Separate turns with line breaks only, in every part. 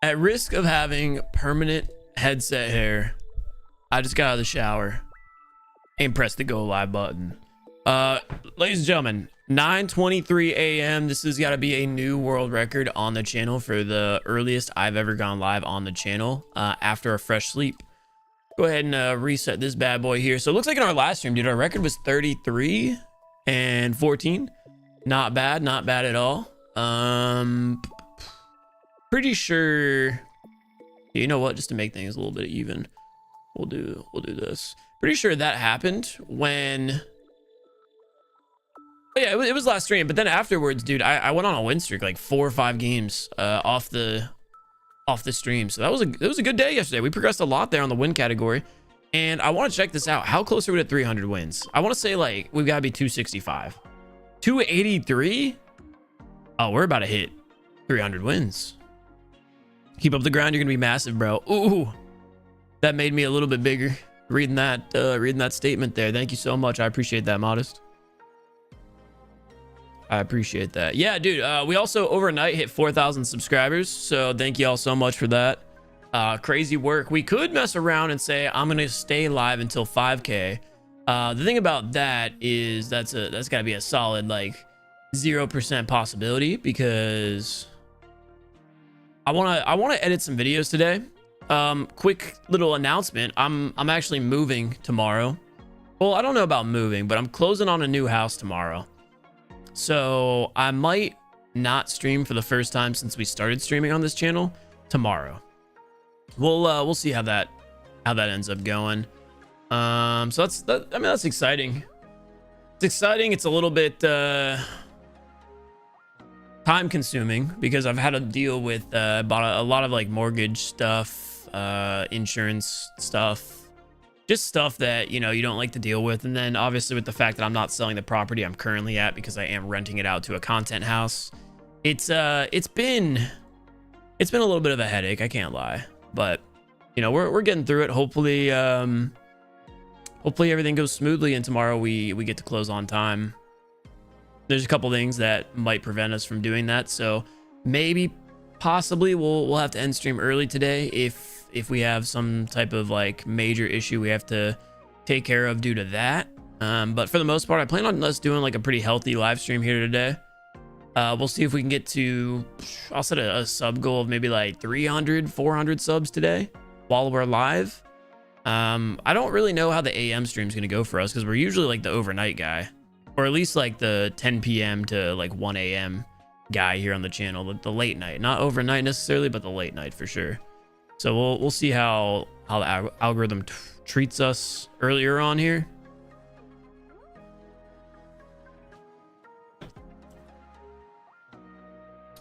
At risk of having permanent headset hair, I just got out of the shower and pressed the go live button. Ladies and gentlemen, 9:23 a.m. This has got to be a new world record on the channel for the earliest I've ever gone live on the channel after a fresh sleep. Go ahead and reset this bad boy here. So it looks like in our last stream, dude, our record was 33 and 14. Not bad at all. Pretty sure, you know what, just to make things a little bit even, we'll do this. Pretty sure that happened when, oh yeah, it was last stream, but then afterwards, dude, I went on a win streak, like 4 or 5 games off the stream. So that was a good day yesterday. We progressed a lot there on the win category, and I want to check this out. How close are we to 300 wins? I want to say like we've got to be 265, 283. Oh, we're about to hit 300 wins. Keep up the grind. You're gonna be massive, bro. Ooh, that made me a little bit bigger reading that statement there. Thank you so much. I appreciate that, Modest. I appreciate that. Yeah, dude, we also overnight hit 4,000 subscribers, so thank you all so much for that. Crazy work. We could mess around and say I'm gonna stay live until 5k. The thing about that is that's got to be a solid like 0% possibility, because I want to edit some videos today. Quick little announcement. I'm actually moving tomorrow. Well, I don't know about moving, but I'm closing on a new house tomorrow. So I might not stream for the first time since we started streaming on this channel tomorrow. We'll see how that ends up going. So that's exciting. It's exciting. It's a little bit time consuming because I've had to deal with bought a lot of like mortgage stuff, insurance stuff, just stuff that, you know, you don't like to deal with. And then obviously with the fact that I'm not selling the property I'm currently at because I am renting it out to a content house, it's been a little bit of a headache, I can't lie. But you know, we're getting through it. Hopefully everything goes smoothly and tomorrow we get to close on time. There's a couple things that might prevent us from doing that, so maybe possibly we'll have to end stream early today if we have some type of like major issue we have to take care of due to that. But for the most part, I plan on us doing like a pretty healthy live stream here today. We'll see if we can get to, I'll set a sub goal of maybe like 300 400 subs today while we're live. I don't really know how the AM stream is going to go for us because we're usually like the overnight guy, or at least like the 10 p.m. to like 1 a.m. guy here on the channel, the late night, not overnight necessarily, but the late night for sure. So we'll see how the algorithm treats us earlier on here.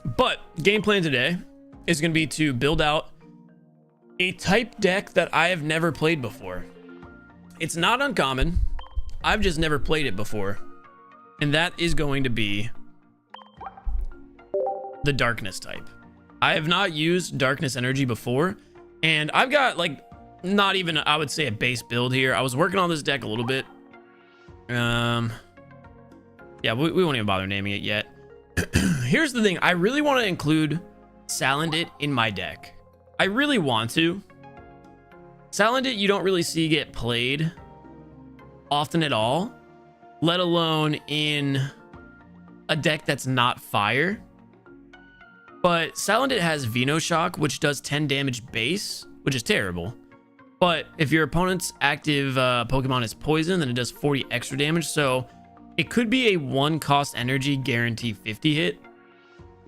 But game plan today is going to be to build out a type deck that I have never played before. It's not uncommon. I've just never played it before. And that is going to be the darkness type. I have not used darkness energy before, and I've got like not even, I would say, a base build here. I was working on this deck a little bit. Yeah, we won't even bother naming it yet. Here's the thing. I really want to include Salandit in my deck. I really want to. Salandit you don't really see get played often at all, let alone in a deck that's not fire. But Salandit has Venoshock, which does 10 damage base, which is terrible. But if your opponent's active Pokemon is poison, then it does 40 extra damage. So it could be a 1 cost energy guarantee 50 hit,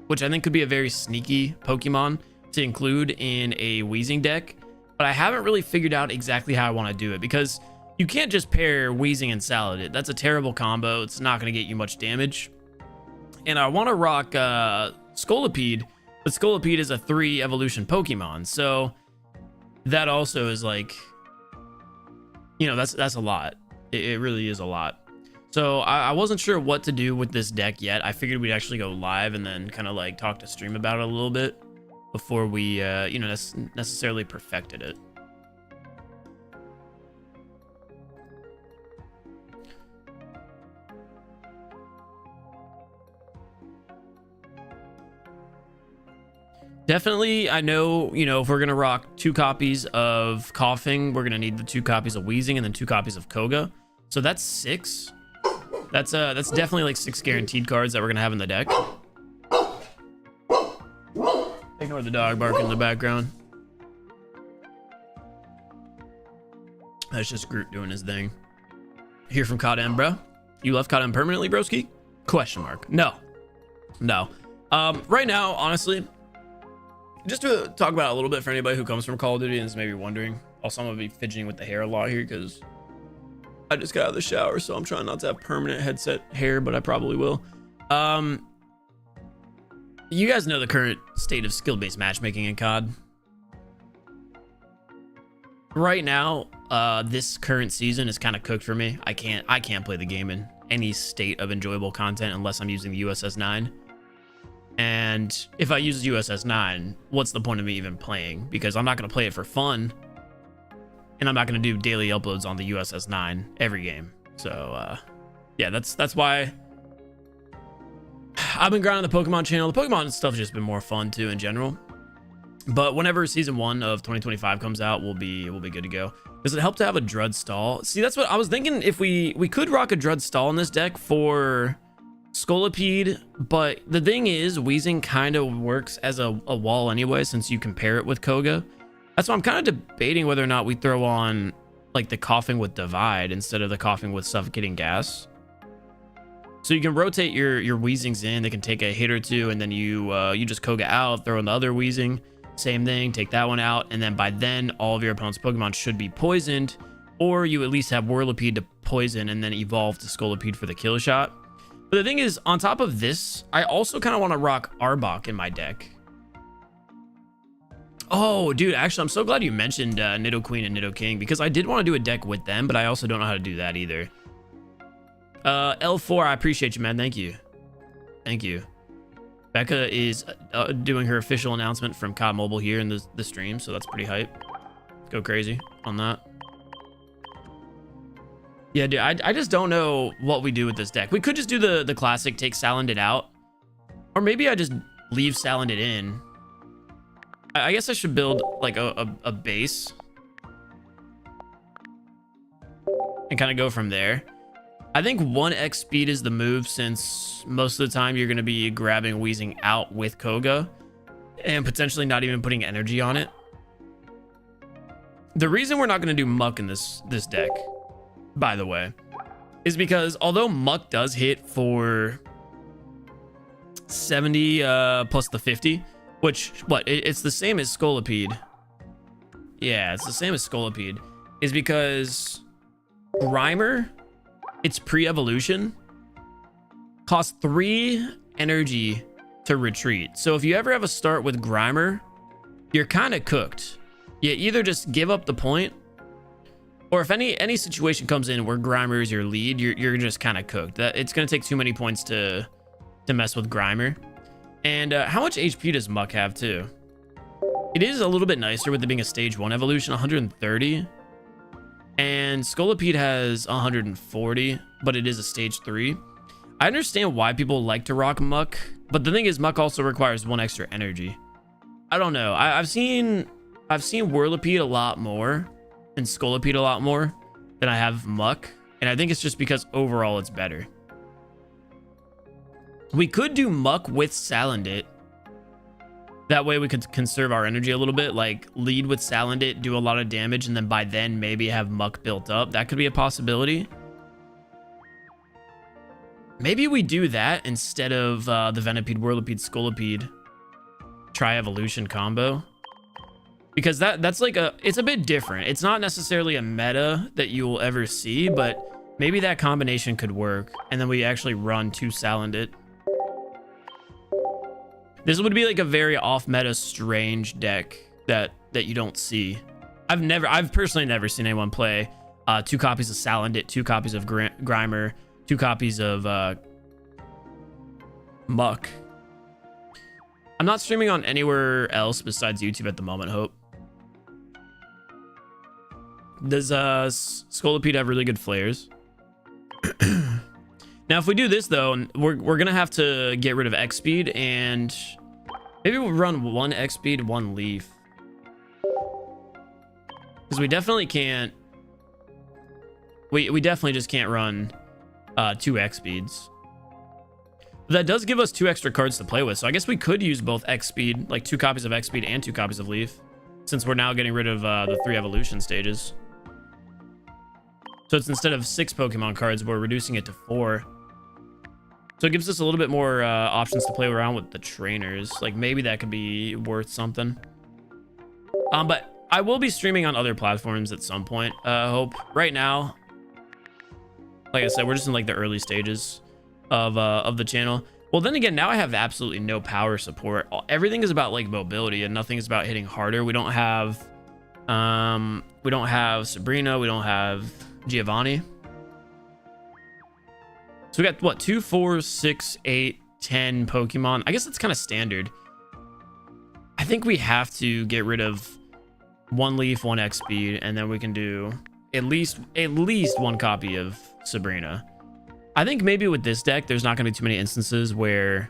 which I think could be a very sneaky Pokemon to include in a Weezing deck. But I haven't really figured out exactly how I want to do it, because you can't just pair Weezing and Salandit. That's a terrible combo. It's not going to get you much damage. And I want to rock Scolipede, but Scolipede is a 3 evolution Pokemon. So that also is like, you know, that's a lot. It really is a lot. So I wasn't sure what to do with this deck yet. I figured we'd actually go live and then kind of like talk to stream about it a little bit before we, you know, necessarily perfected it. Definitely, I know, you know, if we're gonna rock 2 copies of Coughing, we're gonna need the 2 copies of Wheezing and then 2 copies of Koga. So that's 6. That's definitely like 6 guaranteed cards that we're gonna have in the deck. Ignore the dog barking in the background. That's just Groot doing his thing. Hear from Kodem, bro. You left Kodem permanently, broski? Question mark. No. Right now, honestly, just to talk about it a little bit for anybody who comes from Call of Duty and is maybe wondering. Also, I'm gonna be fidgeting with the hair a lot here because I just got out of the shower, so I'm trying not to have permanent headset hair, but I probably will. You guys know the current state of skill-based matchmaking in COD. Right now, this current season is kind of cooked for me. I can't play the game in any state of enjoyable content unless I'm using the USS 9. And if I use the USS 9, what's the point of me even playing? Because I'm not going to play it for fun, and I'm not going to do daily uploads on the USS 9 every game. So yeah, that's why I've been grinding the Pokemon channel. The Pokemon stuff's just been more fun too in general. But whenever season 1 of 2025 comes out, we'll be good to go. Does it help to have a Drud stall? See, that's what I was thinking. If we could rock a Drud stall in this deck for Scolipede, but the thing is, Wheezing kind of works as a wall anyway, since you compare it with Koga. That's why I'm kind of debating whether or not we throw on like the Coughing with Divide instead of the Coughing with Suffocating Gas. So you can rotate your Wheezings in. They can take a hit or two, and then you just Koga out, throw in the other Wheezing. Same thing, take that one out, and then by then all of your opponent's Pokemon should be poisoned, or you at least have Whirlipede to poison and then evolve to Scolipede for the kill shot. But the thing is, on top of this, I also kind of want to rock Arbok in my deck. Oh, dude, actually, I'm so glad you mentioned Nidoqueen and Nidoking, because I did want to do a deck with them, but I also don't know how to do that either. L4, I appreciate you, man. Thank you. Thank you. Becca is doing her official announcement from COD Mobile here in the stream, so that's pretty hype. Go crazy on that. Yeah, dude, I just don't know what we do with this deck. We could just do the classic, take Salandit out. Or maybe I just leave Salandit in. I guess I should build like a base. And kind of go from there. I think 1x speed is the move, since most of the time you're going to be grabbing Wheezing out with Koga and potentially not even putting energy on it. The reason we're not going to do Muck in this deck, by the way, is because although Muck does hit for 70 plus the 50, which, it's the same as Scolipede. Yeah, it's the same as Scolipede, is because Grimer, its pre-evolution, costs 3 energy to retreat. So if you ever have a start with Grimer, you're kind of cooked. You either just give up the point, or if any situation comes in where Grimer is your lead, you're just kind of cooked. It's going to take too many points to mess with Grimer. And how much HP does Muck have too? It is a little bit nicer with it being a stage 1 evolution, 130. And Scolipede has 140, but it is a stage 3. I understand why people like to rock Muck, but the thing is, Muck also requires 1 extra energy. I don't know. I've seen Whirlipede a lot more and Scolipede a lot more than I have Muck, and I think it's just because overall it's better. We could do Muck with Salandit. That way we could conserve our energy a little bit, like lead with Salandit, do a lot of damage, and then by then maybe have Muck built up. That could be a possibility. Maybe we do that instead of the Venipede, Whirlipede, Scolipede tri-evolution combo. Because that's like it's a bit different. It's not necessarily a meta that you will ever see, but maybe that combination could work. And then we actually run 2 Salandit. This would be like a very off-meta, strange deck that you don't see. I've personally never seen anyone play 2 copies of Salandit, 2 copies of Grimer, 2 copies of Muck. I'm not streaming on anywhere else besides YouTube at the moment, Hope. Does Scolipede have really good flares? Now, if we do this, though, we're going to have to get rid of X speed, and Maybe we'll run 1 X speed, 1 leaf. Because we definitely can't. We definitely just can't run 2 X speeds. But that does give us 2 extra cards to play with. So I guess we could use both X speed, like 2 copies of X speed and 2 copies of leaf, since we're now getting rid of the 3 evolution stages. So it's instead of 6 Pokemon cards, we're reducing it to 4. So it gives us a little bit more options to play around with the trainers. Like maybe that could be worth something. But I will be streaming on other platforms at some point. I hope. Right now, like I said, we're just in like the early stages of the channel. Well, then again, now I have absolutely no power support. Everything is about like mobility and nothing is about hitting harder. We don't have Sabrina. We don't have Giovanni. So we got what, 2, 4, 6, 8, 10 Pokemon. I guess that's kind of standard. I think we have to get rid of 1 leaf, 1 X speed, and then we can do at least 1 copy of Sabrina. I think maybe with this deck, there's not going to be too many instances where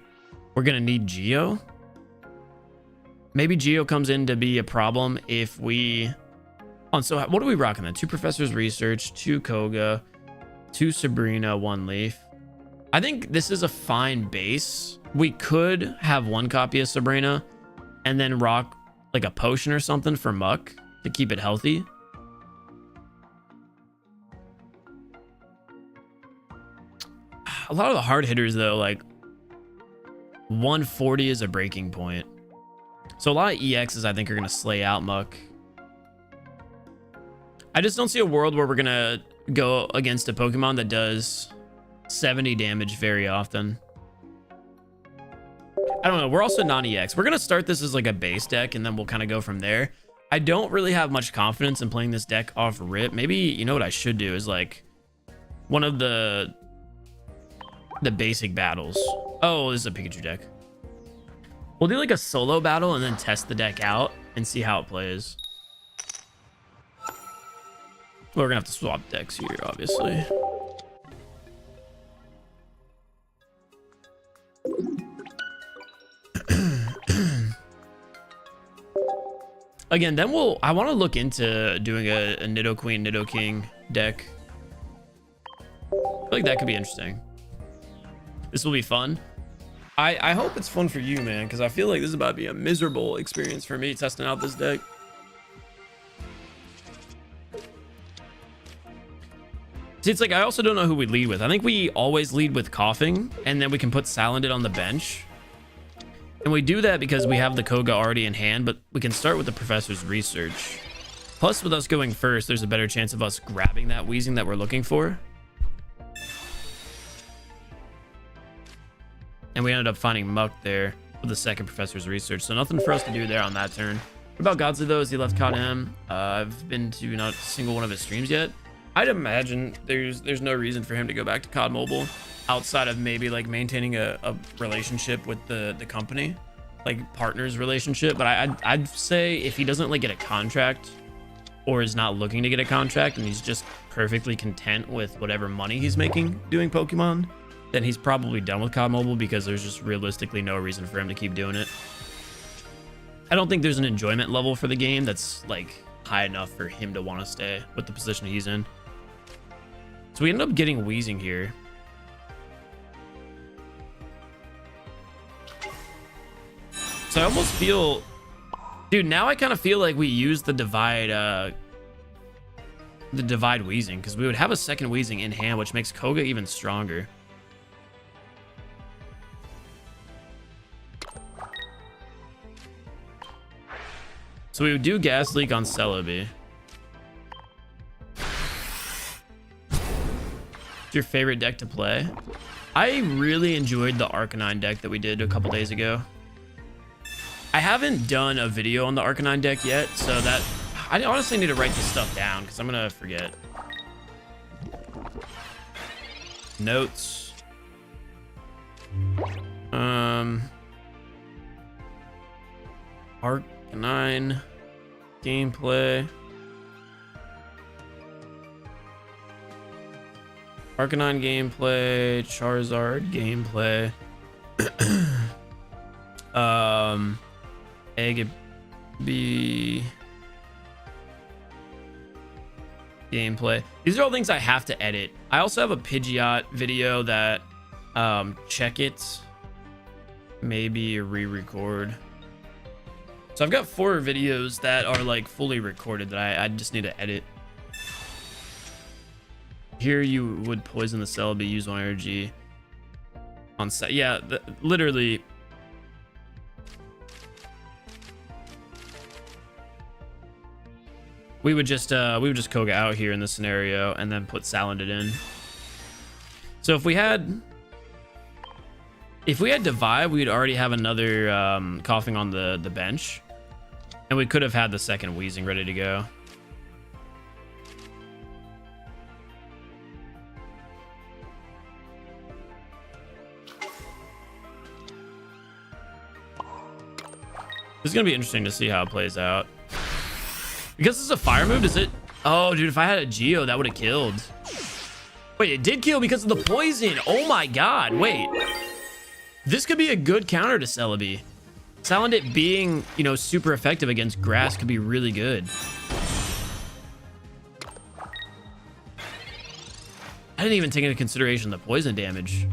we're going to need Geo. Maybe Geo comes in to be a problem if we... Oh, so what are we rocking then? 2 Professor's Research, 2 Koga, 2 Sabrina, 1 leaf. I think this is a fine base. We could have 1 copy of Sabrina and then rock like a potion or something for Muck to keep it healthy. A lot of the hard hitters though, like 140 is a breaking point. So a lot of EXs I think are going to slay out Muck. I just don't see a world where we're going to go against a Pokemon that does 70 damage very often. I don't know. We're also non-EX. We're going to start this as like a base deck and then we'll kind of go from there. I don't really have much confidence in playing this deck off rip. Maybe, you know what I should do is like one of the basic battles. Oh, this is a Pikachu deck. We'll do like a solo battle and then test the deck out and see how it plays. We're gonna have to swap decks here, obviously. Again, then I want to look into doing a Nidoqueen, Nidoking deck. I feel like that could be interesting. This will be fun. I hope it's fun for you, man, because I feel like this is about to be a miserable experience for me testing out this deck. See, it's like I also don't know who we lead with. I think we always lead with Coughing, and then we can put Salandit on the bench. And we do that because we have the Koga already in hand, but we can start with the Professor's Research. Plus, with us going first, there's a better chance of us grabbing that Weezing that we're looking for. And we ended up finding Muck there with the second Professor's Research. So nothing for us to do there on that turn. What about Godsley, though? Is he left COD M? I've been to not a single one of his streams yet. I'd imagine there's no reason for him to go back to COD Mobile outside of maybe like maintaining a relationship with the company, like partners relationship. But I'd say if he doesn't like get a contract or is not looking to get a contract and he's just perfectly content with whatever money he's making doing Pokemon, then he's probably done with COD Mobile because there's just realistically no reason for him to keep doing it. I don't think there's an enjoyment level for the game that's like high enough for him to want to stay with the position he's in. So we ended up getting Weezing here. So I almost feel, dude, now I kind of feel like we used the divide Weezing, because we would have a second Weezing in hand, which makes Koga even stronger. So we would do Gas Leak on Celebi. Your favorite deck to play? I really enjoyed the Arcanine deck that we did a couple days ago. I haven't done a video on the Arcanine deck yet, so that I honestly need to write this stuff down because I'm gonna forget. Notes. Arcanine gameplay. Arcanine gameplay, Charizard gameplay. Egg B. Gameplay. These are all things I have to edit. I also have a Pidgeot video that check it. Maybe re-record. So I've got 4 videos that are like fully recorded that I just need to edit. Here you would poison the Celebi, use 1 energy on set. Yeah, literally. We would just Koga out here in this scenario and then put Salandit in. So if we had Divide, we'd already have another Coughing on the bench, and we could have had the second Wheezing ready to go. This is gonna be interesting to see how it plays out. Because this is a fire move, does it? Oh, dude, if I had a Geo, that would have killed. Wait, it did kill because of the poison. Oh my god, wait. This could be a good counter to Celebi. Salandit being, you know, super effective against grass could be really good. I didn't even take into consideration the poison damage.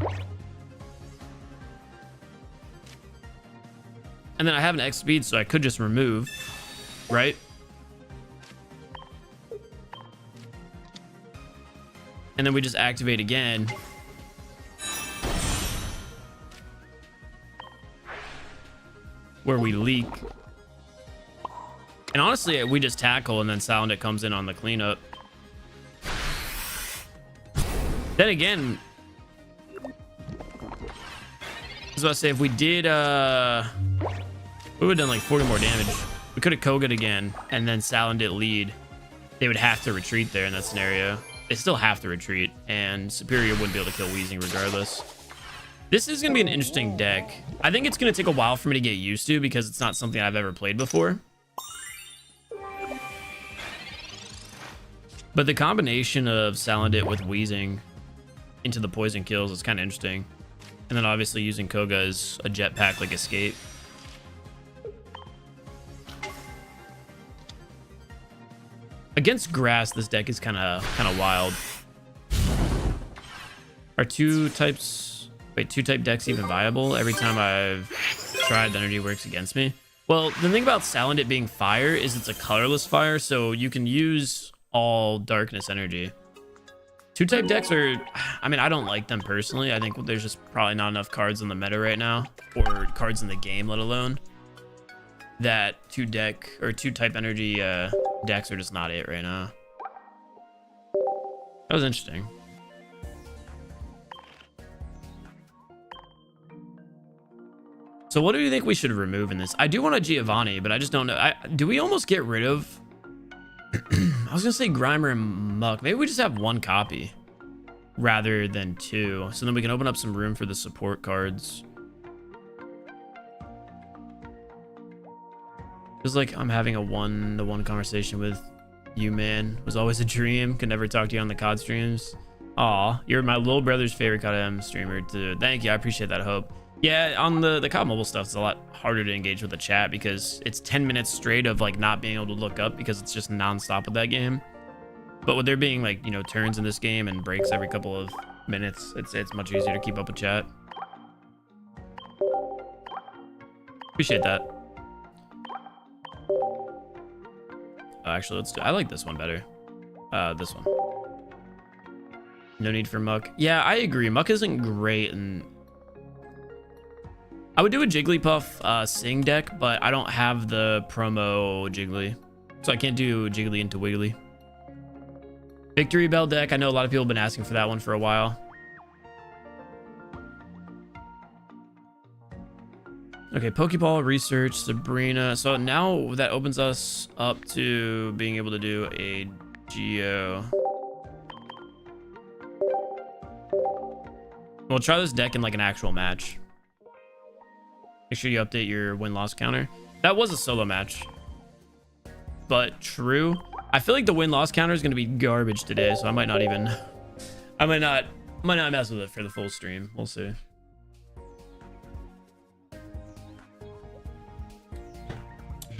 And then I have an X speed, so I could just remove, right? And then we just activate again. Where we leak. And honestly, we just tackle and then Salandit comes in on the cleanup. Then again, I was about to say, if we did, we would have done like 40 more damage. We could have Koga'd again and then Salandit lead. They would have to retreat there in that scenario. They still have to retreat, and Superior wouldn't be able to kill Wheezing regardless. This is going to be an interesting deck. I think it's going to take a while for me to get used to because it's not something I've ever played before. But the combination of Salandit with Wheezing into the poison kills is kind of interesting. And then obviously using Koga as a jetpack like escape. Against grass, this deck is kind of wild. Are two type decks even viable? Every time I've tried, the energy works against me. Well, the thing about Salandit being fire is it's a colorless fire, so you can use all darkness energy. 2-type decks are, I mean, I don't like them personally. I think there's just probably not enough cards in the meta right now, or cards in the game, let alone, that 2-type energy decks are just not it right now. That was interesting. So what do you think we should remove in this? I do want a Giovanni, but I just don't know. Do we almost get rid of... I was gonna say Grimer and Muck. Maybe we just have 1 copy rather than 2. So then we can open up some room for the support cards. Just like I'm having a one-to-one conversation with you, man. It was always a dream. Could never talk to you on the COD streams. Aw, you're my little brother's favorite COD streamer too. Thank you, I appreciate that, Hope. Yeah, on the COD mobile stuff, it's a lot harder to engage with the chat because it's 10 minutes straight of like not being able to look up because it's just non-stop with that game. But with there being like, you know, turns in this game and breaks every couple of minutes, it's much easier to keep up with chat. Appreciate that. Actually, let's do, I like this one better. This one. No need for Muck. Yeah, I agree. Muck isn't great, and I would do a Jigglypuff Sing deck, but I don't have the promo Jiggly, so I can't do Jiggly into Wiggly. Victory Bell deck. I know a lot of people have been asking for that one for a while. Okay, Pokeball, Research, Sabrina. So now that opens us up to being able to do a Geo. We'll try this deck in like an actual match. Make sure you update your win-loss counter. That was a solo match. But true. I feel like the win-loss counter is going to be garbage today, so I might not even... I might not mess with it for the full stream. We'll see.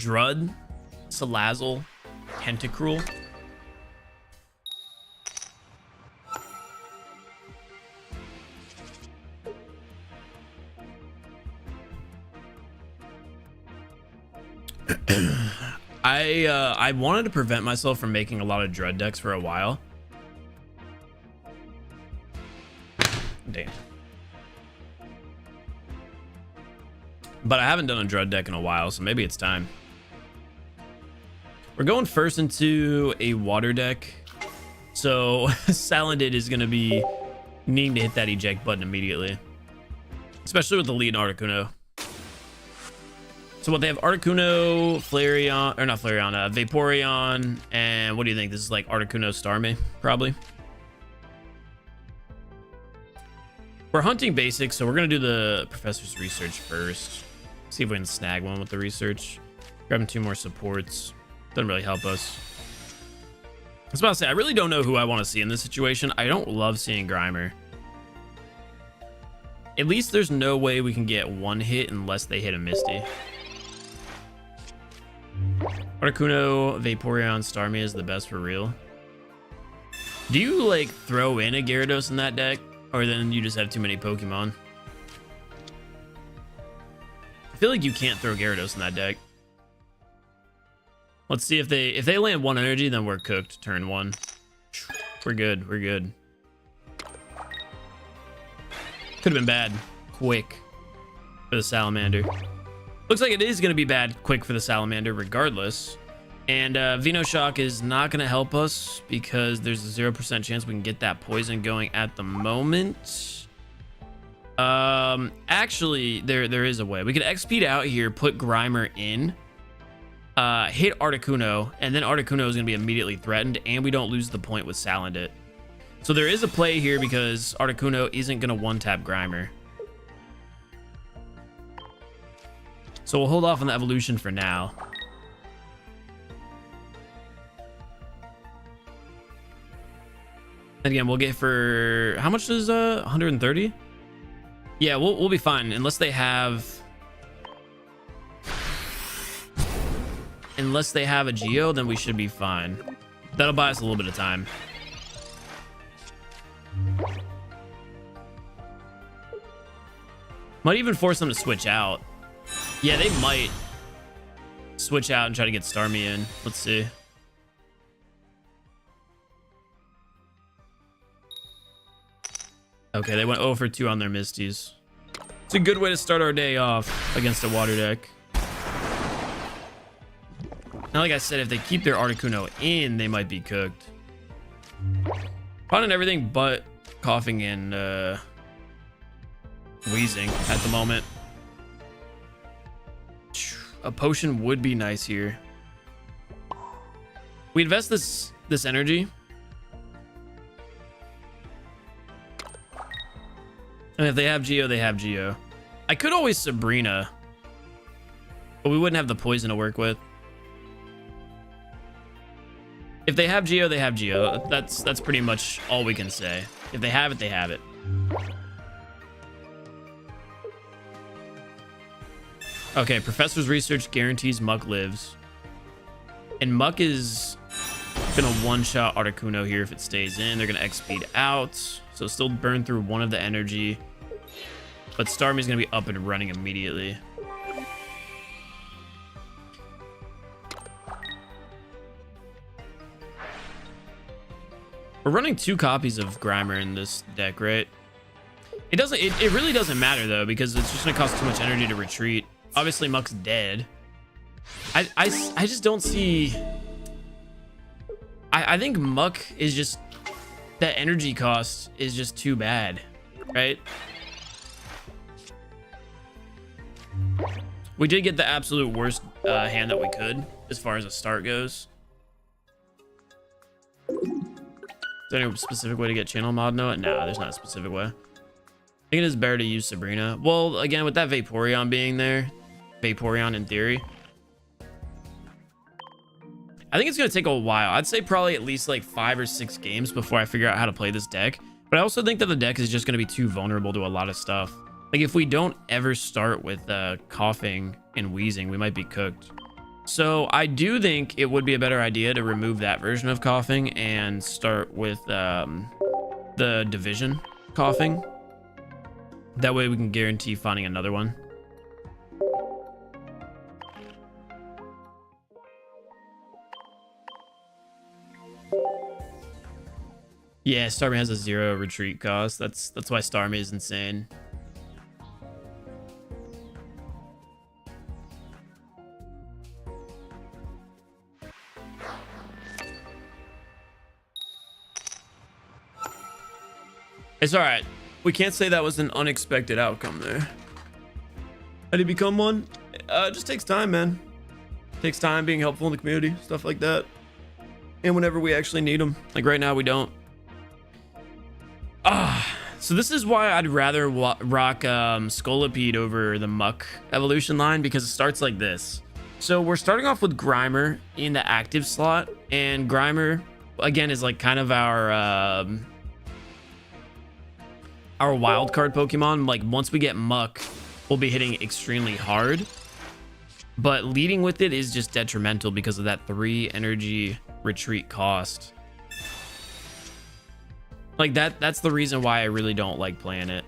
Drud, Salazzle, Tentacruel. I wanted to prevent myself from making a lot of Drud decks for a while. Damn. But I haven't done a Drud deck in a while, so maybe it's time. We're going first into a water deck. So Salandit is going to be needing to hit that eject button immediately. Especially with the lead Articuno. So what they have, Articuno, Flareon, or not Flareon, Vaporeon, and what do you think? This is like Articuno Starmie, probably. We're hunting basics, so we're gonna do the Professor's Research first. See if we can snag one with the research. Grabbing 2 more supports. Doesn't really help us. I was about to say, I really don't know who I want to see in this situation. I don't love seeing Grimer. At least there's no way we can get 1 hit unless they hit a Misty. Articuno, Vaporeon, Starmie is the best for real. Do you like throw in a Gyarados in that deck, or then you just have too many Pokemon? I feel like you can't throw Gyarados in that deck. Let's see if they land 1 energy, then we're cooked. Turn 1. We're good. We're good. Could have been bad. Quick for the Salamander. Looks like it is going to be bad quick for the Salamander regardless. And Venoshock is not going to help us because there's a 0% chance we can get that poison going at the moment. Actually, there is a way. We could XP out here, put Grimer in, hit Articuno, and then Articuno is going to be immediately threatened, and we don't lose the point with Salandit. So there is a play here because Articuno isn't going to one-tap Grimer. So we'll hold off on the evolution for now. And again, we'll get for... How much is 130? Yeah, we'll be fine unless they have... Unless they have a Geo, then we should be fine. That'll buy us a little bit of time. Might even force them to switch out. Yeah, they might switch out and try to get Starmie in. Let's see. Okay, they went 0 for 2 on their Misties. It's a good way to start our day off against a water deck. Now, like I said, if they keep their Articuno in, they might be cooked. Finding everything but coughing and wheezing at the moment. A potion would be nice here. We invest this energy. And if they have Geo, they have Geo. I could always Sabrina, but we wouldn't have the poison to work with. If they have Geo, they have Geo. That's pretty much all we can say. If they have it, they have it. Okay, Professor's Research guarantees Muck lives. And Muck is gonna one-shot Articuno here if it stays in. They're gonna X-speed out, so still burn through 1 of the energy. But Starmie's gonna be up and running immediately. We're running 2 copies of Grimer in this deck, right? It really doesn't matter though, because it's just gonna cost too much energy to retreat. Obviously Muck's dead. I just don't see... I think Muck is just... That energy cost is just too bad, right? We did get the absolute worst hand that we could as far as a start goes. Is there any specific way to get channel mod? No, there's not a specific way. I think it is better to use Sabrina. Well, again, with that Vaporeon being there, Vaporeon in theory, I think it's going to take a while. I'd say probably at least like 5 or 6 games before I figure out how to play this deck. But I also think that the deck is just going to be too vulnerable to a lot of stuff. Like if we don't ever start with coughing and wheezing, we might be cooked. So I do think it would be a better idea to remove that version of coughing and start with the division coughing. That way we can guarantee finding another one. Yeah, Starmie has a 0 retreat cost. That's why Starmie is insane. It's all right. We can't say that was an unexpected outcome there. How did he become one? It just takes time, man. Takes time being helpful in the community, stuff like that. And whenever we actually need them. Like right now, we don't. So this is why I'd rather rock Scolipede over the Muck evolution line, because it starts like this. So we're starting off with Grimer in the active slot, and Grimer, again, is like kind of our wild card Pokemon. Like once we get Muck, we'll be hitting extremely hard. But leading with it is just detrimental because of that 3 energy retreat cost. Like that's the reason why I really don't like playing it.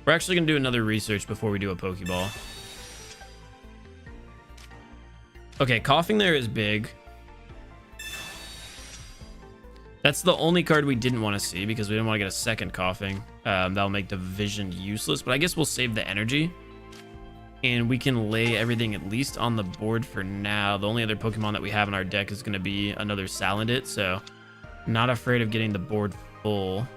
We're actually gonna do another research before we do a Pokeball. Okay, coughing there is big. That's the only card we didn't want to see because we didn't want to get a second coughing. That'll make division useless, but I guess we'll save the energy. And we can lay everything at least on the board for now. The only other Pokemon that we have in our deck is going to be another Salandit, so not afraid of getting the board full.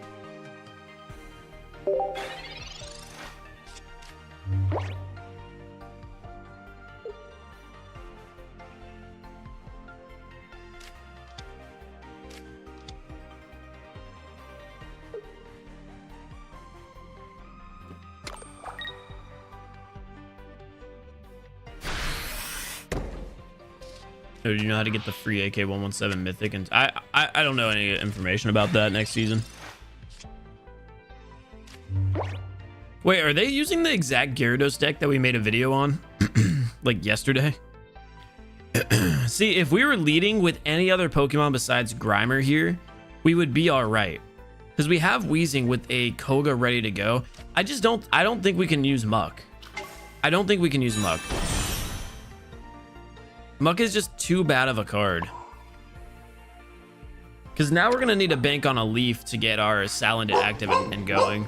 Do you know how to get the free AK-117 Mythic? And I don't know any information about that next season. Wait, are they using the exact Gyarados deck that we made a video on like yesterday? See, if we were leading with any other Pokemon besides Grimer here, we would be all right. Because we have Weezing with a Koga ready to go. I don't think we can use Muck. I don't think we can use Muck. Muck is just too bad of a card. Because now we're going to need to bank on a Leaf to get our Salandit active and going.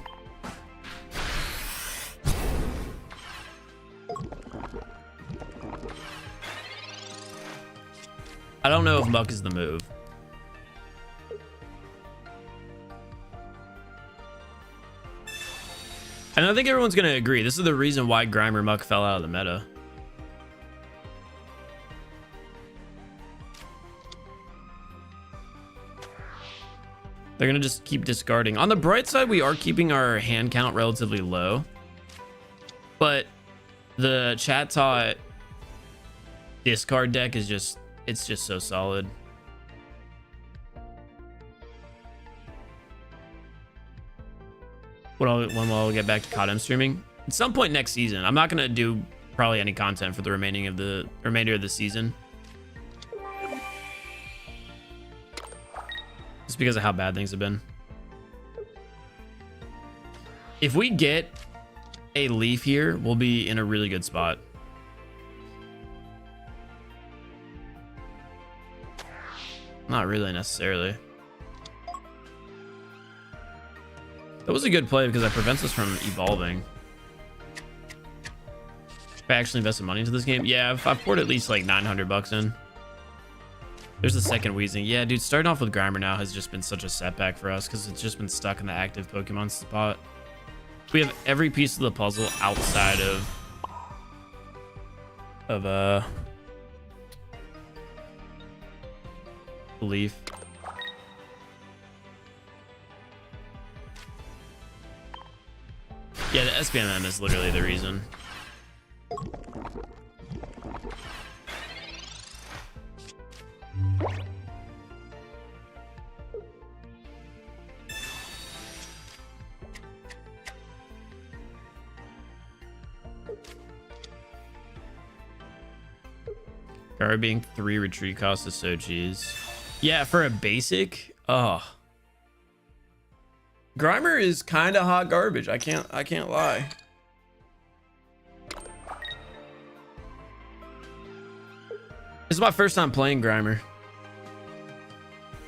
I don't know if Muck is the move. And I think everyone's going to agree. This is the reason why Grimer Muck fell out of the meta. They're going to just keep discarding. On the bright side, we are keeping our hand count relatively low. But the chat taught discard deck is just, it's just so solid. When will get back to CODM streaming? At some point next season. I'm not going to do probably any content for the remainder of the season. Just because of how bad things have been. If we get a Leaf here, we'll be in a really good spot. Not really necessarily. That was a good play because that prevents us from evolving. If I actually invested money into this game, yeah, I've poured at least like 900 bucks in. There's the second Weezing. Yeah, dude, starting off with Grimer now has just been such a setback for us because it's just been stuck in the active Pokemon spot. We have every piece of the puzzle outside of Leaf. Yeah, the SPMM is literally the reason. Guard being 3 retreat cost is so cheese. Yeah, for a basic, oh. Grimer is kind of hot garbage. I can't lie. This is my first time playing Grimer.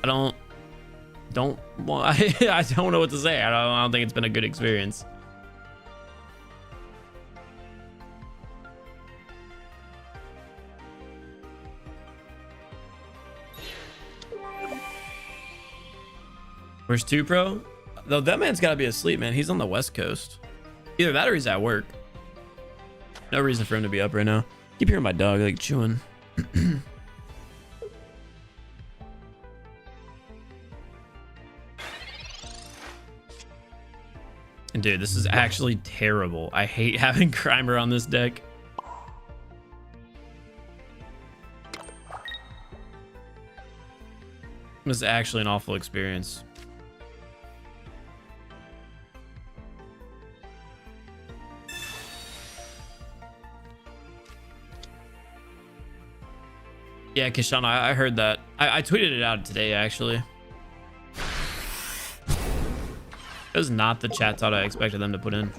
I don't know what to say. I don't think it's been a good experience. Where's 2 Pro? Though that man's got to be asleep, man. He's on the West Coast. Either that or he's at work. No reason for him to be up right now. Keep hearing my dog like chewing. And dude, this is actually terrible. I hate having Grimer on this deck. This is actually an awful experience. Yeah, Kishan, I heard that. I tweeted it out today, actually. It was not the chat thought I expected them to put in.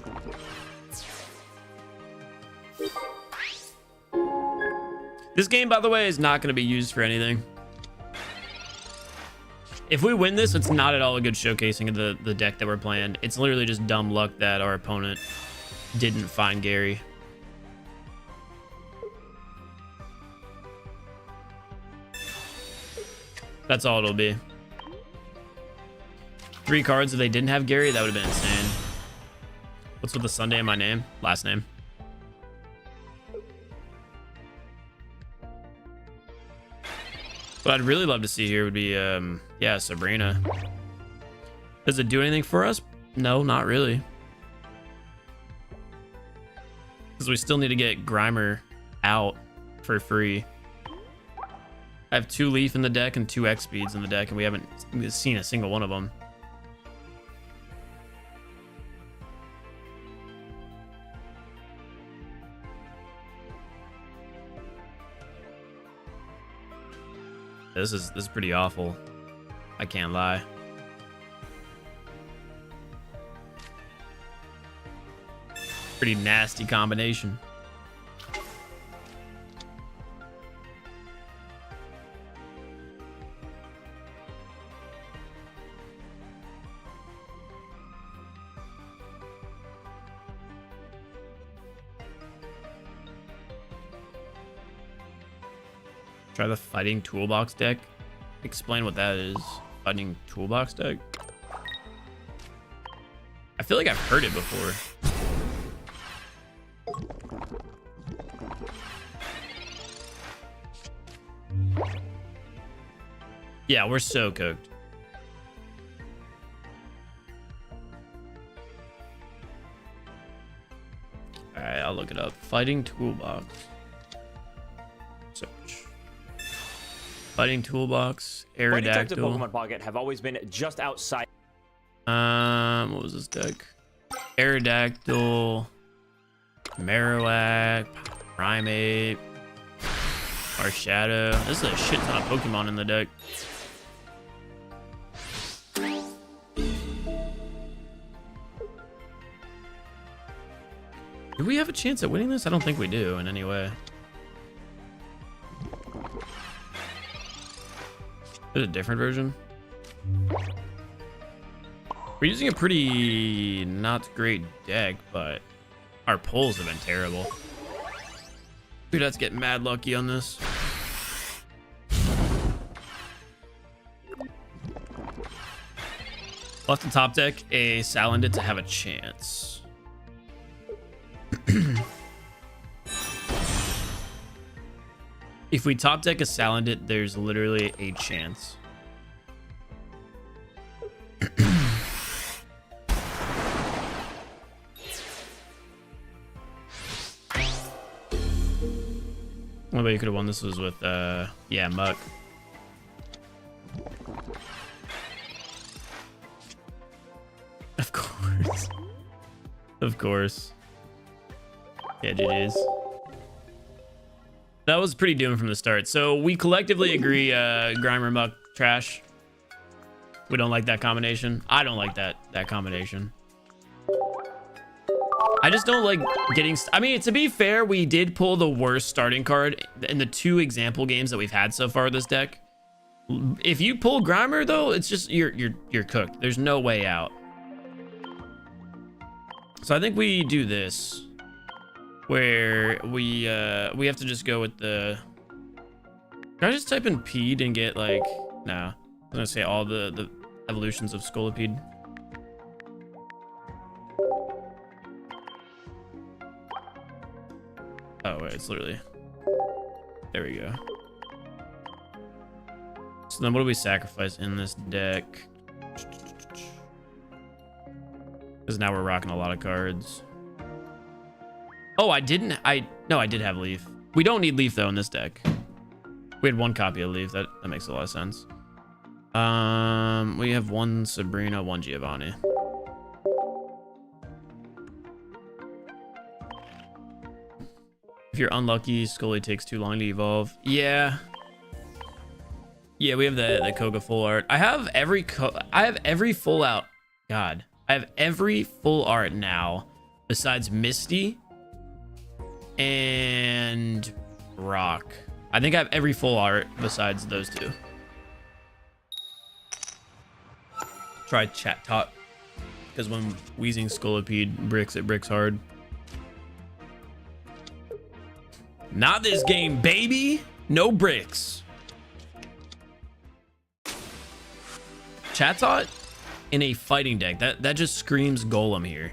This game, by the way, is not going to be used for anything. If we win this, it's not at all a good showcasing of the deck that we're playing. It's literally just dumb luck that our opponent didn't find Gary. That's all it'll be. 3 cards if they didn't have Gary, that would have been insane. What's with the Sunday in my name? Last name. What I'd really love to see here would be, yeah, Sabrina. Does it do anything for us? No, not really. Because we still need to get Grimer out for free. I have 2 Leaf in the deck and 2 X speeds in the deck, and we haven't seen a single one of them. This is pretty awful. I can't lie. Pretty nasty combination. Try the fighting toolbox deck. Explain what that is. Fighting toolbox deck. I feel like I've heard it before. Yeah, we're so cooked. All right, I'll look it up. Fighting toolbox. Search. Fighting toolbox. Aerodactyl.
Pokemon Pocket have always been just outside.
What was this deck? Aerodactyl. Marowak. Primate. Marshadow. This is a shit ton of Pokemon in the deck. Do we have a chance at winning this? I don't think we do in any way. There's a different version. We're using a pretty not great deck, but our pulls have been terrible. Dude, let's get mad lucky on this. Left the top deck a Salandit to have a chance. If we top deck a Salandit, there's literally a chance. One way you could have won this was with, yeah, Muck. Of course. Of course. Yeah, GG's. That was pretty doomed from the start. So we collectively agree, Grimer, Muck, trash. We don't like that combination. I don't like that combination. I just don't like getting... I mean, to be fair, we did pull the worst starting card in the 2 example games that we've had so far with this deck. If you pull Grimer, though, it's just you're cooked. There's no way out. So I think we do this, where we have to just go with the... Can I just type in Pede and get like... Nah, I was gonna say all the evolutions of Scolipede. Oh wait, it's literally... There we go. So then what do we sacrifice in this deck? Because now we're rocking a lot of cards. Oh, I didn't... No, I did have Leaf. We don't need Leaf, though, in this deck. We had 1 copy of Leaf. That makes a lot of sense. We have 1 Sabrina, 1 Giovanni. If you're unlucky, Scully takes too long to evolve. Yeah. Yeah, we have the Koga full art. I have every full out. God. I have every full art now besides Misty and Rock. I think I have every full art besides those 2. Try Chat Tot, because when Wheezing Scolipede bricks, it bricks hard. Not this game, baby. No bricks. Chat Tot in a fighting deck. That just screams Golem here.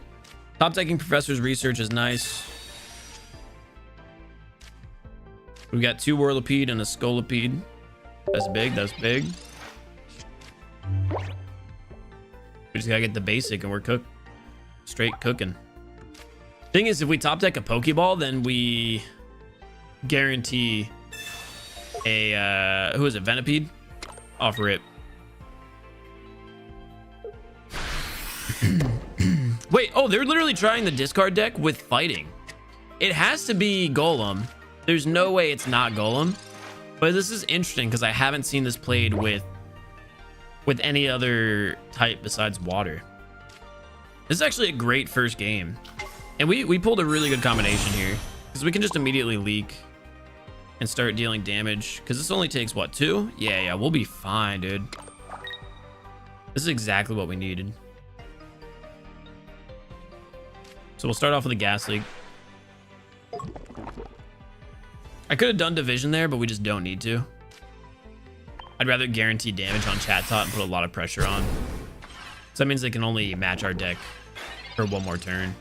Top decking Professor's Research is nice. We've got 2 Whirlipede and a Scolipede. That's big. That's big. We just gotta get the basic and we're cooked. Straight cooking. Thing is, if we top deck a Pokeball, then we guarantee a who is it? Venipede? Off rip. Wait, oh, they're literally trying the discard deck with fighting. It has to be Golem. There's no way it's not Golem. But this is interesting because I haven't seen this played with any other type besides water. This is actually a great first game. And we pulled a really good combination here because we can just immediately leak and start dealing damage because this only takes what, 2? Yeah, we'll be fine, dude. This is exactly what we needed. So we'll start off with a gas leak. I could have done division there, but we just don't need to. I'd rather guarantee damage on Chat Tot and put a lot of pressure on. So that means they can only match our deck for 1 more turn.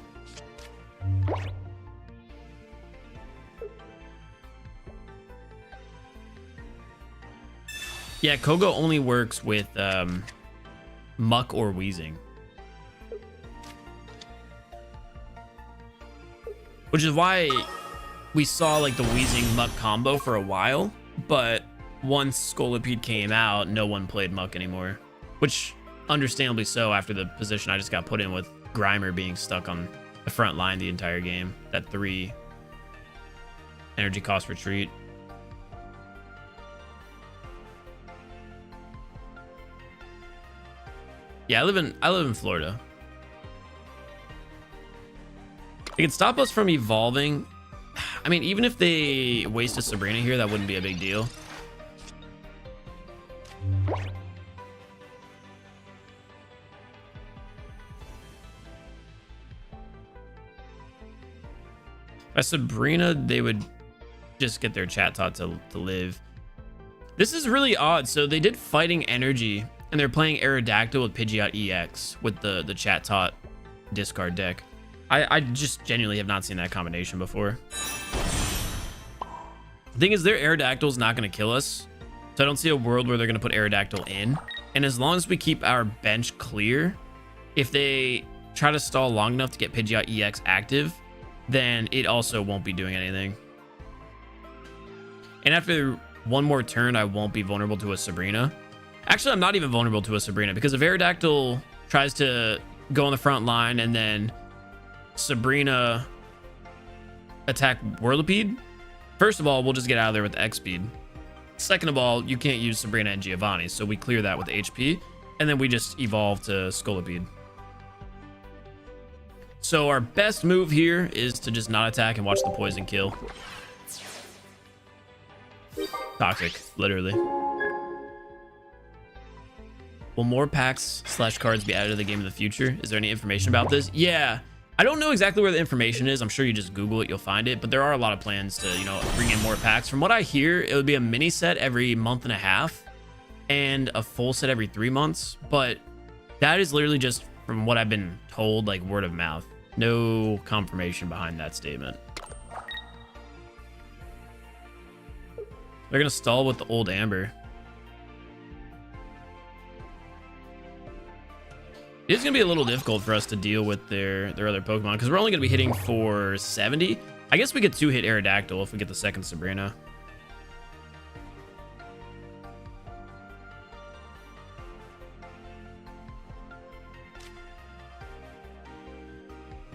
Yeah, Koga only works with Muck or Wheezing. Which is why we saw like the Wheezing Muck combo for a while, but once Scolipede came out, no one played Muck anymore. Which, understandably so, after the position I just got put in with Grimer being stuck on the front line the entire game. That 3 energy cost retreat. Yeah, I live in Florida. It can stop us from evolving. I mean, even if they waste a Sabrina here, that wouldn't be a big deal. By Sabrina, they would just get their Chat Tot to live. This is really odd. So they did Fighting Energy, and they're playing Aerodactyl with Pidgeot EX with the Chat Tot discard deck. I just genuinely have not seen that combination before. The thing is, their Aerodactyl's not going to kill us. So I don't see a world where they're going to put Aerodactyl in. And as long as we keep our bench clear, if they try to stall long enough to get Pidgeot EX active, then it also won't be doing anything. And after 1 more turn, I won't be vulnerable to a Sabrina. Actually, I'm not even vulnerable to a Sabrina because if Aerodactyl tries to go on the front line and then Sabrina attack Whirlipede, First of all, we'll just get out of there with X speed. Second of all, you can't use Sabrina and Giovanni, so we clear that with HP, and then we just evolve to Scolipede. So our best move here is to just not attack and watch the poison kill. Toxic, literally. Will more packs / cards be added to the game in the future? Is there any information about this? Yeah, I don't know exactly where the information is. I'm sure you just Google it, you'll find it. But there are a lot of plans to, you know, bring in more packs. From what I hear, it would be a mini set every month and a half and a full set every 3 months. But that is literally just from what I've been told, like word of mouth. No confirmation behind that statement. They're gonna stall with the old Amber. It's gonna be a little difficult for us to deal with their other Pokemon because we're only gonna be hitting for 70. I guess we could 2-hit Aerodactyl if we get the second Sabrina.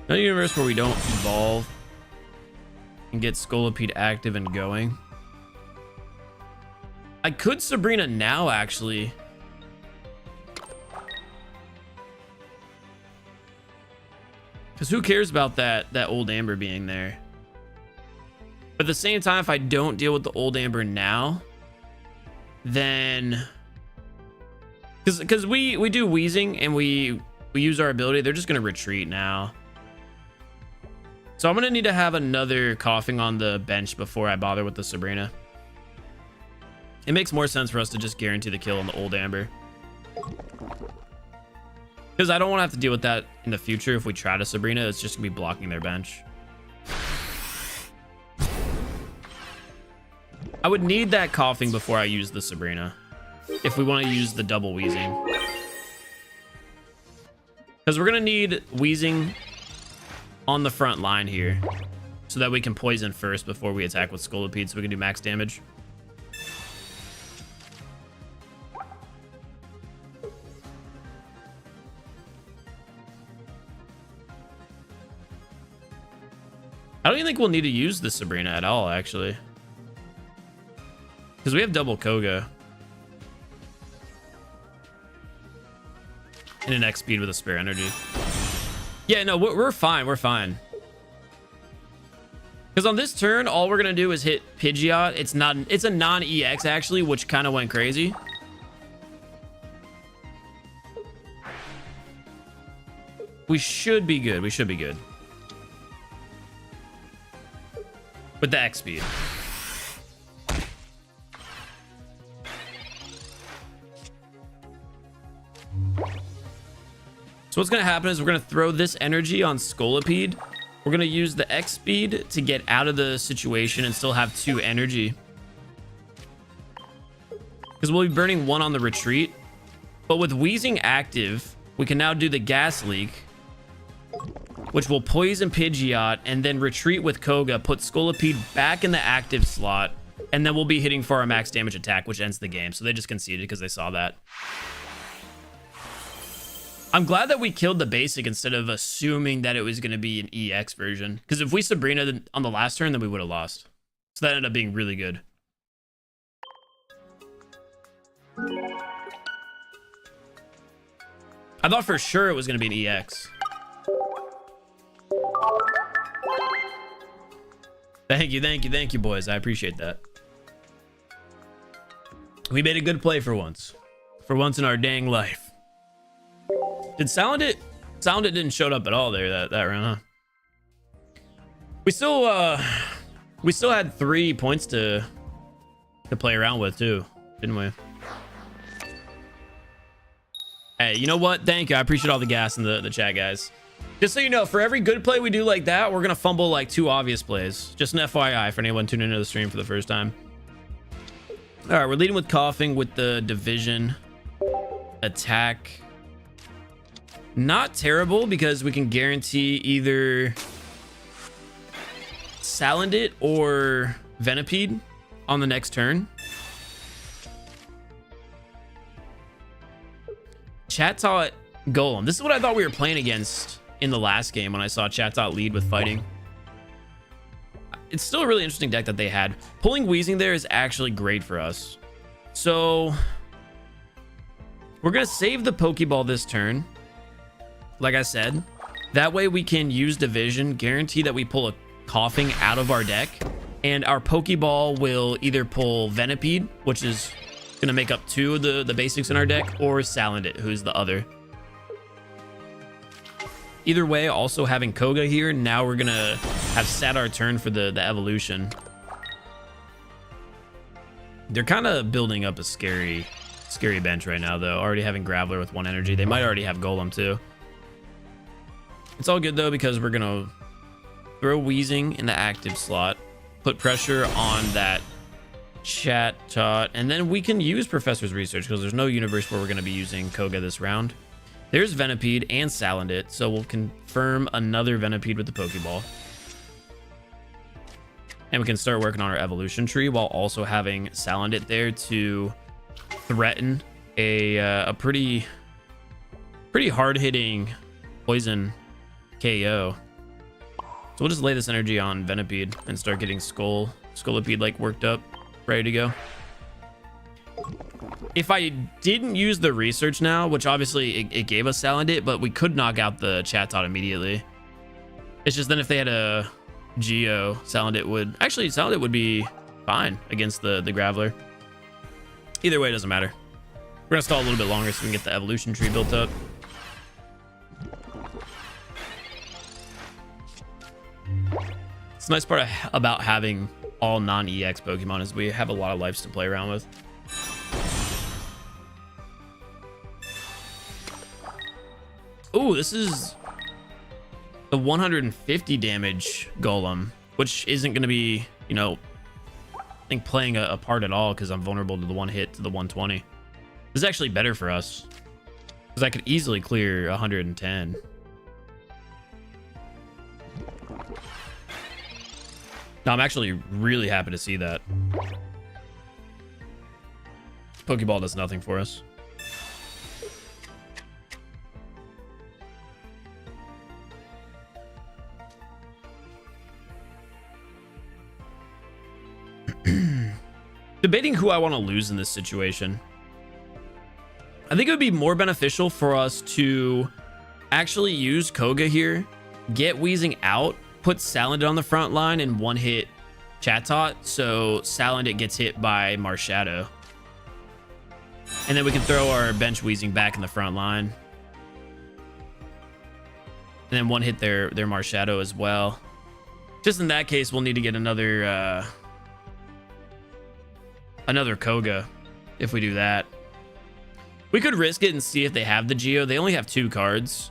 Another universe where we don't evolve and get Scolipede active and going. I could Sabrina now, actually. Because who cares about that old Amber being there? But at the same time, if I don't deal with the old Amber now, then... Because we do Wheezing and we use our ability, they're just going to retreat now. So I'm going to need to have another Coughing on the bench before I bother with the Sabrina. It makes more sense for us to just guarantee the kill on the old Amber. Because I don't want to have to deal with that in the future. If we try to Sabrina, it's just going to be blocking their bench. I would need that Coughing before I use the Sabrina. If we want to use the double Wheezing. Because we're going to need Wheezing on the front line here. So that we can poison first before we attack with Scolipede so we can do max damage. I don't even think we'll need to use the Sabrina at all, actually. Because we have double Koga. And an X speed with a spare energy. Yeah, no, we're fine. We're fine. Because on this turn, all we're going to do is hit Pidgeot. It's a non-EX, actually, which kind of went crazy. We should be good. We should be good. With the X speed. So what's going to happen is we're going to throw this energy on Scolipede. We're going to use the X speed to get out of the situation and still have 2 energy. Because we'll be burning 1 on the retreat. But with Wheezing active, we can now do the Gas Leak, which will poison Pidgeot and then retreat with Koga, put Scolipede back in the active slot, and then we'll be hitting for our max damage attack, which ends the game. So they just conceded because they saw that. I'm glad that we killed the basic instead of assuming that it was going to be an EX version. Because if we Sabrina on the last turn, then we would have lost. So that ended up being really good. I thought for sure it was going to be an EX. Thank you, boys. I appreciate that. We made a good play for once. For once in our dang life. Did Salandit didn't show up at all there that round, huh? We still had 3 points to play around with too, didn't we? Hey, you know what? Thank you. I appreciate all the gas in the chat, guys. Just so you know, for every good play we do like that, we're gonna fumble like 2 obvious plays. Just an FYI for anyone tuning into the stream for the first time. All right, we're leading with Coughing with the division attack. Not terrible because we can guarantee either Salandit or Venipede on the next turn. Chatot Golem. This is what I thought we were playing against in the last game when I saw Chatot lead with fighting. it's still a really interesting deck that they had. Pulling Wheezing there is actually great for us. So we're gonna save the Pokeball this turn, like I said. That way we can use Division, guarantee that we pull a Coughing out of our deck, and our Pokeball will either pull Venipede, which is gonna make up 2 of the basics in our deck, or Salandit, who's the other. Either way, also having Koga here, now we're gonna have sat our turn for the evolution. They're kind of building up a scary bench right now, though. Already having Graveler with 1 energy. They might already have Golem, too. It's all good, though, because we're gonna throw Wheezing in the active slot, put pressure on that Chatot, and then we can use Professor's Research, because there's no universe where we're going to be using Koga this round. There's Venipede and Salandit, so we'll confirm another Venipede with the Pokeball. And we can start working on our evolution tree while also having Salandit there to threaten a pretty hard-hitting poison KO. So we'll just lay this energy on Venipede and start getting Scolipede like worked up, ready to go. If I didn't use the research now, which obviously it gave us Salandit, but we could knock out the Chatot immediately. It's just then if they had a Geo, Salandit would be fine against the Graveler. Either way, it doesn't matter. We're gonna stall a little bit longer so we can get the evolution tree built up. It's the nice part about having all non-EX Pokemon is we have a lot of lives to play around with. Ooh, this is the 150 damage Golem, which isn't going to be, you know, I think playing a part at all because I'm vulnerable to the 1 hit to the 120. This is actually better for us because I could easily clear 110. No, I'm actually really happy to see that. Pokeball does nothing for us. Debating who I want to lose in this situation. I think it would be more beneficial for us to actually use Koga here, get Wheezing out, put Salandit on the front line, and 1-hit Chatot, so Salandit gets hit by Marshadow. And then we can throw our bench Wheezing back in the front line. And then 1-hit their Marshadow as well. Just in that case, we'll need to get another Koga if we do that. We could risk it and see if they have the Geo. They only have 2 cards.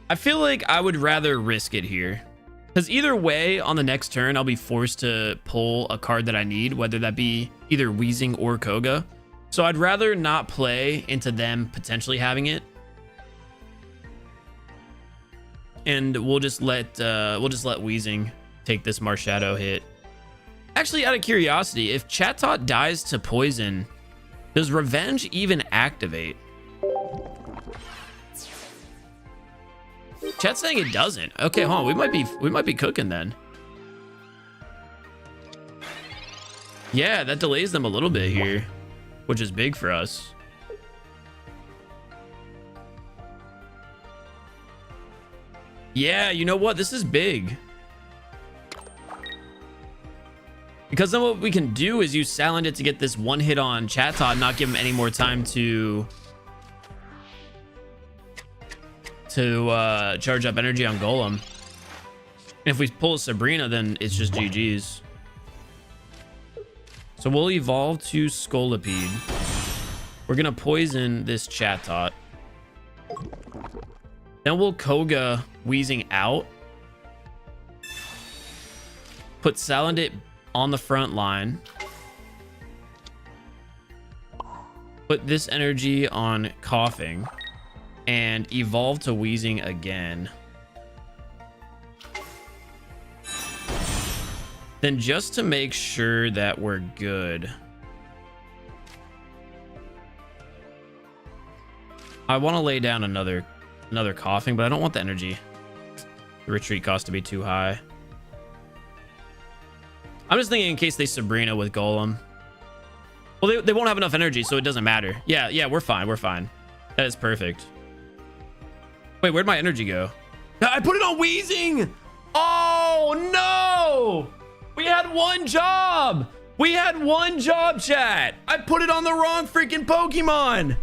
I feel like I would rather risk it here. Because either way, on the next turn, I'll be forced to pull a card that I need, whether that be either Wheezing or Koga. So I'd rather not play into them potentially having it. And we'll just let Wheezing take this Marshadow hit. Actually, out of curiosity, if Chatot dies to poison, does Revenge even activate? Chat's saying it doesn't. Okay, hold on. We might be cooking then. Yeah, that delays them a little bit here, which is big for us. Yeah, you know what? This is big. Because then what we can do is use Salandit to get this 1 hit on Chatot and not give him any more time to charge up energy on Golem. And if we pull a Sabrina, then it's just GG's. So we'll evolve to Scolipede. We're gonna poison this Chatot. Then we'll Koga Wheezing out. Put Salandit on the front line. Put this energy on Coughing. And evolve to Wheezing again. Then just to make sure that we're good, I want to lay down another Coughing, but I don't want the energy. the retreat cost to be too high. I'm just thinking in case they Sabrina with Golem. Well, they won't have enough energy, so it doesn't matter. Yeah, we're fine. We're fine. That is perfect. Wait, where'd my energy go? I put it on Wheezing! Oh, no! We had one job! We had one job, chat! I put it on the wrong freaking Pokemon!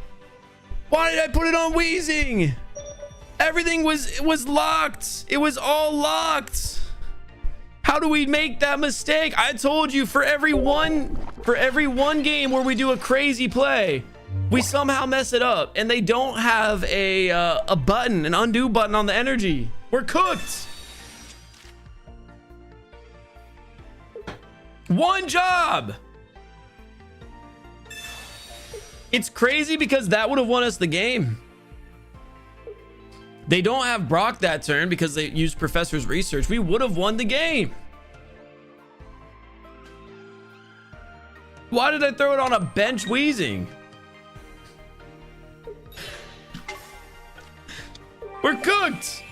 Why did I put it on Wheezing? Everything was locked. It was all locked. How do we make that mistake? I told you for every one game where we do a crazy play, we somehow mess it up, and they don't have a button, an undo button on the energy. We're cooked. One job. It's crazy because that would have won us the game. They don't have Brock that turn because they used Professor's Research. We would have won the game. Why did I throw it on a bench Wheezing? We're cooked.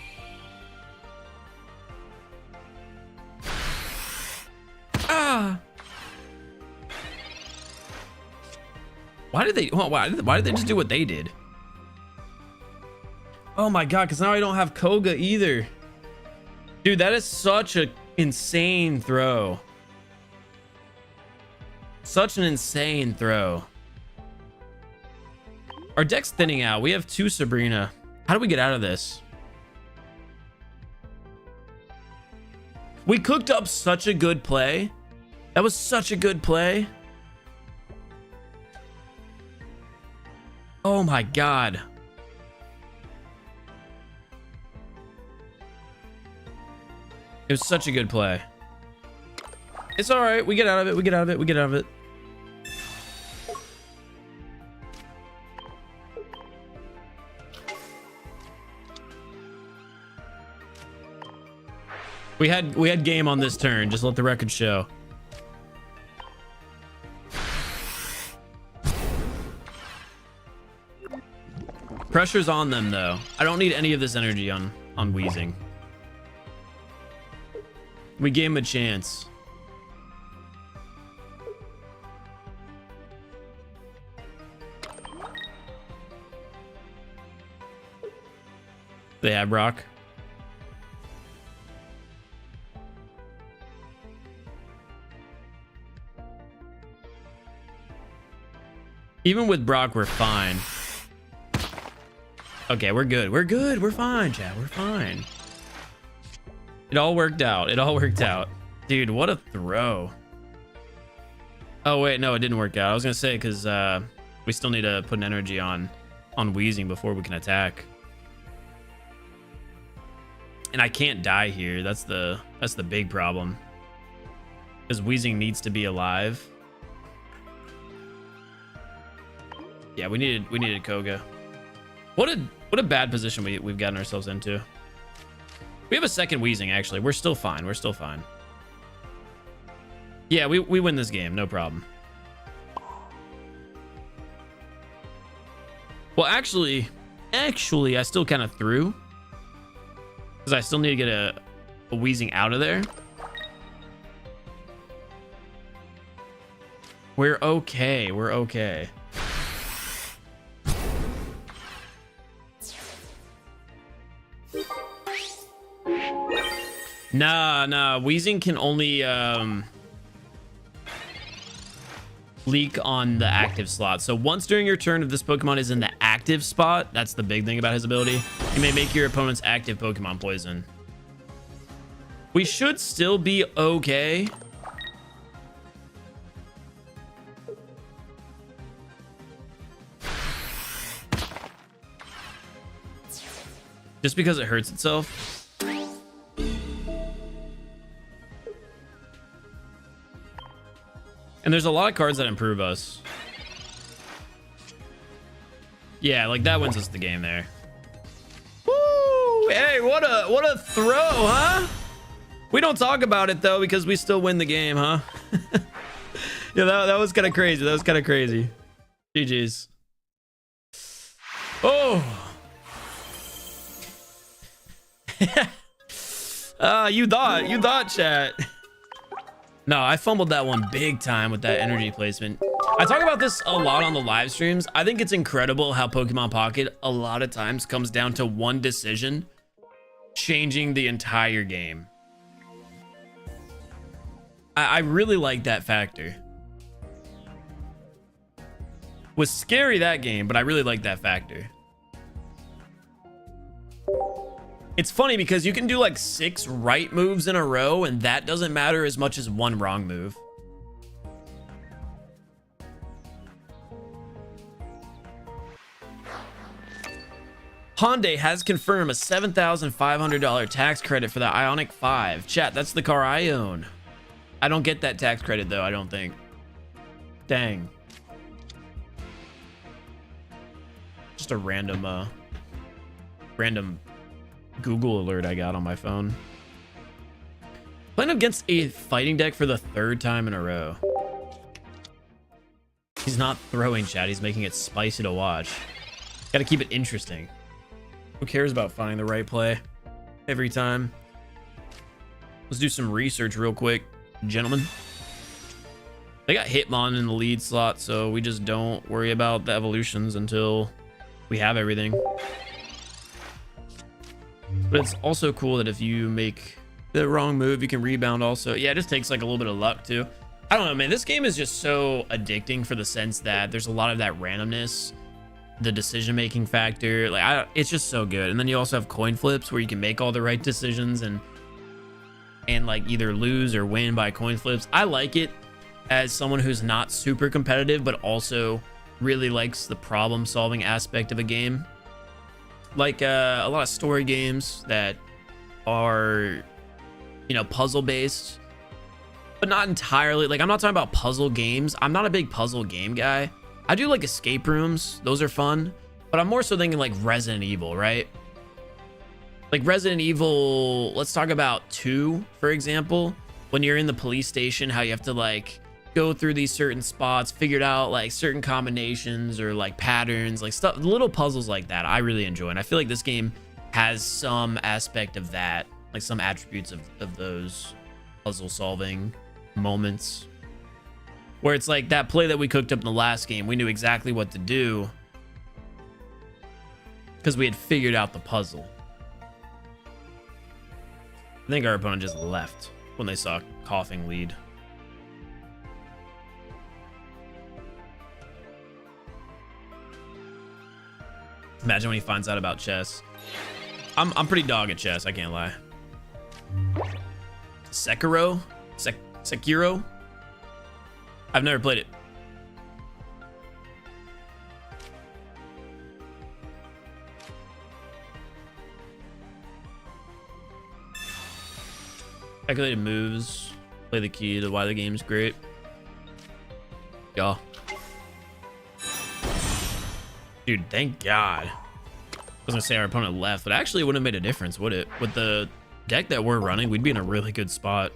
Ah. Why did they just do what they did? Oh my god, because now I don't have Koga either. Dude, that is such an insane throw. Such an insane throw. Our deck's thinning out. We have 2 Sabrina. How do we get out of this? We cooked up such a good play. That was such a good play. Oh my god. It was such a good play. It's all right. We get out of it. We get out of it. We get out of it. We had game on this turn. Just let the record show. Pressure's on them though. I don't need any of this energy on Wheezing. We gave him a chance. They have Brock. Even with Brock, we're fine. Okay, we're good. We're good. We're fine, chat. We're fine. It all worked out. It all worked out. Dude, what a throw. Oh, wait. No, it didn't work out. I was going to say, because we still need to put an energy on Wheezing before we can attack. And I can't die here. That's the big problem. Because Wheezing needs to be alive. Yeah, we needed Koga. What a bad position we've gotten ourselves into. We have a second Wheezing, actually. We're still fine. We're still fine. Yeah, we win this game. No problem. Well, actually, I still kind of threw. Because I still need to get a Wheezing out of there. We're okay. We're okay. Nah. Wheezing can only leak on the active slot. So once during your turn, if this Pokemon is in the active spot, that's the big thing about his ability. You may make your opponent's active Pokemon poison. We should still be okay. Just because it hurts itself. And there's a lot of cards that improve us. Yeah, like that wins us the game there. Woo! Hey, what a throw, huh? We don't talk about it though because we still win the game, huh? Yeah, that was kind of crazy. That was kind of crazy. GG's. Oh. You thought, chat. No, I fumbled that one big time with that energy placement. I talk about this a lot on the live streams. I think it's incredible how Pokemon Pocket a lot of times comes down to one decision changing the entire game. I really like that factor. Was scary that game, but I really like that factor. It's funny because you can do like 6 right moves in a row and that doesn't matter as much as one wrong move. Hyundai has confirmed a $7,500 tax credit for the Ioniq 5. Chat, that's the car I own. I don't get that tax credit though, I don't think. Dang. Just a random Google alert I got on my phone. Playing against a fighting deck for the 3rd time in a row. He's not throwing, chat. He's making it spicy to watch. Gotta keep it interesting. Who cares about finding the right play every time? Let's do some research real quick, gentlemen. They got Hitmon in the lead slot, so we just don't worry about the evolutions until we have everything. But it's also cool that if you make the wrong move, you can rebound also. Yeah, it just takes like a little bit of luck too. I don't know, man. This game is just so addicting for the sense that there's a lot of that randomness, the decision-making factor. Like, it's just so good. And then you also have coin flips where you can make all the right decisions and like either lose or win by coin flips. I like it as someone who's not super competitive, but also really likes the problem-solving aspect of a game. Like a lot of story games that are, you know, puzzle based, but not entirely. Like, I'm not talking about puzzle games. I'm not a big puzzle game guy. I do like escape rooms. Those are fun, but I'm more so thinking like Resident Evil, right? Like Resident Evil, let's talk about 2, for example. When you're in the police station, how you have to like go through these certain spots, figured out like certain combinations or like patterns, like stuff, little puzzles like that I really enjoy. And I feel like this game has some aspect of that, like some attributes of those puzzle solving moments where it's like that play that we cooked up in the last game. We knew exactly what to do because we had figured out the puzzle. I think our opponent just left when they saw coughing lead. Imagine when he finds out about chess. I'm pretty dog at chess, I can't lie. Sekiro? Sekiro? I've never played it. Calculated moves. Play the key to why the game's great. Yeah. Dude, thank God. I was gonna say our opponent left, but actually it wouldn't have made a difference, would it? With the deck that we're running, we'd be in a really good spot.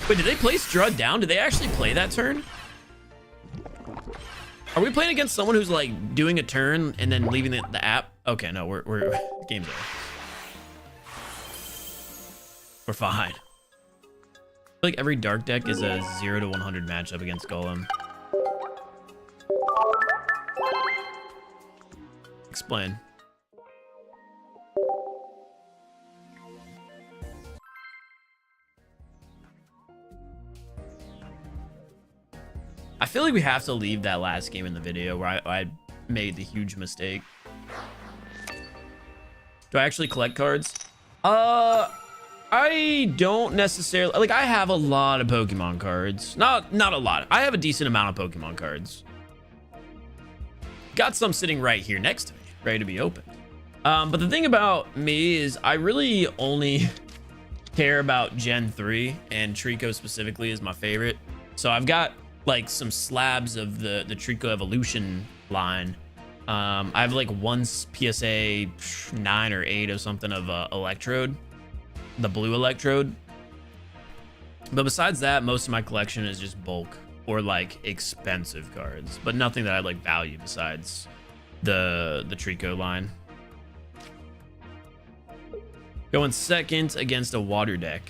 Wait, did they play Strud down? Did they actually play that turn? Are we playing against someone who's like doing a turn and then leaving the app? Okay, no, we're the game's over. We're fine. I feel like every dark deck is a 0 to 100 matchup against Golem. Explain. I feel like we have to leave that last game in the video where I made the huge mistake. Do I actually collect cards? I don't necessarily, like, I have a lot of Pokemon cards. Not a lot. I have a decent amount of Pokemon cards. Got some sitting right here next to me, ready to be opened. But the thing about me is I really only care about Gen 3, and Trico specifically is my favorite. So I've got like some slabs of the Trico evolution line. I have like one PSA 9 or 8 or something of Electrode, the blue Electrode. But besides that, most of my collection is just bulk or like expensive cards, but nothing that I like value besides the Trico line. Going second against a water deck.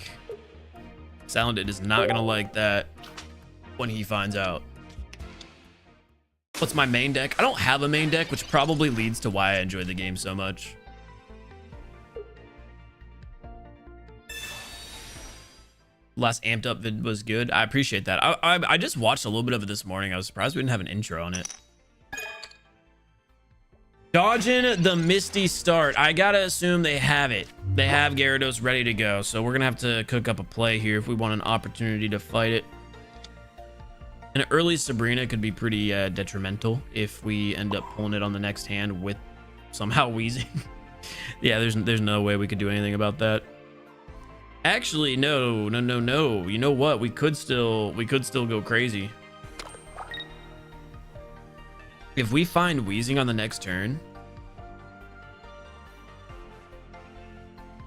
Salandit is not gonna like that when he finds out. What's my main deck? I don't have a main deck, which probably leads to why I enjoy the game so much. Last amped up vid was good. I appreciate that. I just watched a little bit of it this morning. I was surprised we didn't have an intro on it. Dodging the Misty Start. I gotta assume they have it. They have Gyarados ready to go. So we're gonna have to cook up a play here if we want an opportunity to fight it. An early Sabrina could be pretty detrimental if we end up pulling it on the next hand with somehow wheezing. Yeah, there's no way we could do anything about that. Actually, no. You know what? We could still go crazy. If we find wheezing on the next turn.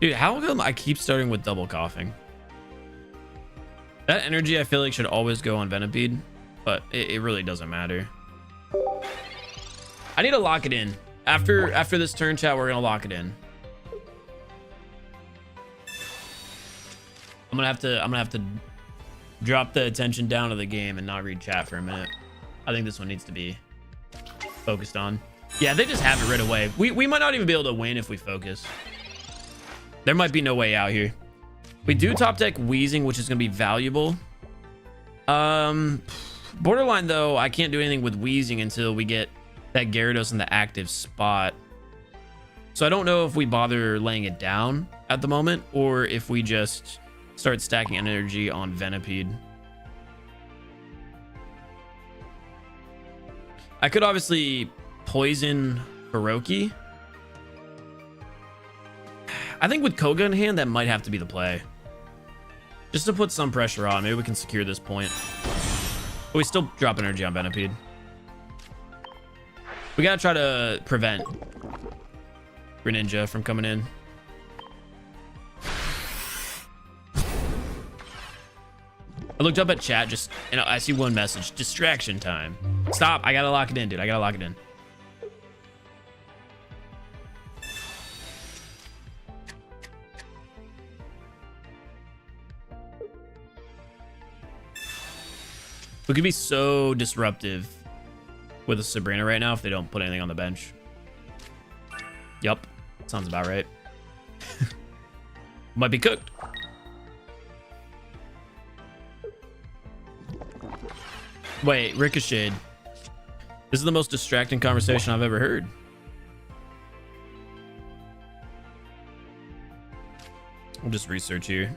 Dude, how come I keep starting with double coughing? That energy I feel like should always go on Venipede, but it really doesn't matter. I need to lock it in. After this turn, chat, we're gonna lock it in. I'm gonna have to drop the attention down to the game and not read chat for a minute. I think this one needs to be focused on. Yeah, they just have it right away. We might not even be able to win if we focus. There might be no way out here. We do top deck wheezing, which is gonna be valuable. Borderline though, I can't do anything with wheezing until we get that Gyarados in the active spot. So I don't know if we bother laying it down at the moment or if we just start stacking energy on Venipede. I could obviously poison Hiroki. I think with Koga in hand, that might have to be the play. Just to put some pressure on. Maybe we can secure this point. But we still drop energy on Venipede. We gotta try to prevent Greninja from coming in. I looked up at chat, just, I see one message. Distraction time. Stop. I gotta lock it in, dude. I gotta lock it in. We could be so disruptive with a Sabrina right now if they don't put anything on the bench. Yup. Sounds about right. Might be cooked. Wait, ricocheted. This is the most distracting conversation I've ever heard. We'll just research here.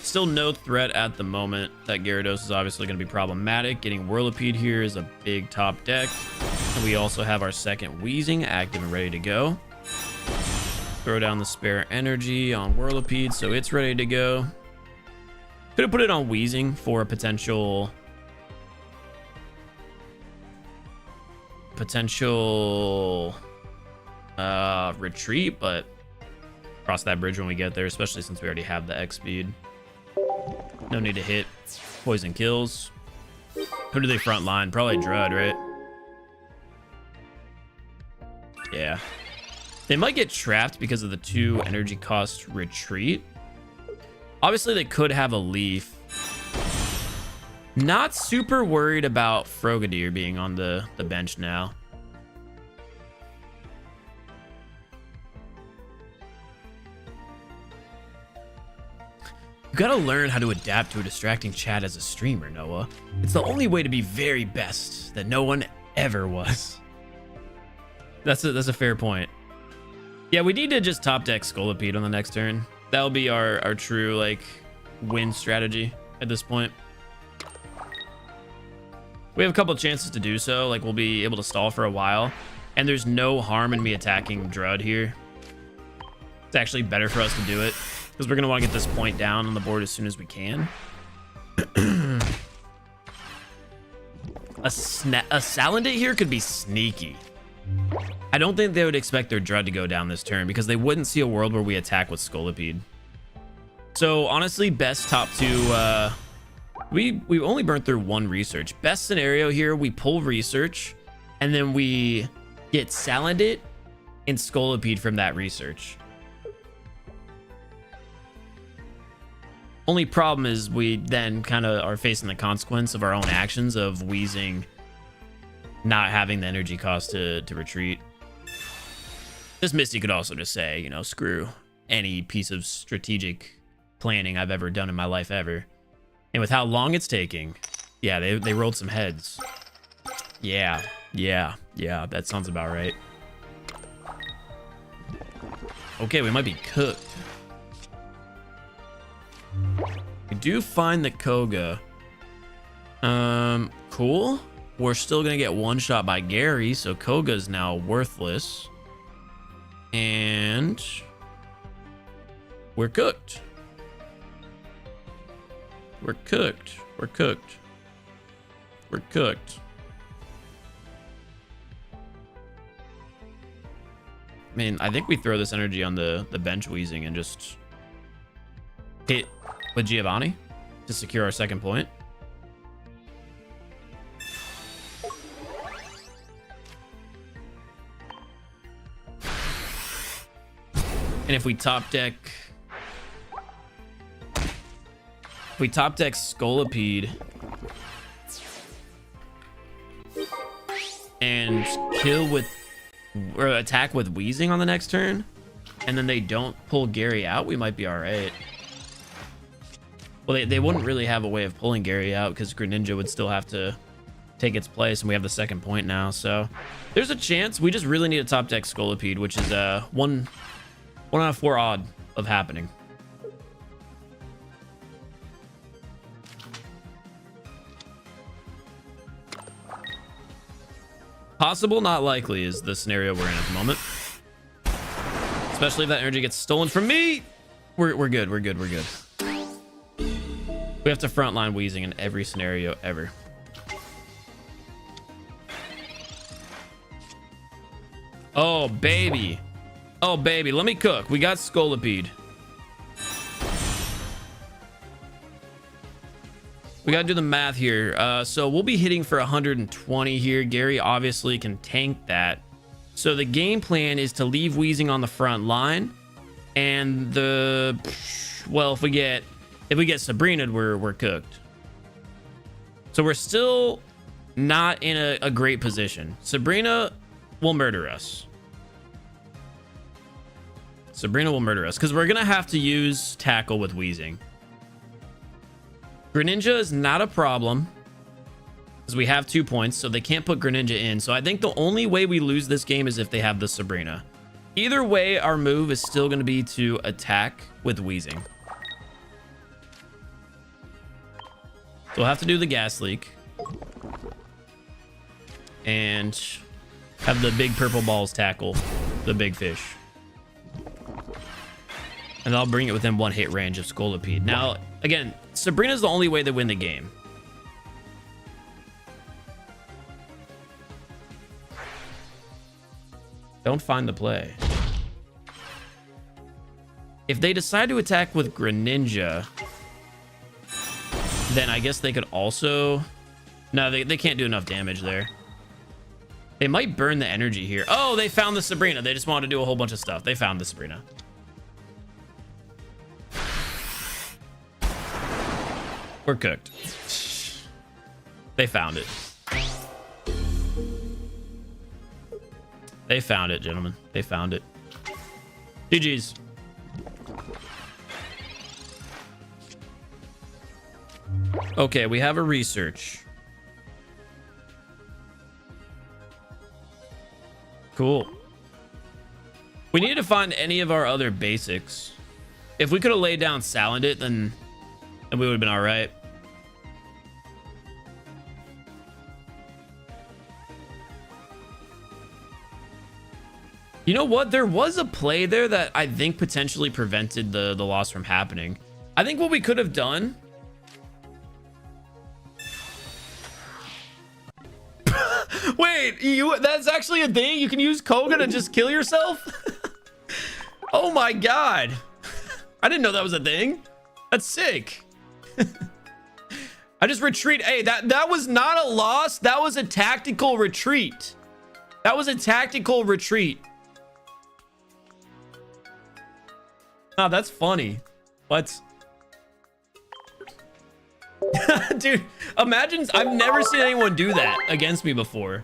Still no threat at the moment. That Gyarados is obviously going to be problematic. Getting Whirlipede here is a big top deck. And we also have our second Wheezing active and ready to go. Throw down the spare energy on Whirlipede so it's ready to go. Could have put it on Wheezing for a potential retreat, but cross that bridge when we get there, especially since we already have the X speed. No need to hit. Poison kills. Who do they front line? Probably Drud, right? Yeah. They might get trapped because of the 2 energy cost retreat. Obviously, they could have a leaf. Not super worried about Frogadier being on the bench now. You gotta learn how to adapt to a distracting chat as a streamer, Noah. It's the only way to be very best that no one ever was. That's a fair point. Yeah, we need to just top deck Scolipede on the next turn. That'll be our true, like, win strategy at this point. We have a couple of chances to do so. Like, we'll be able to stall for a while. And there's no harm in me attacking Drud here. It's actually better for us to do it, because we're going to want to get this point down on the board as soon as we can. A Salandit here could be sneaky. I don't think they would expect their Drud to go down this turn, because they wouldn't see a world where we attack with Scolipede. So, honestly, best top 2... We've only burned through 1 research. Best scenario here, we pull research, and then we get Salandit and Scolipede from that research. Only problem is we then kind of are facing the consequence of our own actions of Wheezing not having the energy cost to retreat. This Misty could also just say, you know, screw any piece of strategic planning I've ever done in my life ever. And with how long it's taking, yeah, they rolled some heads. Yeah, that sounds about right. Okay, we might be cooked. We do find the Koga. Cool. We're still gonna get one shot by Gary, so Koga's now worthless. And we're cooked. We're cooked. We're cooked. We're cooked. I mean, I think we throw this energy on the bench Wheezing and just hit with Giovanni to secure our second point. And if we top deck Scolipede and kill with or attack with Wheezing on the next turn, and then they don't pull Gary out, we might be all right. Well, they wouldn't really have a way of pulling Gary out because Greninja would still have to take its place, and we have the second point now. So there's a chance. We just really need a top deck Scolipede, which is one out of 4 odd of happening. Possible, not likely is the scenario we're in at the moment. Especially if that energy gets stolen from me. We're good. We're good. We're good. We have to frontline Wheezing in every scenario ever. Oh, baby. Oh, baby. Let me cook. We got Scolipede. We gotta do the math here. So we'll be hitting for 120 here. Gary obviously can tank that. So the game plan is to leave Wheezing on the front line, and well, if we get Sabrina, we're cooked. So we're still not in a great position. Sabrina will murder us. Sabrina will murder us because we're gonna have to use tackle with Wheezing. Greninja is not a problem because we have 2 points, so they can't put Greninja in. So I think the only way we lose this game is if they have the Sabrina. Either way, our move is still going to be to attack with Wheezing. So we'll have to do the gas leak and have the big purple balls tackle the big fish. And I'll bring it within 1 hit range of Scolipede. Now, again, Sabrina's the only way to win the game. Don't find the play. If they decide to attack with Greninja, then I guess they could also... No, they can't do enough damage there. They might burn the energy here. Oh, they found the Sabrina. They just wanted to do a whole bunch of stuff. They found the Sabrina. We're cooked. They found it. They found it, gentlemen. They found it. GG's. Okay, we have a research. Cool. We need to find any of our other basics. If we could have laid down Salandit, then we would have been all right. You know what? There was a play there that I think potentially prevented the loss from happening. I think what we could have done... Wait, that's actually a thing? You can use Koga to just kill yourself? Oh my god. I didn't know that was a thing. That's sick. I just retreat. Hey, that was not a loss. That was a tactical retreat. That was a tactical retreat. Oh, that's funny. What? Dude, imagine, I've never seen anyone do that against me before.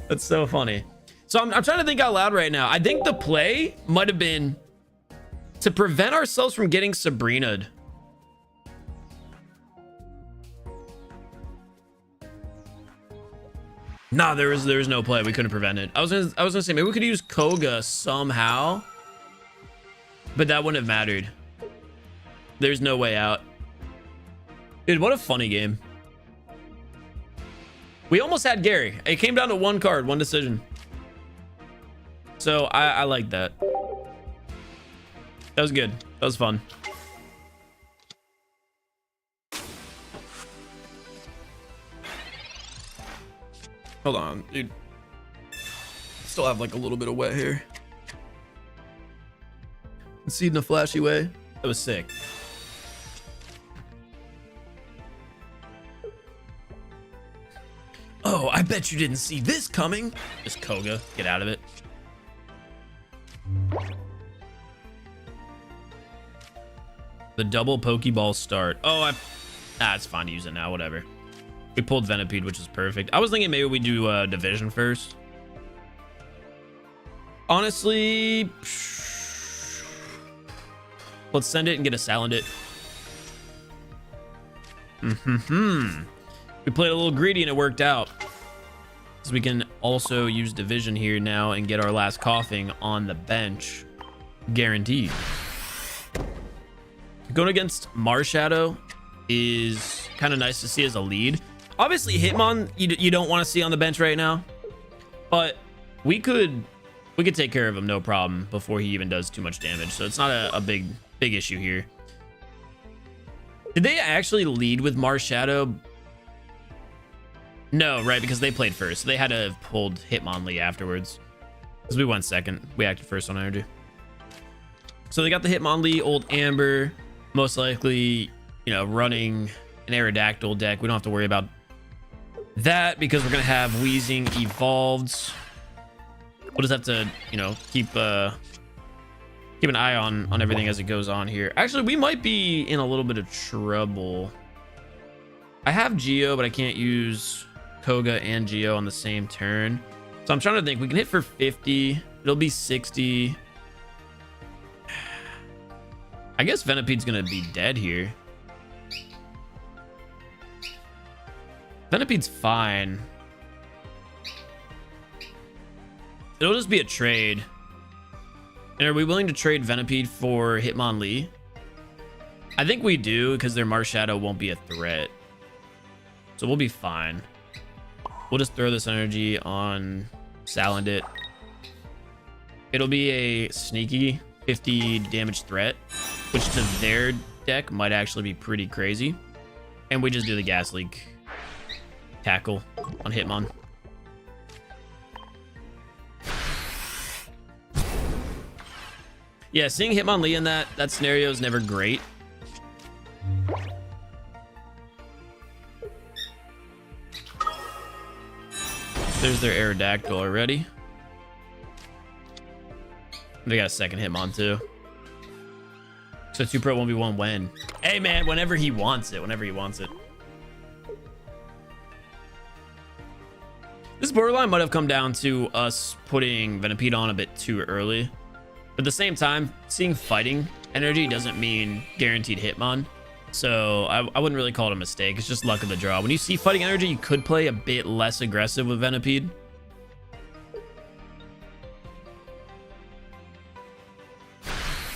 That's so funny. So I'm trying to think out loud right now. I think the play might have been to prevent ourselves from getting Sabrina'd. Nah, there was no play. We couldn't prevent it. I was gonna say maybe we could use Koga somehow, but that wouldn't have mattered. There's no way out. Dude, what a funny game. We almost had Gary. It came down to one card, one decision. So I like that. That was good. That was fun. Hold on, dude. Still have like a little bit of wet here. See in a flashy way. That was sick. Oh, I bet you didn't see this coming. Just Koga, get out of it. The double Pokeball start. Oh, it's fine to use it now, whatever. We pulled Venipede, which is perfect. I was thinking maybe we do Division first. Honestly, let's send it and get a Salandit. We played a little greedy and it worked out. So we can also use Division here now and get our last coughing on the bench. Guaranteed. Going against Marshadow is kind of nice to see as a lead. Obviously, Hitmon you don't want to see on the bench right now, but we could take care of him no problem before he even does too much damage. So it's not a big issue here. Did they actually lead with Marshadow? No, right, because they played first. So they had to have pulled Hitmonlee afterwards. Because we went second. We acted first on energy. So they got the Hitmonlee, old Amber, most likely, you know, running an Aerodactyl deck. We don't have to worry about that because we're going to have Wheezing evolved. We'll just have to, you know, keep an eye on everything as it goes on here. Actually, we might be in a little bit of trouble. I have Geo, but I can't use Koga and Geo on the same turn. So I'm trying to think. We can hit for 50. It'll be 60. I guess Venipede's going to be dead here. Venipede's fine. It'll just be a trade. And are we willing to trade Venipede for Hitmonlee? I think we do, because their Marshadow won't be a threat. So we'll be fine. We'll just throw this energy on Salandit. It'll be a sneaky 50 damage threat, which to their deck might actually be pretty crazy. And we just do the Gas Leak tackle on Hitmon. Yeah, seeing Hitmonlee in that scenario is never great. There's their Aerodactyl already. They got a second Hitmon too. So 2 Pro 1v1 when? Hey man, whenever he wants it. Whenever he wants it. This borderline might have come down to us putting Venipede on a bit too early. But at the same time, seeing fighting energy doesn't mean guaranteed Hitmon. So I wouldn't really call it a mistake. It's just luck of the draw. When you see fighting energy, you could play a bit less aggressive with Venipede.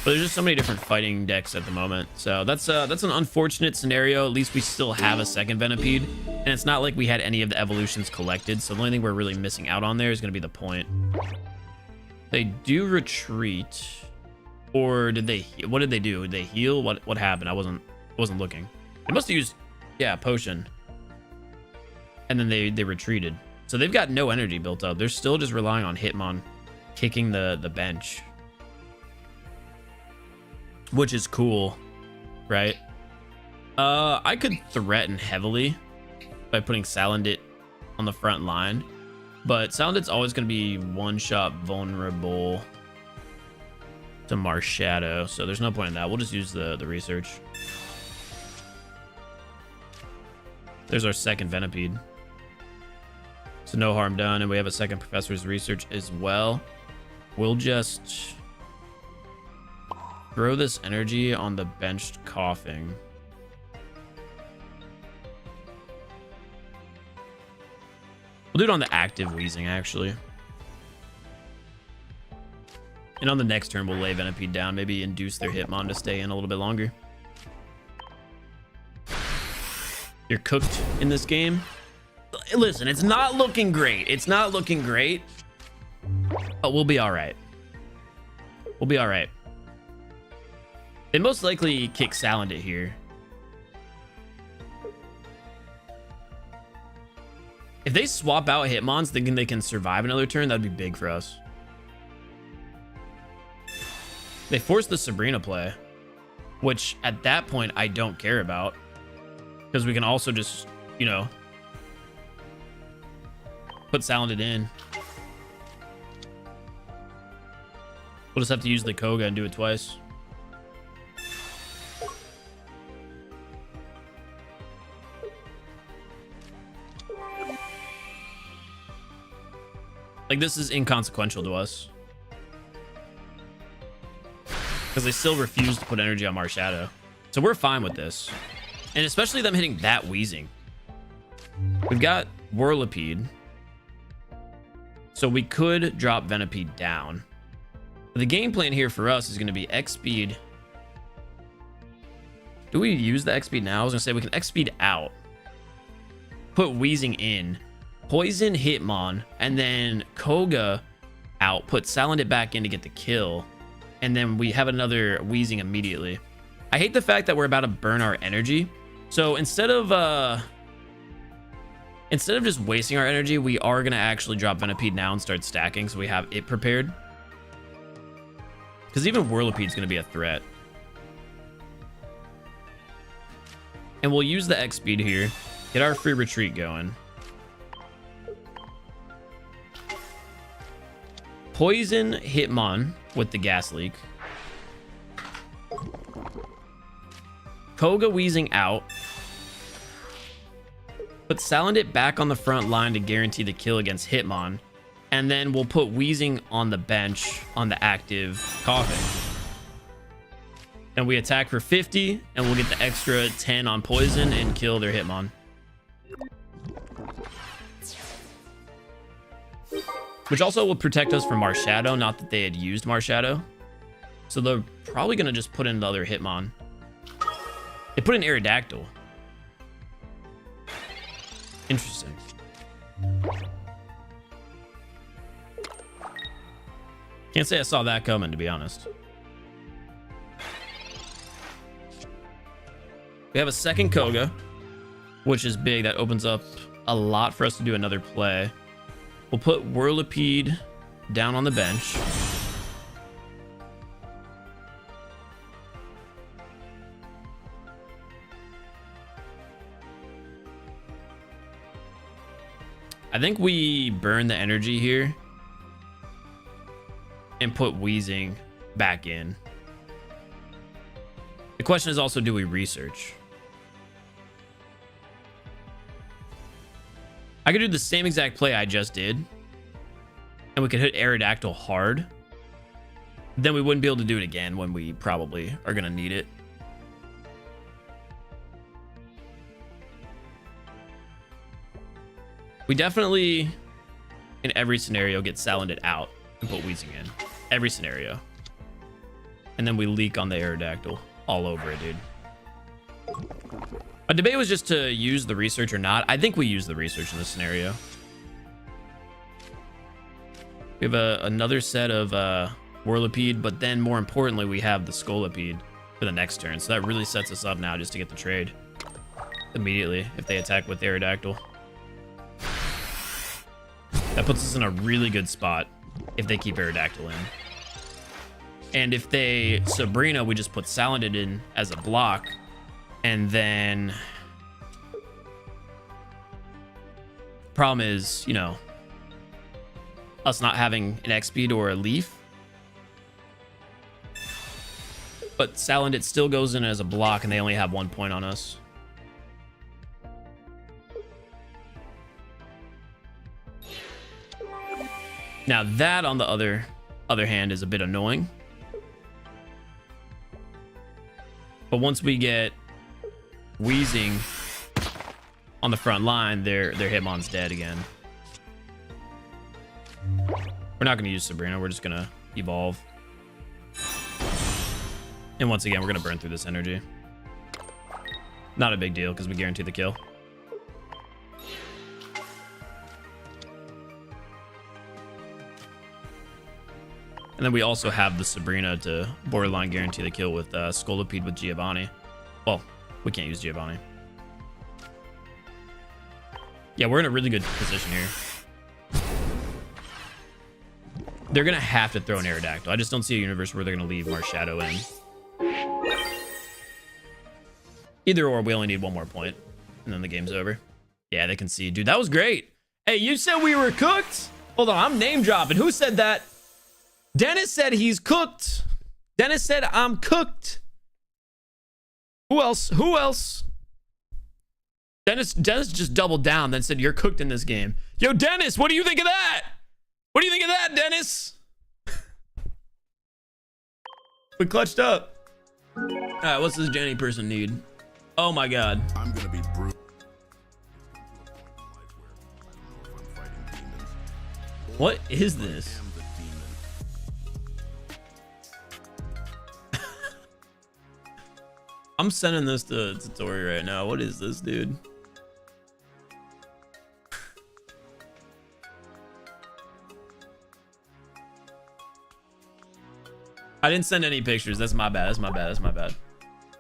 But there's just so many different fighting decks at the moment. So that's an unfortunate scenario. At least we still have a second Venipede. And it's not like we had any of the evolutions collected. So the only thing we're really missing out on there is going to be the point. They do retreat. Or did they... What did they do? Did they heal? What happened? I wasn't looking. They must have used... Yeah, potion. And then they retreated. So they've got no energy built up. They're still just relying on Hitmon kicking the bench. Which is cool, right? I could threaten heavily by putting Salandit on the front line, but Salandit's always going to be one-shot vulnerable to Marshadow, so there's no point in that. We'll just use the research. There's our second Venipede. So no harm done, and we have a second Professor's Research as well. We'll just throw this energy on the benched Coughing. We'll do it on the active Wheezing, actually. And on the next turn, we'll lay Venipede down. Maybe induce their Hitmon to stay in a little bit longer. You're cooked in this game. Listen, it's not looking great. It's not looking great. But we'll be all right. We'll be all right. They most likely kick Salandit here. If they swap out Hitmons thinking they can survive another turn, that'd be big for us. They force the Sabrina play, which at that point I don't care about, because we can also just, you know, put Salandit in. We'll just have to use the Koga and do it twice. Like, this is inconsequential to us, because they still refuse to put energy on Marshadow. So we're fine with this. And especially them hitting that Wheezing. We've got Whirlipede. So we could drop Venipede down. But the game plan here for us is going to be X-Speed. Do we use the X-Speed now? I was going to say we can X-Speed out. Put Wheezing in. Poison Hitmon. And then Koga out. Put Salandit back in to get the kill. And then we have another Wheezing immediately. I hate the fact that we're about to burn our energy. So instead of just wasting our energy, we are going to actually drop Venipede now and start stacking so we have it prepared. Because even Whirlipede's going to be a threat. And we'll use the X speed here. Get our free retreat going. Poison Hitmon with the gas leak. Koga Wheezing out. Put Salandit back on the front line to guarantee the kill against Hitmon. And then we'll put Wheezing on the bench on the active Coughing. And we attack for 50, and we'll get the extra 10 on Poison and kill their Hitmon. Which also will protect us from Marshadow, not that they had used Marshadow. So they're probably going to just put in the other Hitmon. They put in Aerodactyl. Interesting. Can't say I saw that coming, to be honest. We have a second Koga, which is big. That opens up a lot for us to do another play. We'll put Whirlipede down on the bench. I think we burn the energy here and put Wheezing back in. The question is also, do we research? I could do the same exact play I just did, and we could hit Aerodactyl hard. Then we wouldn't be able to do it again when we probably are going to need it. We definitely, in every scenario, get Salandit out and put Wheezing in. Every scenario. And then we leak on the Aerodactyl all over it, dude. A debate was just to use the research or not. I think we use the research in this scenario. We have another set of Whirlipede, but then more importantly, we have the Scolipede for the next turn. So that really sets us up now just to get the trade immediately if they attack with Aerodactyl. That puts us in a really good spot if they keep Aerodactyl in. And if they Sabrina, we just put Salandit in as a block. And then problem is, you know, us not having an X speed or a leaf. But Salandit still goes in as a block, and they only have 1 point on us. Now that, on the other hand, is a bit annoying. But once we get Wheezing on the front line, their Hitmon's dead again. We're not going to use Sabrina. We're just going to evolve. And once again, we're going to burn through this energy. Not a big deal because we guarantee the kill. And then we also have the Sabrina to borderline guarantee the kill with Scolipede with Giovanni. Well, we can't use Giovanni. Yeah, we're in a really good position here. They're going to have to throw an Aerodactyl. I just don't see a universe where they're going to leave Marshadow in. Either or, we only need 1 more point, and then the game's over. Yeah, they can see. Dude, that was great. Hey, you said we were cooked? Hold on, I'm name dropping. Who said that? Dennis said he's cooked. Dennis said I'm cooked. Who else? Who else? Dennis just doubled down, then said you're cooked in this game. Yo, Dennis, what do you think of that? What do you think of that, Dennis? We clutched up. All right, what's this Jenny person need? Oh my God.
I'm gonna be brutal.
What is this? I'm sending this to Tori right now. What is this, dude? I didn't send any pictures. That's my bad. That's my bad. That's my bad.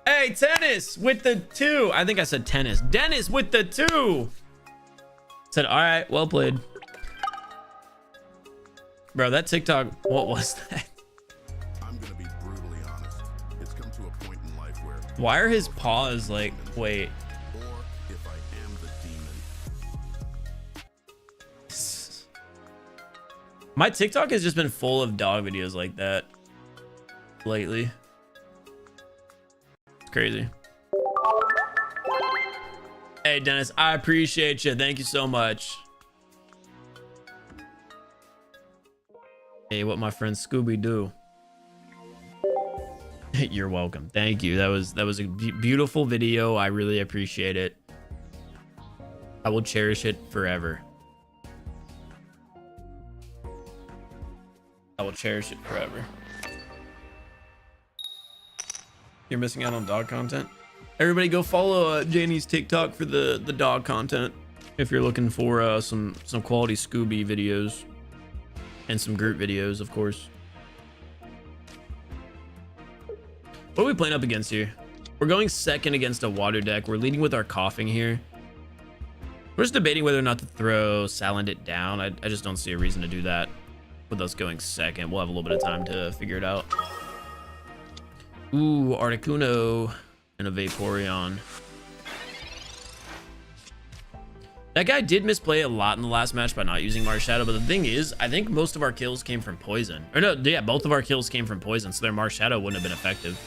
Hey, Tennis with the 2. I think I said tennis. Dennis with the 2. Said, all right, well played. Bro, that TikTok, what was that?
I'm gonna be brutally honest. It's come to a point in life where
Why are his paws like, wait.
or if I am the demon.
My TikTok has just been full of dog videos like that lately. It's crazy. Hey, Dennis, I appreciate you. Thank you so much. Hey, what my friend Scooby do? You're welcome. Thank you. That was a beautiful video. I really appreciate it. I will cherish it forever. I will cherish it forever. You're missing out on dog content. Everybody go follow Janie's TikTok for the dog content if you're looking for some quality Scooby videos and some group videos, of course. What are we playing up against here? We're going second against a water deck. We're leading with our coughing here. We're just debating whether or not to throw Salandit down. I just don't see a reason to do that with us going second. We'll have a little bit of time to figure it out. Ooh, Articuno and a Vaporeon. That guy did misplay a lot in the last match by not using Marshadow, but the thing is, I think most of our kills came from poison. Or no, yeah, both of our kills came from poison, so their Marshadow wouldn't have been effective.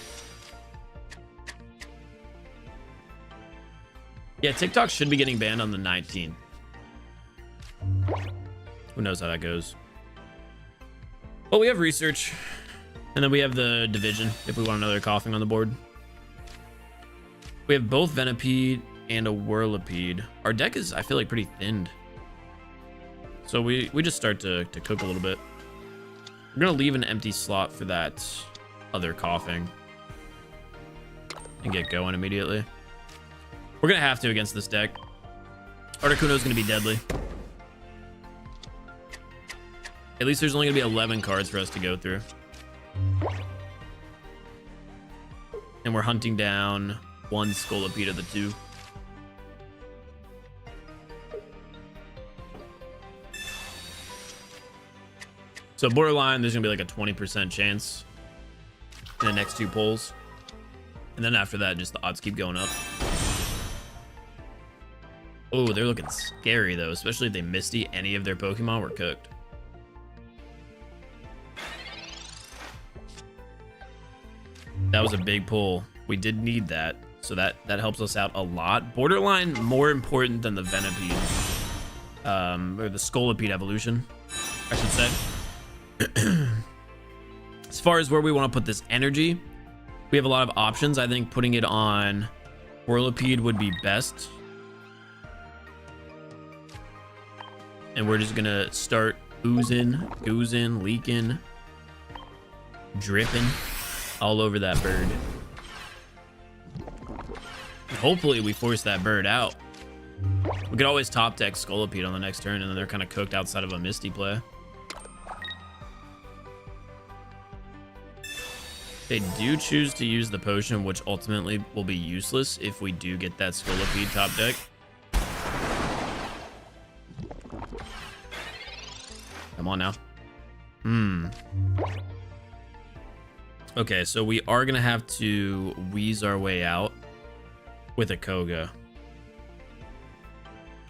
Yeah, TikTok should be getting banned on the 19th. Who knows how that goes. Well, we have research. And then we have the division if we want another coughing on the board. We have both Venipede and a Whirlipede. Our deck is, I feel like, pretty thinned. So we just start to cook a little bit. We're going to leave an empty slot for that other coughing. And get going immediately. We're going to have to against this deck. Articuno is going to be deadly. At least there's only going to be 11 cards for us to go through. And we're hunting down one Scolipede of the 2. So borderline, there's gonna be like a 20% chance in the next 2 pulls. And then after that, just the odds keep going up. Oh, they're looking scary though, especially if they Misty any of their Pokemon. We're cooked. That was a big pull. We did need that. So that helps us out a lot. Borderline more important than the Venipede. Or the Scolipede evolution, I should say. As far as where we want to put this energy, we have a lot of options. I think putting it on Whirlipede would be best. And we're just gonna start oozing, leaking, dripping all over that bird. Hopefully we force that bird out. We could always top deck Scolipede on the next turn, and then they're kind of cooked outside of a Misty play. They do choose to use the potion, which ultimately will be useless if we do get that Scolipede top deck. Come on now. Okay, so we are gonna have to wheeze our way out with a Koga.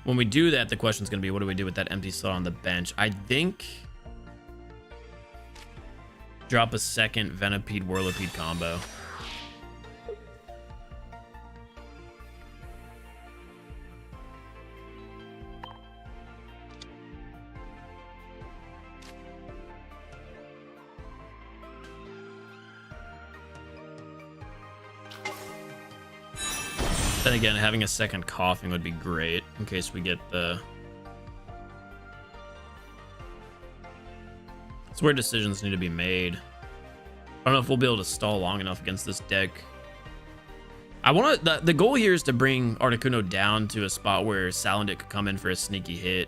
When we do that, the question's gonna be, what do we do with that empty slot on the bench? I think drop a second Venipede Whirlipede combo. Then again, having a second coughing would be great in case we get the... It's where decisions need to be made. I don't know if we'll be able to stall long enough against this deck. I want to... The goal here is to bring Articuno down to a spot where Salandit could come in for a sneaky hit.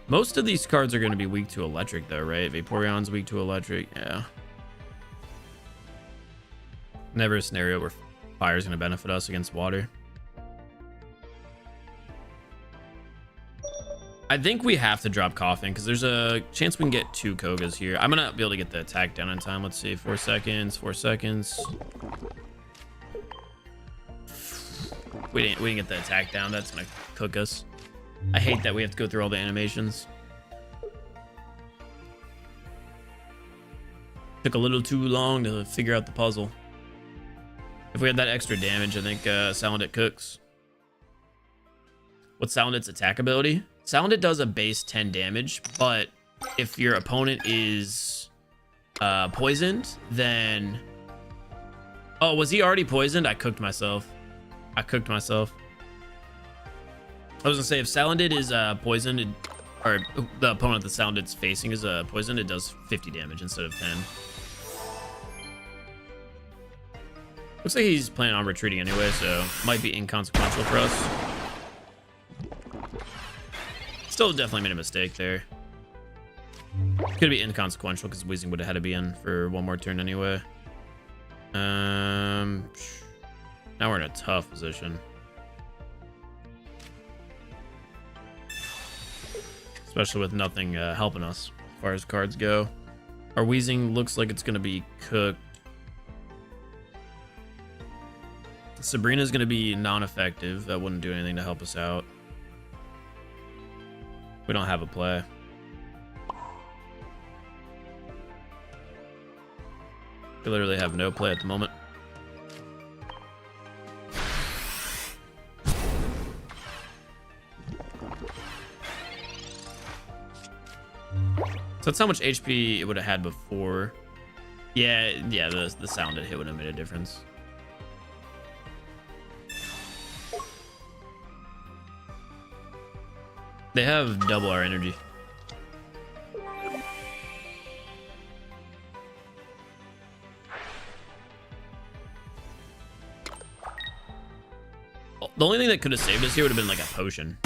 Most of these cards are going to be weak to electric though, right? Vaporeon's weak to electric, yeah. Never a scenario where fire is going to benefit us against water. I think we have to drop coughing because there's a chance we can get 2 Kogas here. I'm going to be able to get the attack down in time. Let's see, 4 seconds, 4 seconds. We didn't get the attack down. That's going to cook us. I hate that we have to go through all the animations. Took a little too long to figure out the puzzle. If we had that extra damage, I think Salandit cooks. What's Salandit's attack ability? Salandit does a base 10 damage, but if your opponent is poisoned, then... Oh, was he already poisoned? I cooked myself. I was gonna say, if Salandit is poisoned, or the opponent that Salandit's facing is poisoned, it does 50 damage instead of 10. Looks like he's planning on retreating anyway, so might be inconsequential for us. Still definitely made a mistake there. Could be inconsequential because Weezing would have had to be in for one more turn anyway. Now we're in a tough position. Especially with nothing helping us as far as cards go. Our Weezing looks like it's going to be cooked. Sabrina's going to be non-effective. That wouldn't do anything to help us out. We don't have a play. We literally have no play at the moment. So that's how much HP it would have had before. Yeah, the sound it hit would have made a difference. They have double our energy. The only thing that could have saved us here would have been like a potion.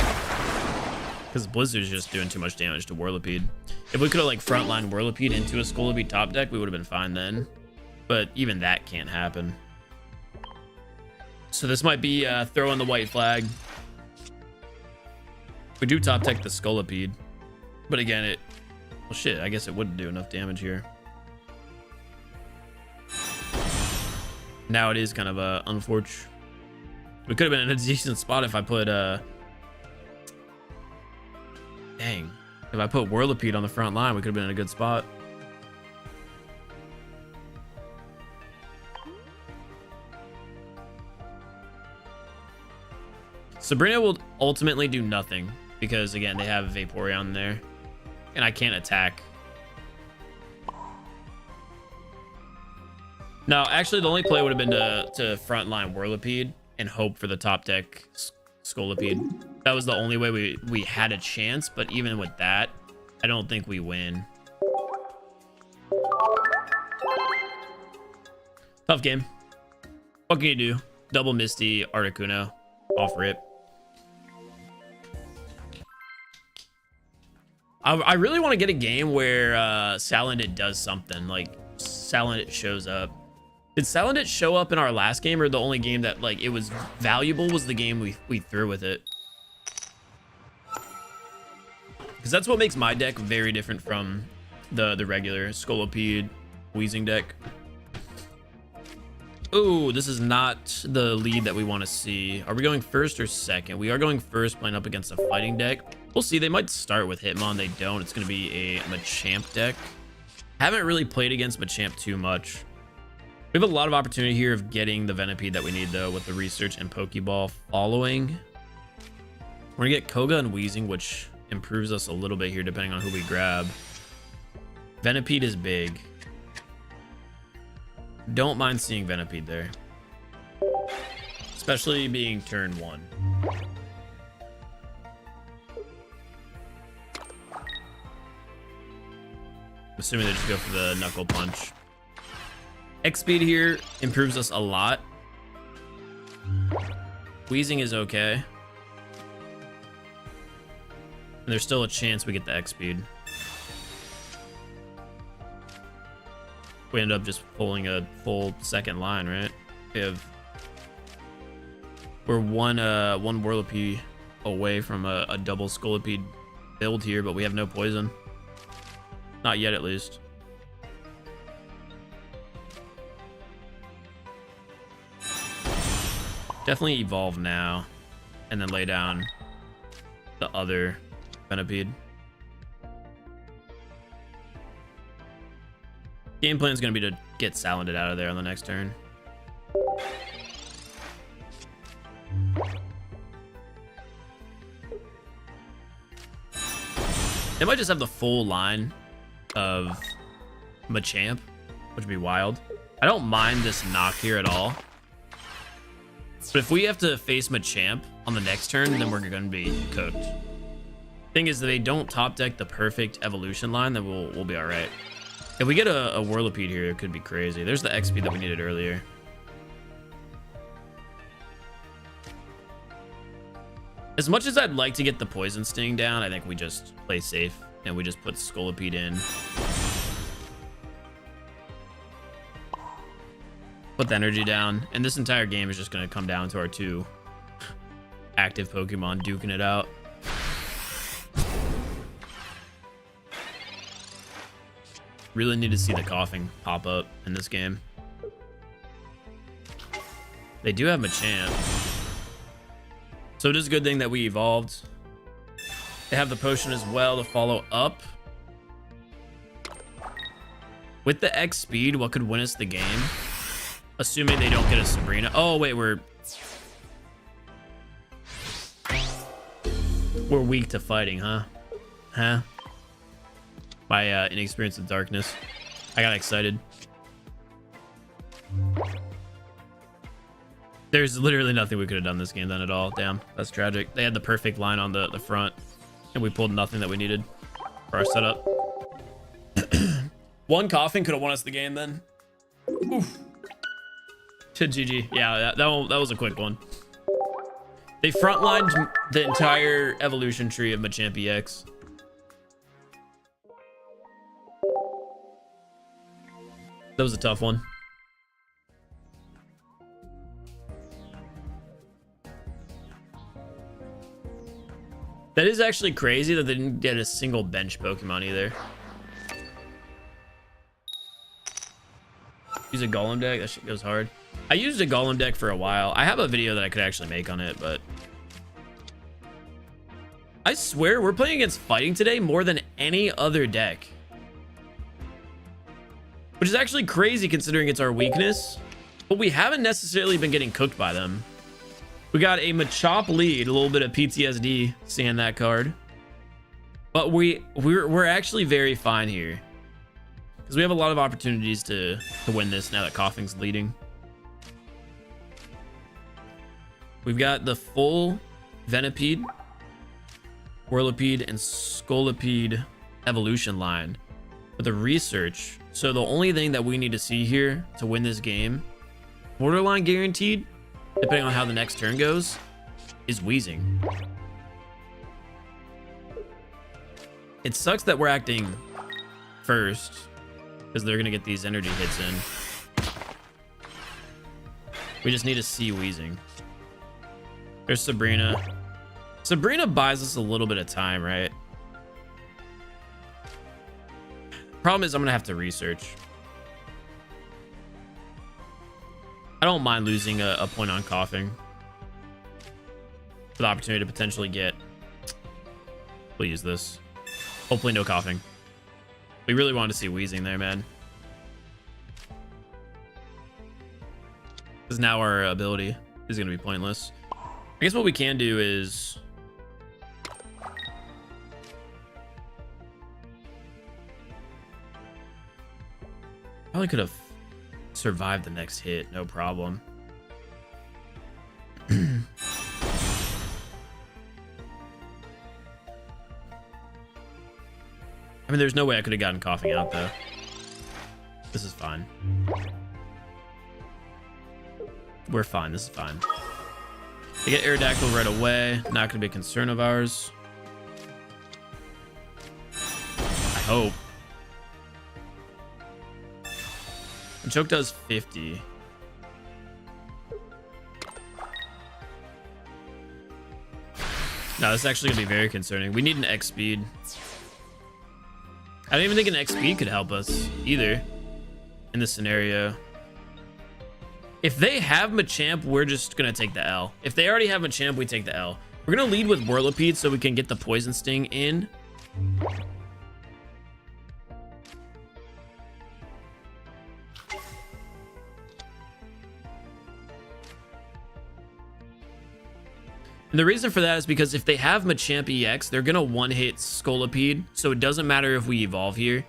Because Blizzard's just doing too much damage to Whirlipede. If we could have like frontline Whirlipede into a Scolipede top deck, we would have been fine then. But even that can't happen. So this might be throwing the white flag. We do top deck the Scolipede. But again, well shit, I guess it wouldn't do enough damage here. Now it is kind of unfortunate. We could have been in a decent spot if I put dang. If I put Whirlipede on the front line, we could have been in a good spot. Sabrina will ultimately do nothing because, again, they have Vaporeon there. And I can't attack. No, actually, the only play would have been to frontline Whirlipede and hope for the top deck Scolipede. That was the only way we had a chance, but even with that, I don't think we win. Tough game. What can you do? Double Misty, Articuno, off rip. I really want to get a game where Salandit does something, like Salandit shows up. Did Salandit show up in our last game, or the only game that like it was valuable was the game we threw with it? Because that's what makes my deck very different from the regular Scolipede Weezing deck. Oh, this is not the lead that we want to see. Are we going first or second? We are going first, playing up against a fighting deck. We'll see. They might start with Hitmon. They don't. It's going to be a Machamp deck. Haven't really played against Machamp too much. We have a lot of opportunity here of getting the Venipede that we need, though, with the research and Pokeball following. We're going to get Koga and Weezing, which improves us a little bit here, depending on who we grab. Venipede is big. Don't mind seeing Venipede there. Especially being turn 1. Assuming they just go for the Knuckle Punch. X-Speed here improves us a lot. Weezing is okay. And there's still a chance we get the X-Speed. We end up just pulling a full second line, right? We're one Whirlipede away from a double Scolipede build here, but we have no poison. Not yet, at least. Definitely evolve now, and then lay down the other Venipede. Game plan is going to be to get Salandit out of there on the next turn. They might just have the full line of Machamp, which would be wild. I don't mind this knock here at all. But if we have to face Machamp on the next turn, then we're going to be cooked. Thing is, that they don't top deck the perfect evolution line, then we'll be all right. If we get a Whirlipede here, it could be crazy. There's the XP that we needed earlier. As much as I'd like to get the Poison Sting down, I think we just play safe and we just put Scolipede in. Put the energy down, and this entire game is just going to come down to our two active Pokemon duking it out. Really need to see the coughing pop up in this game. They do have Machamp, so it is a good thing that we evolved. They have the potion as well to follow up. With the X speed, what could win us the game? Assuming they don't get a Sabrina. Oh, wait, we're weak to fighting, huh? Huh? My inexperience with darkness. I got excited. There's literally nothing we could have done this game then at all. Damn, that's tragic. They had the perfect line on the front, and we pulled nothing that we needed for our setup. One coughing could have won us the game then. Oof. To GG. Yeah, that was a quick one. They frontlined the entire evolution tree of Machamp EX. That was a tough one. That is actually crazy that they didn't get a single bench Pokemon either. Use a Golem deck? That shit goes hard. I used a Golem deck for a while. I have a video that I could actually make on it, but I swear we're playing against fighting today more than any other deck. Which is actually crazy considering it's our weakness, but we haven't necessarily been getting cooked by them. We got a Machop lead, a little bit of PTSD seeing that card. But we're actually very fine here. Because we have a lot of opportunities to win this now that Coughing's leading. We've got the full Venipede, Whirlipede, and Scolipede evolution line with the research. So the only thing that we need to see here to win this game, borderline guaranteed, depending on how the next turn goes, is Wheezing. It sucks that we're acting first because they're gonna get these energy hits in. We just need to see Wheezing. There's Sabrina. Sabrina buys us a little bit of time, right? Problem is I'm gonna have to research. I don't mind losing a point on Coughing for the opportunity to potentially get. We'll use this. Hopefully no Coughing. We really wanted to see Wheezing there, man. Because now our ability is going to be pointless. I guess what we can do is... Probably could have survived the next hit, no problem. I mean, there's no way I could have gotten Coughing out, though. This is fine. We're fine. This is fine. They get Aerodactyl right away. Not going to be a concern of ours. I hope. And Choke does 50. No, this is actually going to be very concerning. We need an X speed. I don't even think an X speed could help us either in this scenario. If they have Machamp, we're just going to take the L. If they already have Machamp, we take the L. We're going to lead with Whirlipede so we can get the Poison Sting in. And the reason for that is because if they have Machamp EX, they're going to one-hit Scolipede, so it doesn't matter if we evolve here.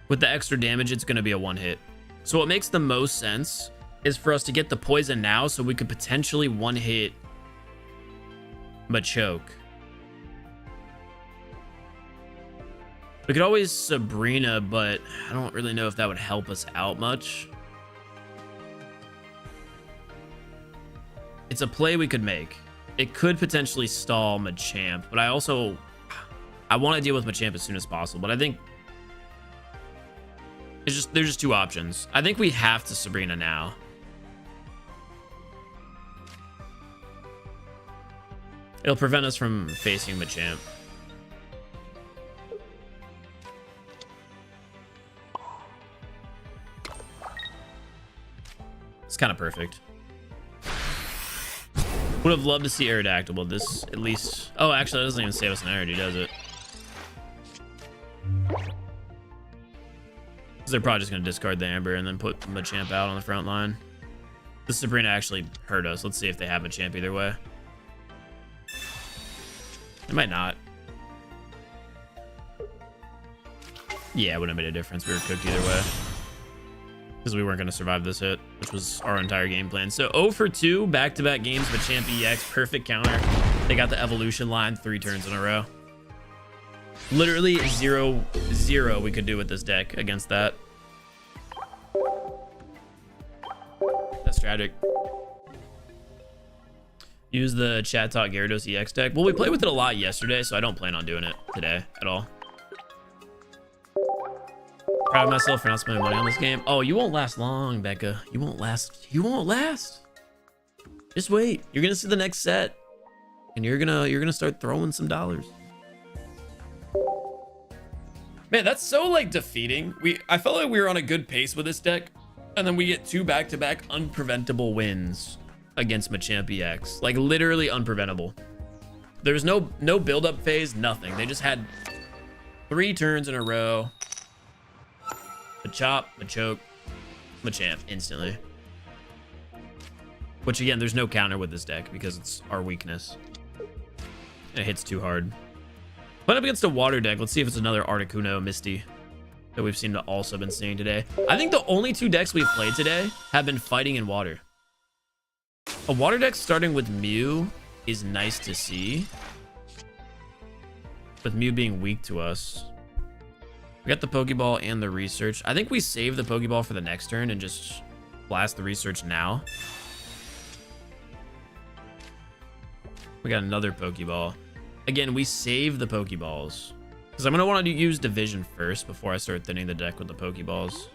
With the extra damage, it's going to be a one-hit. So what makes the most sense is for us to get the poison now so we could potentially one-hit Machoke. We could always Sabrina, but I don't really know if that would help us out much. It's a play we could make. It could potentially stall Machamp, but I want to deal with Machamp as soon as possible. But I think there's just two options. I think we have to Sabrina now. It'll prevent us from facing Machamp. It's kind of perfect. Would have loved to see Aerodactyl, but this at least... Oh, actually, that doesn't even save us an energy, does it? Because they're probably just going to discard the Amber and then put Machamp out on the front line. The Sabrina actually hurt us. Let's see if they have Machamp either way. They might not. Yeah, it wouldn't have made a difference. We were cooked either way. Because we weren't going to survive this hit, which was our entire game plan. So 0 for 2 back-to-back games, Machamp EX, perfect counter. They got the evolution line 3 turns in a row. Literally 0-0 we could do with this deck against that. That's tragic. Use the Chat Talk Gyarados EX deck. Well, we played with it a lot yesterday, so I don't plan on doing it today at all. Proud of myself for not spending money on this game. Oh, you won't last long, Becca. You won't last. You won't last. Just wait. You're gonna see the next set, and you're gonna start throwing some dollars. Man, that's so like defeating. I felt like we were on a good pace with this deck, and then we get 2 back-to-back unpreventable wins against Machamp EX. Like literally unpreventable. There was no build-up phase, nothing. They just had 3 turns in a row. Machop, Machoke, Machamp instantly. Which again, there's no counter with this deck because it's our weakness. And it hits too hard. Put up against a water deck. Let's see if it's another Articuno Misty that we've seemed to also been seeing today. I think the only 2 decks we've played today have been fighting in water. A water deck starting with Mew is nice to see. With Mew being weak to us. We got the Pokeball and the Research. I think we save the Pokeball for the next turn and just blast the Research now. We got another Pokeball. Again, we save the Pokeballs. Because I'm going to want to use Division first before I start thinning the deck with the Pokeballs.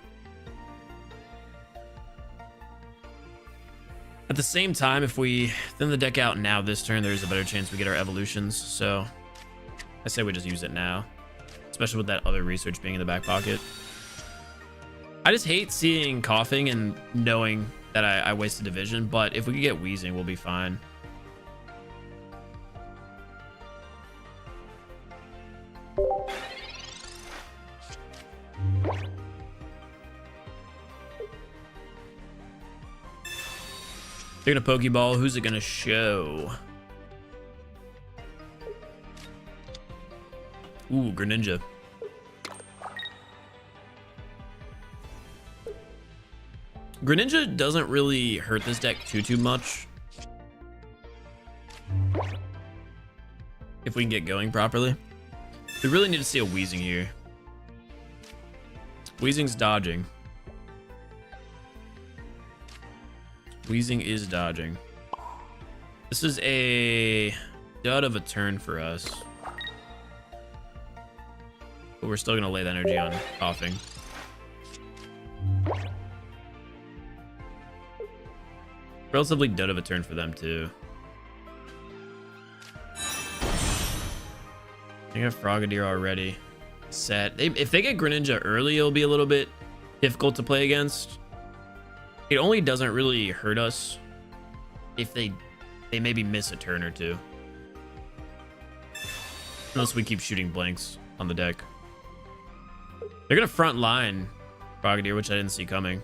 At the same time, if we thin the deck out now this turn, there's a better chance we get our evolutions. So I say we just use it now. Especially with that other Research being in the back pocket. I just hate seeing Coughing and knowing that I wasted Division. But if we could get Wheezing, we'll be fine. They're gonna Pokeball. Who's it gonna show? Ooh, Greninja. Greninja doesn't really hurt this deck too much. If we can get going properly. We really need to see a Wheezing here. Wheezing's dodging. Wheezing is dodging. This is a dud of a turn for us. But we're still going to lay the energy on Coughing. Relatively dud of a turn for them, too. They got Frogadier already set. If they get Greninja early, it'll be a little bit difficult to play against. It only doesn't really hurt us if they maybe miss a turn or two. Unless we keep shooting blanks on the deck. They're going to front line Frogadier, which I didn't see coming.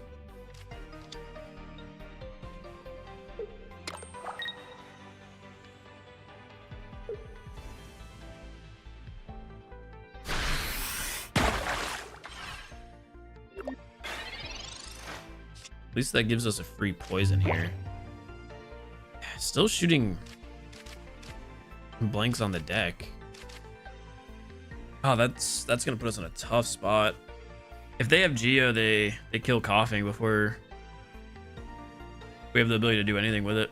At least that gives us a free poison here. Still shooting blanks on the deck. Oh, that's gonna put us in a tough spot. If they have Geo, they kill Coughing before we have the ability to do anything with it.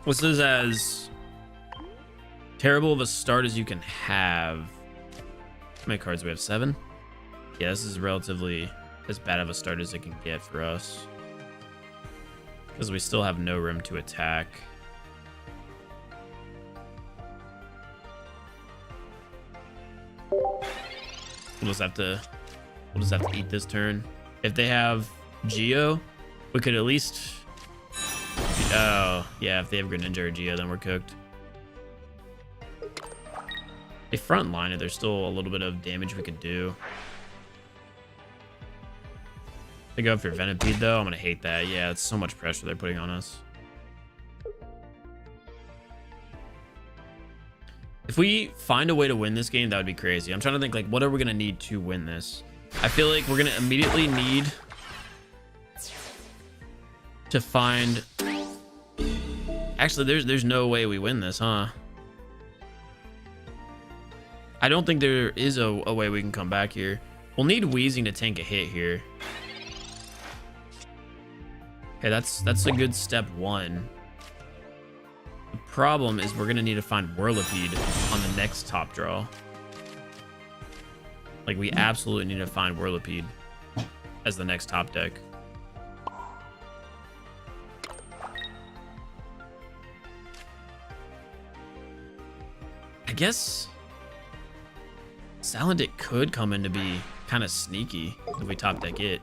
This is as terrible of a start as you can have. How many cards do we have? 7? Yeah, this is relatively as bad of a start as it can get for us. Because we still have no room to attack. We'll just have to eat this turn. If they have Geo, we could at least... Oh, yeah, if they have Greninja or Geo, then we're cooked. They front line it, there's still a little bit of damage we could do. They go for Venipede though. I'm gonna hate that. Yeah, it's so much pressure they're putting on us. If we find a way to win this game, that would be crazy. I'm trying to think, like, what are we gonna need to win this? I feel like we're gonna immediately need to find... Actually, there's no way we win this, huh? I don't think there is a way we can come back here. We'll need Wheezing to tank a hit here. Okay, that's a good step 1. The problem is we're gonna need to find Whirlipede on the next top draw. Like, we absolutely need to find Whirlipede as the next top deck. I guess Salandit could come in to be kind of sneaky if we top deck it.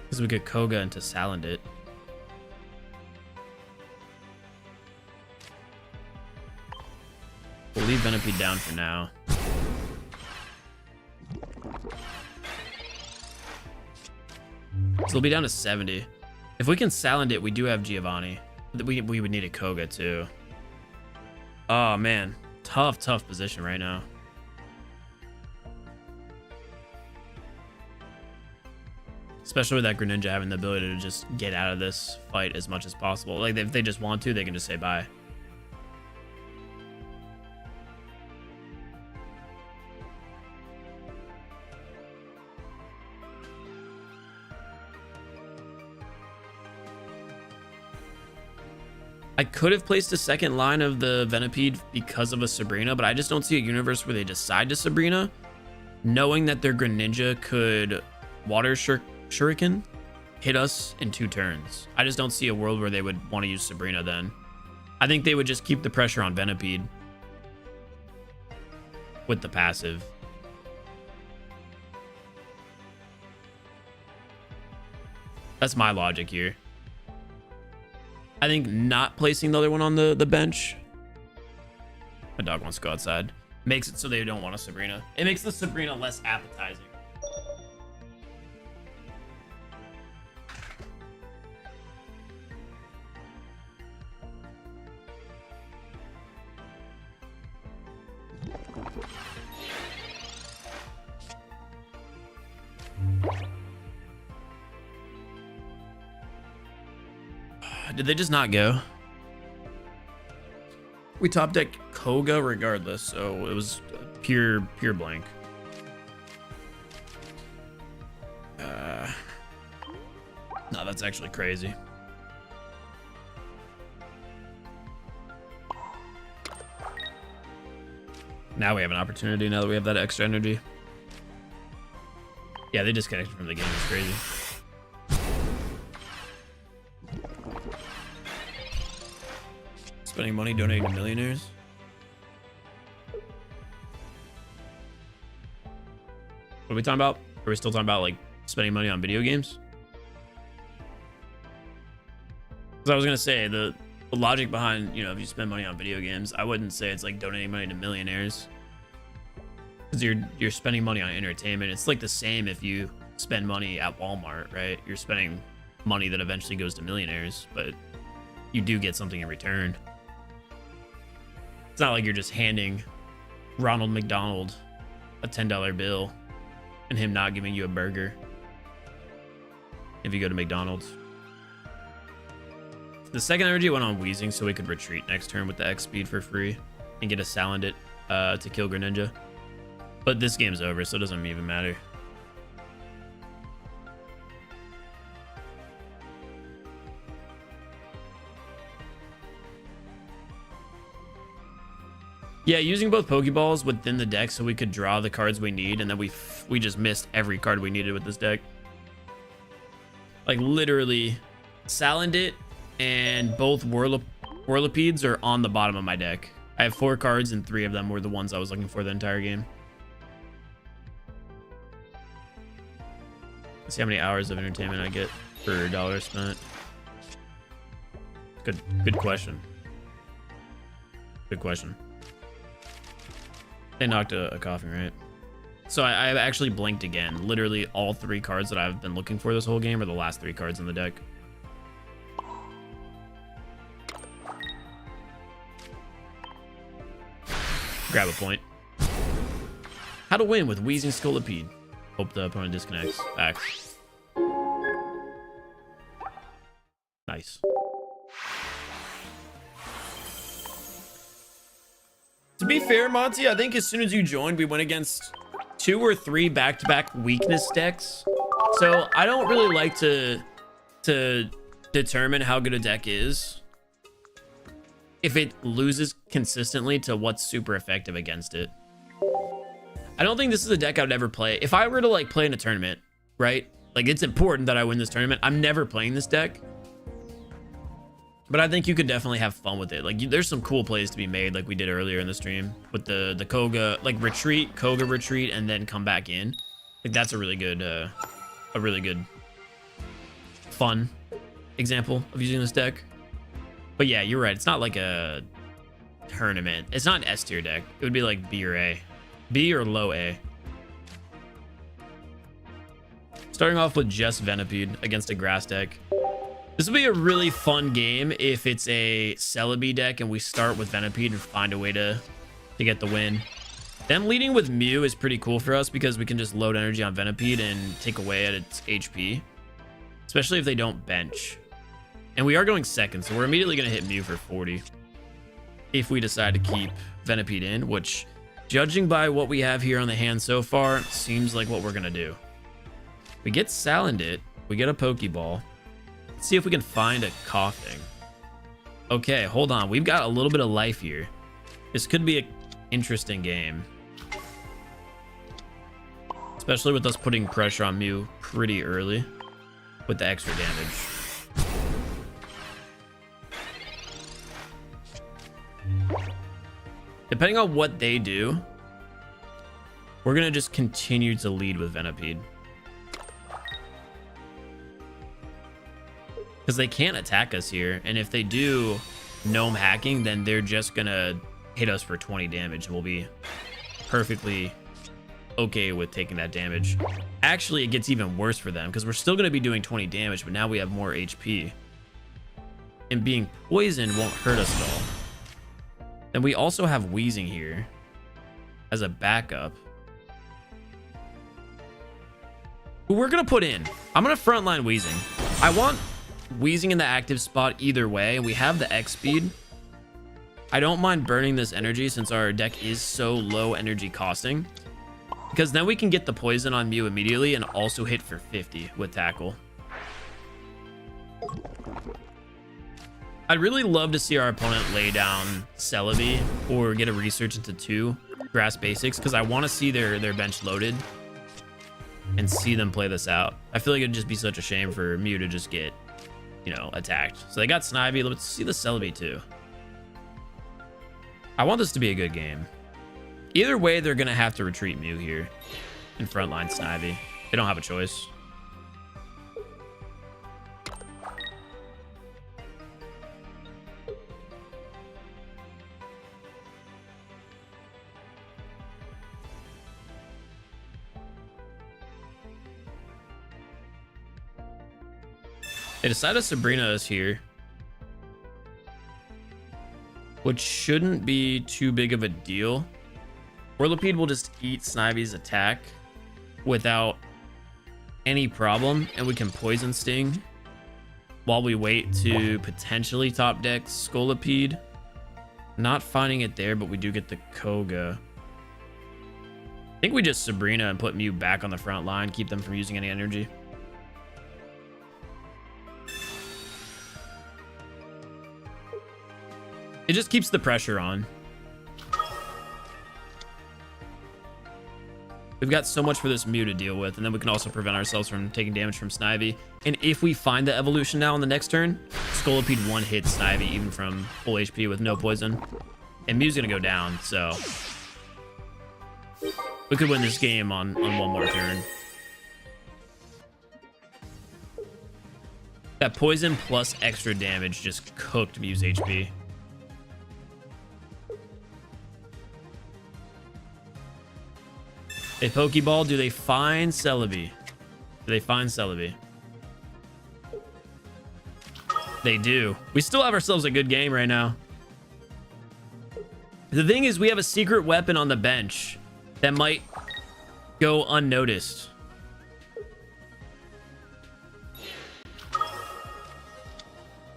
Because we could Koga into Salandit. We'll leave Venipede down for now. So they'll be down to 70. If we can Saland it, we do have Giovanni. We would need a Koga too. Oh man, tough position right now. Especially with that Greninja having the ability to just get out of this fight as much as possible. Like, if they just want to, they can just say bye. I could have placed a second line of the Venipede because of a Sabrina, but I just don't see a universe where they decide to Sabrina, knowing that their Greninja could Water Shuriken hit us in 2 turns. I just don't see a world where they would want to use Sabrina then. I think they would just keep the pressure on Venipede with the passive. That's my logic here. I think not placing the other one on the bench. My dog wants to go outside. Makes it so they don't want a Sabrina. It makes the Sabrina less appetizing. Did they just not go? We top deck Koga regardless, so it was pure blank. No, that's actually crazy. Now we have an opportunity now that we have that extra energy. Yeah, they disconnected from the game. It's crazy. Spending money donating to millionaires. What are we talking about? Are we still talking about like spending money on video games? Because I was gonna say the logic behind, you know, if you spend money on video games, I wouldn't say it's like donating money to millionaires. Because you're spending money on entertainment. It's like the same if you spend money at Walmart, right? You're spending money that eventually goes to millionaires, but you do get something in return. It's not like you're just handing Ronald McDonald a $10 bill and him not giving you a burger if you go to McDonald's. The second energy went on Wheezing so we could retreat next turn with the X speed for free and get a Salandit to kill Greninja. But this game's over, so it doesn't even matter. Yeah, using both Pokeballs within the deck so we could draw the cards we need, and then we just missed every card we needed with this deck. Like literally, Salandit and both Whirlipedes are on the bottom of my deck. I have 4 cards and 3 of them were the ones I was looking for the entire game. Let's see how many hours of entertainment I get per dollar spent. Good question. Good question. They knocked a coughing, right? So I actually blinked again. Literally all 3 cards that I've been looking for this whole game are the last 3 cards in the deck. Grab a point. How to win with Wheezing Scolipede. Hope the opponent disconnects. Back. Nice. To be fair, Monty, I think as soon as you joined, we went against 2 or 3 back-to-back weakness decks. So I don't really like to determine how good a deck is if it loses consistently to what's super effective against it. I don't think this is a deck I would ever play. If I were to like play in a tournament, right? Like it's important that I win this tournament. I'm never playing this deck. But I think you could definitely have fun with it. Like there's some cool plays to be made like we did earlier in the stream with the Koga, like retreat, Koga retreat, and then come back in. Like that's a really good fun example of using this deck. But yeah, you're right. It's not like a tournament. It's not an S tier deck. It would be like B or A. B or low A. Starting off with just Venipede against a grass deck. This will be a really fun game if it's a Celebi deck and we start with Venipede and find a way to get the win. Them leading with Mew is pretty cool for us because we can just load energy on Venipede and take away at its HP. Especially if they don't bench. And we are going second, so we're immediately going to hit Mew for 40. If we decide to keep Venipede in, which, judging by what we have here on the hand so far, seems like what we're going to do. We get Salandit, we get a Pokeball. Let's see if we can find a Coughing. Okay, hold on. We've got a little bit of life here. This could be an interesting game. Especially with us putting pressure on Mew pretty early with the extra damage. Depending on what they do, we're going to just continue to lead with Venipede. Because they can't attack us here. And if they do gnome hacking, then they're just going to hit us for 20 damage. We'll be perfectly okay with taking that damage. Actually, it gets even worse for them because we're still going to be doing 20 damage, but now we have more HP. And being poisoned won't hurt us at all. And we also have Wheezing here as a backup. Who we're going to put in. I'm going to frontline Wheezing. I want Wheezing in the active spot either way. We have the X speed. I don't mind burning this energy since our deck is so low energy costing. Because then we can get the poison on Mew immediately and also hit for 50 with tackle. I'd really love to see our opponent lay down Celebi or get a research into 2 grass basics because I want to see their bench loaded and see them play this out. I feel like it'd just be such a shame for Mew to just get, you know, attacked. So they got Snivy. Let's see the Celebi too. I want this to be a good game. Either way, they're going to have to retreat Mew here and frontline Snivy. They don't have a choice. They decided Sabrina is here, which shouldn't be too big of a deal. Whirlipede will just eat Snivy's attack without any problem, and we can Poison Sting while we wait to potentially top deck Scolipede. Not finding it there, but we do get the Koga. I think we just Sabrina and put Mew back on the front line, keep them from using any energy. It just keeps the pressure on. We've got so much for this Mew to deal with, and then we can also prevent ourselves from taking damage from Snivy. And if we find the evolution now on the next turn, Scolipede one-hits Snivy even from full HP with no poison. And Mew's gonna go down, so we could win this game on one more turn. That poison plus extra damage just cooked Mew's HP. They Pokeball. Do they find Celebi? Do they find Celebi? They do. We still have ourselves a good game right now. The thing is, we have a secret weapon on the bench that might go unnoticed.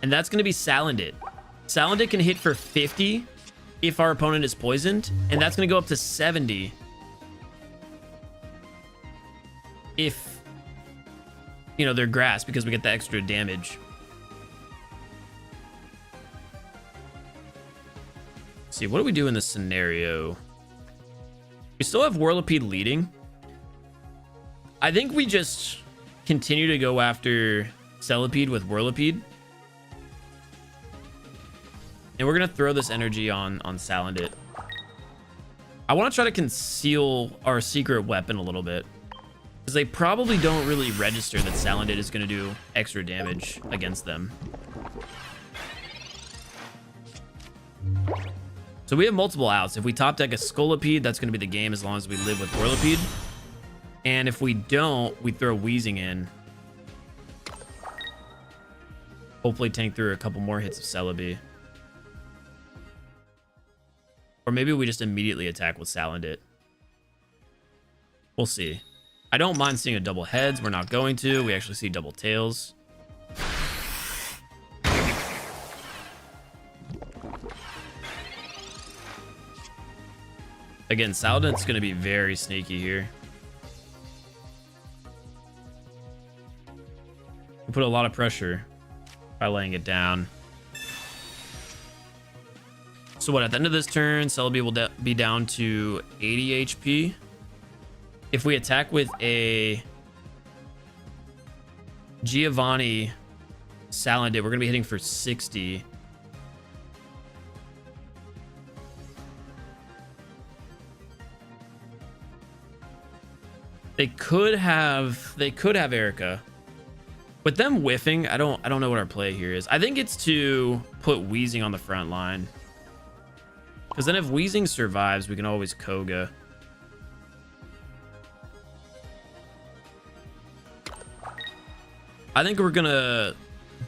And that's going to be Salandit. Salandit can hit for 50 if our opponent is poisoned, and that's going to go up to 70 if, you know, they're grass, because we get the extra damage. Let's see, what do we do in this scenario? We still have Whirlipede leading. I think we just continue to go after Celebi with Whirlipede. And we're going to throw this energy on Salandit. I want to try to conceal our secret weapon a little bit, because they probably don't really register that Salandit is going to do extra damage against them. So we have multiple outs. If we top deck a Scolipede, that's going to be the game as long as we live with Whirlipede. And if we don't, we throw Wheezing in. Hopefully tank through a couple more hits of Celebi. Or maybe we just immediately attack with Salandit. We'll see. I don't mind seeing a double heads. We're not going to. We actually see double tails. Again, Salandit's going to be very sneaky here. We'll put a lot of pressure by laying it down. So what, at the end of this turn, Celebi will be down to 80 HP. If we attack with a Giovanni Salandit, we're going to be hitting for 60. They could have Erica. With them whiffing, I don't know what our play here is. I think it's to put Wheezing on the front line. Because then if Wheezing survives, we can always Koga. I think we're gonna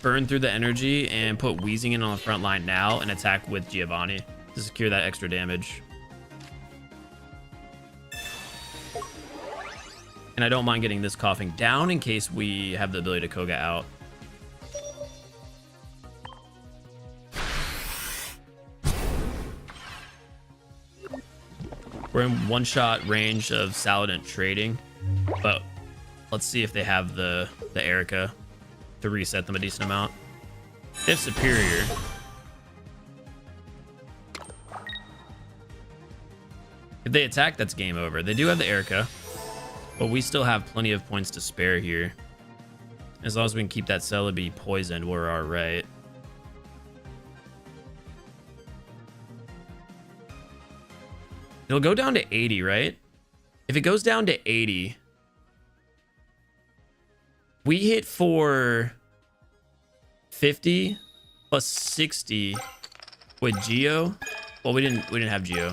burn through the energy and put Wheezing in on the front line now and attack with Giovanni to secure that extra damage. And I don't mind getting this coughing down in case we have the ability to Koga out. We're in one-shot range of Salandit trading, but let's see if they have the Erica to reset them a decent amount. If superior. If they attack, that's game over. They do have the Erica, but we still have plenty of points to spare here. As long as we can keep that Celebi poisoned, we're all right. It'll go down to 80, right? If it goes down to 80, we hit for 50 plus 60 with Geo. Well, we didn't have Geo.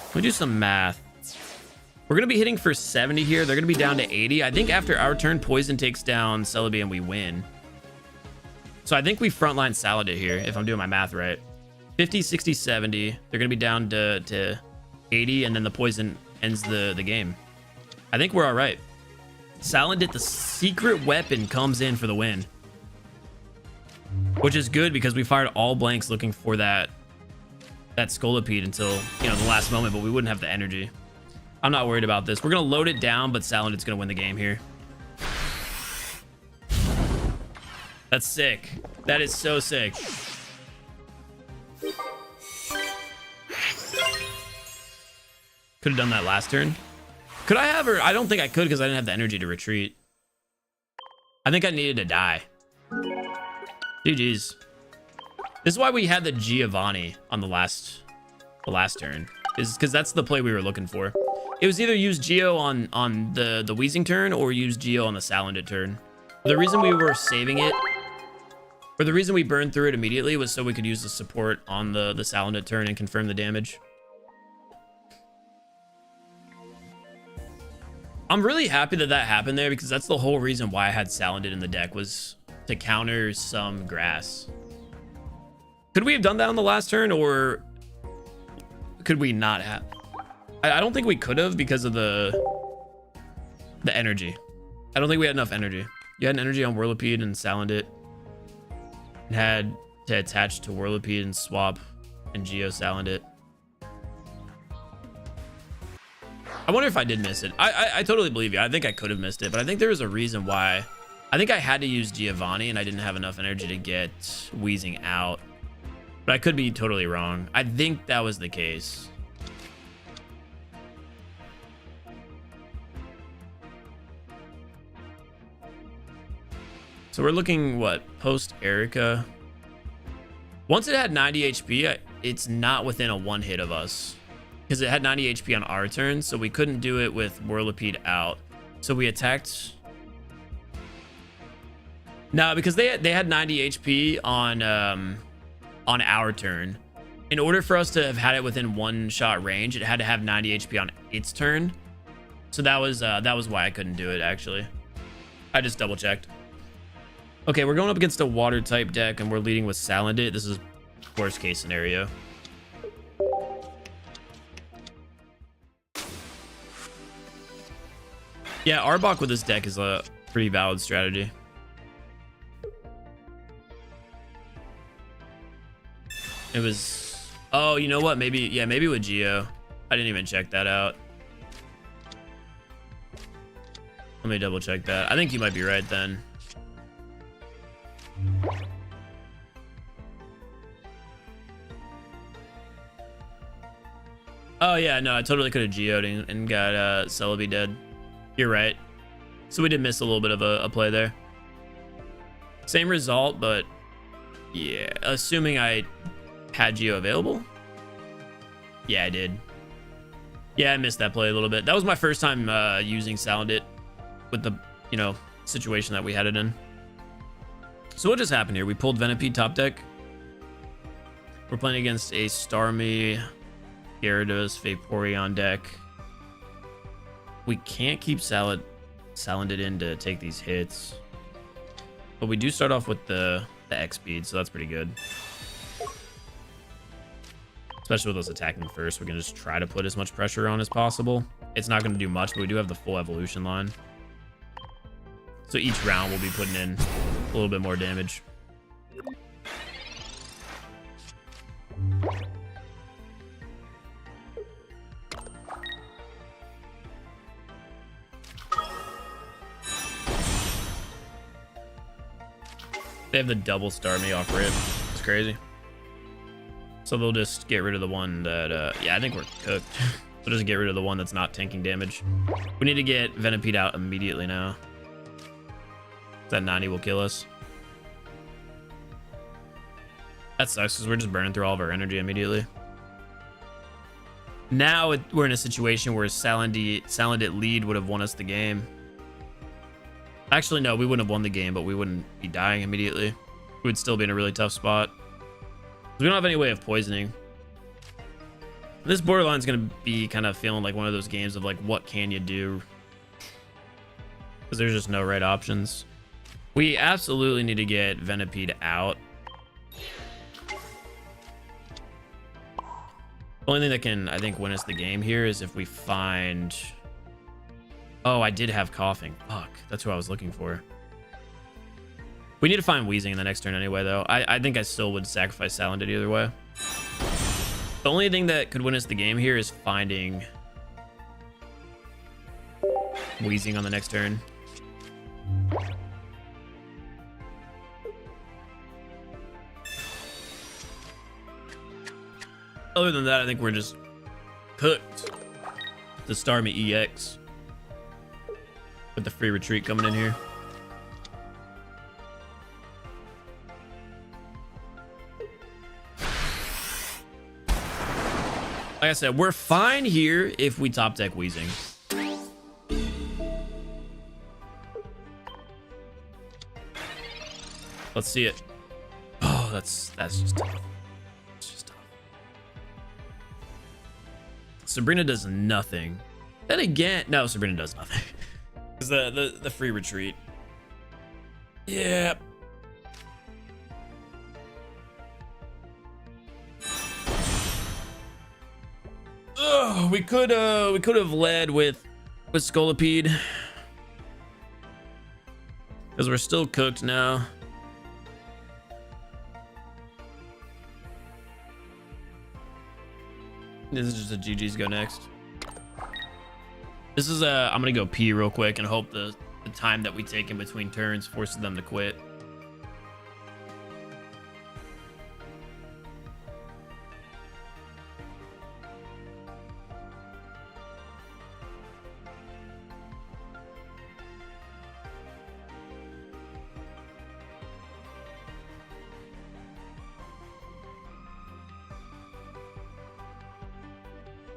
Let me do some math. We're gonna be hitting for 70 here. They're gonna be down to 80. I think after our turn, Poison takes down Celebi and we win. So I think we frontline Salandit here, if I'm doing my math right. 50, 60, 70. They're gonna be down to 80, and then the Poison ends the game. I think we're all right. Salandit, the secret weapon, comes in for the win, which is good because we fired all blanks looking for that Scolipede until, you know, the last moment, but we wouldn't have the energy. I'm not worried about this. We're gonna load it down, but Salandit's gonna win the game here. That's sick. That is so sick. Could have done that last turn. Could I have, or I don't think I could because I didn't have the energy to retreat. I think I needed to die. GG's. This is why we had the Giovanni on the last turn, is because that's the play we were looking for. It was either use Geo on the Wheezing turn or use Geo on the Salandit turn. The reason we were saving it, or the reason we burned through it immediately, was so we could use the support on the Salandit turn and confirm the damage. I'm really happy that happened there, because that's the whole reason why I had Salandit in the deck, was to counter some grass. Could we have done that on the last turn, or could we not have? I don't think we could have because of the energy. I don't think we had enough energy. You had an energy on Whirlipede and Salandit, and had to attach to Whirlipede and swap and Geo Salandit. I wonder if I did miss it. I totally believe you. I think I could have missed it, but I think there was a reason why. I think I had to use Giovanni and I didn't have enough energy to get Wheezing out. But I could be totally wrong. I think that was the case. So we're looking, what, post Erica. Once it had 90 HP, it's not within a one hit of us, because it had 90 HP on our turn, so we couldn't do it with Whirlipede out. So we attacked. No, because they had 90 HP on our turn. in order for us to have had it within one shot range, it had to have 90 HP on its turn. So that was why I couldn't do it, actually. I just double checked. Okay, we're going up against a water type deck and we're leading with Salandit. This is worst case scenario. Yeah, Arbok with this deck is a pretty valid strategy. It was, oh, you know what? Maybe, yeah, maybe with Geo. I didn't even check that out. Let me double check that. I think you might be right then. Oh yeah, no, I totally could have geoed and got Celebi dead. You're right. So we did miss a little bit of a play there. Same result, but yeah, assuming I had Geo available. Yeah, I did. Yeah, I missed that play a little bit. That was my first time using Salandit with the, you know, situation that we had it in. So what just happened here? We pulled Venipede top deck. We're playing against a Starmie, Gyarados, Vaporeon deck. We can't keep Salandit in to take these hits. But we do start off with the X speed, so that's pretty good. Especially with us attacking first, we can just try to put as much pressure on as possible. It's not going to do much, but we do have the full evolution line. So each round we'll be putting in a little bit more damage. They have the double Starmie off rip. It's crazy. So they'll just get rid of the one that, yeah, I think we're cooked. We'll just get rid of the one that's not tanking damage. We need to get Venipede out immediately now. That 90 will kill us. That sucks because we're just burning through all of our energy immediately. Now we're in a situation where Salandit lead would have won us the game. Actually, no, we wouldn't have won the game, but we wouldn't be dying immediately. We would still be in a really tough spot. We don't have any way of poisoning. This borderline's going to be kind of feeling like one of those games of like, what can you do? Because there's just no right options. We absolutely need to get Venipede out. The only thing that can, I think, win us the game here is if we find... Oh, I did have coughing. Fuck, that's who I was looking for. We need to find Wheezing in the next turn anyway, though. I think I still would sacrifice Salandit either way. The only thing that could win us the game here is finding Wheezing on the next turn. Other than that, I think we're just cooked. The Starmie EX. With the free retreat coming in here. Like I said, we're fine here if we top deck Wheezing. Let's see it. Oh, that's just tough. It's just tough. Sabrina does nothing. Then again, no, Sabrina does nothing. Because the free retreat. Yeah. Oh, we could have led with Scolipede. Because we're still cooked now. This is just a GG's go next. This is I'm gonna go pee real quick and hope the time that we take in between turns forces them to quit.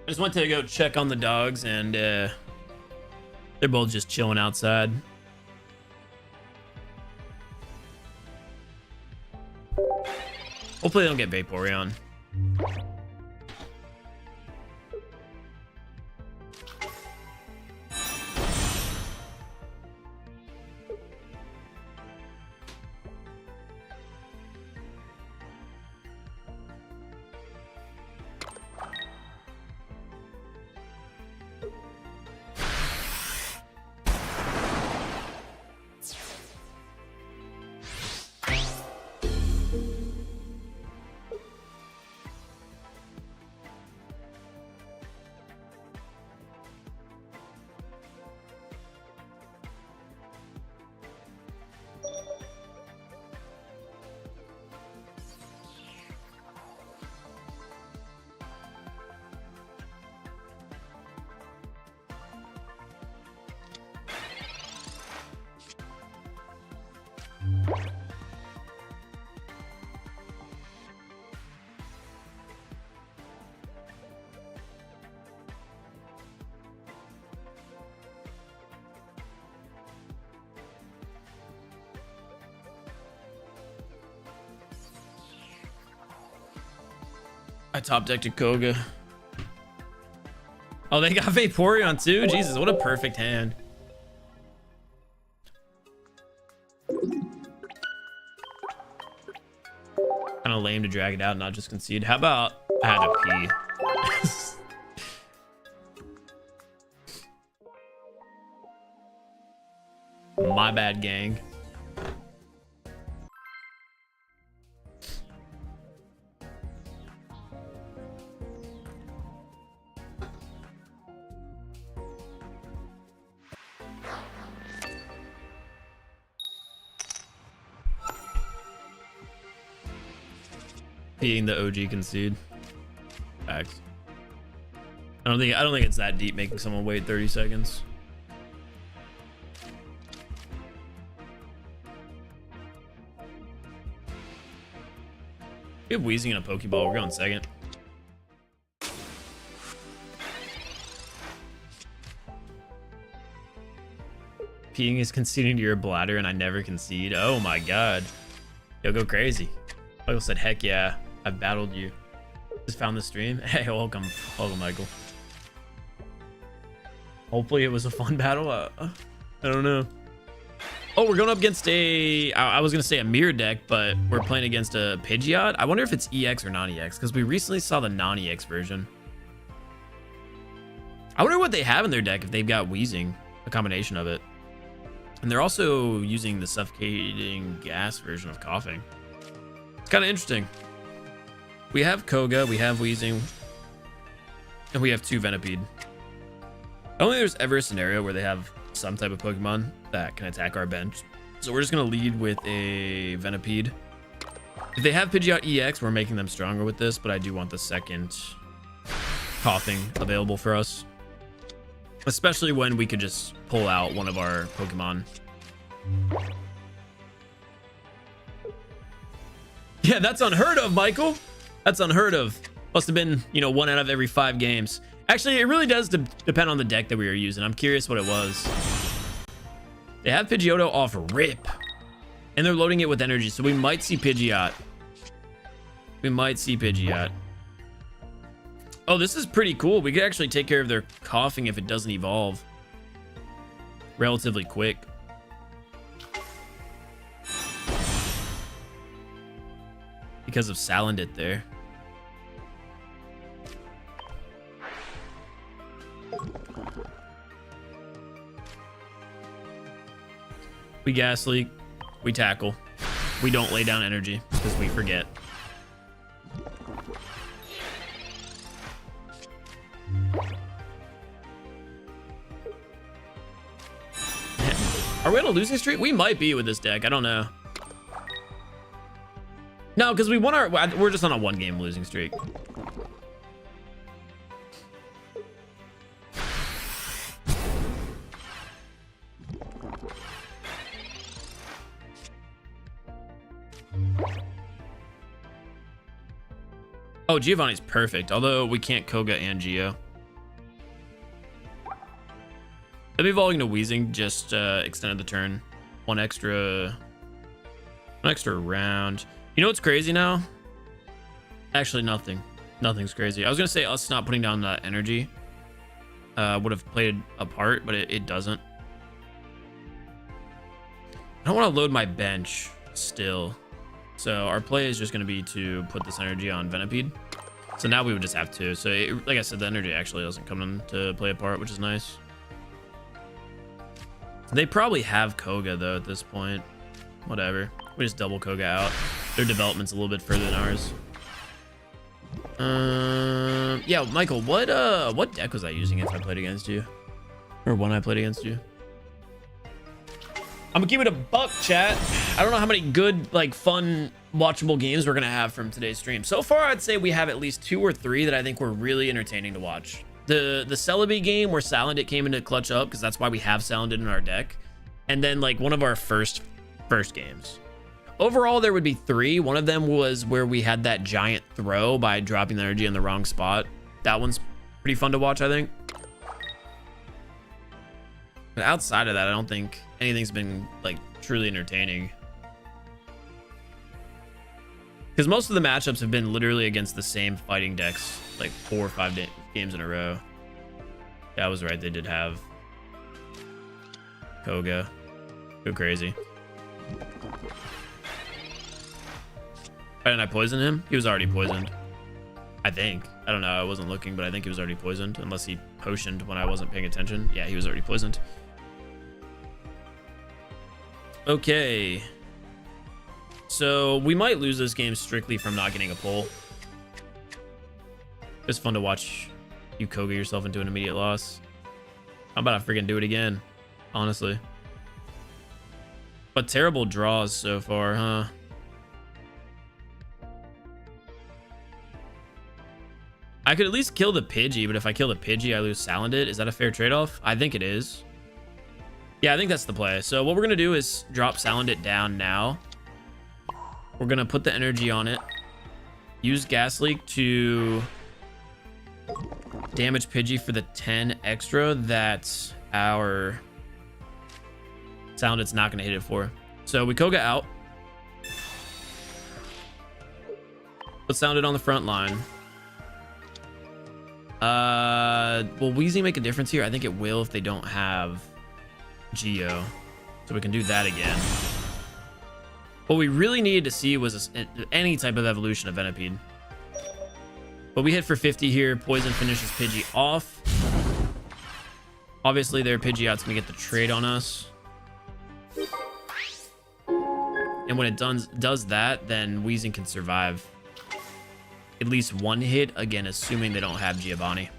I just went to go check on the dogs and they're both just chilling outside. Hopefully they don't get Vaporeon. I top decked a Koga. Oh, they got Vaporeon too? Jesus, what a perfect hand. Kind of lame to drag it out and not just concede. How about I had to pee? My bad, gang. Being the OG concede. Facts. I don't think it's that deep making someone wait 30 seconds. We have Weezing and a Pokeball. We're going second. Peeing is conceding to your bladder and I never concede. Oh my god. Yo, go crazy. Michael said, heck yeah. I've battled you. Just found the stream. Hey, welcome. Welcome, Michael. Hopefully it was a fun battle. I don't know. Oh, we're going up against I was going to say a mirror deck, but we're playing against a Pidgeot. I wonder if it's EX or non-EX, because we recently saw the non-EX version. I wonder what they have in their deck if they've got Weezing, a combination of it. And they're also using the suffocating gas version of coughing. It's kind of interesting. We have Koga, we have Weezing, and we have 2 Venipede. I don't think there's ever a scenario where they have some type of Pokemon that can attack our bench. So we're just going to lead with a Venipede. If they have Pidgeot EX, we're making them stronger with this, but I do want the second coughing available for us. Especially when we could just pull out one of our Pokemon. Yeah, that's unheard of, Michael. That's unheard of. Must have been, 1 out of every 5 games. Actually, it really does depend on the deck that we were using. I'm curious what it was. They have Pidgeotto off rip. And they're loading it with energy, so we might see Pidgeot. We might see Pidgeot. Oh, this is pretty cool. We could actually take care of their coughing if it doesn't evolve. Relatively quick. Because of Salandit there. We gas leak. We tackle. We don't lay down energy because we forget. Are we on a losing streak? We might be with this deck. I don't know. No, because we won we're just on a 1-game losing streak. Oh, Giovanni's perfect, although we can't Koga and Geo. Maybe evolving to Weezing just extended the turn. One extra round. You know what's crazy now? Actually, nothing. Nothing's crazy. I was gonna say us not putting down that energy would have played a part, but it doesn't. I don't want to load my bench still. So our play is just going to be to put this energy on Venipede. So now we would just have 2. So like I said, the energy actually doesn't come into play a part, which is nice. They probably have Koga though at this point. Whatever. We just double Koga out. Their development's a little bit further than ours. Yeah, Michael, what deck was I using if I played against you? Or when I played against you? I'm gonna keep it a buck, chat. I don't know how many good, fun, watchable games we're gonna have from today's stream. So far, I'd say we have at least 2 or 3 that I think were really entertaining to watch. The Celebi game where Salandit came into clutch up, because that's why we have Salandit in our deck. And then, one of our first games. Overall, there would be 3. One of them was where we had that giant throw by dropping the energy in the wrong spot. That one's pretty fun to watch, I think. But outside of that, I don't think anything's been truly entertaining. Because most of the matchups have been literally against the same fighting decks, like 4 or 5 games in a row. Yeah, I was right. They did have Koga. Go crazy. Why didn't I poison him? He was already poisoned. I think. I don't know. I wasn't looking, but I think he was already poisoned. Unless he potioned when I wasn't paying attention. Yeah, he was already poisoned. Okay. So we might lose this game strictly from not getting a pull. It's fun to watch you Koga yourself into an immediate loss. I'm about to freaking do it again, honestly. But terrible draws so far, huh? I could at least kill the Pidgey, but if I kill the Pidgey, I lose Salandit. Is that a fair trade-off? I think it is. Yeah, I think that's the play. So what we're going to do is drop Salandit down now. We're going to put the energy on it. Use Gas Leak to damage Pidgey for the 10 extra that our Salandit's not going to hit it for. So we Koga out. Put Salandit on the front line. Will Weezy make a difference here? I think it will if they don't have Geo. So we can do that again. What we really needed to see was any type of evolution of Venipede. But we hit for 50 here. Poison finishes Pidgey off. Obviously, their Pidgeot's going to get the trade on us. And when it does that, then Weezing can survive at least one hit, again, assuming they don't have Giovanni.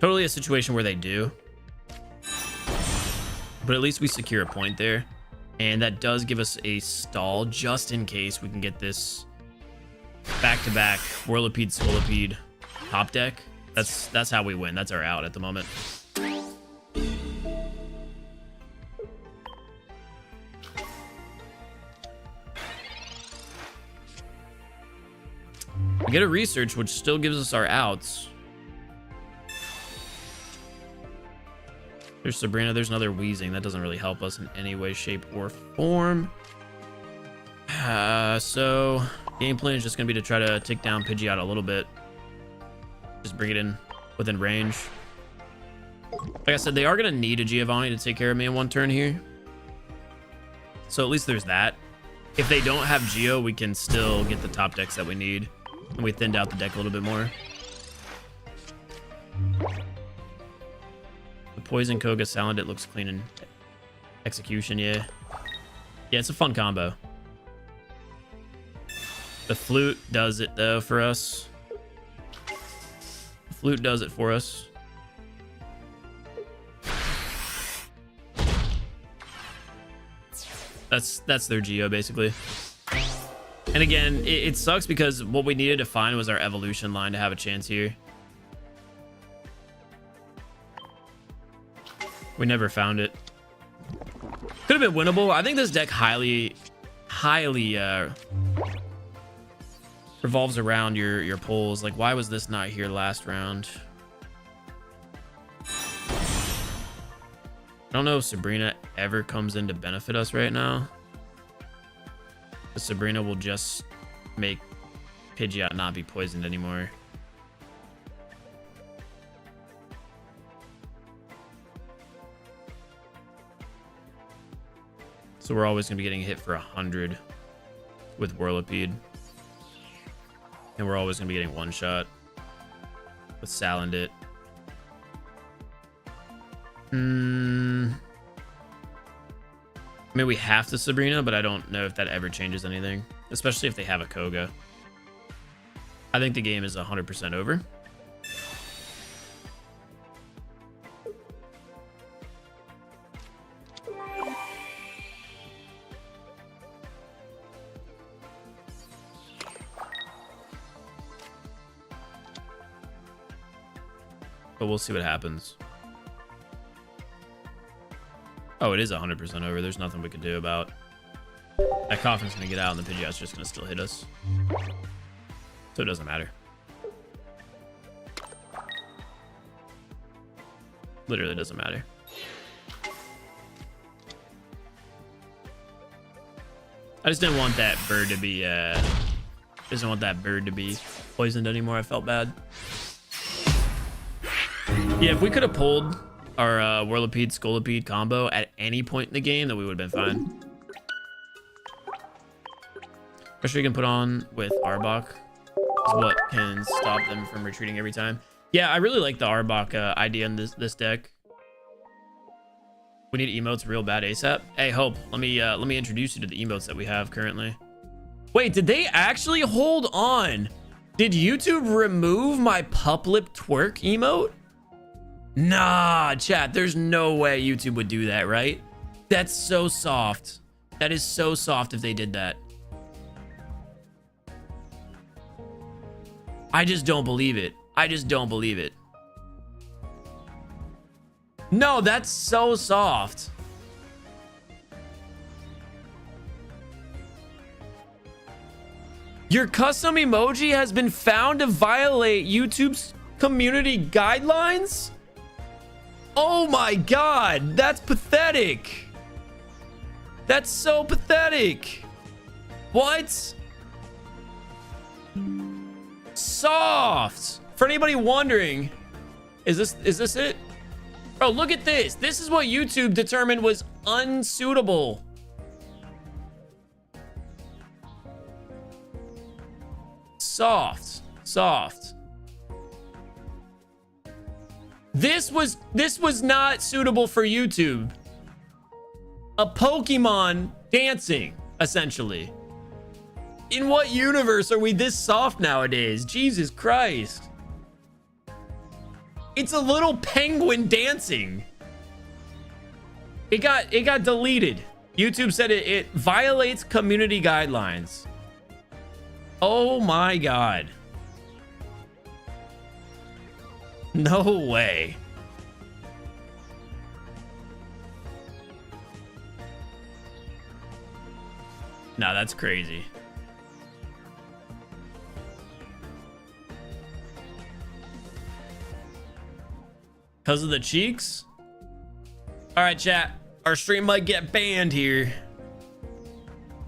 Totally a situation where they do. But at least we secure a point there. And that does give us a stall just in case we can get this back-to-back Whirlipede, Swirlipede top deck. That's how we win. That's our out at the moment. We get a research, which still gives us our outs. There's Sabrina. There's another Weezing. That doesn't really help us in any way, shape, or form. So game plan is just going to be to try to take down Pidgeot a little bit. Just bring it in within range. Like I said, they are going to need a Giovanni to take care of me in one turn here. So at least there's that. If they don't have Geo, we can still get the top decks that we need. And we thinned out the deck a little bit more. The Poison Koga Salandit looks clean in execution, yeah. Yeah, it's a fun combo. The Flute does it, though, for us. The Flute does it for us. That's their Geo, basically. And again, it sucks because what we needed to find was our evolution line to have a chance here. We never found it. Could have been winnable. I think this deck highly revolves around your pulls. Like, why was this not here last round? I don't know if Sabrina ever comes in to benefit us right now. But Sabrina will just make Pidgeot not be poisoned anymore. So we're always going to be getting hit for 100 with Whirlipede. And we're always going to be getting one shot with Salandit. I mean, we have to Sabrina, but I don't know if that ever changes anything. Especially if they have a Koga. I think the game is 100% over. But we'll see what happens. Oh, it is 100% over. There's nothing we can do about that. Coffin's gonna get out and the Pidgeot's just gonna still hit us. So it doesn't matter. Literally doesn't matter. I just didn't want that bird to be poisoned anymore. I felt bad. Yeah, if we could have pulled our Whirlipede Scolipede combo at any point in the game, then we would have been fine. Pressure you can put on with Arbok is what can stop them from retreating every time. Yeah, I really like the Arbok idea in this deck. We need emotes real bad ASAP. Hey, Hope, let me introduce you to the emotes that we have currently. Wait, did they actually hold on? Did YouTube remove my pup lip twerk emote? Nah, chat, there's no way YouTube would do that, right? That's so soft. That is so soft if they did that. I just don't believe it. I just don't believe it. No, that's so soft. Your custom emoji has been found to violate YouTube's community guidelines? Oh my God, that's pathetic. That's so pathetic. What? Soft. For anybody wondering, is this it? Bro, look at this. This is what YouTube determined was unsuitable. Soft. This was not suitable for YouTube. A Pokemon dancing, essentially. In what universe are we this soft nowadays? Jesus Christ. It's a little penguin dancing. It got deleted. YouTube said it violates community guidelines. Oh my God. No way. Nah, that's crazy. Because of the cheeks? All right, chat. Our stream might get banned here.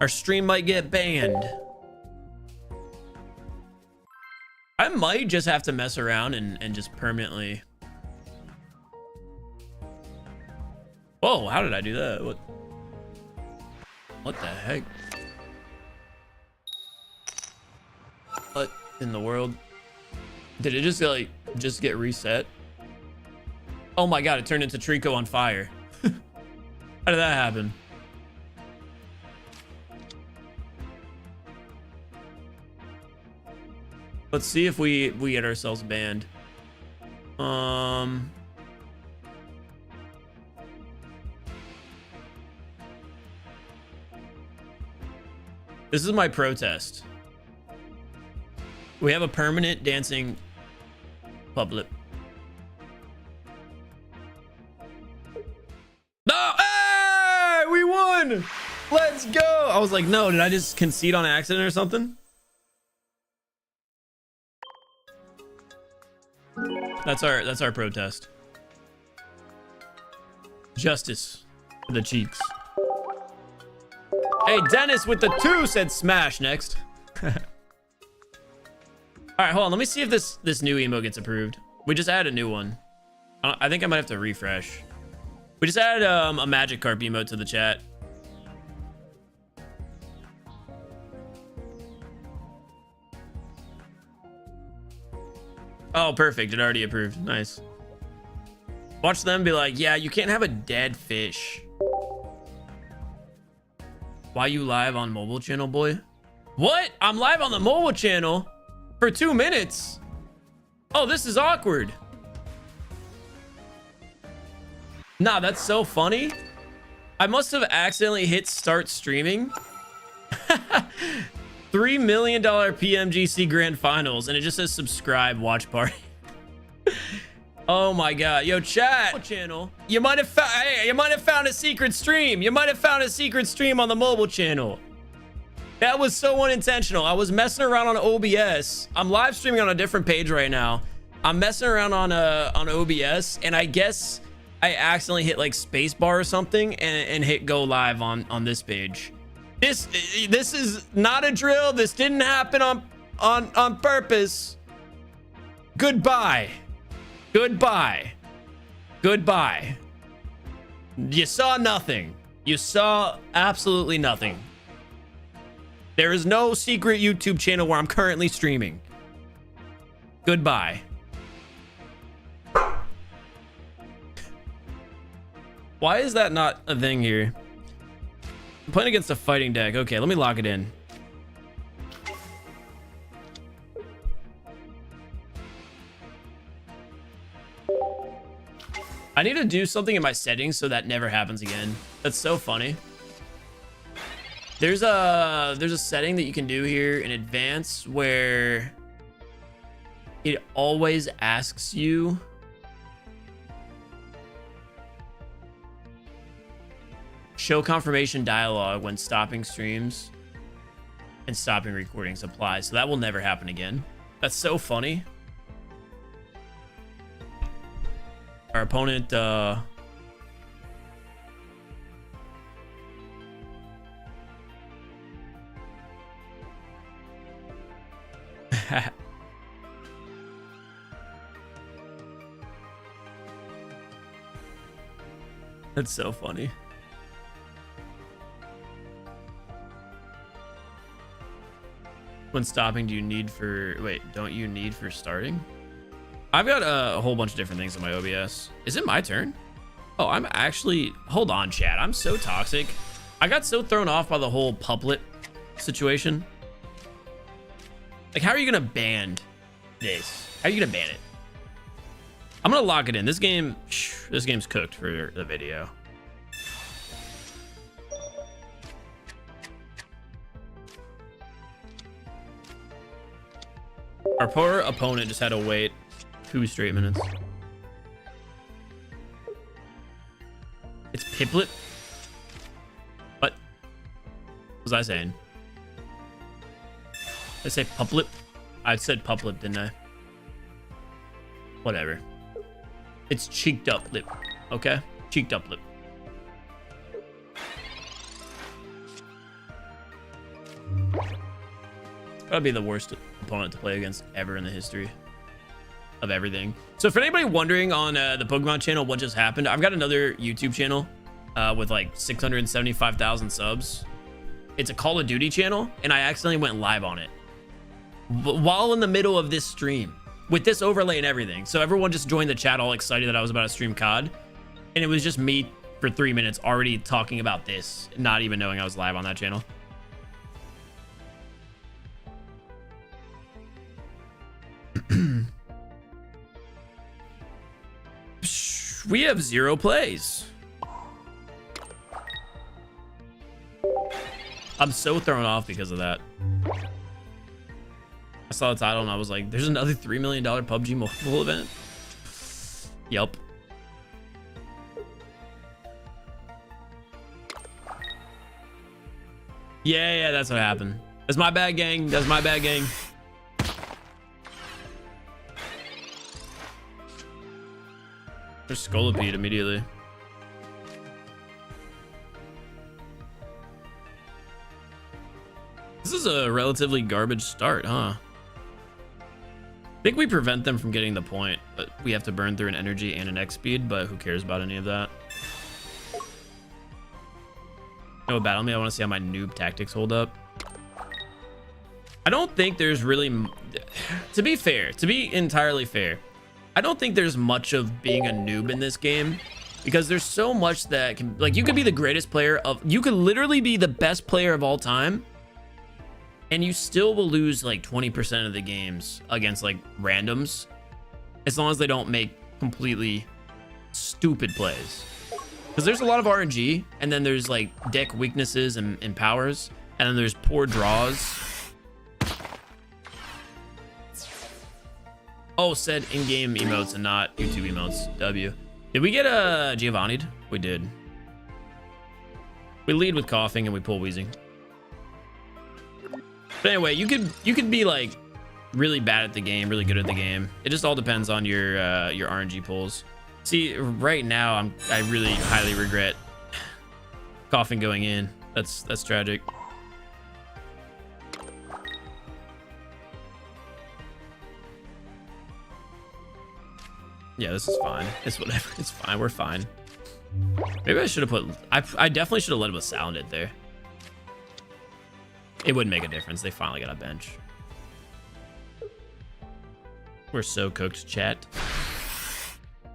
Our stream might get banned. I might just have to mess around and just permanently. Whoa, how did I do that? What the heck? What in the world? Did it just get reset? Oh my God, it turned into Trico on fire. How did that happen? Let's see if we get ourselves banned. This is my protest. We have a permanent dancing public. No! Hey! We won! Let's go! I was like, no, did I just concede on accident or something? That's our protest. Justice for the cheeks. Hey, Dennis with the 2 said smash next. All right, hold on. Let me see if this new emo gets approved. We just added a new one. I think I might have to refresh. We just added a Magikarp emote to the chat. Oh, perfect. It already approved. Nice. Watch them be like, yeah, you can't have a dead fish. Why you live on mobile channel, boy? What? I'm live on the mobile channel for 2 minutes. Oh, this is awkward. Nah, that's so funny. I must have accidentally hit start streaming. $3 million PMGC Grand Finals, and it just says subscribe, watch party. Oh my God, yo, chat channel. You might have found. Hey, you might have found a secret stream. You might have found a secret stream on the mobile channel. That was so unintentional. I was messing around on OBS. I'm live streaming on a different page right now. I'm messing around on OBS, and I guess I accidentally hit like spacebar or something and hit go live on this page. This is not a drill. This didn't happen on purpose. Goodbye. Goodbye. Goodbye. You saw nothing. You saw absolutely nothing. There is no secret YouTube channel where I'm currently streaming. Goodbye. Why is that not a thing here? I'm playing against a fighting deck. Okay, let me lock it in. I need to do something in my settings so that never happens again. That's so funny. There's a setting that you can do here in advance where it always asks you show confirmation dialogue when stopping streams and stopping recordings applies. So that will never happen again. That's so funny. Our opponent that's so funny. When stopping, do you need for don't you need for starting? I've got a whole bunch of different things on my OBS. Is it my turn? Oh, I'm actually, hold on, chat. I'm so toxic. I got so thrown off by the whole puppet situation. Like, how are you gonna ban this? How are you gonna ban it? I'm gonna lock it in. This game's cooked for the video. Our poor opponent just had to wait 2 straight minutes. It's Piplet? What was I saying? Did I say Puplet? I said Puplet, didn't I? Whatever. It's cheeked up lip. Okay? Cheeked up lip. That'd be the worst opponent to play against ever in the history of everything. So for anybody wondering on the Pokemon channel what just happened, I've got another YouTube channel with like 675,000 subs. It's a Call of Duty channel, and I accidentally went live on it while in the middle of this stream with this overlay and everything. So everyone just joined the chat all excited that I was about to stream COD, and it was just me for 3 minutes already talking about this, not even knowing I was live on that channel. We have 0 plays. I'm so thrown off because of that. I saw the title and I was like, there's another $3 million PUBG mobile event. Yup. Yeah, that's what happened. That's my bad, gang. That's my bad, gang. There's Scolipede immediately. This is a relatively garbage start, huh? I think we prevent them from getting the point, but we have to burn through an energy and an X speed, but who cares about any of that? No, battle me. I want to see how my noob tactics hold up. I don't think there's really, to be fair, to be entirely fair, I don't think there's much of being a noob in this game, because there's so much that can, like, you could be the greatest player of, you could literally be the best player of all time, and you still will lose like 20% of the games against like randoms, as long as they don't make completely stupid plays. Because there's a lot of RNG, and then there's like deck weaknesses and powers, and then there's poor draws. Oh, said in-game emotes and not YouTube emotes. W. Did we get a Giovanni'd? We did. We lead with coughing and we pull wheezing. But anyway, you could be like really bad at the game, really good at the game. It just all depends on your RNG pulls. See, right now I really highly regret coughing going in. That's tragic. Yeah, this is fine. It's whatever. It's fine. We're fine. Maybe I should have put... I definitely should have let him sound it there. It wouldn't make a difference. They finally got a bench. We're so cooked, chat.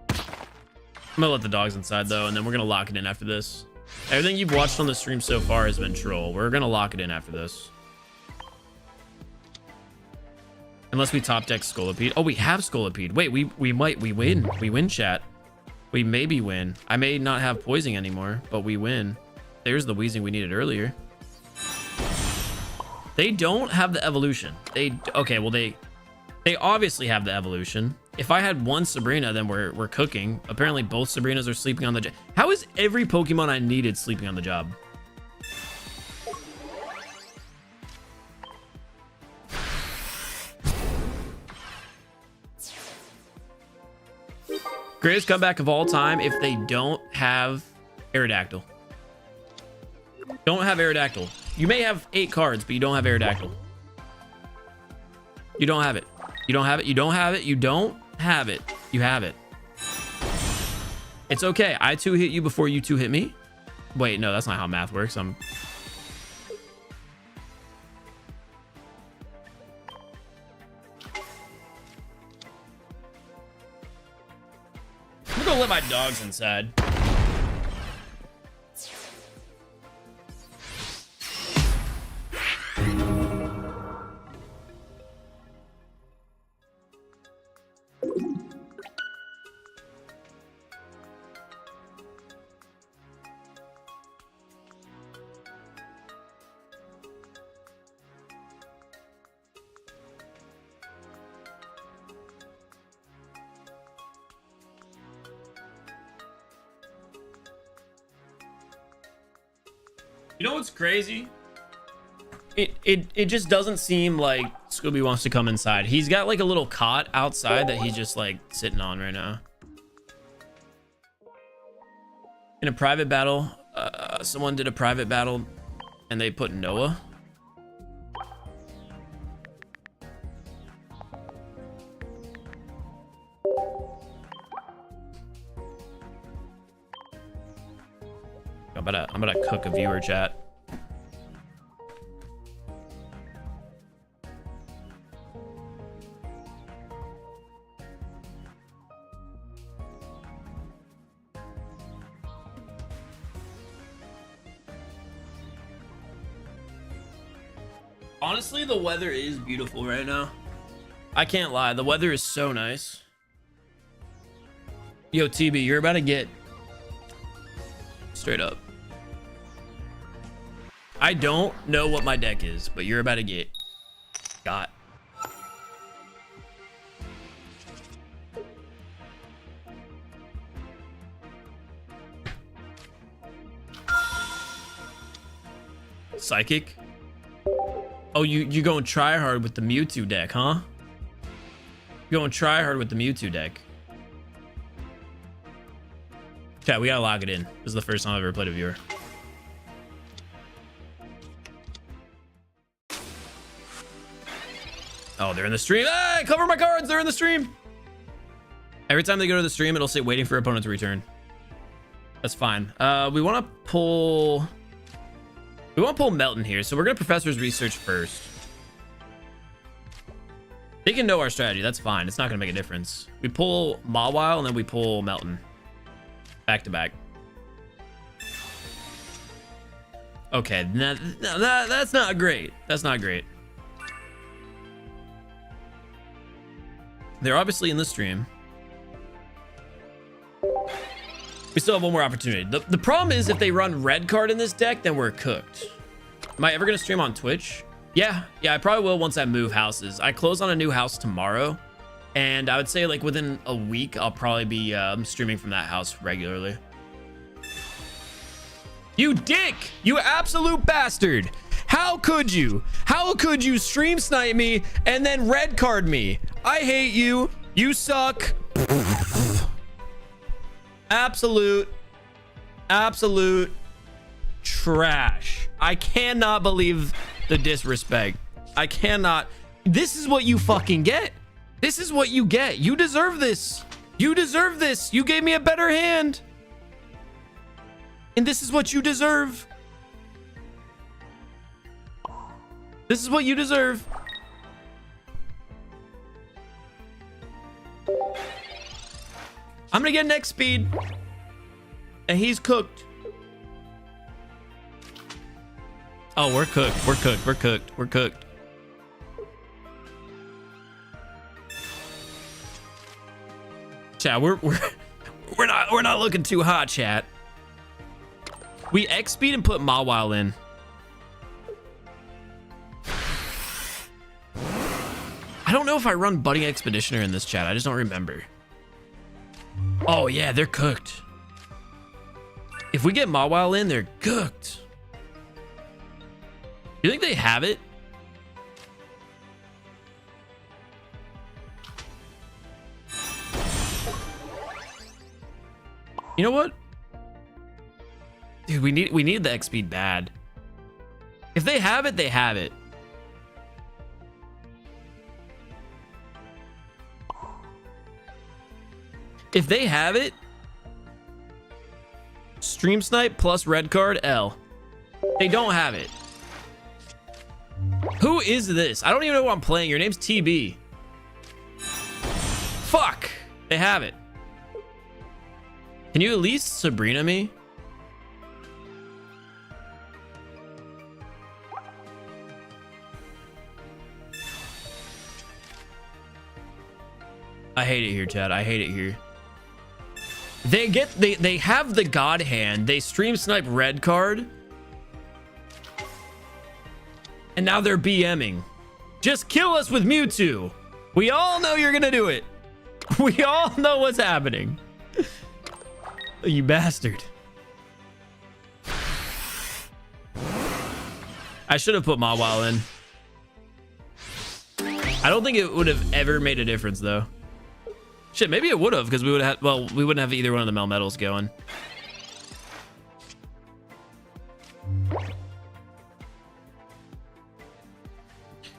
I'm gonna let the dogs inside, though, and then we're gonna lock it in after this. Everything you've watched on the stream so far has been troll. We're gonna lock it in after this. Unless we top deck Scolipede. Oh, we have Scolipede. Wait, we win. We win, chat. We maybe win. I may not have poison anymore, but we win. There's the wheezing we needed earlier. They don't have the evolution. Okay, well they obviously have the evolution. If I had one Sabrina, then we're cooking. Apparently both Sabrinas are sleeping on the job. How is every Pokemon I needed sleeping on the job? Greatest comeback of all time if they don't have Aerodactyl. Don't have Aerodactyl. You may have 8 cards, but you don't have Aerodactyl. You don't have it. You don't have it. You don't have it. You don't have it. You have it. It's okay. I 2-hit you before you 2-hit me. Wait, no, that's not how math works. I'm gonna let my dogs inside. You know what's crazy? It just doesn't seem like Scooby wants to come inside. He's got like a little cot outside that he's just like sitting on right now. In a private battle, someone did a private battle and they put Noah. I'm gonna cook a viewer, chat. Honestly, the weather is beautiful right now. I can't lie, the weather is so nice. Yo, TB, you're about to get straight up. I don't know what my deck is, but you're about to get got. Psychic? Oh, you going try hard with the Mewtwo deck, huh? You going try hard with the Mewtwo deck. Okay, we gotta lock it in. This is the first time I've ever played a viewer. Oh, they're in the stream. Hey, cover my cards. They're in the stream. Every time they go to the stream, it'll say waiting for opponent to return. That's fine. We want to pull Melton here. So we're going to Professor's Research first. They can know our strategy. That's fine. It's not going to make a difference. We pull Mawile and then we pull Melton. Back to back. Okay. That's not great. That's not great. They're obviously in the stream. We still have one more opportunity. The problem is if they run red card in this deck, then we're cooked. Am I ever going to stream on Twitch? Yeah, I probably will once I move houses. I close on a new house tomorrow. And I would say like within a week, I'll probably be streaming from that house regularly. You dick! You absolute bastard! How could you? How could you stream snipe me and then red card me? I hate you. You suck. Absolute trash. I cannot believe the disrespect. I cannot. This is what you fucking get. This is what you get. You deserve this. You deserve this. You gave me a better hand. And this is what you deserve. This is what you deserve. I'm gonna get next speed. And he's cooked. Oh, we're cooked. We're cooked. We're cooked. We're cooked. Chat, we're not looking too hot, chat. We X speed and put Mawile in. I don't know if I run Budding Expeditioner in this chat. I just don't remember. Oh yeah, they're cooked. If we get Mawile in, they're cooked. You think they have it? You know what? Dude, we need the X speed bad. If they have it, they have it. If they have it, stream snipe plus red card L. They don't have it. Who is this? I don't even know who I'm playing. Your name's TB. Fuck. They have it. Can you at least Sabrina me? I hate it here, Chad. I hate it here. They have the God hand. They stream snipe red card. And now they're BMing. Just kill us with Mewtwo. We all know you're gonna do it. We all know what's happening. You bastard. I should have put Mawile in. I don't think it would have ever made a difference though. Shit, maybe it would have, because we would have, well, we wouldn't have either one of the Melmetals going.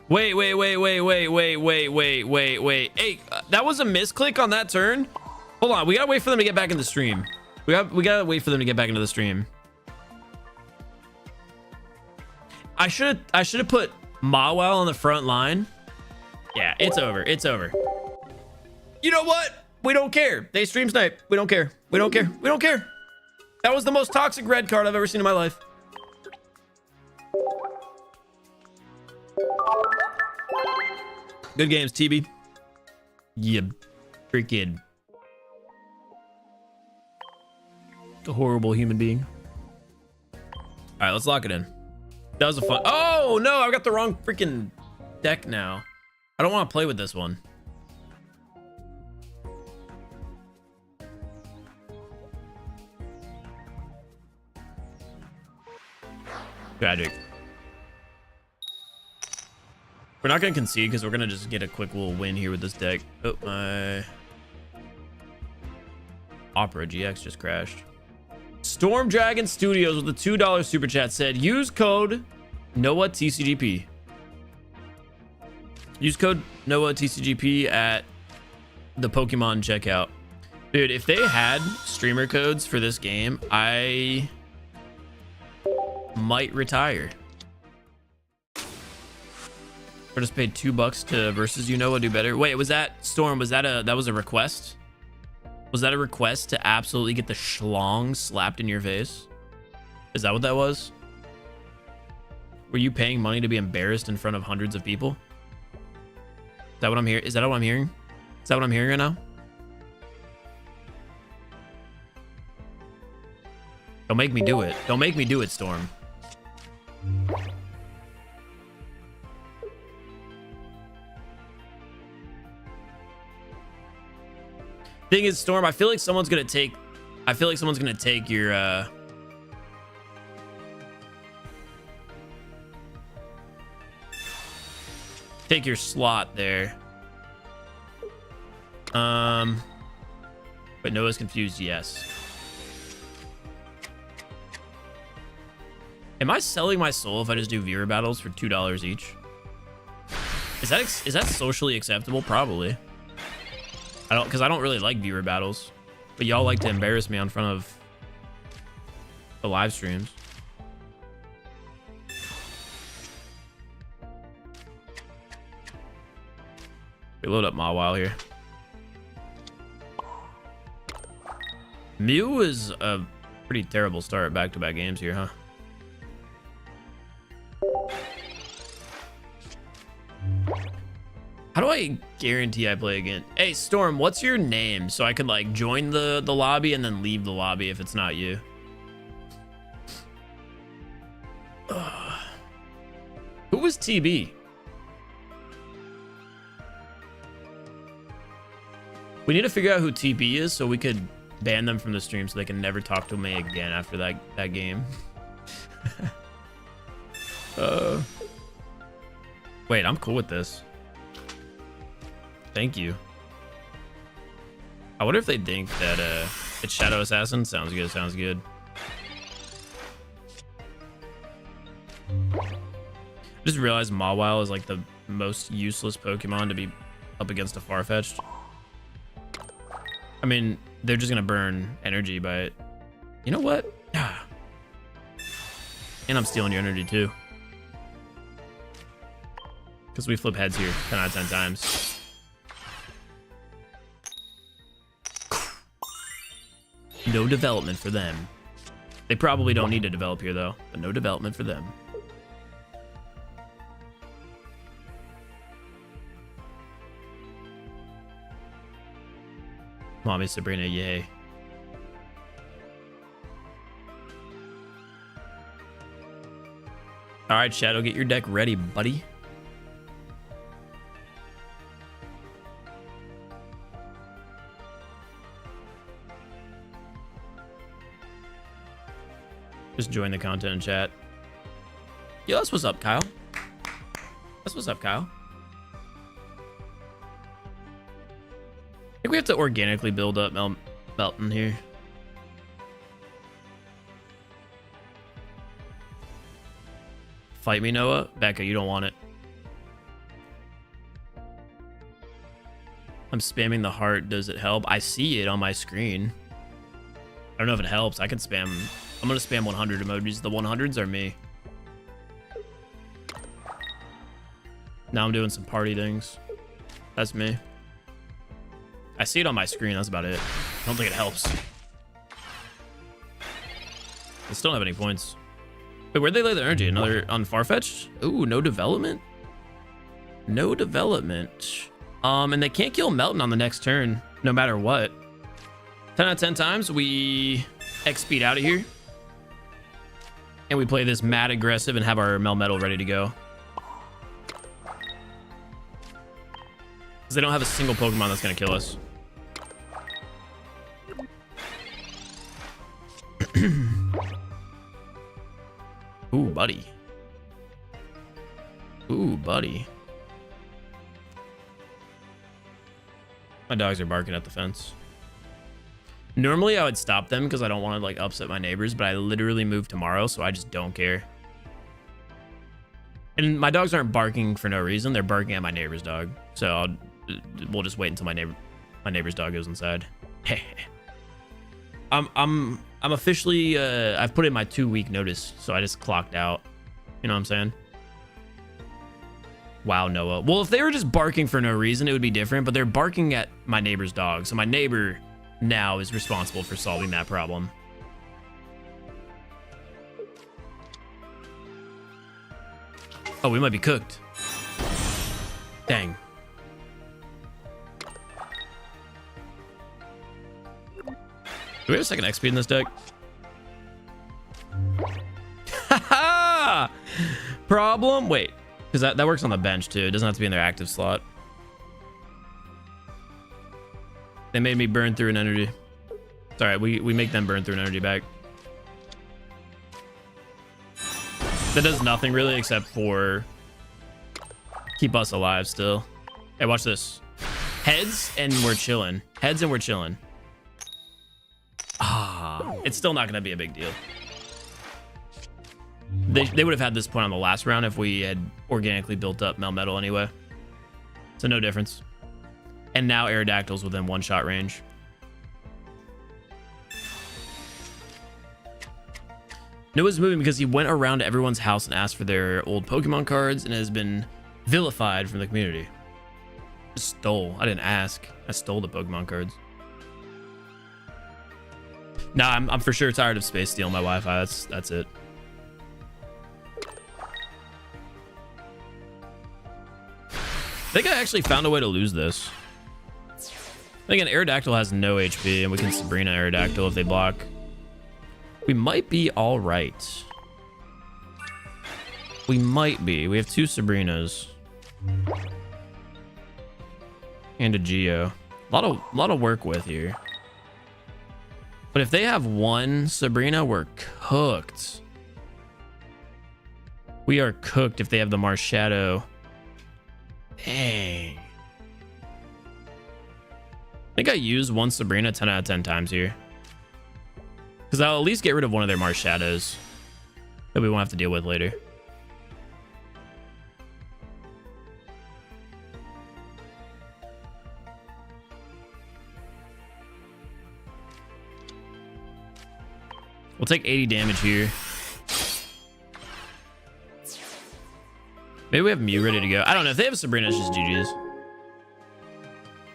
Wait. Hey, that was a misclick on that turn. Hold on, we gotta wait for them to get back in the stream. We gotta wait for them to get back into the stream. I should have put Mawile on the front line. Yeah, it's over. It's over. You know what? We don't care. They stream snipe. We don't care. We don't care. We don't care. That was the most toxic red card I've ever seen in my life. Good games, TB. You freaking horrible human being. All right, let's lock it in. That was a fun. Oh no, I got the wrong freaking deck now. I don't want to play with this one. Tragic. We're not going to concede because we're going to just get a quick little win here with this deck. Oh, my Opera GX just crashed. Storm Dragon Studios with a $2 super chat said, use code NOAHTCGP. Use code NOAHTCGP at the Pokemon checkout. Dude, if they had streamer codes for this game, I might retire. Or just paid $2 to versus do better. Wait, was that Storm? Was that a request? Was that a request to absolutely get the schlong slapped in your face? Is that what that was? Were you paying money to be embarrassed in front of hundreds of people? Is that what I'm hearing? Is that what I'm hearing? Is that what I'm hearing right now? Don't make me do it. Don't make me do it, Storm. Thing is, Storm, I feel like someone's gonna take your take your slot there. But Noah's confused. Yes. Am I selling my soul if I just do viewer battles for $2 each? Is that socially acceptable? Probably. Because I don't really like viewer battles, but y'all like to embarrass me in front of the live streams. We load up Mawile here. Mew is a pretty terrible start at back-to-back games here, huh? How do I guarantee I play again? Hey, Storm, what's your name? So I could, like, join the lobby and then leave the lobby if it's not you. Who was TB? We need to figure out who TB is so we could ban them from the stream so they can never talk to me again after that game. Wait, I'm cool with this. Thank you. I wonder if they think that it's Shadow Assassin. Sounds good, sounds good. I just realized Mawile is like the most useless Pokemon to be up against a Farfetch'd. I mean, they're just gonna burn energy by it. You know what? And I'm stealing your energy too. Because we flip heads here 10 out of 10 times. No development for them. They probably don't need to develop here though, but no development for them. Mommy Sabrina, yay. All right, Shadow, get your deck ready, buddy. Just join the content in chat. Yo, that's what's up, Kyle. That's what's up, Kyle. I think we have to organically build up Melton here. Fight me, Noah. Becca, you don't want it. I'm spamming the heart. Does it help? I see it on my screen. I don't know if it helps. I can spam. I'm going to spam 100 emojis. The 100s are me. Now I'm doing some party things. That's me. I see it on my screen. That's about it. I don't think it helps. I still don't have any points. Wait, where'd they lay the energy? Another on Farfetch'd? Ooh, no development? No development. And they can't kill Melton on the next turn, no matter what. 10 out of 10 times, we X-speed out of here. And we play this mad aggressive and have our Melmetal ready to go. Because they don't have a single Pokemon that's going to kill us. Ooh, buddy. Ooh, buddy. My dogs are barking at the fence. Normally, I would stop them because I don't want to like upset my neighbors, but I literally moved tomorrow, so I just don't care. And my dogs aren't barking for no reason. They're barking at my neighbor's dog. So we'll just wait until my neighbor's dog goes inside. I'm officially I've put in my 2-week notice, so I just clocked out. You know what I'm saying? Wow, Noah. Well, if they were just barking for no reason, it would be different, but they're barking at my neighbor's dog. So my neighbor now is responsible for solving that problem. Oh, we might be cooked. Dang. Do we have a second XP in this deck? Haha! Problem? Wait, because that works on the bench too. It doesn't have to be in their active slot. They made me burn through an energy. It's all right. We make them burn through an energy back. That does nothing really except for keep us alive still. Hey, watch this. Heads and we're chilling. Heads and we're chilling. Ah, it's still not going to be a big deal. They would have had this point on the last round if we had organically built up Melmetal anyway. So no difference. And now Aerodactyl's within one-shot range. Noah's moving because he went around to everyone's house and asked for their old Pokemon cards and has been vilified from the community. Just stole. I didn't ask. I stole the Pokemon cards. Nah, I'm for sure tired of space stealing my Wi-Fi. That's it. I think I actually found a way to lose this. I think an Aerodactyl has no HP, and we can Sabrina Aerodactyl if they block. We might be all right. We might be. We have 2 Sabrinas and a Geo. A lot of work with here. But if they have 1 Sabrina, we're cooked. We are cooked if they have the Marshadow. Dang. I think I used 1 Sabrina 10 out of 10 times here. Because I'll at least get rid of one of their Marshadows that we won't have to deal with later. We'll take 80 damage here. Maybe we have Mew ready to go. I don't know. If they have Sabrina, it's just GG's.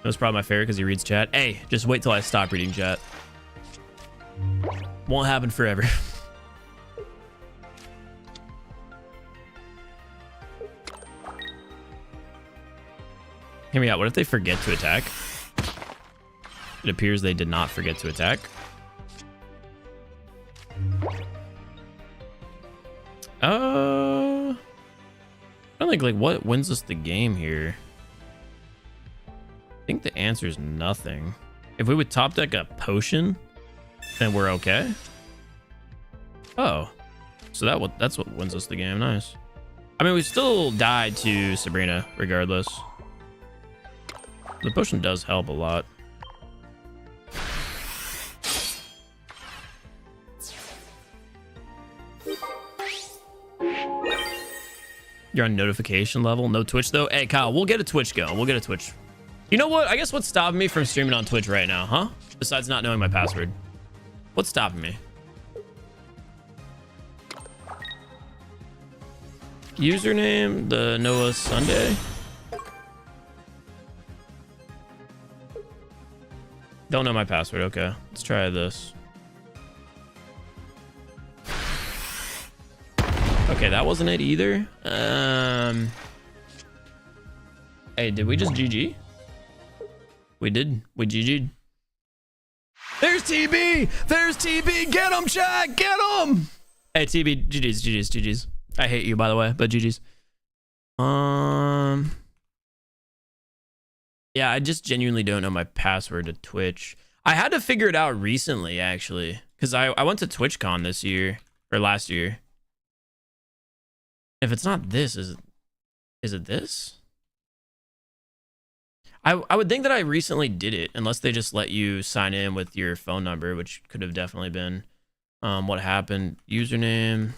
That's probably my favorite because he reads chat. Hey, just wait till I stop reading chat. Won't happen forever. Hear me out. What if they forget to attack? It appears they did not forget to attack. I don't think, like, what wins us the game here? I think the answer is nothing. If we would top deck a potion, then we're okay. Oh, so that's what wins us the game. Nice. I mean, we still died to Sabrina regardless. The potion does help a lot. You're on notification level. No Twitch though. Hey Kyle, we'll get a Twitch going. We'll get a Twitch. You know what? I guess what's stopping me from streaming on Twitch right now, huh? Besides not knowing my password. What's stopping me? Username, the Noah Sunday. Don't know my password. Okay, let's try this. Okay, that wasn't it either. Hey, did we just GG? We did. We GG'd. There's TB! There's TB! Get him, chat! Get him! Hey, TB, GG's, GG's, GG's. I hate you, by the way, but GG's. Yeah, I just genuinely don't know my password to Twitch. I had to figure it out recently, actually, because I went to TwitchCon this year, or last year. If it's not this, is it this? I would think that I recently did it, unless they just let you sign in with your phone number, which could have definitely been what happened. Username.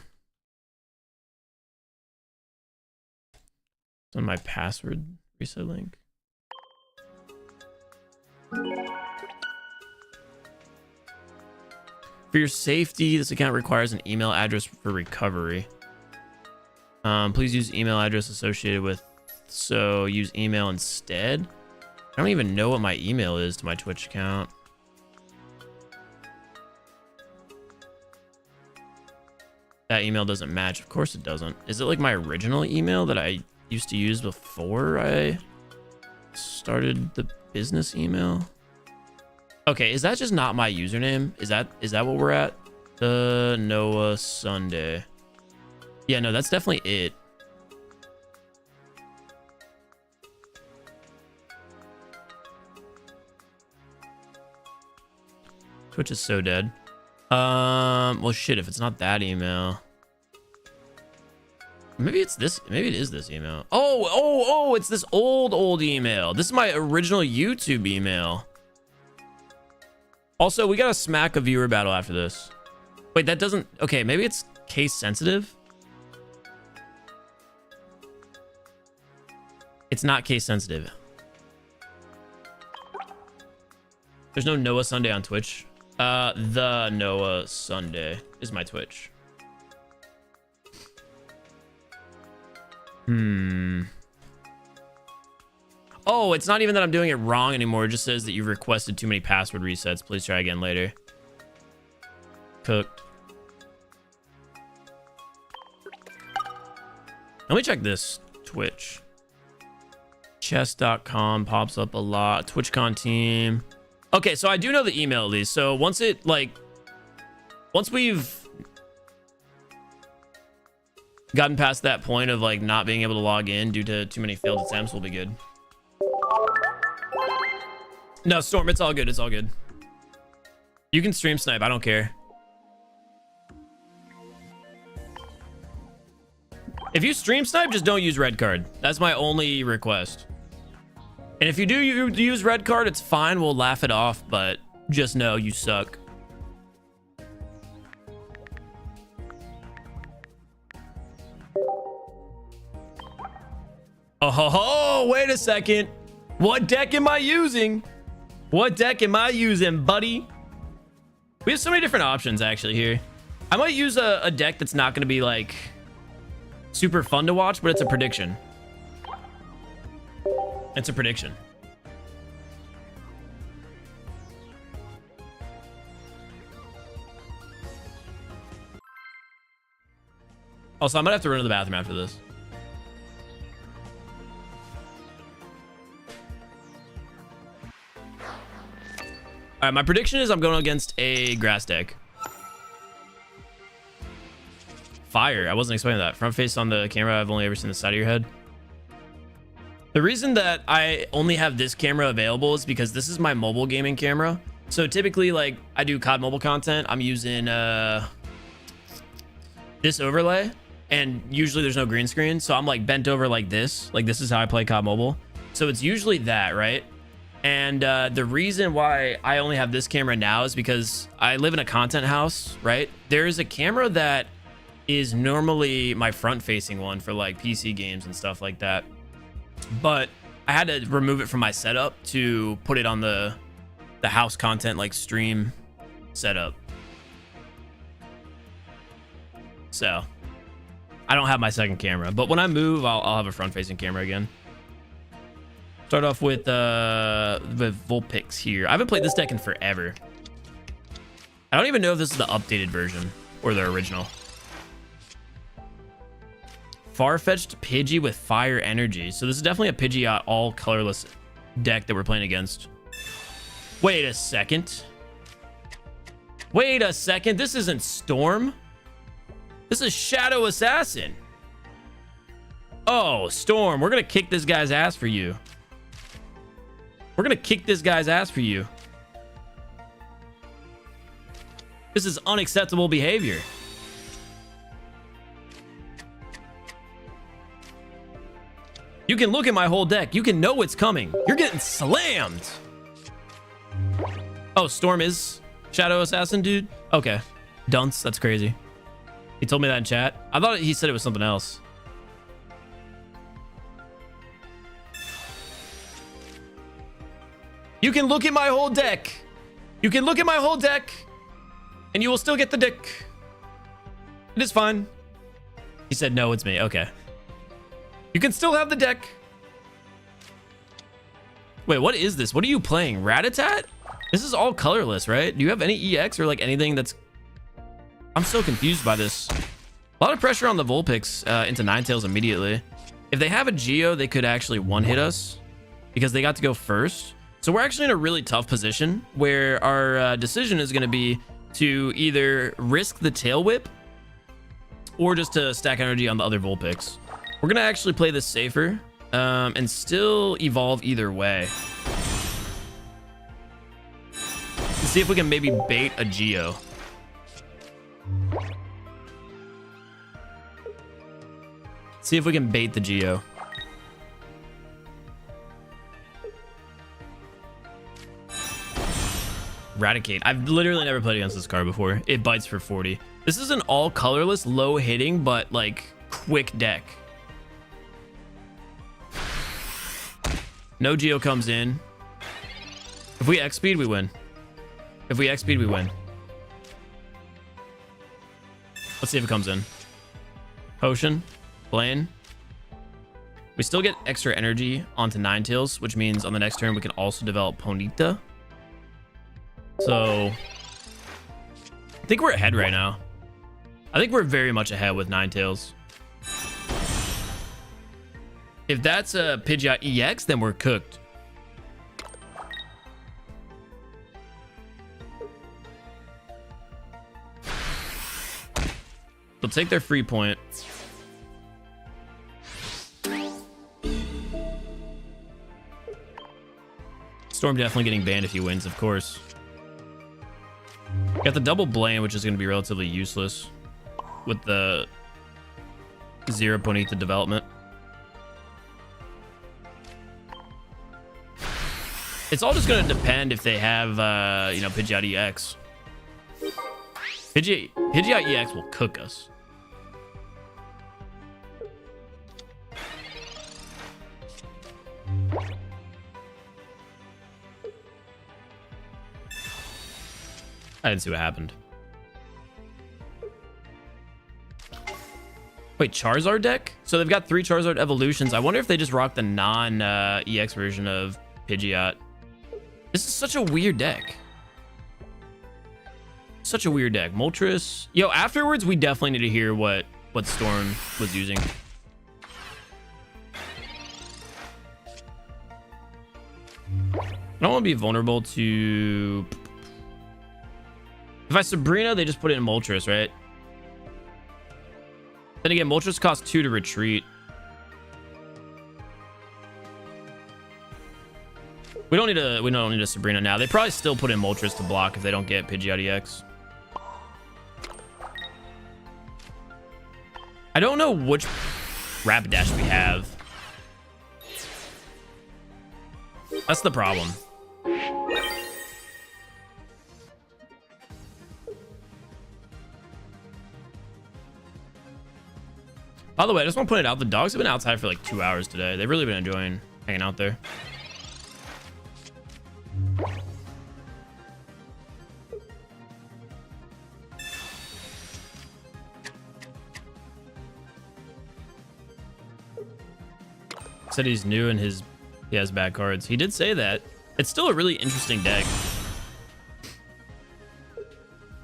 It's on my password reset link. For your safety, this account requires an email address for recovery. Please use email address associated with, so use email instead. I don't even know what my email is to my Twitch account. That email doesn't match. Of course it doesn't. Is it like my original email that I used to use before I started the business email? Okay, is that just not my username? Is that what we're at? The Noah Sunday. Yeah, no, that's definitely it. Twitch is so dead. Well, shit, if it's not that email. Maybe it's this. Maybe it is this email. Oh, it's this old email. This is my original YouTube email. Also, we got to smack a viewer battle after this. Wait, that doesn't... Okay, maybe it's case sensitive. It's not case sensitive. There's no Noah Sunday on Twitch. The Noah Sunday is my Twitch. Oh, it's not even that I'm doing it wrong anymore. It just says that you've requested too many password resets. Please try again later. Cooked. Let me check this Twitch. Chess.com pops up a lot. TwitchCon team. Okay, so I do know the email at least. So once we've gotten past that point of like not being able to log in due to too many failed attempts, we'll be good. No, Storm, it's all good. It's all good. You can stream snipe. I don't care. If you stream snipe, just don't use red card. That's my only request. And if you do use red card, it's fine. We'll laugh it off, but just know you suck. Oh, wait a second. What deck am I using? What deck am I using, buddy? We have so many different options actually here. I might use a deck that's not going to be like super fun to watch, but it's a prediction. It's a prediction. Also, I might have to run to the bathroom after this. All right, my prediction is I'm going against a grass deck. Fire. I wasn't expecting that. Front face on the camera. I've only ever seen the side of your head. The reason that I only have this camera available is because this is my mobile gaming camera. So typically, like, I do COD mobile content. I'm using this overlay, and usually there's no green screen. So I'm like bent over like this. Like, this is how I play COD mobile. So it's usually that, right? And the reason why I only have this camera now is because I live in a content house, right? There's a camera that is normally my front-facing one for like PC games and stuff like that. But I had to remove it from my setup to put it on the house content like stream setup. So I don't have my second camera, but when I move, I'll have a front-facing camera again. Start off with Vulpix here. I haven't played this deck in forever. I don't even know if this is the updated version or the original. Far-fetched Pidgey with fire energy. So this is definitely a Pidgeot all colorless deck that we're playing against. Wait a second. Wait a second. This isn't Storm. This is Shadow Assassin. Oh, Storm. We're going to kick this guy's ass for you. We're going to kick this guy's ass for you. This is unacceptable behavior. You can look at my whole deck. You can know it's coming. You're getting slammed. Oh, Storm is Shadow Assassin, dude? Okay. Dunce. That's crazy. He told me that in chat. I thought he said it was something else. You can look at my whole deck. You can look at my whole deck, and you will still get the dick. It is fine. He said, no, it's me. Okay. You can still have the deck. Wait, what is this? What are you playing? Rat-a-tat? This is all colorless, right? Do you have any EX or like anything that's... I'm so confused by this. A lot of pressure on the Vulpix into Ninetales immediately. If they have a Geo, they could actually one-hit us because they got to go first. So we're actually in a really tough position where our decision is going to be to either risk the Tail Whip or just to stack energy on the other Vulpix. We're going to actually play this safer and still evolve either way. Let's see if we can maybe bait a Geo. See if we can bait the Geo. Eradicate. I've literally never played against this card before. It bites for 40. This is an all colorless, low hitting, but like quick deck. No Geo comes in. If we X speed, we win. If we X-speed, we win. Let's see if it comes in. Potion. Blaine. We still get extra energy onto Ninetales, which means on the next turn we can also develop Ponyta. So I think we're ahead right now. I think we're very much ahead with Ninetales. If that's a Pidgeot EX, then we're cooked. They'll take their free point. Storm definitely getting banned if he wins, of course. Got the double Blaine, which is going to be relatively useless with the 0 Ponyta development. It's all just going to depend if they have, you know, Pidgeot EX. Pidgeot EX will cook us. I didn't see what happened. Wait, Charizard deck? So they've got 3 Charizard evolutions. I wonder if they just rock the non-EX version of Pidgeot. This is such a weird deck. Such a weird deck. Moltres. Yo, afterwards, we definitely need to hear what Storm was using. I don't want to be vulnerable to... If I Sabrina, they just put it in Moltres, right? Then again, Moltres costs 2 to retreat. We don't need a Sabrina now. They probably still put in Moltres to block if they don't get Pidgeot EX. I don't know which Rapidash we have. That's the problem. By the way, I just want to point it out. The dogs have been outside for like 2 hours today. They've really been enjoying hanging out there. Said he's new and he has bad cards. He did say that. It's still a really interesting deck.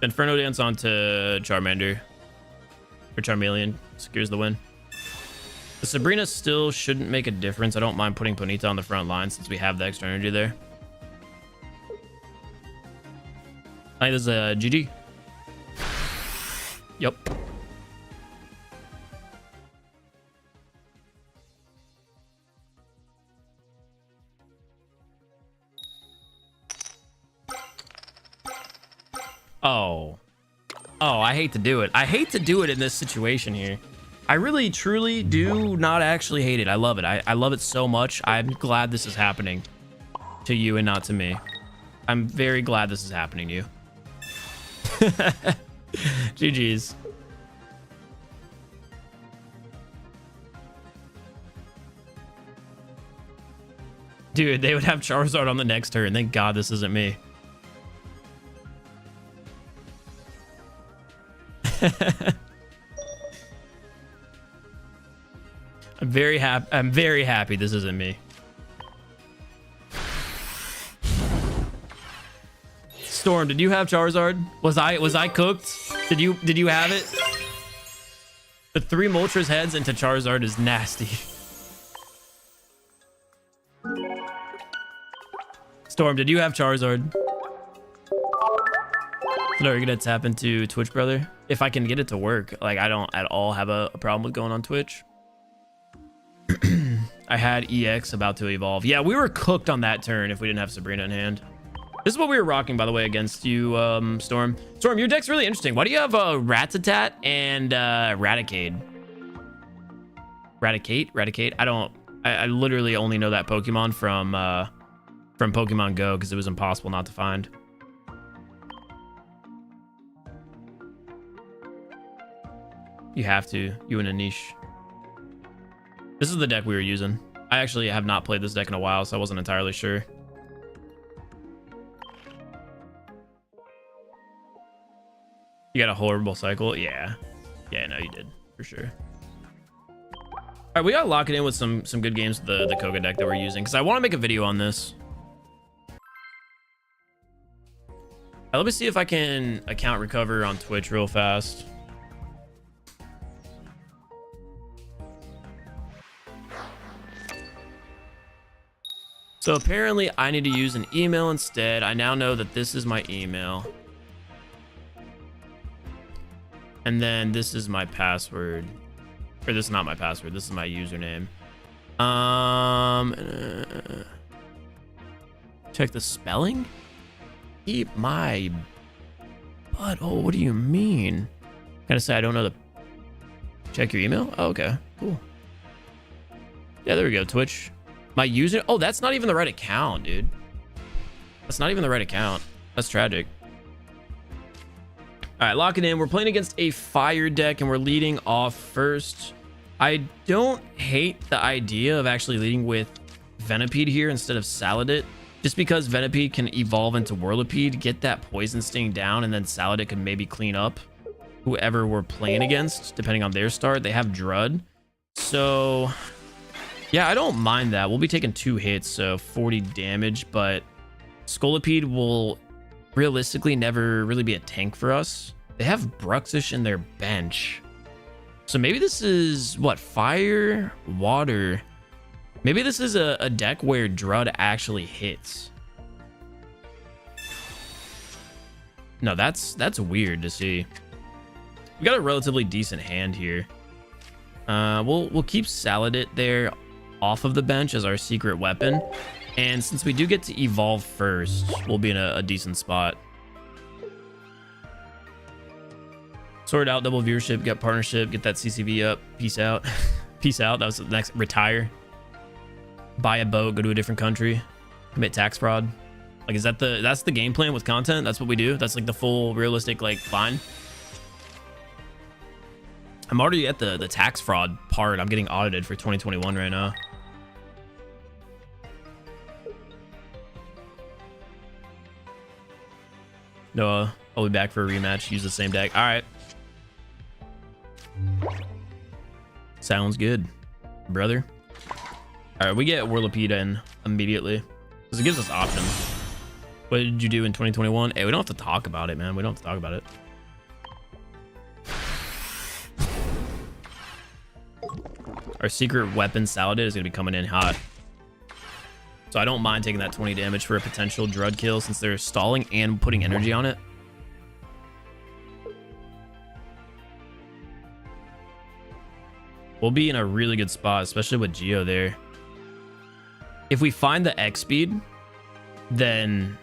Inferno Dance onto Charmander. Or Charmeleon secures the win. The Sabrina still shouldn't make a difference. I don't mind putting Ponyta on the front line since we have the extra energy there. I think this is a GG. Yep. Oh, I hate to do it. I hate to do it in this situation here. I really, truly do not actually hate it. I love it. I love it so much. I'm glad this is happening to you and not to me. I'm very glad this is happening to you. GG's. Dude, they would have Charizard on the next turn. Thank God this isn't me. I'm very happy this isn't me. Storm, did you have Charizard? Was I cooked? Did you have it? The 3 Moltres heads into Charizard is nasty. Storm, did you have Charizard? No, you're gonna tap into Twitch, brother. If I can get it to work, like I don't at all have a problem with going on Twitch. I had EX about to evolve. Yeah, we were cooked on that turn if we didn't have Sabrina in hand. This is what we were rocking, by the way, against you, Storm. Storm, your deck's really interesting. Why do you have Rattata and Raticate? Raticate? I literally only know that Pokemon from Pokemon Go because it was impossible not to find. You have to. You in a niche. This is the deck we were using. I actually have not played this deck in a while, so I wasn't entirely sure. You got a horrible cycle? Yeah. Yeah, no, you did. For sure. All right, we gotta lock it in with some good games with the Koga deck that we're using, because I want to make a video on this. Let me see if I can account recover on Twitch real fast. So apparently I need to use an email instead. I now know that this is my email. And then this is my password. Or this is not my password. This is my username. Check the spelling? Keep my butt. Oh, what do you mean? Gotta say I don't know the... Check your email? Oh, okay, cool. Yeah, there we go, Twitch. My user... Oh, that's not even the right account, dude. That's not even the right account. That's tragic. All right, lock it in. We're playing against a fire deck, and we're leading off first. I don't hate the idea of actually leading with Venipede here instead of Saladit, just because Venipede can evolve into Whirlipede, get that Poison Sting down, and then Saladit can maybe clean up whoever we're playing against, depending on their start. They have Drud. So, yeah, I don't mind that. We'll be taking 2 hits, so 40 damage, but Scolipede will realistically never really be a tank for us. They have Bruxish in their bench. So maybe this is, what, fire, water... Maybe this is a deck where Drud actually hits. No, that's weird to see. We got a relatively decent hand here. We'll keep Saladit there off of the bench as our secret weapon. And since we do get to evolve first, we'll be in a decent spot. Sort out double viewership, get partnership, get that CCV up. Peace out. Peace out. That was the next. Retire. Buy a boat, go to a different country, commit tax fraud. Like, is that that's the game plan with content? That's what we do? That's like the full realistic, like, fine. I'm already at the tax fraud part. I'm getting audited for 2021 right now. No, I'll be back for a rematch. Use the same deck. All right. Sounds good, brother. All right, we get Whirlipede in immediately because it gives us options. What did you do in 2021? Hey, we don't have to talk about it, man. We don't have to talk about it. Our secret weapon Saladin is going to be coming in hot. So I don't mind taking that 20 damage for a potential Drud kill since they're stalling and putting energy on it. We'll be in a really good spot, especially with Geo there. If we find the X speed, then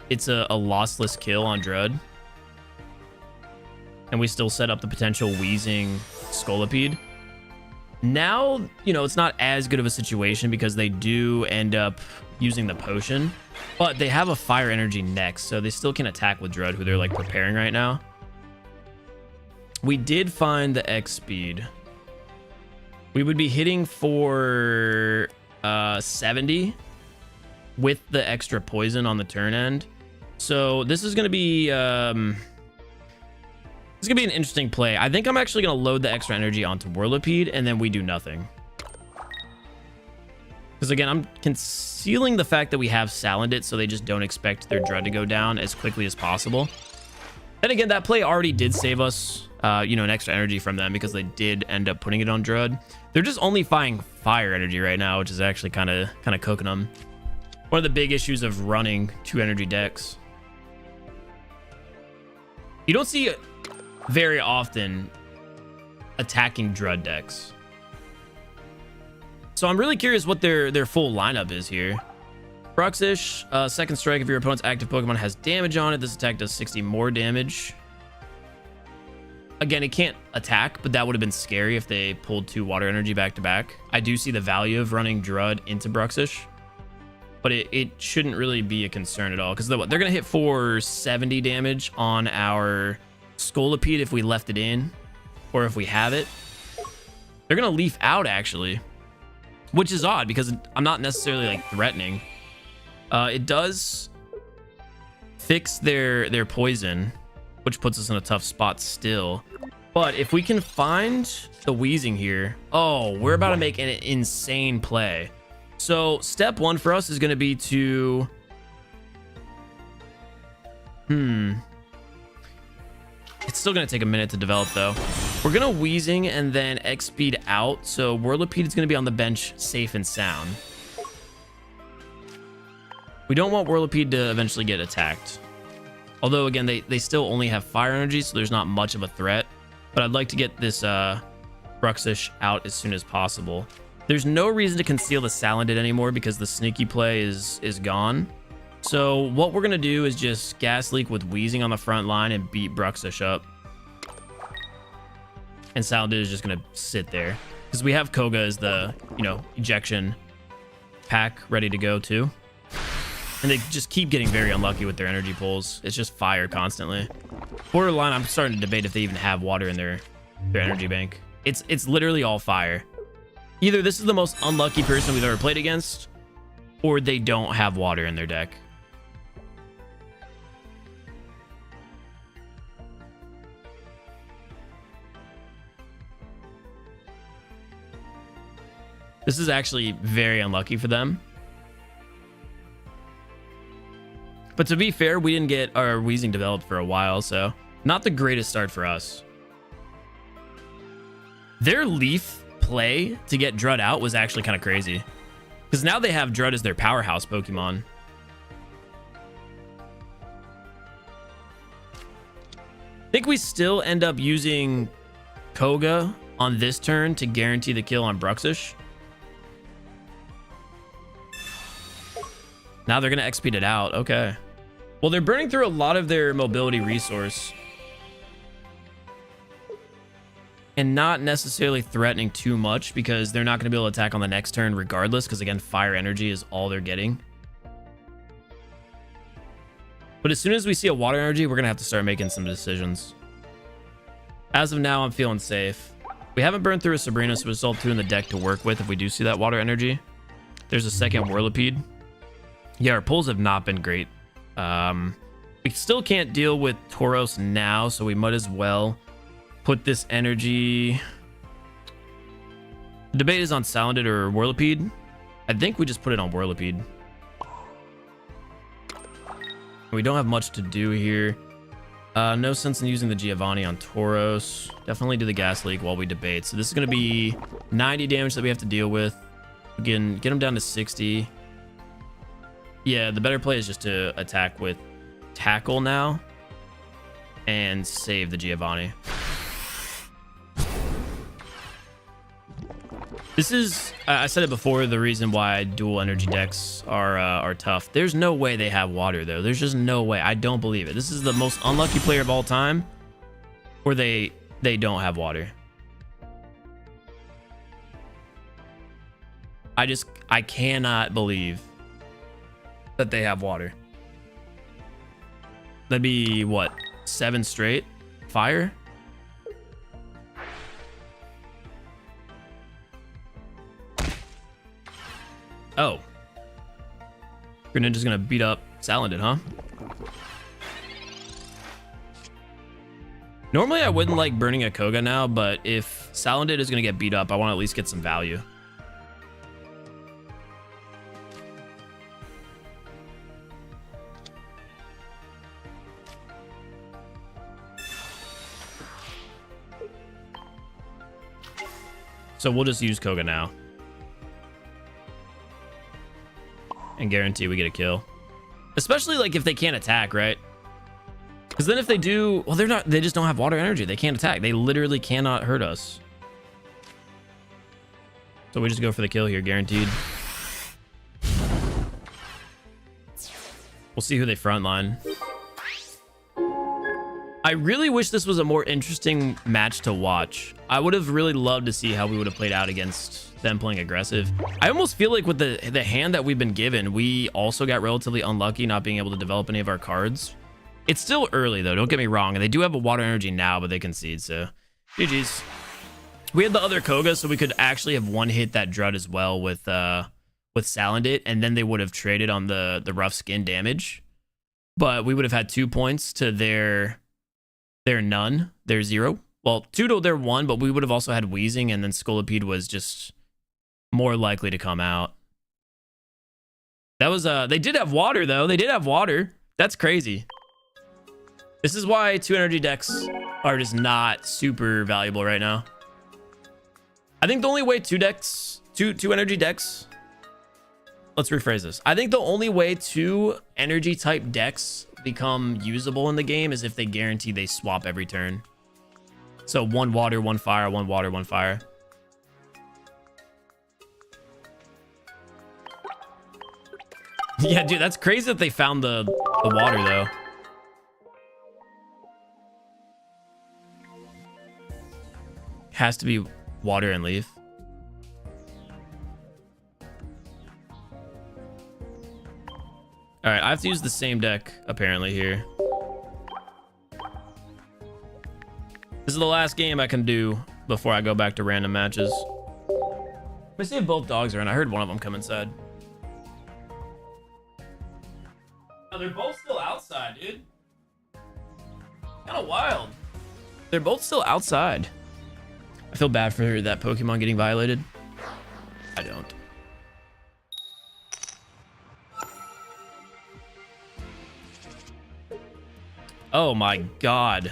it's a lossless kill on Drud. And we still set up the potential wheezing Scolipede. Now, you know, it's not as good of a situation because they do end up using the potion, but they have a fire energy next, so they still can attack with Drud, who they're like preparing right now. We did find the X speed. We would be hitting for 70 with the extra poison on the turn end. So this is going to be an interesting play. I think I'm actually going to load the extra energy onto Whirlipede and then we do nothing. Because again, I'm concealing the fact that we have Salandit, so they just don't expect their Drud to go down as quickly as possible. Then again, that play already did save us, you know, an extra energy from them because they did end up putting it on Drud. They're just only fighting fire energy right now, which is actually kind of cooking them. One of the big issues of running 2 energy decks. You don't see very often attacking Drud decks. So I'm really curious what their full lineup is here. Bruxish, second strike if your opponent's active Pokemon has damage on it. This attack does 60 more damage. Again, it can't attack, but that would have been scary if they pulled 2 water energy back to back. I do see the value of running Drud into Bruxish, but it shouldn't really be a concern at all because they're going to hit for 70 damage on our Scolipede if we left it in, or if we have it. They're going to leaf out, actually, which is odd because I'm not necessarily like threatening. It does fix their poison. which puts us in a tough spot still. But if we can find the wheezing here, oh, we're about to make an insane play. So step one for us is going to be to... It's still going to take a minute to develop, though. We're going to wheezing and then X speed out. So Whirlipede is going to be on the bench safe and sound. We don't want Whirlipede to eventually get attacked. Although, again, they still only have fire energy, so there's not much of a threat. But I'd like to get this Bruxish out as soon as possible. There's no reason to conceal the Salandit anymore because the sneaky play is gone. So what we're going to do is just gas leak with wheezing on the front line and beat Bruxish up. And Salandit is just going to sit there. Because we have Koga as the, ejection pack ready to go too. And they just keep getting very unlucky with their energy pulls. It's just fire constantly. Borderline, I'm starting to debate if they even have water in their energy bank. It's literally all fire. Either this is the most unlucky person we've ever played against, or they don't have water in their deck. This is actually very unlucky for them. But to be fair, we didn't get our wheezing developed for a while, so not the greatest start for us. Their Leaf play to get Drud out was actually kind of crazy. Because now they have Drud as their powerhouse Pokemon. I think we still end up using Koga on this turn to guarantee the kill on Bruxish. Now they're going to X-speed it out. Okay. Well, they're burning through a lot of their mobility resource. And not necessarily threatening too much because they're not going to be able to attack on the next turn regardless. Because again, fire energy is all they're getting. But as soon as we see a water energy, we're going to have to start making some decisions. As of now, I'm feeling safe. We haven't burned through a Sabrina, so we still have 2 in the deck to work with if we do see that water energy. There's a second Whirlipede. Yeah, our pulls have not been great. We still can't deal with Tauros now, so we might as well put this energy... The debate is on Salandit or Whirlipede. I think we just put it on Whirlipede. We don't have much to do here. No sense in using the Giovanni on Tauros. Definitely do the gas leak while we debate. So this is going to be 90 damage that we have to deal with. Again, get him down to 60. Yeah, the better play is just to attack with Tackle now and save the Giovanni. This is, I said it before, the reason why dual energy decks are tough. There's no way they have water, though. There's just no way. I don't believe it. This is the most unlucky player of all time where they don't have water. I cannot believe that they have water. That'd be what, 7 straight fire? Oh, Greninja's gonna beat up Salandit, huh? Normally I wouldn't like burning a Koga now, but if Salandit is gonna get beat up, I want to at least get some value. So we'll just use Koga now. And guarantee we get a kill. Especially like if they can't attack, right? Because then if they do, well, they just don't have water energy. They can't attack. They literally cannot hurt us. So we just go for the kill here, guaranteed. We'll see who they frontline. I really wish this was a more interesting match to watch. I would have really loved to see how we would have played out against them playing aggressive. I almost feel like with the hand that we've been given, we also got relatively unlucky not being able to develop any of our cards. It's still early though, don't get me wrong. And they do have a water energy now, but they concede, so GG's. We had the other Koga, so we could actually have one-hit that Drud as well with Salandit, and then they would have traded on the rough skin damage. But we would have had 2 points to their They're none. They're 0. Well, Tudo, they're 1, but we would have also had Wheezing, and then Scolipede was just more likely to come out. That was, they did have water, though. They did have water. That's crazy. This is why 2 energy decks are just not super valuable right now. I think the only way two energy decks... Let's rephrase this. I think the only way 2 energy type decks become usable in the game is if they guarantee they swap every turn. So 1 water, 1 fire, 1 water, 1 fire. Yeah, dude, that's crazy that they found the water, though. Has to be water and leaf. All right, I have to use the same deck, apparently, here. This is the last game I can do before I go back to random matches. Let me see if both dogs are in. I heard one of them come inside. Oh, they're both still outside, dude. Kind of wild. They're both still outside. I feel bad for that Pokemon getting violated. I don't. Oh my god.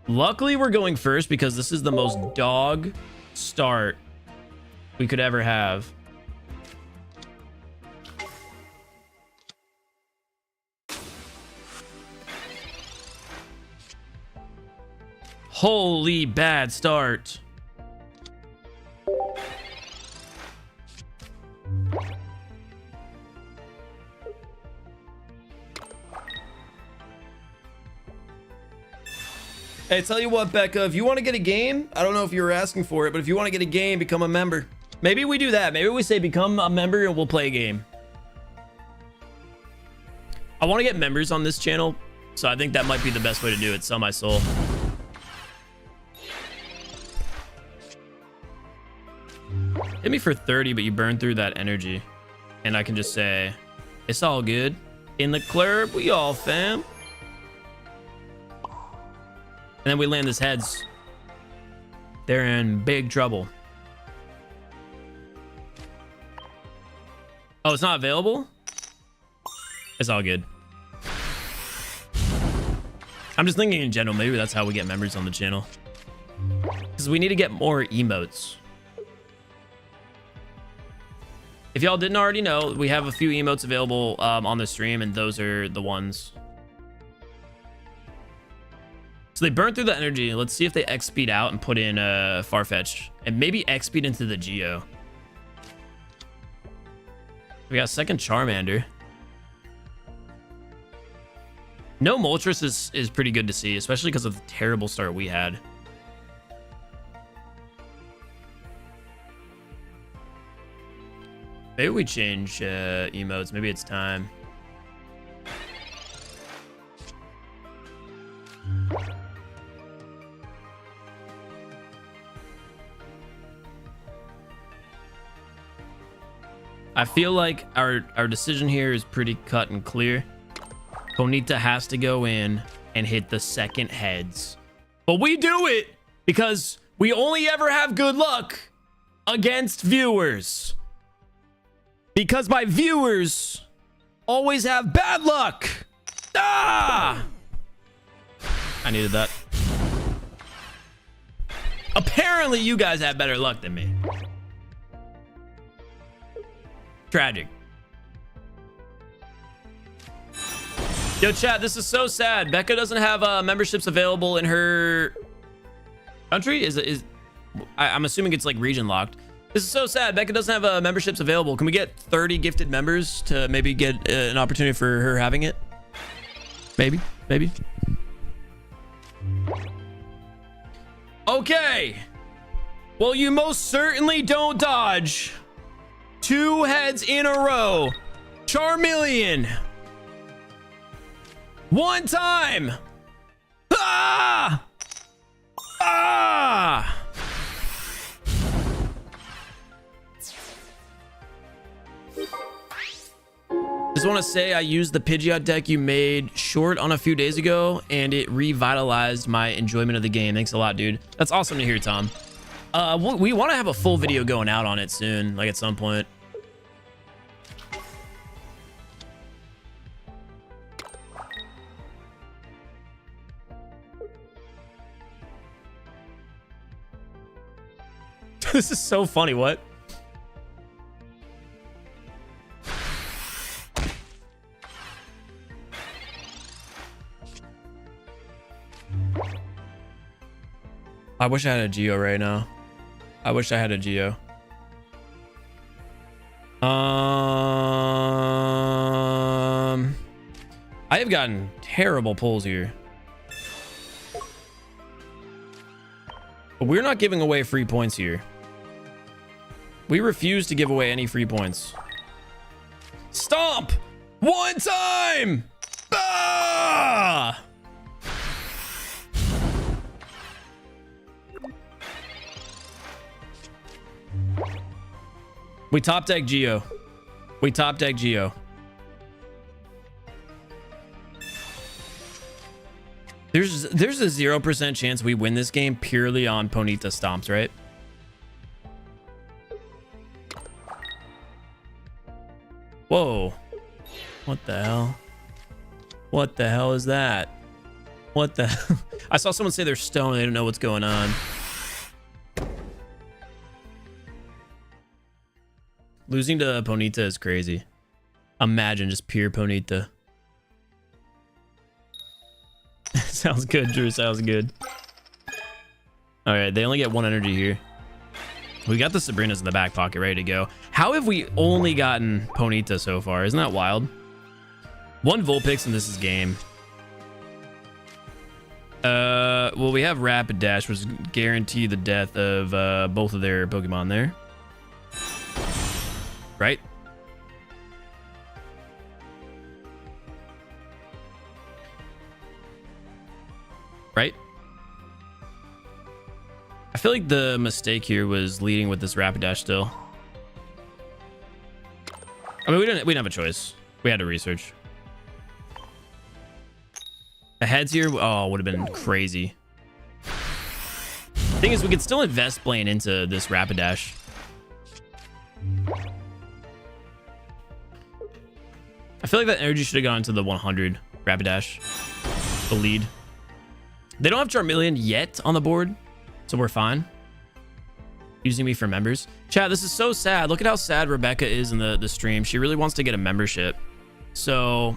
Luckily, we're going first because this is the most dog start we could ever have. Holy bad start. Hey, tell you what, Becca, if you want to get a game, I don't know if you were asking for it, but if you want to get a game, become a member. Maybe we do that. Maybe we say become a member and we'll play a game. I want to get members on this channel, so I think that might be the best way to do it. Sell my soul. Hit me for 30, but you burn through that energy. And I can just say, it's all good. In the club, we all fam. And then we land this heads. They're in big trouble. Oh, it's not available? It's all good. I'm just thinking in general, maybe that's how we get members on the channel. Because we need to get more emotes. If y'all didn't already know, we have a few emotes available on the stream, and those are the ones. So they burn through the energy. Let's see if they X speed out and put in Farfetch'd. And maybe X speed into the Geo. We got second Charmander. No Moltres is pretty good to see, especially because of the terrible start we had. Maybe we change emotes. Maybe it's time. I feel like our decision here is pretty cut and clear. Bonita has to go in and hit the second heads. But we do it because we only ever have good luck against viewers. Because my viewers always have bad luck. Ah! I needed that. Apparently you guys have better luck than me. Tragic. Yo, chat, this is so sad. Becca doesn't have memberships available in her country. I'm assuming it's like region locked. This is so sad. Becca doesn't have memberships available. Can we get 30 gifted members to maybe get an opportunity for her having it? Maybe. Okay. Well, you most certainly don't dodge. 2 heads in a row. Charmeleon. 1 time. Ah! Ah! The Just want to say I used the Pidgeot deck you made short on a few days ago, and it revitalized my enjoyment of the game. Thanks a lot, dude. That's awesome to hear, Tom. We want to have a full video going out on it soon, like at some point. This is so funny. What? I wish I had a Geo right now. I wish I had a Geo. I have gotten terrible pulls here. But we're not giving away free points here. We refuse to give away any free points. Stomp! One time! Ah! We top deck Geo. We top deck Geo. There's a 0% chance we win this game purely on Ponyta stomps, right? Whoa. What the hell? What the hell is that? What the hell? I saw someone say they're stoned. They don't know what's going on. Losing to Ponyta is crazy. Imagine just pure Ponyta. Sounds good, Drew. Sounds good. All right, they only get one energy here. We got the Sabrinas in the back pocket ready to go. How have we only gotten Ponyta so far? Isn't that wild? One Vulpix and this is game. Well, we have Rapidash, which guarantee the death of both of their Pokemon there. Right? Right? I feel like the mistake here was leading with this Rapidash still. I mean, we didn't have a choice. We had to research. The heads here, oh, would have been crazy. Thing is, we could still invest Blaine into this Rapidash. I feel like that energy should have gone to the 100 Rapidash, the lead. They don't have Charmeleon yet on the board, so we're fine. Using me for members. Chat, this is so sad. Look at how sad Rebecca is in the stream. She really wants to get a membership. So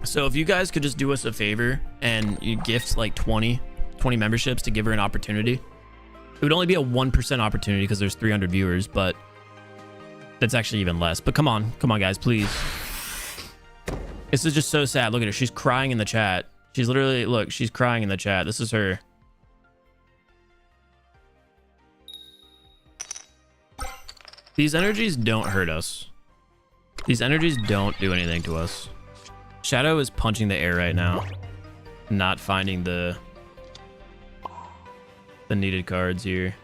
if you guys could just do us a favor and you gift like 20 memberships to give her an opportunity. It would only be a 1% opportunity because there's 300 viewers, but that's actually even less. But come on guys, please. This is just so sad. Look at her. She's crying in the chat. She's literally, look, she's crying in the chat. This is her. These energies don't hurt us. These energies don't do anything to us. Shadow is punching the air right now. Not finding the needed cards here.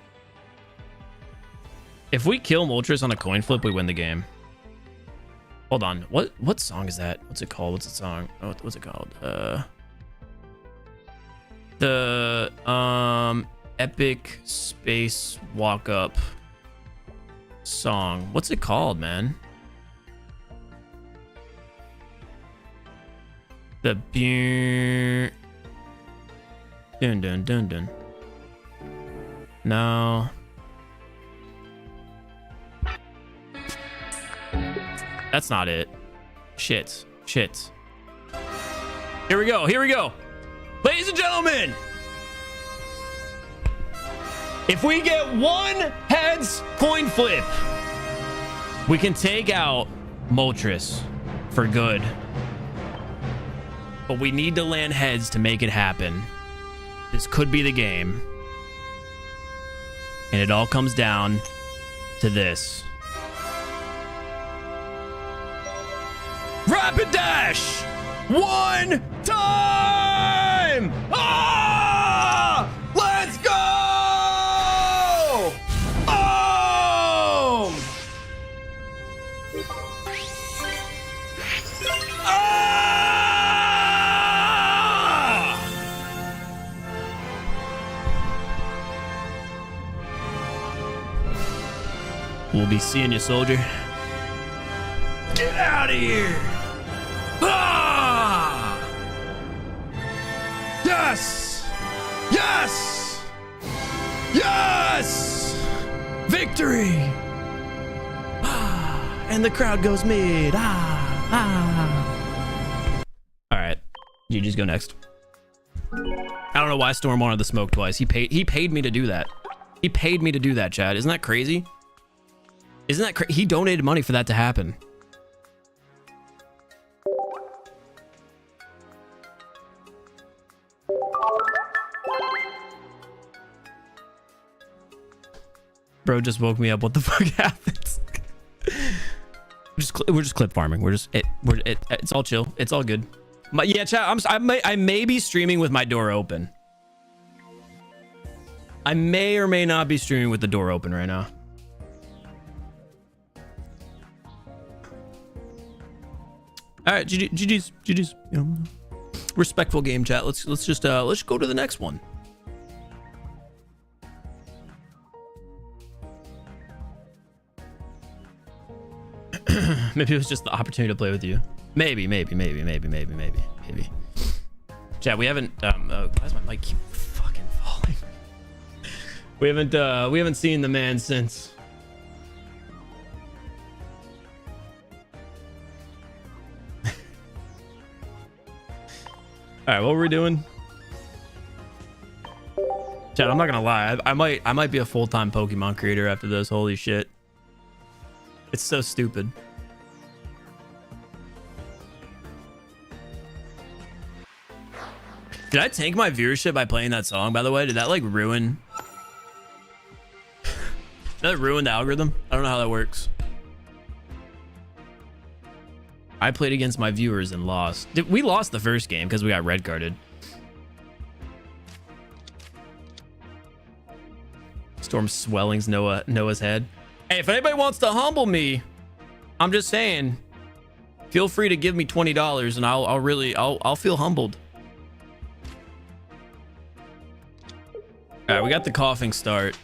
If we kill Moltres on a coin flip, we win the game. Hold on. What song is that? What's it called? What's the song? Oh, what's it called? The epic space walk up song. What's it called, man? The dun dun dun dun. No. That's not it. Shit. Here we go. Ladies and gentlemen, if we get one heads coin flip, we can take out Moltres for good. But we need to land heads to make it happen. This could be the game. And it all comes down to this. Rapidash! One time! Ah! Let's go! Oh! We'll be seeing you, soldier. Get out of here! Ah! Yes! Yes! Yes! Victory! Ah! And the crowd goes mid. Ah! Ah! All right, you just go next. I don't know why Storm wanted the smoke twice. He paid me to do that. He paid me to do that, Chad. Isn't that crazy? Isn't that crazy? He donated money for that to happen. Bro just woke me up. What the fuck happens? We're just clip farming. It's all chill. It's all good. Yeah, chat. I may be streaming with my door open. I may or may not be streaming with the door open right now. All right, GG's. You know, respectful game, chat. Let's go to the next one. Maybe it was just the opportunity to play with you. Maybe. Chat, we haven't. Why does my mic keep fucking falling? We haven't seen the man since. All right, what were we doing? Chat, I'm not gonna lie. I might be a full-time Pokemon creator after this. Holy shit. It's so stupid. Did I tank my viewership by playing that song, by the way? Did that like ruin? Did that ruin the algorithm? I don't know how that works. I played against my viewers and lost. We lost the first game because we got red carded. Storm swelling's Noah's head. Hey, if anybody wants to humble me, I'm just saying, feel free to give me $20 and I'll feel humbled. All right, we got the coughing start.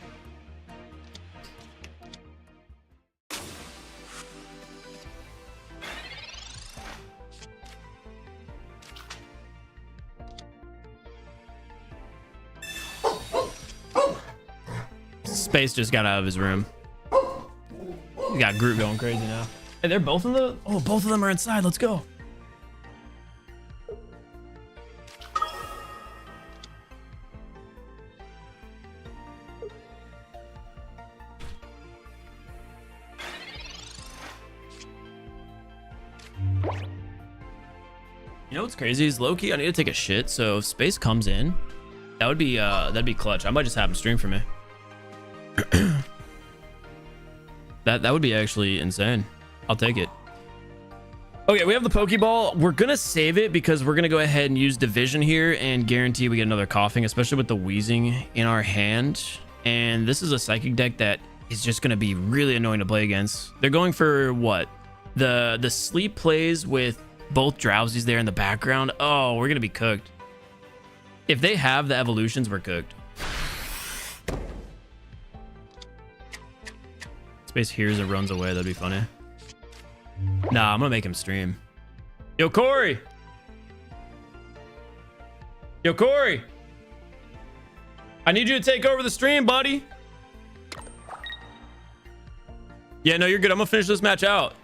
Space just got out of his room. We got Groot going crazy now. Hey, they're both in the... Oh, both of them are inside. Let's go. You know what's crazy is low-key, I need to take a shit, so if Space comes in, that'd be clutch. I might just have him stream for me. That would be actually insane. I'll take it. Okay, we have the Pokeball. We're gonna save it because we're gonna go ahead and use Division here and guarantee we get another coughing, especially with the wheezing in our hand. And this is a Psychic deck that is just gonna be really annoying to play against. They're going for what? The sleep plays with both Drowsies there in the background. Oh, we're gonna be cooked. If they have the evolutions, we're cooked. Space hears and runs away. That'd be funny. Nah, I'm gonna make him stream. Yo, Corey! Yo, Corey! I need you to take over the stream, buddy. Yeah, no, you're good. I'm gonna finish this match out.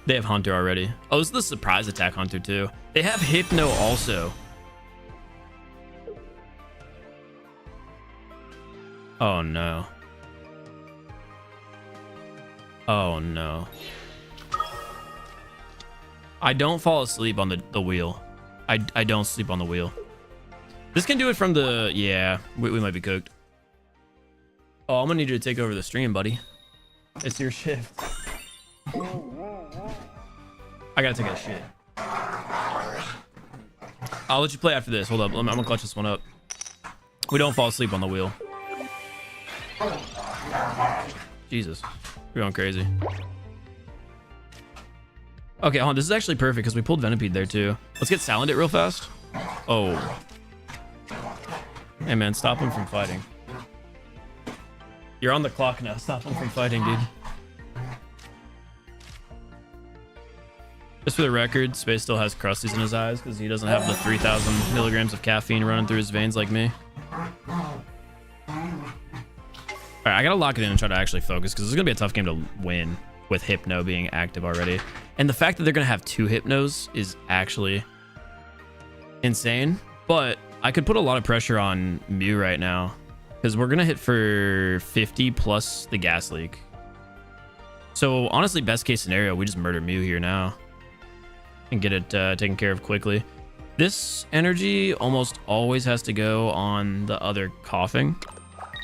They have Hunter already. Oh, this is the surprise attack Hunter too. They have Hypno also. Oh no. Oh no. I don't fall asleep on the wheel. I don't sleep on the wheel. This can do it from the... Yeah, we might be cooked. Oh, I'm gonna need you to take over the stream, buddy. It's your shift. I gotta take a shit. I'll let you play after this. Hold up. I'm gonna clutch this one up. We don't fall asleep on the wheel. Jesus. We're going crazy. Okay, hold on. This is actually perfect because we pulled Venipede there too. Let's get Salandit real fast. Oh. Hey man, stop him from fighting. You're on the clock now. Stop him from fighting, dude. Just for the record, Space still has crusties in his eyes because he doesn't have the 3,000 milligrams of caffeine running through his veins like me. Alright, I gotta lock it in and try to actually focus because this is gonna be a tough game to win with Hypno being active already. And the fact that they're gonna have 2 Hypnos is actually insane. But I could put a lot of pressure on Mew right now because we're gonna hit for 50 plus the gas leak. So honestly, best case scenario, we just murder Mew here now and get it taken care of quickly. This energy almost always has to go on the other coughing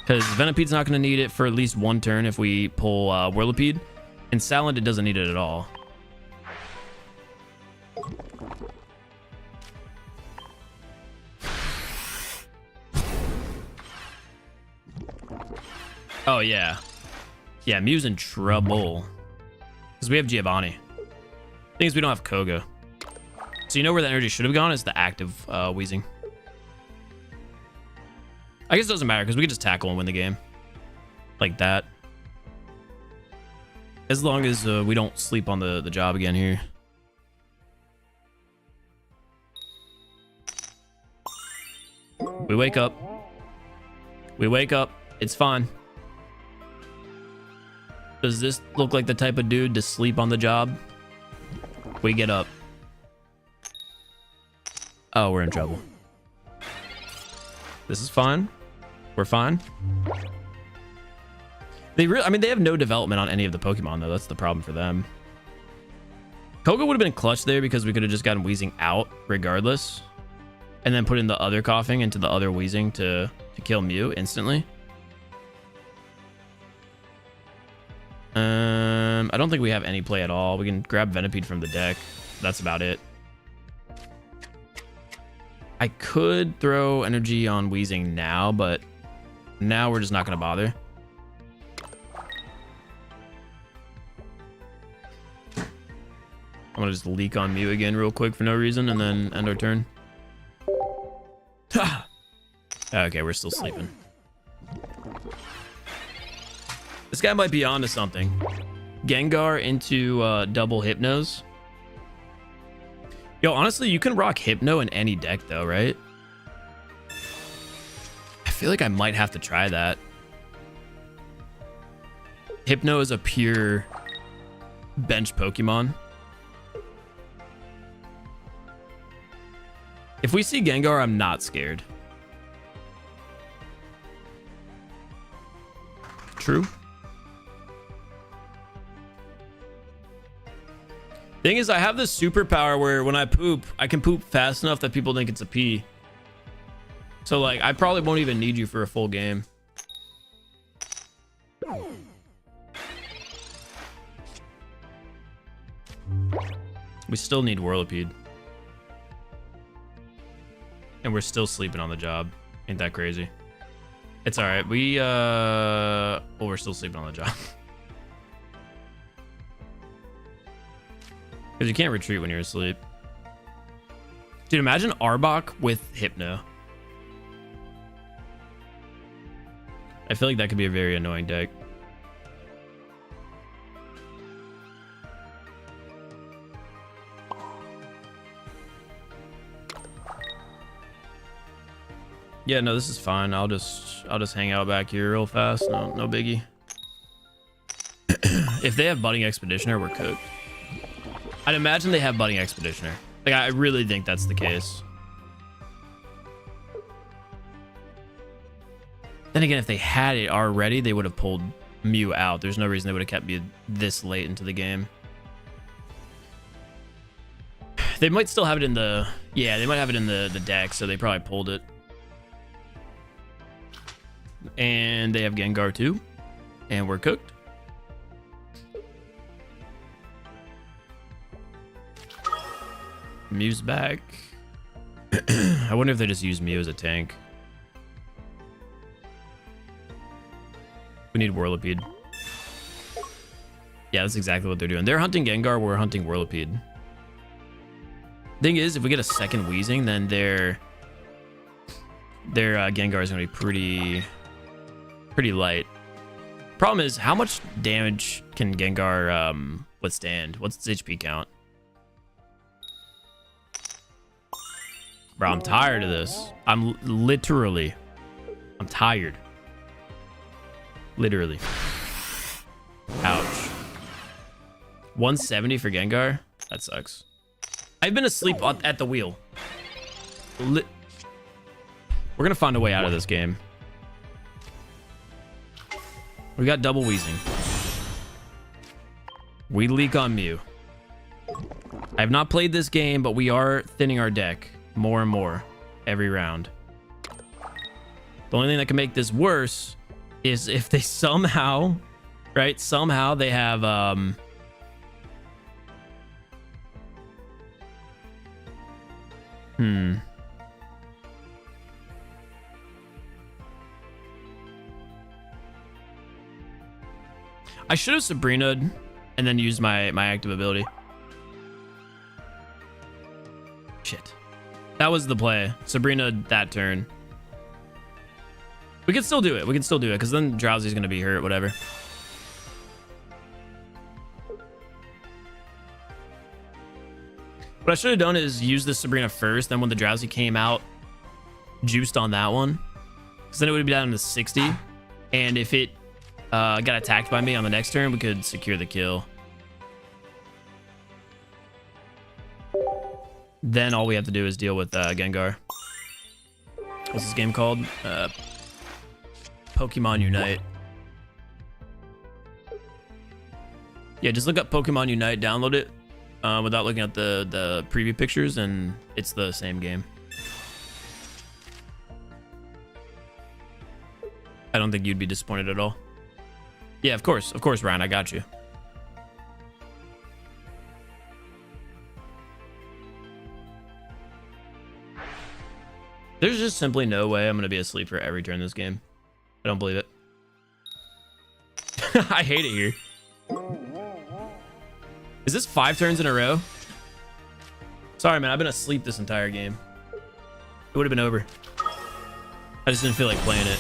because Venipede's not going to need it for at least 1 turn if we pull Whirlipede, and Salandit doesn't need it at all. Oh yeah, yeah, Mew's in trouble because we have Giovanni. Thing is, we don't have Koga. So you know where the energy should have gone is the active wheezing. I guess it doesn't matter because we can just tackle and win the game. Like that. As long as we don't sleep on the job again here. We wake up. We wake up. It's fine. Does this look like the type of dude to sleep on the job? We get up. Oh, we're in trouble. This is fine. We're fine. I mean, they have no development on any of the Pokemon, though. That's the problem for them. Koga would have been clutch there because we could have just gotten Wheezing out regardless. And then put in the other coughing into the other Wheezing to kill Mew instantly. I don't think we have any play at all. We can grab Venipede from the deck. That's about it. I could throw energy on Wheezing now, but now we're just not going to bother. I'm going to just leak on Mew again real quick for no reason and then end our turn. Okay, we're still sleeping. This guy might be onto something. Gengar into double Hypnos. Yo, honestly, you can rock Hypno in any deck, though, right? I feel like I might have to try that. Hypno is a pure bench Pokemon. If we see Gengar, I'm not scared. True. Thing is, I have this superpower where when I poop, I can poop fast enough that people think it's a pee. So, like, I probably won't even need you for a full game. We still need Whirlipede. And we're still sleeping on the job. Ain't that crazy? It's all right. Well, we're still sleeping on the job. Because you can't retreat when you're asleep. Dude, imagine Arbok with Hypno. I feel like that could be a very annoying deck. Yeah, no, this is fine. I'll just hang out back here real fast. No biggie. If they have Budding Expeditioner, we're cooked. I'd imagine they have Budding Expeditioner. Like, I really think that's the case. Then again, if they had it already, they would have pulled Mew out. There's no reason they would have kept Mew this late into the game. They might still have it in the... Yeah, they might have it in the deck, so they probably pulled it. And they have Gengar too. And we're cooked. Mew's back. I wonder if they just use Mew as a tank. We need Whirlipede. Yeah, that's exactly what they're doing. They're hunting Gengar, we're hunting Whirlipede. Thing is, if we get a second Wheezing, then they're their Gengar is going to be pretty light. Problem is, how much damage can Gengar withstand? What's its HP count? Bro, I'm tired of this. I'm tired. Literally. Ouch. 170 for Gengar? That sucks. I've been asleep at the wheel. We're gonna find a way out of this game. We got double wheezing. We leak on Mew. I have not played this game, but we are thinning our deck more and more every round. The only thing that can make this worse is if they somehow, right? Somehow they have I should have Sabrina'd and then used my active ability. Shit. That was the play. Sabrina that turn. We can still do it. We can still do it because then Drowsy's going to be hurt, whatever. What I should have done is use the Sabrina first. Then when the Drowsy came out, juiced on that one. Because then it would be down to 60. And if it got attacked by me on the next turn, we could secure the kill. Then all we have to do is deal with Gengar. What's this game called? Pokemon Unite. Yeah, just look up Pokemon Unite, download it without looking at the preview pictures, and it's the same game. I don't think you'd be disappointed at all. Yeah, of course, Ryan, I got you. There's just simply no way I'm going to be asleep for every turn this game. I don't believe it. I hate it here. Is this 5 turns in a row? Sorry, man. I've been asleep this entire game. It would have been over. I just didn't feel like playing it.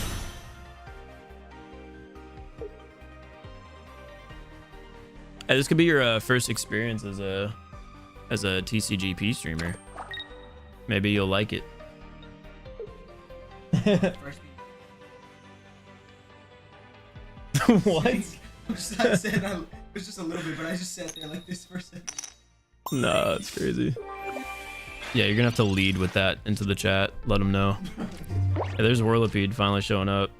Hey, this could be your first experience as a TCGP streamer. Maybe you'll like it. What?
I said it was just a little bit, but I just sat there like this for a second.
No, that's crazy. Yeah, you're gonna have to lead with that into the chat. Let them know. Yeah, there's Whirlipede finally showing up.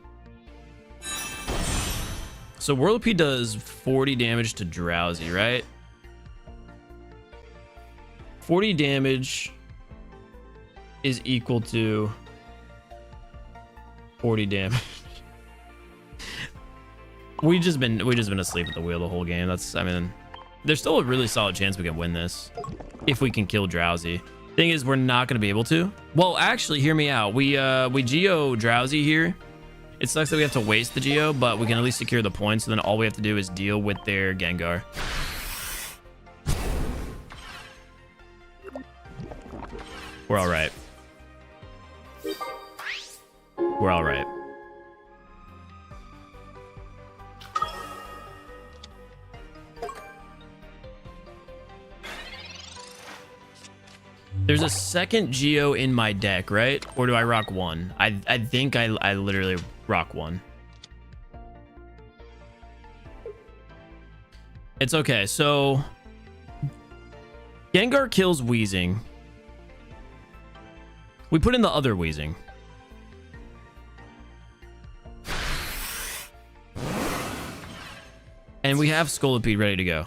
So Whirlipede does 40 damage to Drowsy, right? 40 damage is equal to 40 damage. we just been asleep at the wheel the whole game. I mean, there's still a really solid chance we can win this if we can kill Drowsy. Thing is, we're not going to be able to. Well, actually, hear me out. We Geo Drowsy here. It sucks that we have to waste the Geo, but we can at least secure the points. So then all we have to do is deal with their Gengar. We're all right. We're all right. There's a second Geo in my deck, right? Or do I rock one? I think I literally rock one. It's okay. So Gengar kills Wheezing. We put in the other Wheezing. And we have Scolipede ready to go.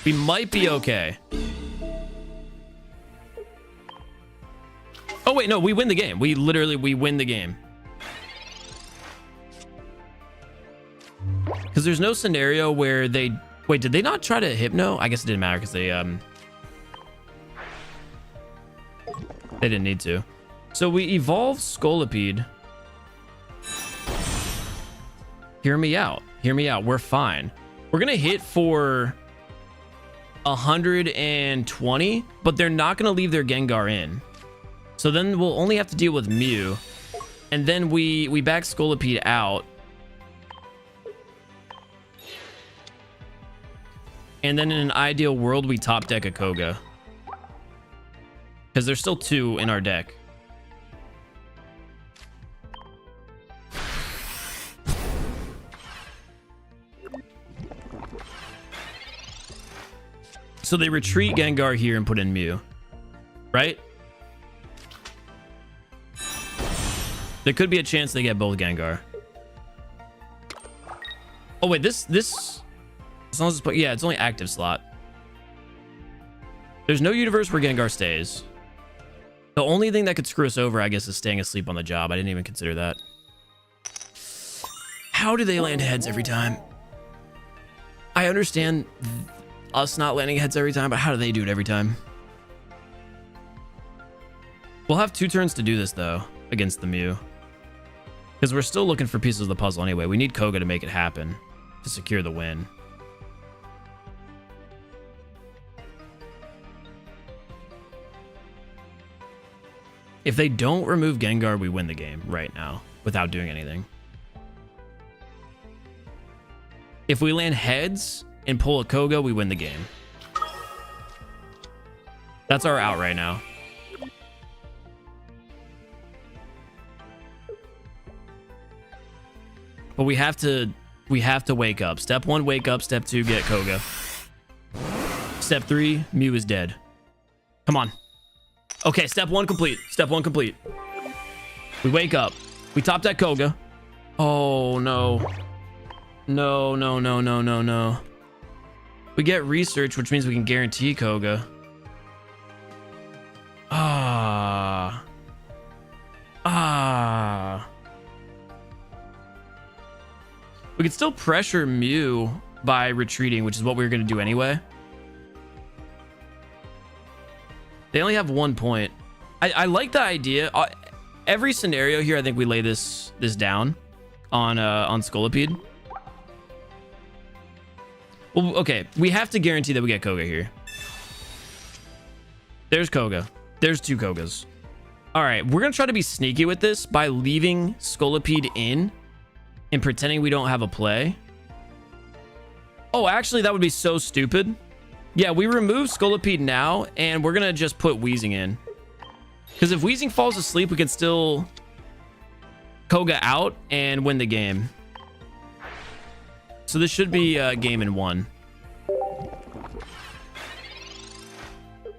We might be okay. Oh, wait, no, we win the game. We win the game. Because there's no scenario where they... Wait, did they not try to Hypno? I guess it didn't matter because they didn't need to. So we evolve Scolipede. Hear me out. Hear me out. We're fine. We're going to hit for 120, but they're not going to leave their Gengar in. So then we'll only have to deal with Mew. And then we back Scolipede out. And then in an ideal world, we top deck a Koga. Because there's still 2 in our deck. So they retreat Gengar here and put in Mew. Right? There could be a chance they get both Gengar. Oh wait, this as long as it's, yeah, it's only active slot. There's no universe where Gengar stays. The only thing that could screw us over, I guess, is staying asleep on the job. I didn't even consider that. How do they land heads every time? I understand us not landing heads every time, but how do they do it every time? We'll have 2 turns to do this, though, against the Mew. Because we're still looking for pieces of the puzzle anyway. We need Koga to make it happen, to secure the win. If they don't remove Gengar, we win the game right now without doing anything. If we land heads and pull a Koga, we win the game. That's our out right now. But we have to wake up. Step 1, wake up. Step 2, get Koga. Step 3, Mew is dead. Come on. Okay, step 1 complete. Step 1 complete. We wake up. We top deck Koga. Oh, no. No, no, no, no, no, no. We get research, which means we can guarantee Koga. Ah. We could still pressure Mew by retreating, which is what we were going to do anyway. They only have 1 point. I like the idea. Every scenario here, I think we lay this down on Scolipede. Well, okay. We have to guarantee that we get Koga here. There's Koga. There's 2 Kogas. All right. We're going to try to be sneaky with this by leaving Scolipede in and pretending we don't have a play. Oh, actually, that would be so stupid. Yeah, we remove Scolipede now, and we're going to just put Weezing in. Because if Weezing falls asleep, we can still Koga out and win the game. So this should be a game in 1.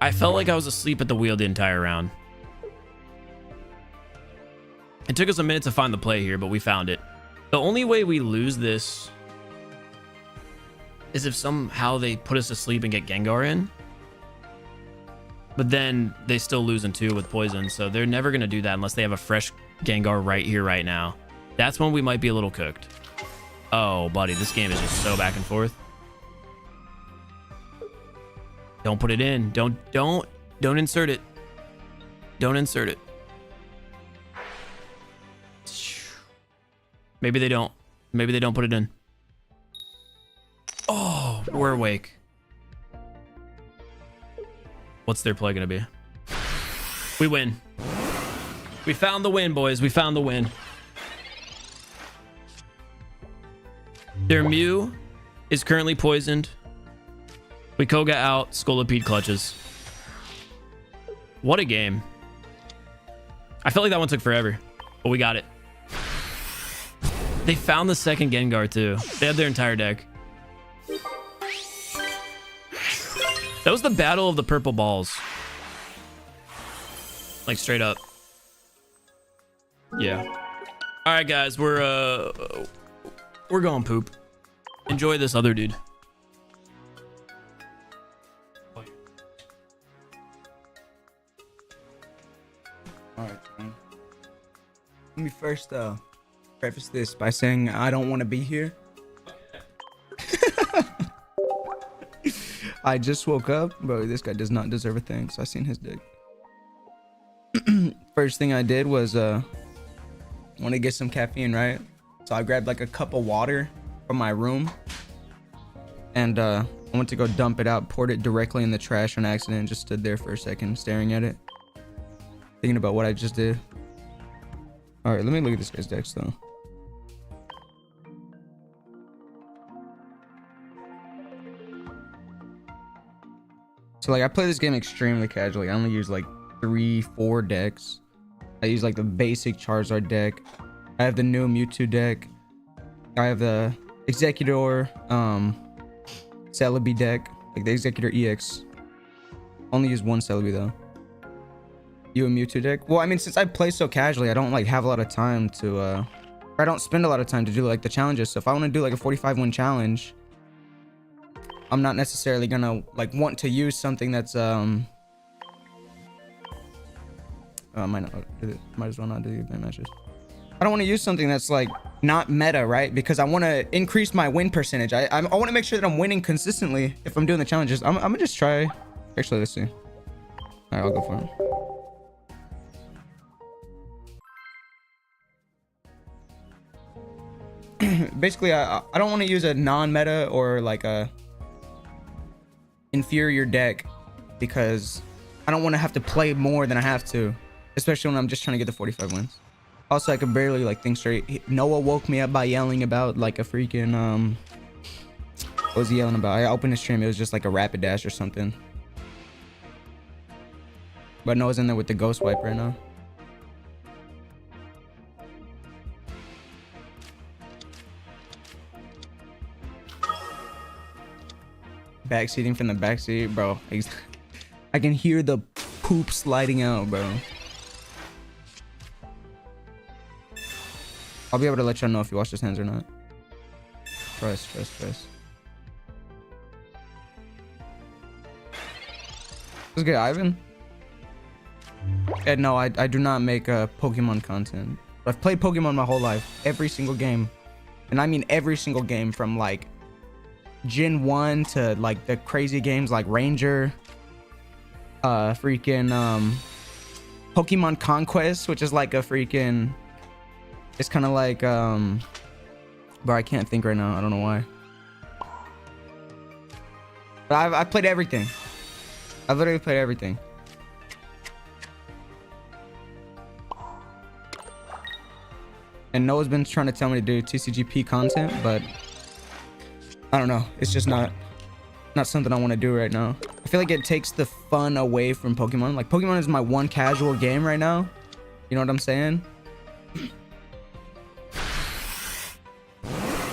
I felt like I was asleep at the wheel the entire round. It took us a minute to find the play here, but we found it. The only way we lose this is if somehow they put us to sleep and get Gengar in. But then they still lose in 2 with poison, so they're never going to do that unless they have a fresh Gengar right here, right now. That's when we might be a little cooked. Oh, buddy, this game is just so back and forth. Don't put it in. Don't insert it. Don't insert it. Maybe they don't. Maybe they don't put it in. Oh, we're awake. What's their play gonna be? We win. We found the win, boys. We found the win. Their Mew is currently poisoned. We Koga out. Scolipede clutches. What a game. I felt like that one took forever, but we got it. They found the second Gengar too. They had their entire deck. That was the battle of the purple balls. Like straight up. Yeah. All right, guys, we're going poop. Enjoy this other dude.
All right, man. Let me first preface this by saying I don't want to be here. I just woke up, bro. This guy does not deserve a thing, so I seen his dick. First thing I did was want to get some caffeine, right? So I grabbed like a cup of water from my room, and I went to go dump it out, poured it directly in the trash on accident, and just stood there for a second staring at it, thinking about what I just did. All right, let me look at this guy's decks though. So like I play this game extremely casually. I only use like 3-4 decks. I use like the basic Charizard deck. I have the new Mewtwo deck. I have the Executor Celebi deck, like the Executor EX. Only use one Celebi though. You a Mewtwo deck? Well, I mean, since I play so casually, I don't like have a lot of time to I don't spend a lot of time to do like the challenges. So if I want to do like a 45 win challenge, I'm not necessarily gonna like want to use something that's might as well not do the event matches. I don't want to use something that's like not meta, right? Because I want to increase my win percentage. I want to make sure that I'm winning consistently if I'm doing the challenges. I'm gonna just try. Actually, let's see. All right, I'll go for it. Basically, I don't want to use a non-meta or like a inferior deck because I don't want to have to play more than I have to, especially when I'm just trying to get the 45 wins. Also, I could barely like think straight. Noah woke me up by yelling about like a freaking what was he yelling about? I opened his stream, it was just like a rapid dash or something. But Noah's in there with the ghost wipe right now. Backseating from the backseat, bro. I can hear the poop sliding out, bro. I'll be able to let y'all know if you wash his hands or not. Trust. What's good, Ivan? No, I do not make Pokemon content. I've played Pokemon my whole life. Every single game. And I mean every single game from like Gen 1 to like the crazy games like Ranger. Freaking Pokemon Conquest, which is like a freaking... It's kind of like, but I can't think right now. I don't know why. But I've played everything. I've literally played everything. And Noah's been trying to tell me to do TCGP content, but I don't know. It's just not something I want to do right now. I feel like it takes the fun away from Pokemon. Like Pokemon is my one casual game right now. You know what I'm saying?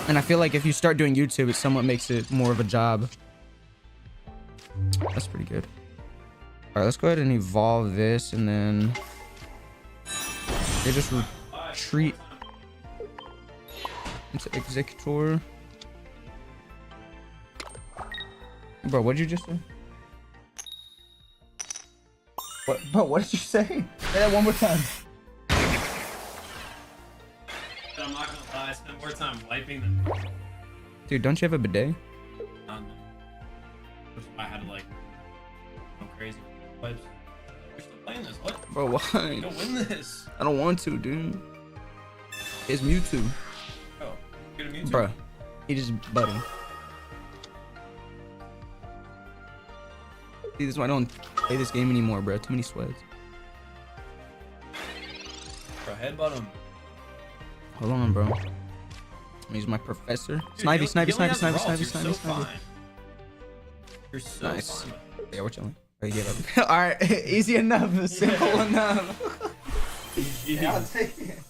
And I feel like if you start doing YouTube, it somewhat makes it more of a job. That's pretty good. All right, let's go ahead and evolve this, and then they just retreat into Executor. Bro, what'd you just say? What, bro? What did you say? Say that one more time.
I'm not gonna lie, I spend more time wiping than...
Dude, don't you have a bidet?
I had to like go crazy wipes. You're still playing this, what?
Bro, why?
Don't win this.
I don't want to, dude. It's Mewtwo.
Oh, get a Mewtwo?
Bro, he just butting. See, this is why I don't play this game anymore, bro. Too many sweats.
Bro, headbutt him.
Hold on, bro. He's my professor.
Dude,
Snivy.
You're so
Nice.
fun.
Yeah, we're chilling. Oh, you gave up. All right, easy enough. Simple enough. Yeah, I'll take it.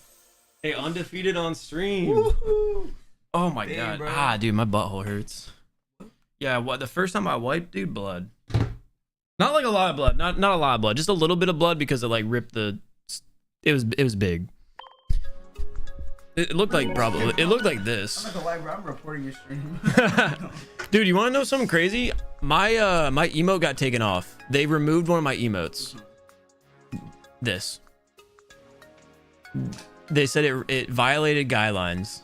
Hey, undefeated on stream.
Woohoo.
Oh my
Damn,
god.
bro.
Dude, my butthole hurts. Yeah, what? The first time I wiped, dude, blood. Not like a lot of blood. Not a lot of blood. Just a little bit of blood because it like ripped the. It was big. It looked like probably. It looked like this.
I'm not gonna lie, bro. I'm reporting your stream.
Dude, you want to know something crazy? My my emote got taken off. They removed one of my emotes. This. They said it violated guidelines.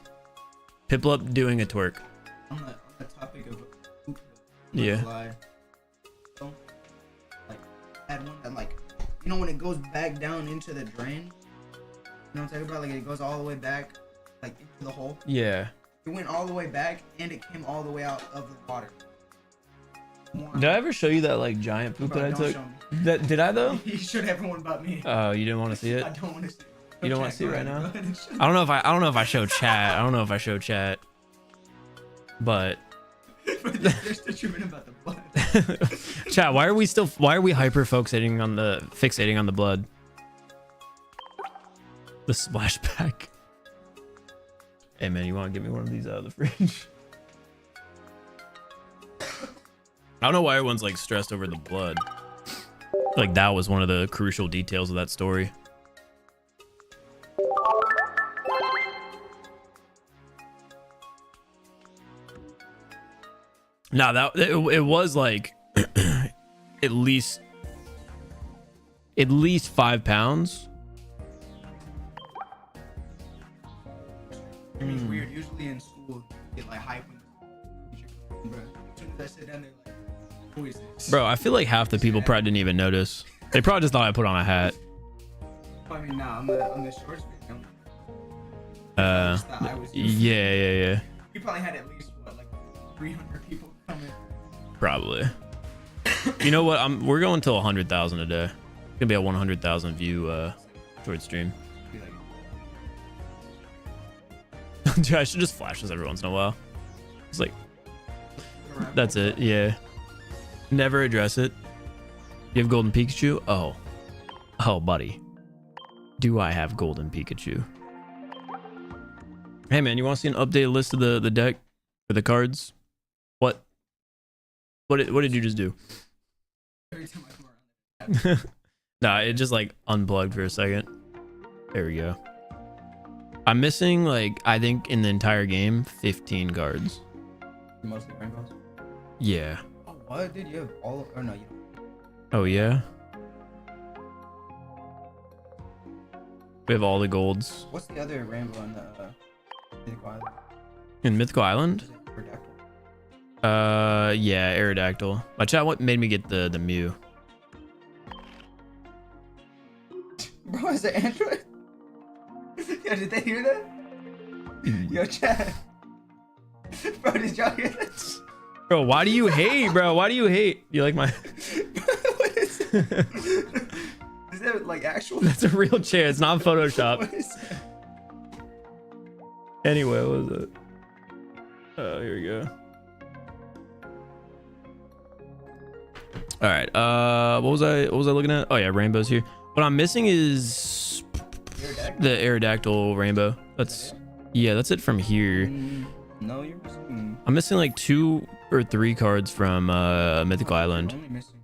Piplup doing a twerk.
On the topic of poop,
Yeah.
lie. So, like, I had one that like, you know, when it goes back down into the drain. You know what I'm talking about? Like it goes all the way back, like into the hole.
Yeah.
It went all the way back, and it came all the way out of the water.
Did I ever show you that like giant poop
Bro,
that I
don't
took?
show me.
That did I though?
You showed everyone but me.
Oh, you didn't want to see it?
I don't want to see it.
You don't want to see it right now? I don't know if I show chat. I don't know if I show chat. But
They're still tripping about the blood.
chat, why are we hyper fixating on the blood? The splashback. Hey man, you want to give me one of these out of the fridge? I don't know why everyone's like stressed over the blood. Like that was one of the crucial details of that story. Nah, it was like at least 5 pounds.
I mean, weird. Usually in school, you get like hype when the teacher comes, bro. As soon as I sit down there, like, who is this?
Bro, I feel like half the people probably didn't even notice. They probably just thought I put on a hat.
I mean, nah, on the shorts video.
Yeah.
You probably had at least what, like 300 people coming.
Probably. You know what? We're going till 100,000 a day. It's gonna be a 100,000 view short stream.
Be like,
Dude, I should just flash this every once in a while. It's like, that's it. Yeah. Never address it. You have golden Pikachu? Oh, buddy. Do I have golden Pikachu? Hey man, you want to see an updated list of the deck for the cards? What did you just do?
every time I come around.
Nah, it just like unplugged for a second. There we go. I'm missing like, I think in the entire game, 15 cards.
Mostly rainbows.
Yeah.
Oh, what? Dude, you have all? Or no, you don't.
Oh yeah. We have all the golds.
What's the other rainbow on the Mythical Island?
In Mythical Island?
Is it Aerodactyl?
Yeah, Aerodactyl. My chat, what made me get the Mew?
Bro, is it Android? Yo, did they hear that? Yo, chat. Bro, did y'all hear that?
Bro, why do you hate, bro? Why do you hate? You like my...
What is that? Is that like actual?
That's a real chair. It's not Photoshop.
What is that?
Anyway, what was it? Oh, here we go. All right. What was I looking at? Oh yeah, rainbows here. What I'm missing is the Aerodactyl rainbow. That's that's it from here.
No, you're missing.
I'm missing like 2 or 3 cards from Mythical Island.
You're only missing.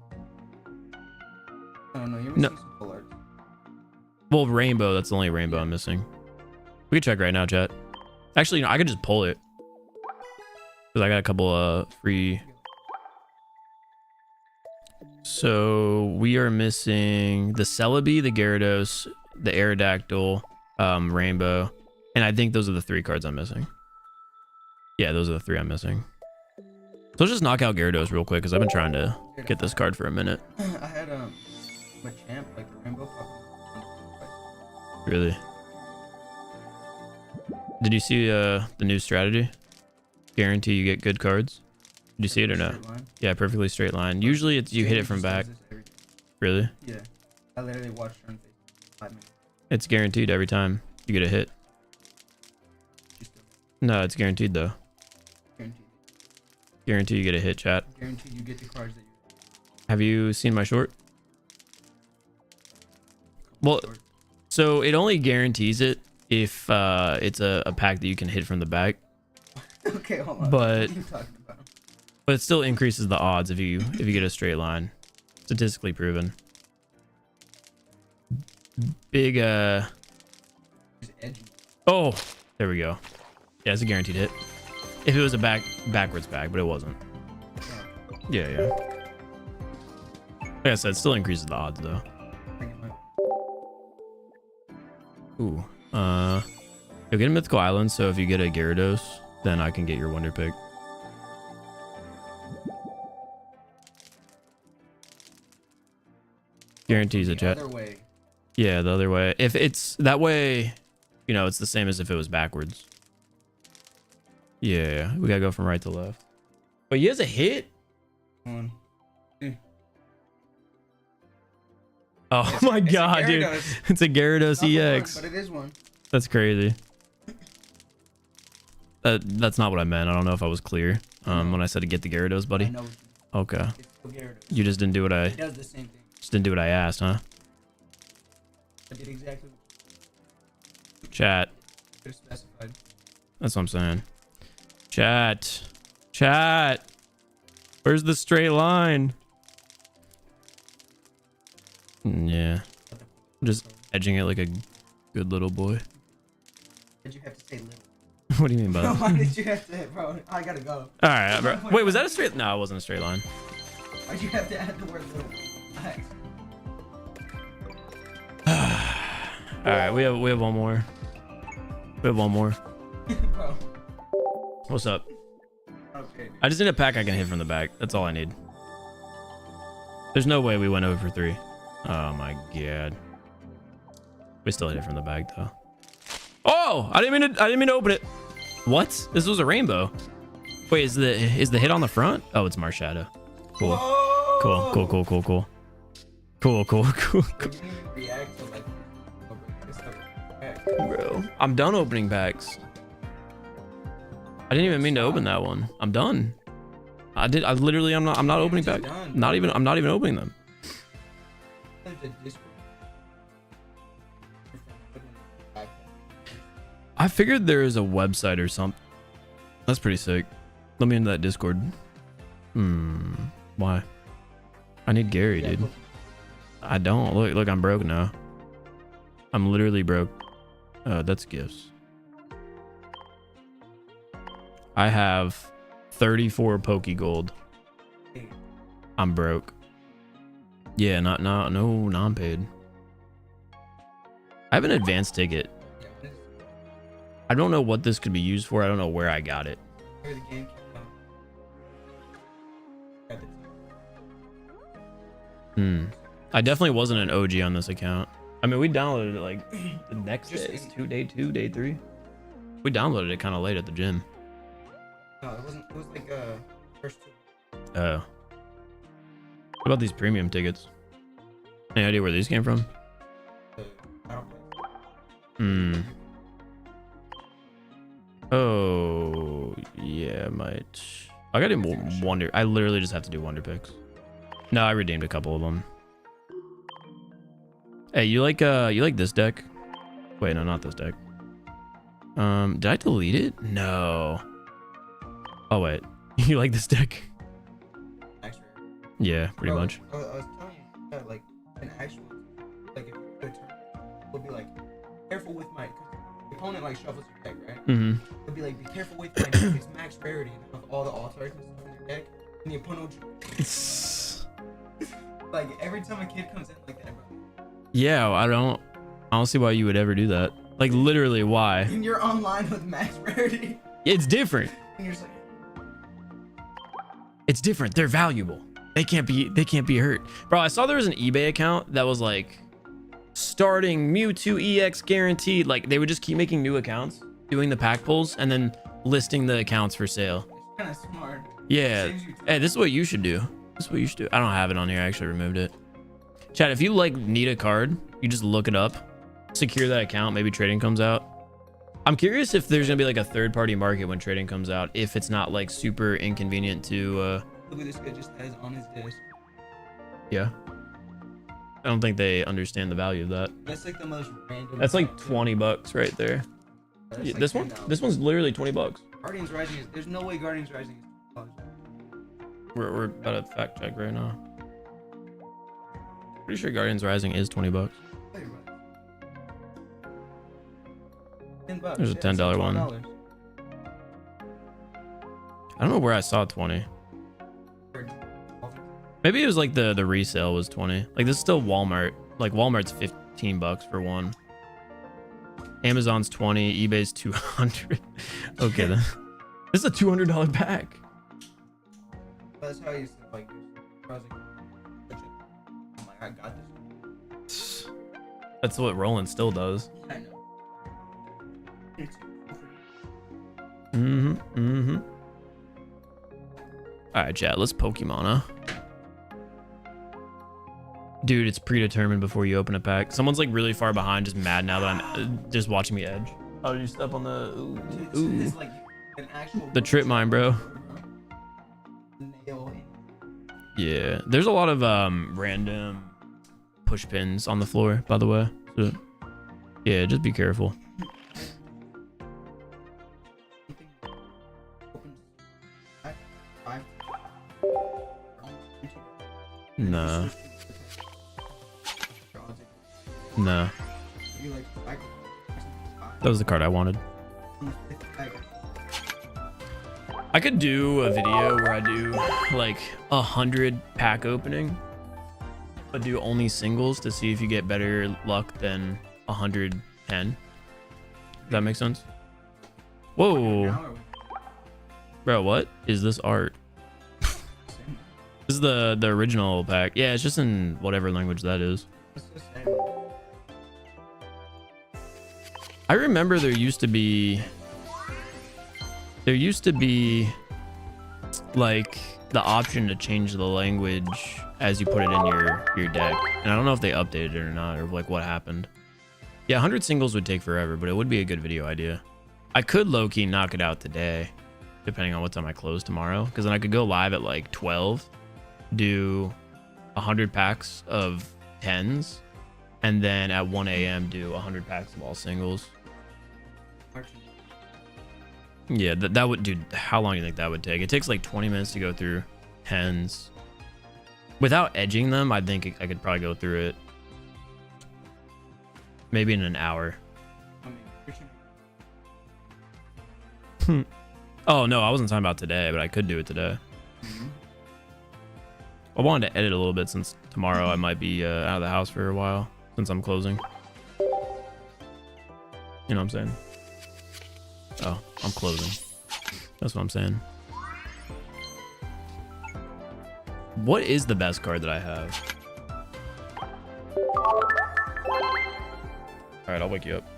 I don't know. You're missing some full art.
Well, rainbow. That's the only rainbow I'm missing. We can check right now, chat. Actually, I could just pull it because I got a couple free. So we are missing the Celebi, the Gyarados, the Aerodactyl, rainbow, and I think those are the 3 cards I'm missing. Yeah, those are the 3 I'm missing. So let's just knock out Gyarados real quick because I've been trying to get this card for a minute.
I had Machamp, like the rainbow.
Really? Did you see the new strategy? Guarantee you get good cards. Did you see it or no? Yeah, perfectly straight line. Usually it's you hit it from back. Really?
Yeah. I literally watched her in 5 minutes.
It's guaranteed every time you get a hit. No, it's guaranteed though.
Guaranteed.
Guarantee you get a hit, chat.
Guaranteed you get the cards that you.
Have you seen my short? Well, so it only guarantees it if it's a pack that you can hit from the back.
Okay, hold on.
But
what are you talking about?
But it still increases the odds if you get a straight line. Statistically proven. Big oh, there we go. Yeah, it's a guaranteed hit. If it was a backwards pack, but it wasn't. Yeah. Like I said, it still increases the odds though. Ooh. You'll get a Mythical Island, so if you get a Gyarados, then I can get your Wonder Pick. Guarantees a jet. Yeah, the other way. If it's that way, you know, it's the same as if it was backwards. Yeah, we gotta go from right to left. But he has a hit? Oh
It's-
my
it's a
god, dude.
Gyarados.
It's a Gyarados
Not the one,
EX.
but it is one.
That's crazy. That's not what I meant. I don't know if I was clear when I said to get the Gyarados,
I
buddy.
know.
Okay.
It's still Gyarados.
You just didn't do what I
It does the same thing.
asked, huh?
I did exactly what
Chat.
you specified.
That's what I'm saying. Chat. Chat. Where's the straight line? Yeah. I'm just edging it like a good little boy.
Did you have to say little?
What do you mean by that?
Why did you have to, bro? I gotta go.
All right, bro. Wait, was that a straight? No, it wasn't a straight line.
Why'd you have to add the word little? Thanks.
All right, we have one more. We have one more.
Bro.
What's up?
Okay.
I just need a pack I can hit from the back. That's all I need. There's no way we went over for 3. Oh my god. We still hit it from the back though. Oh, I didn't mean to open it. What? This was a rainbow. Wait, is the hit on the front? Oh, it's Marshadow. Cool. Cool. Cool. Cool. Cool. Cool. Cool. Cool. Cool.
I didn't even react to like. This stuff.
Bro, I'm done opening packs. I didn't even mean to open that one. I'm done. I literally I'm not opening packs. I'm not even opening them. I figured there is a website or something. That's pretty sick. Let me into that Discord. Why? I need Gary, dude. I don't. Look, I'm broke now. I'm literally broke. That's gifts. I have 34 Pokegold. I'm broke. Yeah, no, non-paid. I have an advanced ticket. I don't know what this could be used for. I don't know where I got it. I definitely wasn't an OG on this account. I mean, we downloaded it like the next day. Day 2, day 3. We downloaded it kind of late at the gym.
No, it wasn't. It was like first 2.
Oh. What about these premium tickets? Any idea where these came from?
I don't.
Oh, yeah, might. I got him wonder. I literally just have to do wonder picks. No, I redeemed a couple of them. Hey, you like this deck? Wait, no, not this deck. Did I delete it? No. Oh wait, you like this deck? Yeah, pretty much.
I was telling you that like an actual like if you go turn, we'll be like careful with my. The opponent like shuffles your deck, right?
Mm-hmm.
It'll be like, be careful with my deck. It's max rarity and have all the altars and stuff in your deck. And the opponent like every time a kid comes in like that, bro.
Yeah, I don't see why you would ever do that. Like literally, why?
And you're online with max rarity.
It's different.
And you're just like,
It's different. They're valuable. They can't be hurt. Bro, I saw there was an eBay account that was like starting Mewtwo EX guaranteed. Like they would just keep making new accounts, doing the pack pulls, and then listing the accounts for sale.
it's kind of smart.
Yeah.
Saves you time.
Hey, this is what you should do. This is what you should do. I don't have it on here. I actually removed it. Chat, if you like need a card, you just look it up, secure that account. Maybe trading comes out. I'm curious if there's gonna be like a third-party market when trading comes out, if it's not like super inconvenient to
Look at this guy just has on his desk.
yeah. I don't think they understand the value of that.
That's like the most random.
That's like $20 right there.
That's
Yeah,
like
this one,
$10.
this one's literally $20.
Guardians Rising is. There's no way Guardians Rising is $2.
We're about to fact check right now. Pretty sure Guardians Rising is $20.
$10.
There's a $10 one. I don't know where I saw 20. Maybe it was like the resale was 20. Like this is still Walmart. Like Walmart's $15 for one. Amazon's 20. eBay's 200. Okay then. This is a $200 pack.
That's how I used to like. I was like, I'm like, I got this.
That's what Roland still does.
I know.
All right, chat. Let's Pokemon, huh? Dude, it's predetermined before you open a pack. Someone's like really far behind, just mad now that I'm just watching me edge. Oh, did you step on the... Ooh.
It's like an actual
The trip mine, bro.
nail in.
Yeah, there's a lot of random push pins on the floor, by the way. So, yeah, just be careful. Nah. Nah. That was the card I wanted. I could do a video where I do like 100 pack opening, but do only singles to see if you get better luck than 110. Does that make sense? Whoa. Bro, what is this art? This is the original pack. Yeah, it's just in whatever language that is. I remember there used to be like the option to change the language as you put it in your deck, and I don't know if they updated it or not, or like what happened. Yeah, 100 singles would take forever, but it would be a good video idea. I could low-key knock it out today, depending on what time I close tomorrow, because then I could go live at like 12, do 100 packs of 10s, and then at 1 a.m. do 100 packs of all singles. Yeah, that would, dude, how long do you think that would take? It takes like 20 minutes to go through 10s. Without edging them, I think I could probably go through it maybe in an hour. Oh, no, I wasn't talking about today, but I could do it today. I wanted to edit a little bit since tomorrow I might be out of the house for a while since I'm closing. You know what I'm saying? Oh, I'm closing. That's what I'm saying. What is the best card that I have? Alright, I'll wake you up.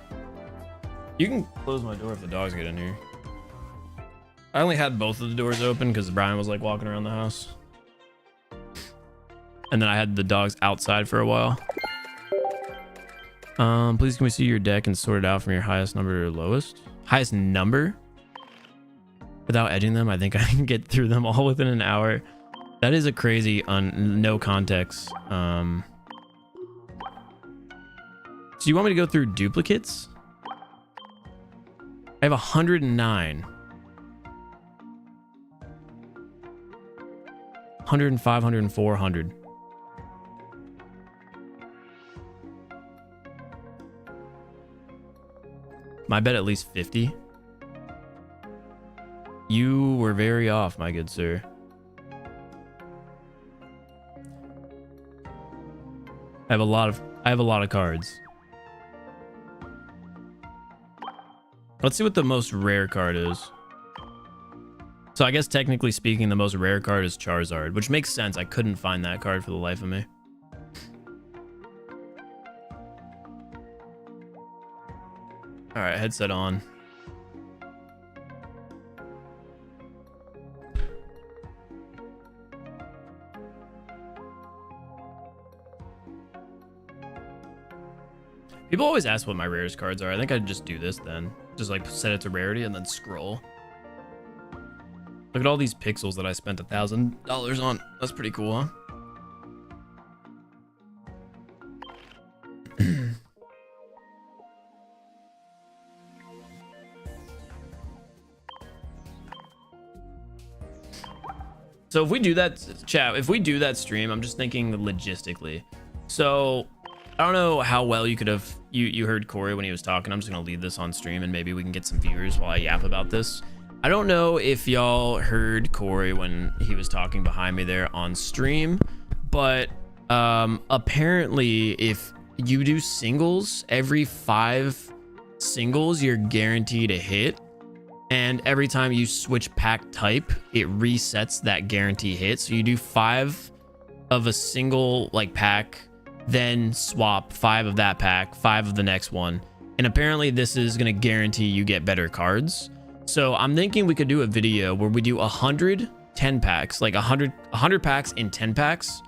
You can close my door if the dogs get in here. I only had both of the doors open because Brian was like walking around the house. And then I had the dogs outside for a while. Please can we see your deck and sort it out from your highest number to lowest? Highest number? Without edging them, I think I can get through them all within an hour. That is a crazy no context. So you want me to go through duplicates? I have 109. 105, 104, 100. I bet at least 50. You were very off, my good sir. I have a lot of cards. Let's see what the most rare card is. So I guess technically speaking, the most rare card is Charizard, which makes sense. I couldn't find that card for the life of me. All right, headset on. People always ask what my rarest cards are. I think I'd just do this then. Just like set it to rarity and then scroll. Look at all these pixels that I spent $1,000 on. That's pretty cool, huh? So if we do that, chat, if we do that stream, I'm just thinking logistically. So I don't know how well you could have, you heard Corey when he was talking. I'm just going to leave this on stream and maybe we can get some viewers while I yap about this. I don't know if y'all heard Corey when he was talking behind me there on stream, but apparently if you do singles, every 5 singles, you're guaranteed a hit. And every time you switch pack type, it resets that guarantee hit. So you do 5 of a single like pack, then swap 5 of that pack, 5 of the next one. And apparently this is going to guarantee you get better cards. So I'm thinking we could do a video where we do 100 10 packs, like 100 packs in 10 packs.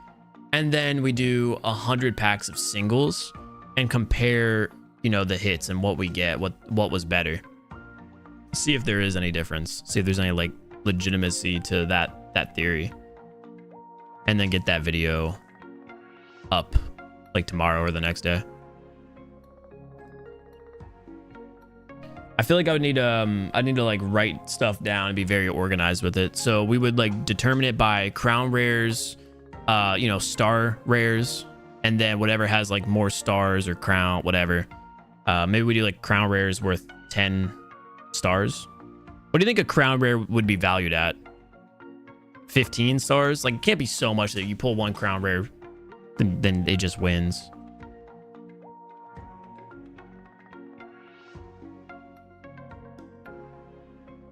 and then we do 100 packs of singles and compare, you know, the hits and what we get, what was better. See if there is any difference. See if there's any like legitimacy to that theory. And then get that video up like tomorrow or the next day. I feel like I need to like write stuff down and be very organized with it. So we would like determine it by crown rares, you know, star rares, and then whatever has like more stars or crown, whatever. Maybe we do like crown rares worth 10 stars. What do you think a crown rare would be valued at? 15 stars? Like, it can't be so much that you pull one crown rare, then it just wins.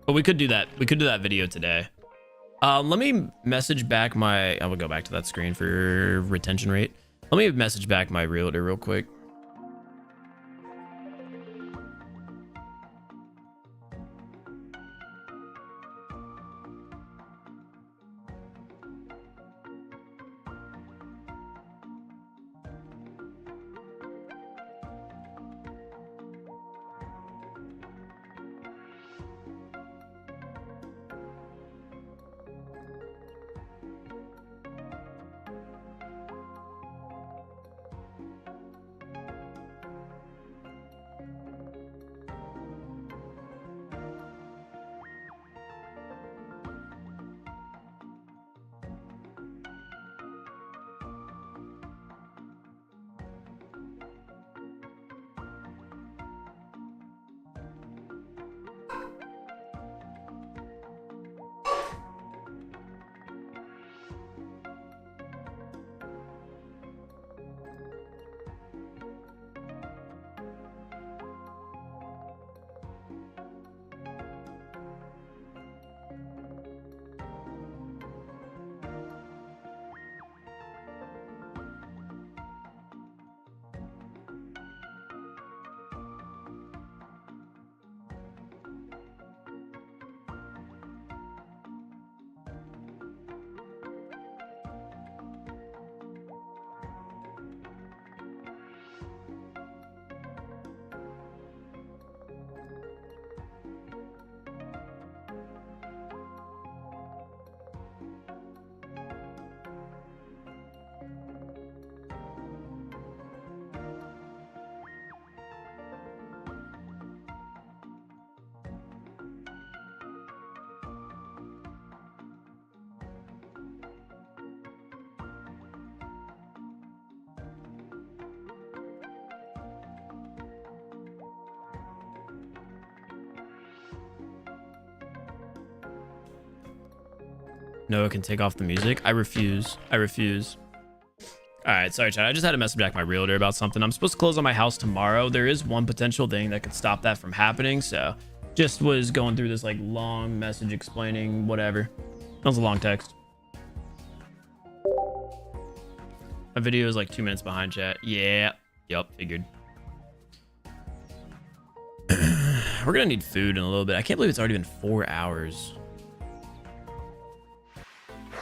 But we could do that. We could do that video today. Let me message back my... I will go back to that screen for retention rate. Let me message back my realtor real quick. Noah can take off the music. I refuse. I refuse. All right, sorry, chat. I just had to message back my realtor about something. I'm supposed to close on my house tomorrow. There is one potential thing that could stop that from happening. So just was going through this like long message explaining whatever. That was a long text. My video is like 2 minutes behind, chat. Yeah. Yup, figured. We're gonna need food in a little bit. I can't believe it's already been 4 hours.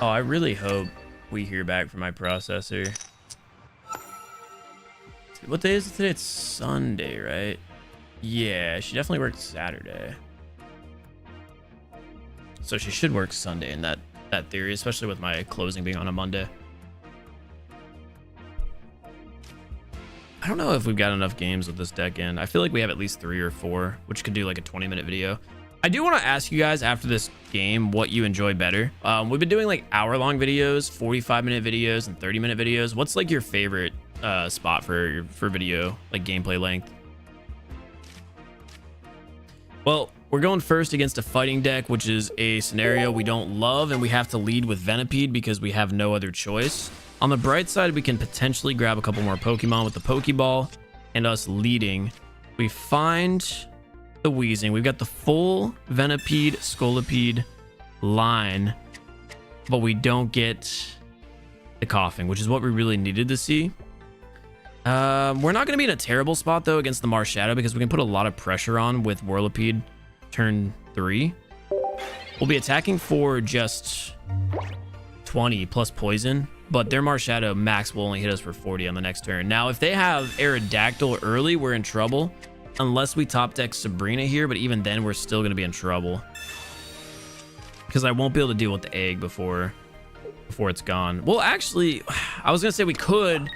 Oh, I really hope we hear back from my processor. What day is it today? It's Sunday, right? Yeah, she definitely worked Saturday. So she should work Sunday in that theory, especially with my closing being on a Monday. I don't know if we've got enough games with this deck in. I feel like we have at least 3 or 4, which could do like a 20-minute video. I do want to ask you guys after this game what you enjoy better. We've been doing like hour-long videos, 45-minute videos, and 30-minute videos. What's like your favorite spot for video, like gameplay length? Well, we're going first against a fighting deck, which is a scenario we don't love, and we have to lead with Venipede because we have no other choice. On the bright side, we can potentially grab a couple more Pokemon with the Pokeball, and us leading. We find the Wheezing. We've got the full Venipede, Scolipede line, but we don't get the Coughing, which is what we really needed to see. We're not going to be in a terrible spot, though, against the Marshadow because we can put a lot of pressure on with Whirlipede turn 3. We'll be attacking for just 20 plus Poison. but their Marshadow max will only hit us for 40 on the next turn. Now, if they have Aerodactyl early, we're in trouble. Unless we top deck Sabrina here, but even then, we're still going to be in trouble. Because I won't be able to deal with the egg before it's gone. Well, actually, I was going to say we could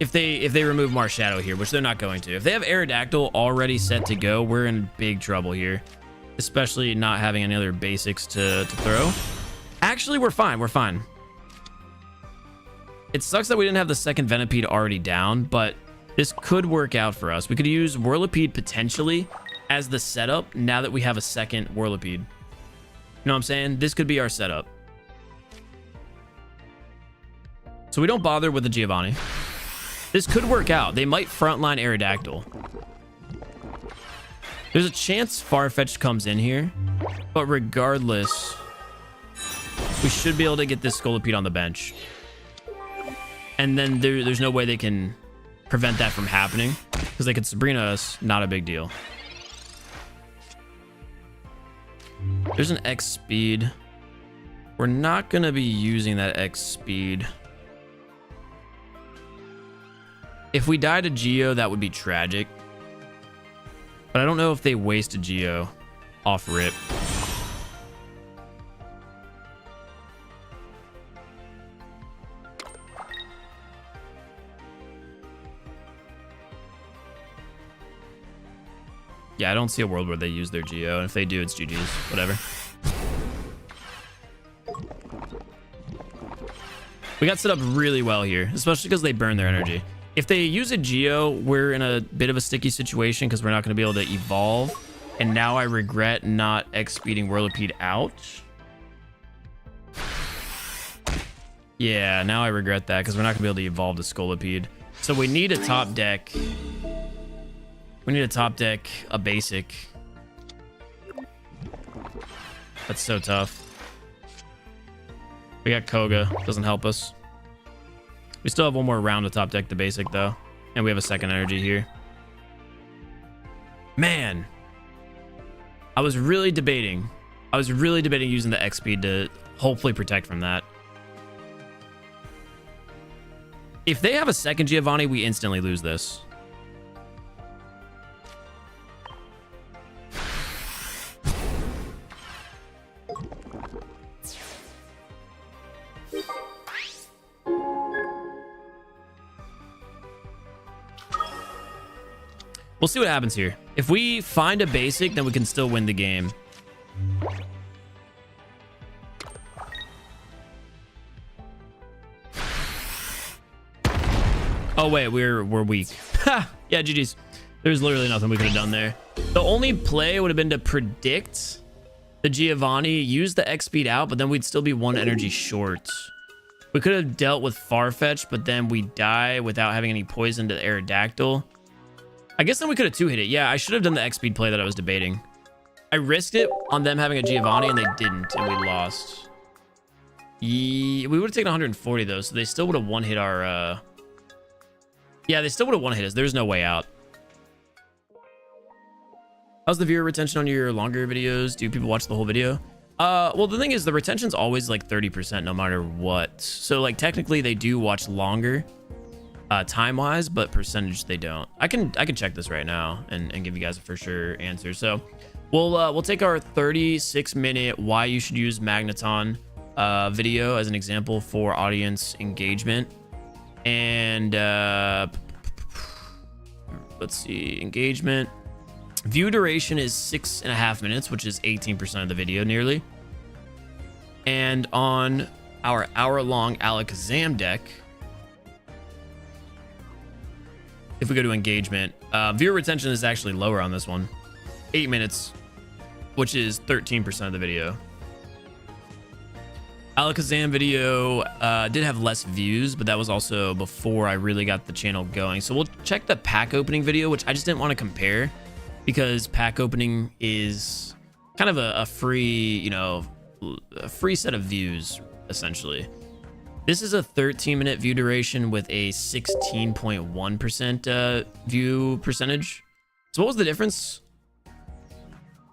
if they remove Marshadow here, which they're not going to. If they have Aerodactyl already set to go, we're in big trouble here. Especially not having any other basics to throw. Actually, we're fine. We're fine. It sucks that we didn't have the second Venipede already down, but this could work out for us. We could use Whirlipede potentially as the setup now that we have a second Whirlipede. You know what I'm saying? This could be our setup. So we don't bother with the Giovanni. This could work out. They might frontline Aerodactyl. There's a chance Farfetch'd comes in here, but regardless, we should be able to get this Scolipede on the bench. And then there's no way they can prevent that from happening because they could Sabrina us. Not a big deal. There's an X speed. We're not going to be using that X speed. If we die to Geo, that would be tragic. But I don't know if they waste a Geo off rip. Yeah, I don't see a world where they use their Geo. And if they do, it's GG's. Whatever. We got set up really well here, especially because they burn their energy. If they use a Geo, we're in a bit of a sticky situation because we're not going to be able to evolve. And now I regret not X-speeding Whirlipede out. Yeah, now I regret that because we're not going to be able to evolve the Scolipede. So we need a top deck. We need a top deck, a basic. That's so tough. We got Koga. Doesn't help us. We still have one more round to top deck the basic, though. And we have a second energy here. Man. I was really debating using the X speed to hopefully protect from that. If they have a second Giovanni, we instantly lose this. We'll see what happens here. If we find a basic, then we can still win the game. Oh wait, we're weak. Ha! Yeah, GG's. There's literally nothing we could have done there. The only play would have been to predict the Giovanni, use the X speed out, but then we'd still be one energy short. We could have dealt with Farfetch, but then we die without having any poison to the Aerodactyl. I guess then we could have two-hit it. Yeah, I should have done the X-speed play that I was debating. I risked it on them having a Giovanni, and they didn't, and we lost. We would have taken 140, though, so they still would have one-hit our... Yeah, they still would have one-hit us. There's no way out. How's the viewer retention on your longer videos? Do people watch the whole video? Well, the thing is, the retention's always, like, 30% no matter what. So, like, technically, they do watch longer. Time-wise, but percentage they don't. I can check this right now and give you guys a for sure answer. So we'll take our 36-minute why you should use Magneton video as an example for audience engagement. And let's see, engagement. View duration is 6.5 minutes, which is 18% of the video nearly. And on our hour-long Alakazam deck, if we go to engagement, viewer retention is actually lower on this one. 8 minutes, which is 13% of the video. Alakazam video did have less views, but that was also before I really got the channel going. So we'll check the pack opening video, which I just didn't want to compare because pack opening is kind of a free, you know, a free set of views, essentially. This is a 13-minute view duration with a 16.1% view percentage. So what was the difference?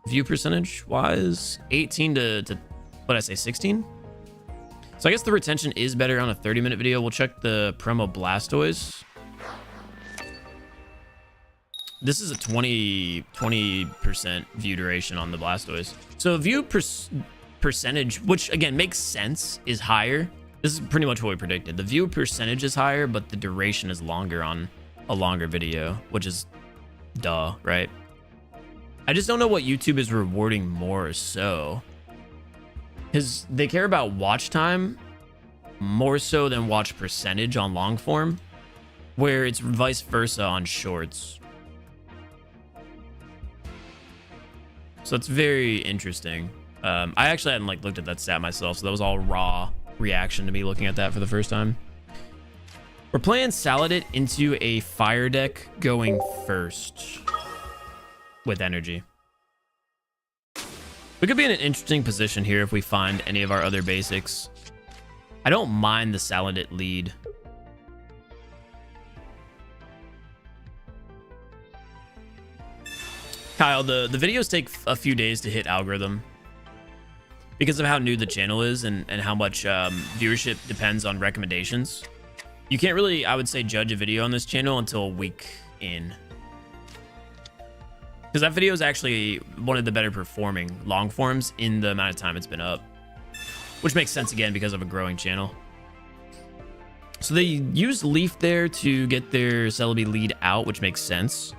View percentage wise? 18 to what did I say, 16? So I guess the retention is better on a 30-minute video. We'll check the promo Blastoise. This is a 20% view duration on the Blastoise. So view percentage, which again makes sense, is higher. This is pretty much what we predicted. The view percentage is higher, but the duration is longer on a longer video, which is duh, right? I just don't know what YouTube is rewarding more so. Because they care about watch time more so than watch percentage on long form, where it's vice versa on shorts. So it's very interesting. I actually hadn't like looked at that stat myself, so that was all raw reaction to me looking at that for the first time. We're playing Saladit into a fire deck going first with energy. We could be in an interesting position here if we find any of our other basics. I don't mind the Saladit lead. Kyle, the videos take a few days to hit algorithm because of how new the channel is and how much viewership depends on recommendations. You can't really, I would say, judge a video on this channel until a week in. Because that video is actually one of the better performing long forms in the amount of time it's been up. Which makes sense again because of a growing channel. So they used Leaf there to get their Celebi lead out, which makes sense.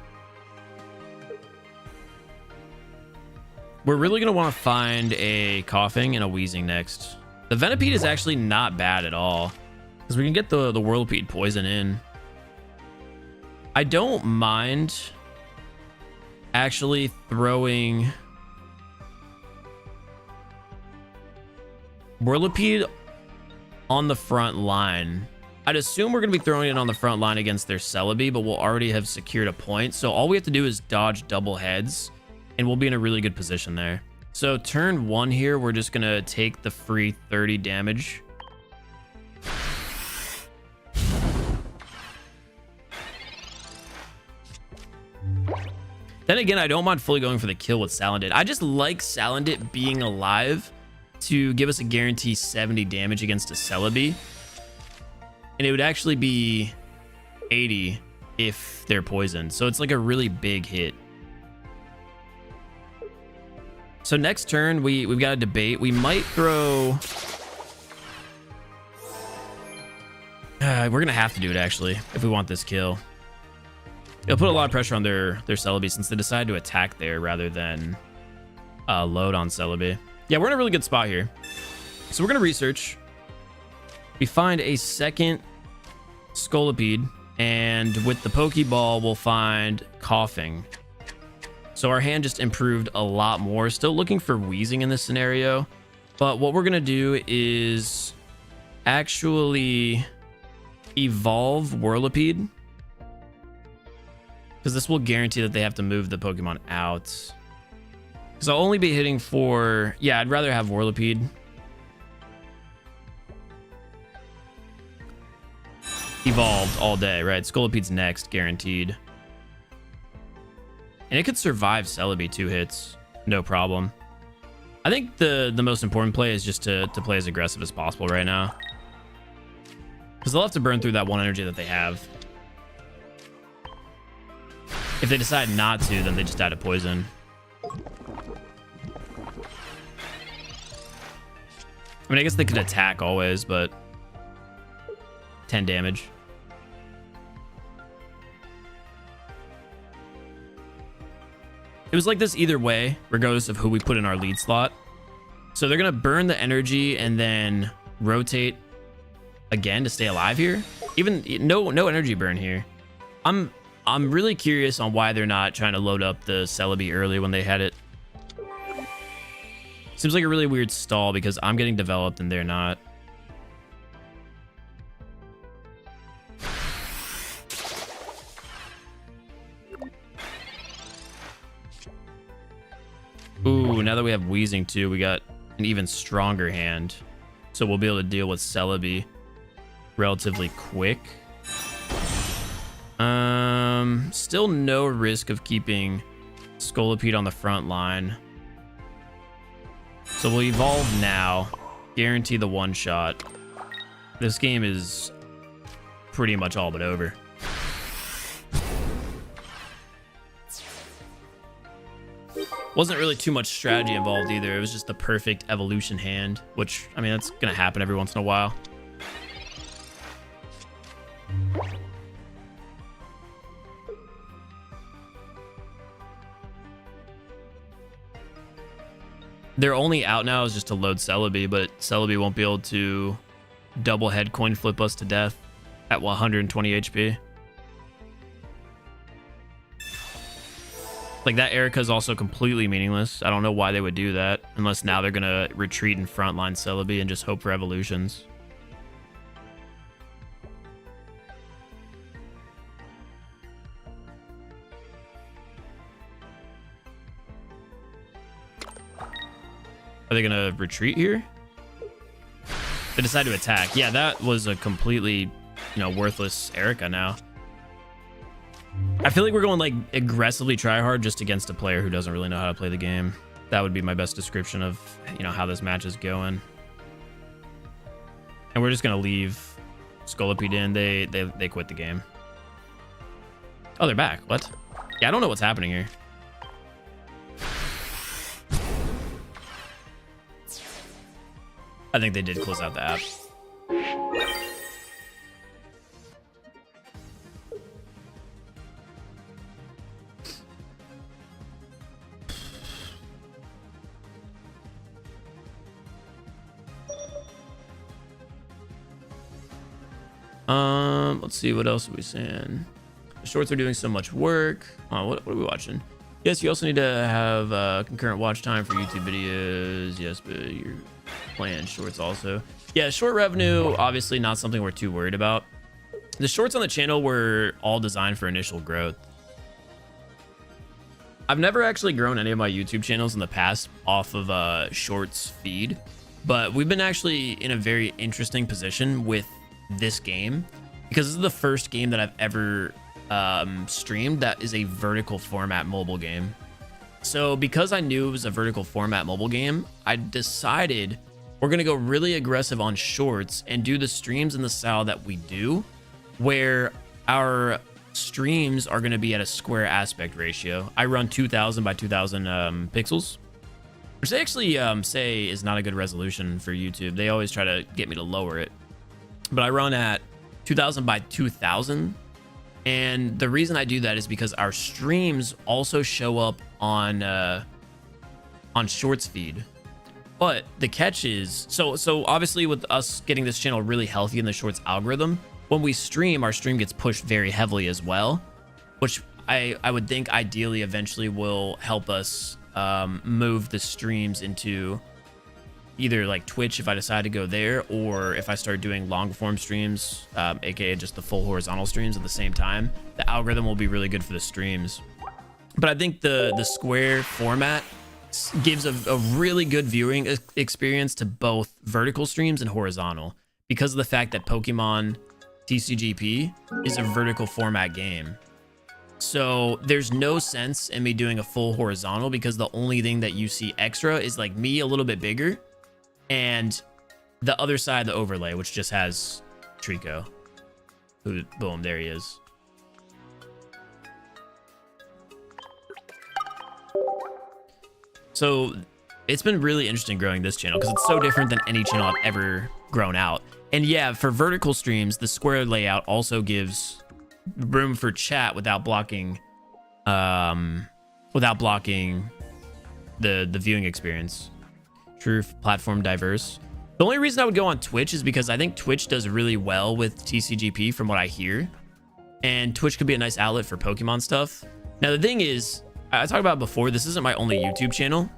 We're really going to want to find a Coughing and a Wheezing next. The Venipede is actually not bad at all, because we can get the Whirlipede poison in. I don't mind actually throwing Whirlipede on the front line. I'd assume we're going to be throwing it on the front line against their Celebi, but we'll already have secured a point. So all we have to do is dodge double heads, and we'll be in a really good position there. So turn 1 here, we're just going to take the free 30 damage. Then again, I don't mind fully going for the kill with Salandit. I just like Salandit being alive to give us a guarantee 70 damage against a Celebi. And it would actually be 80 if they're poisoned. So it's like a really big hit. So next turn, we've got a debate. We might throw... we're going to have to do it, actually, if we want this kill. It'll put a lot of pressure on their Celebi since they decided to attack there rather than load on Celebi. Yeah, we're in a really good spot here. So we're going to research. We find a second Scolipede, and with the Pokeball, we'll find Coughing. So our hand just improved a lot more. Still looking for Wheezing in this scenario. But what we're going to do is actually evolve Whirlipede, because this will guarantee that they have to move the Pokemon out. Because I'll only be hitting for... Yeah, I'd rather have Whirlipede. Evolved all day, right? Scolipede's next, guaranteed. And it could survive Celebi 2 hits. No problem. I think the most important play is just to play as aggressive as possible right now. Because they'll have to burn through that 1 energy that they have. If they decide not to, then they just die to poison. I mean, I guess they could attack always, but 10 damage. It was like this either way, regardless of who we put in our lead slot. So they're going to burn the energy and then rotate again to stay alive here. Even no energy burn here. I'm really curious on why they're not trying to load up the Celebi early when they had it. Seems like a really weird stall because I'm getting developed and they're not. Ooh, now that we have Wheezing too, we got an even stronger hand. So we'll be able to deal with Celebi relatively quick. Still no risk of keeping Scolipede on the front line. So we'll evolve now. guarantee the one shot. This game is pretty much all but over. Wasn't really too much strategy involved either. It was just the perfect evolution hand, which, I mean, that's gonna happen every once in a while. Their only out now is just to load Celebi, but Celebi won't be able to double head coin flip us to death at 120 HP. Like, that Erica is also completely meaningless. I don't know why they would do that, unless now they're gonna retreat and frontline Celebi and just hope for evolutions. Are they gonna retreat here? They decide to attack. Yeah, that was a completely, worthless Erica now. I feel like we're going like aggressively try hard just against a player who doesn't really know how to play the game. That would be my best description of, how this match is going. And we're just gonna leave Scolipede in. They quit the game. Oh, they're back. What? Yeah, I don't know what's happening here. I think they did close out the app. Let's see, what else are we saying? The shorts are doing so much work. What are we watching? Yes, you also need to have concurrent watch time for YouTube videos. Yes, but you're playing shorts also. Yeah, short revenue, obviously not something we're too worried about. The shorts on the channel were all designed for initial growth. I've never actually grown any of my YouTube channels in the past off of shorts feed, but we've been actually in a very interesting position with this game because this is the first game that I've ever streamed that is a vertical format mobile game. So because I knew it was a vertical format mobile game, I decided we're gonna go really aggressive on shorts and do the streams in the style that we do, where our streams are gonna be at a square aspect ratio. I run 2000 by 2000 pixels, which they actually say is not a good resolution for YouTube. They always try to get me to lower it, but I run at 2000 by 2000. And the reason I do that is because our streams also show up on shorts feed. But the catch is, so obviously with us getting this channel really healthy in the shorts algorithm, when we stream, our stream gets pushed very heavily as well, which I would think ideally eventually will help us move the streams into either like Twitch if I decide to go there, or if I start doing long form streams, aka just the full horizontal streams at the same time, the algorithm will be really good for the streams. But I think the square format gives a really good viewing experience to both vertical streams and horizontal, because of the fact that Pokemon TCGP is a vertical format game. So there's no sense in me doing a full horizontal, because the only thing that you see extra is like me a little bit bigger and the other side of the overlay, which just has Trico. Who, boom, there he is. So it's been really interesting growing this channel because it's so different than any channel I've ever grown out. And yeah, for vertical streams, the square layout also gives room for chat without blocking the viewing experience. True platform diverse. The only reason I would go on Twitch is because I think Twitch does really well with TCGP from what I hear, and Twitch could be a nice outlet for Pokemon stuff. Now the thing is, I talked about before, this isn't my only YouTube channel,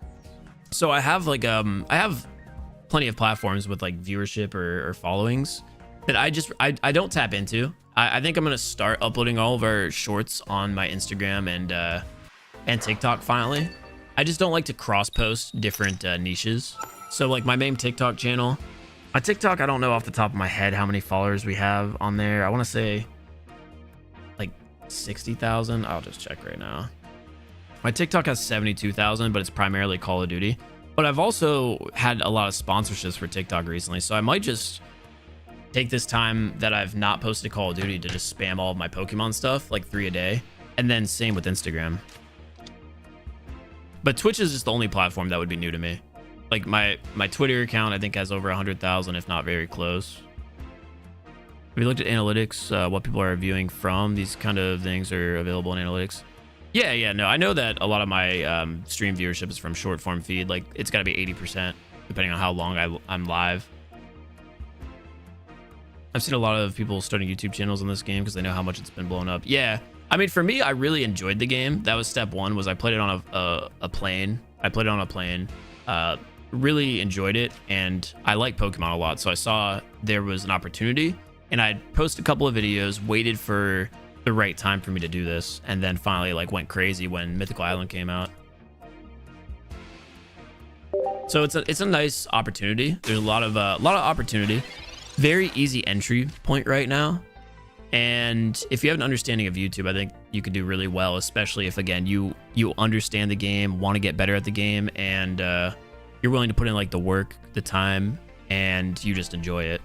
so I have like I have plenty of platforms with like viewership or followings that I don't tap into. I think I'm gonna start uploading all of our shorts on my Instagram and TikTok finally. I just don't like to cross post different niches. So like my main TikTok channel, my TikTok, I don't know off the top of my head how many followers we have on there. I want to say like 60,000. I'll just check right now. My TikTok has 72,000, but it's primarily Call of Duty. But I've also had a lot of sponsorships for TikTok recently, so I might just take this time that I've not posted Call of Duty to just spam all of my Pokemon stuff, like 3 a day, and then same with Instagram. But Twitch is just the only platform that would be new to me. Like my Twitter account, I think has over 100,000, if not very close. Have you looked at analytics, what people are viewing from? These kind of things are available in analytics. Yeah, no, I know that a lot of my stream viewership is from short form feed. Like it's got to be 80%, depending on how long I'm live. I've seen a lot of people starting YouTube channels on this game because they know how much it's been blown up. Yeah, I mean, for me, I really enjoyed the game. That was step one, was I played it on a plane. I played it on a plane, really enjoyed it, and I like Pokemon a lot. So I saw there was an opportunity, and I'd post a couple of videos, waited for the right time for me to do this, and then finally like went crazy when Mythical Island came out. So it's a nice opportunity. There's a lot of opportunity. Very easy entry point right now. And if you have an understanding of YouTube, I think you could do really well, especially if, again, you understand the game, want to get better at the game, and you're willing to put in like the work, the time, and you just enjoy it.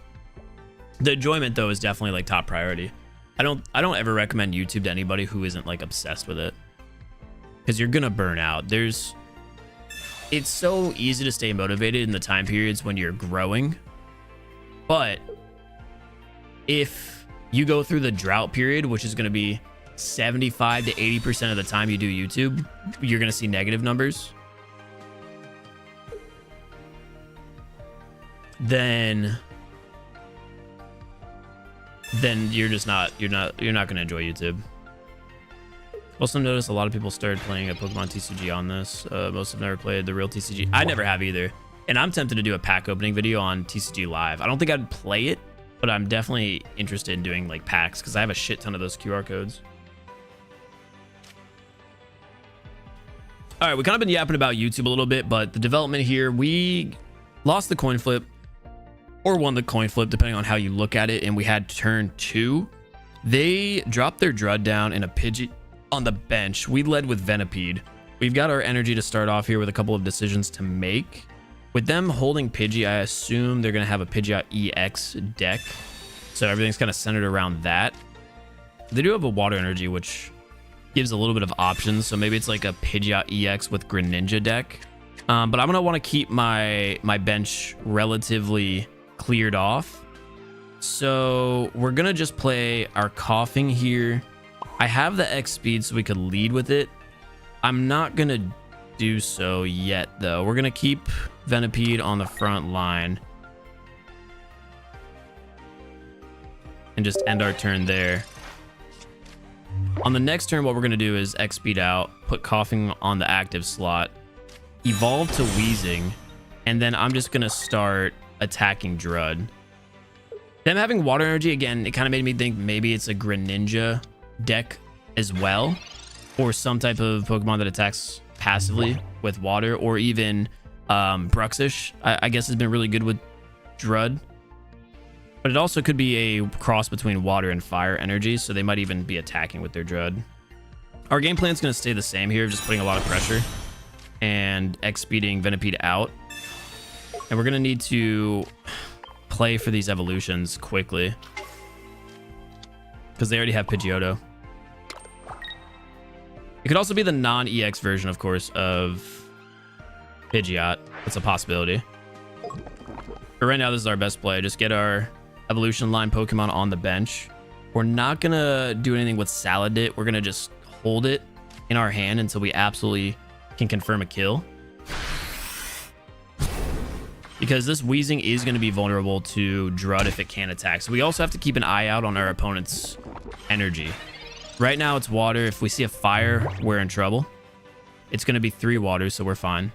The enjoyment though is definitely like top priority. I don't ever recommend YouTube to anybody who isn't like obsessed with it, because you're gonna burn out. It's so easy to stay motivated in the time periods when you're growing, but if you go through the drought period, which is going to be 75 to 80% of the time you do YouTube, you're going to see negative numbers. Then you're not going to enjoy YouTube. Also noticed a lot of people started playing a Pokemon TCG on this. Most have never played the real TCG. I never have either. And I'm tempted to do a pack opening video on TCG Live. I don't think I'd play it, but I'm definitely interested in doing like packs because I have a shit ton of those QR codes. All right, we kind of been yapping about YouTube a little bit, but the development here, we lost the coin flip or won the coin flip, depending on how you look at it. And we had turn 2. They dropped their Drud down in a Pidgey on the bench. We led with Venipede. We've got our energy to start off here with a couple of decisions to make. With them holding Pidgey, I assume they're going to have a Pidgeot EX deck. So everything's kind of centered around that. They do have a water energy, which gives a little bit of options. So maybe it's like a Pidgeot EX with Greninja deck. But I'm going to want to keep my bench relatively cleared off. So we're going to just play our Coughing here. I have the X speed so we could lead with it. I'm not going to do so yet, though. We're going to keep Venipede on the front line and just end our turn there. On the next turn, what we're going to do is X speed out, put Coughing on the active slot, evolve to Wheezing, and then I'm just going to start attacking Drud. Them having water energy, again, it kind of made me think maybe it's a Greninja deck as well, or some type of Pokemon that attacks passively with water, or even Bruxish, I guess, has been really good with Drud. But it also could be a cross between water and fire energy, so they might even be attacking with their Drud. Our game plan is going to stay the same here, just putting a lot of pressure and X-speeding Venipede out. And we're going to need to play for these evolutions quickly, because they already have Pidgeotto. It could also be the non-EX version, of course, of Pidgeot. That's a possibility. But right now, this is our best play. Just get our evolution line Pokemon on the bench. We're not going to do anything with Salandit. We're going to just hold it in our hand until we absolutely can confirm a kill. Because this Wheezing is going to be vulnerable to Drud if it can attack. So we also have to keep an eye out on our opponent's energy. Right now it's water. If we see a fire, we're in trouble. It's going to be 3 waters, so we're fine.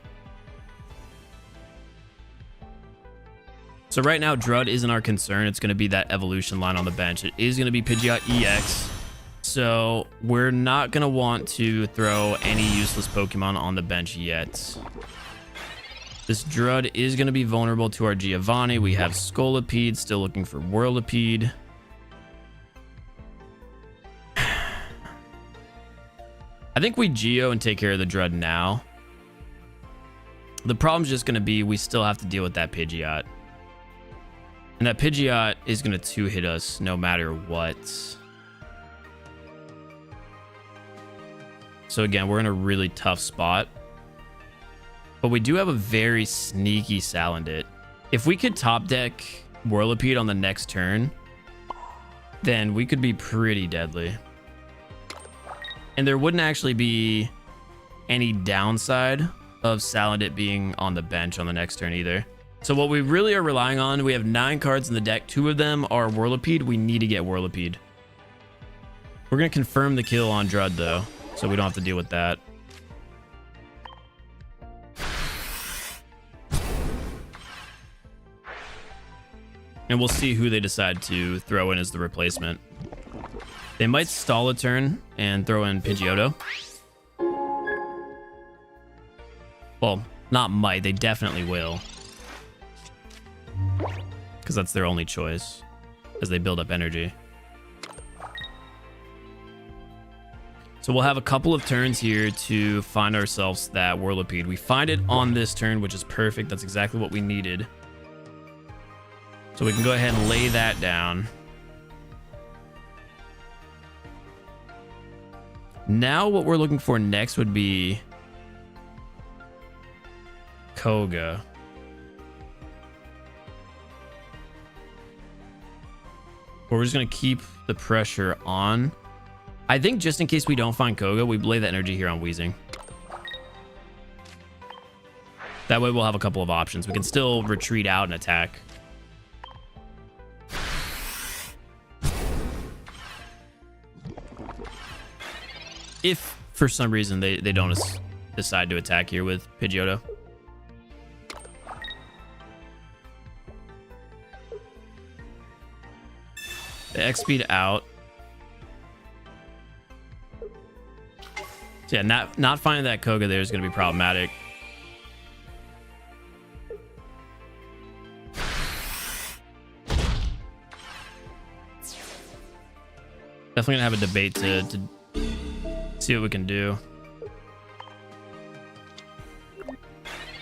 So right now, Drud isn't our concern. It's going to be that evolution line on the bench. It is going to be Pidgeot EX. So we're not going to want to throw any useless Pokemon on the bench yet. This Drud is going to be vulnerable to our Giovanni. We have Scolipede, still looking for Whirlipede. I think we Geo and take care of the Drud now. The problem's just going to be we still have to deal with that Pidgeot. And that Pidgeot is going to 2-hit us no matter what. So again, we're in a really tough spot. But we do have a very sneaky Salandit. If we could top deck Whirlipede on the next turn, then we could be pretty deadly. And there wouldn't actually be any downside of Salandit being on the bench on the next turn either. So what we really are relying on, we have 9 cards in the deck. 2 of them are Whirlipede. We need to get Whirlipede. We're going to confirm the kill on Drud though, so we don't have to deal with that. And we'll see who they decide to throw in as the replacement. They might stall a turn and throw in Pidgeotto. Well, not might, they definitely will. Because that's their only choice as they build up energy. So we'll have a couple of turns here to find ourselves that Whirlipede. We find it on this turn, which is perfect. That's exactly what we needed. So we can go ahead and lay that down. Now what we're looking for next would be Koga. We're just going to keep the pressure on. I think just in case we don't find Koga, we lay the energy here on Weezing. That way we'll have a couple of options. We can still retreat out and attack. If for some reason they don't decide to attack here with Pidgeotto. The X-Speed out. So yeah, not finding that Koga there is going to be problematic. Definitely going to have a debate to see what we can do.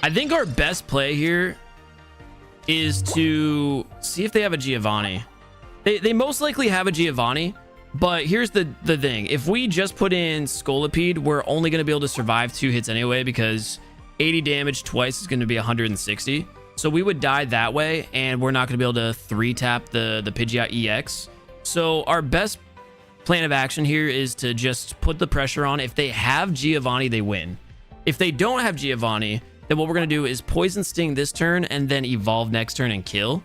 I think our best play here is to see if they have a Giovanni. They most likely have a Giovanni, but here's the thing. If we just put in Scolipede, we're only going to be able to survive 2 hits anyway, because 80 damage twice is going to be 160. So we would die that way, and we're not going to be able to 3-tap the Pidgeot EX. So our best plan of action here is to just put the pressure on. If they have Giovanni, they win. If they don't have Giovanni, then what we're going to do is Poison Sting this turn and then evolve next turn and kill.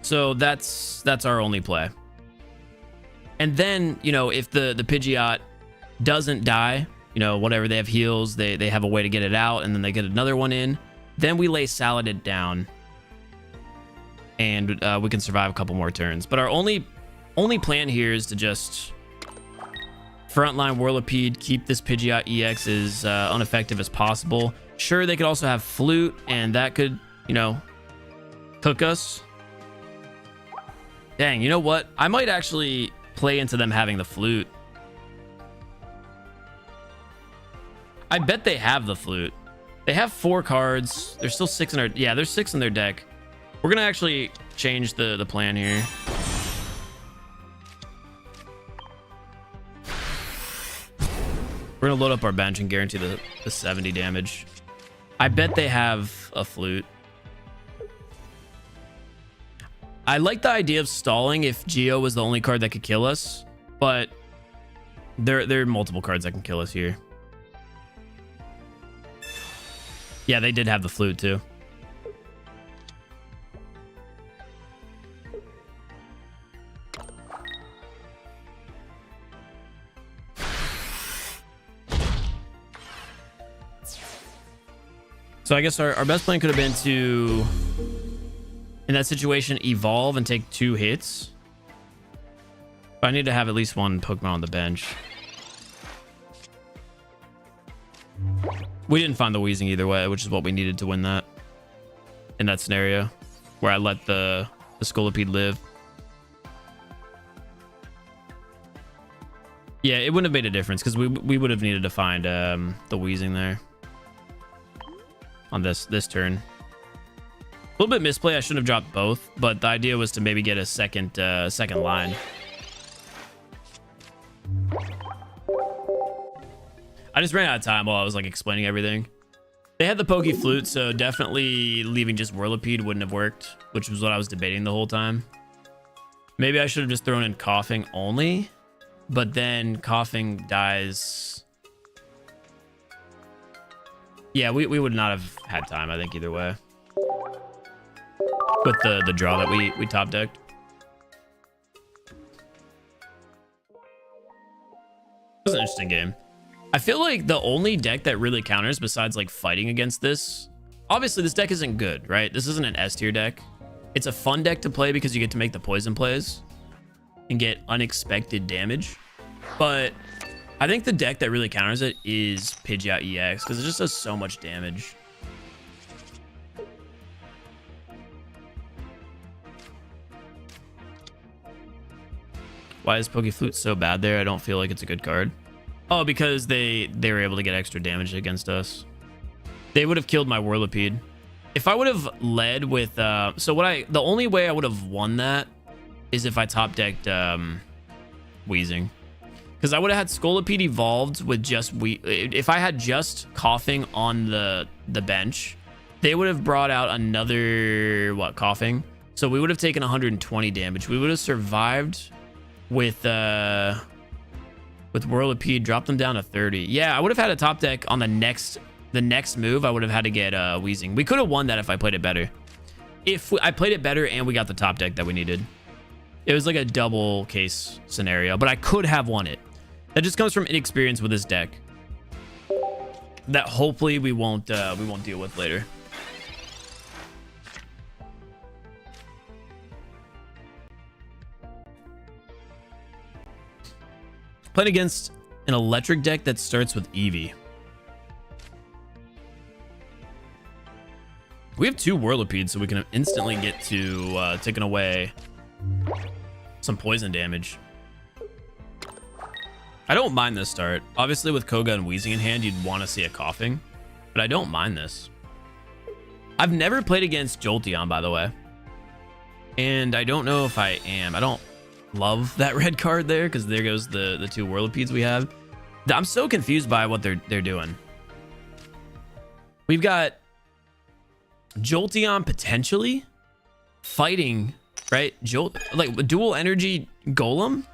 So that's our only play. And then, you know, if the Pidgeot doesn't die, you know, whatever, they have heals, they have a way to get it out, and then they get another one in, then we lay Salandit down. And we can survive a couple more turns. But our only plan here is to just frontline Whirlipede, keep this Pidgeot EX as ineffective as possible. Sure, they could also have Flute, and that could, you know, cook us. Dang, you know what? I might actually play into them having the Flute. I bet they have the Flute. They have 4 cards. There's still 6 in our... Yeah, there's 6 in their deck. We're going to actually change the plan here. We're going to load up our bench and guarantee the 70 damage. I bet they have a Flute. I like the idea of stalling if Geo was the only card that could kill us, but there are multiple cards that can kill us here. Yeah, they did have the Flute too. So I guess our best plan could have been to, in that situation, evolve and take 2 hits. But I need to have at least 1 Pokemon on the bench. We didn't find the Weezing either way, which is what we needed to win that. In that scenario, where I let the Scolipede live. Yeah, it wouldn't have made a difference because we would have needed to find the wheezing there on this turn. A little bit misplay. I shouldn't have dropped both, but the idea was to maybe get a second line. I just ran out of time while I was like explaining everything. They had the pokey flute, so definitely leaving just Whirlipede wouldn't have worked, which was what I was debating the whole time. Maybe I should have just thrown in coughing only, but then coughing dies. Yeah, we would not have had time, I think, either way. With the draw that we top decked. It was an interesting game. I feel like the only deck that really counters besides like fighting against this, obviously this deck isn't good, right? This isn't an S tier deck. It's a fun deck to play because you get to make the poison plays and get unexpected damage. But I think the deck that really counters it is Pidgeot EX because it just does so much damage. Why is Pokeflute so bad there? I don't feel like it's a good card. Oh, because they were able to get extra damage against us. They would have killed my Whirlipede. If I would have led with the only way I would have won that is if I top decked Wheezing. Because I would have had Scolipede evolved with just if I had just coughing on the bench, they would have brought out another coughing. So we would have taken 120 damage. We would have survived with Whirlipede, drop them down to 30. Yeah, I would have had a top deck on the next move. I would have had to get Wheezing. We could have won that if I played it better. If I played it better and we got the top deck that we needed. It was like a double case scenario, but I could have won it. That just comes from inexperience with this deck. That hopefully we won't deal with later. Playing against an electric deck that starts with Eevee. We have 2 Whirlipedes, so we can instantly get to taking away some poison damage. I don't mind this start. Obviously, with Koga and Wheezing in hand, you'd want to see a coughing, but I don't mind this. I've never played against Jolteon, by the way, and I don't know if I am. I don't love that red card there because there goes the 2 Whirlipedes we have. I'm so confused by what they're doing. We've got Jolteon potentially fighting, right? Like dual energy Golem.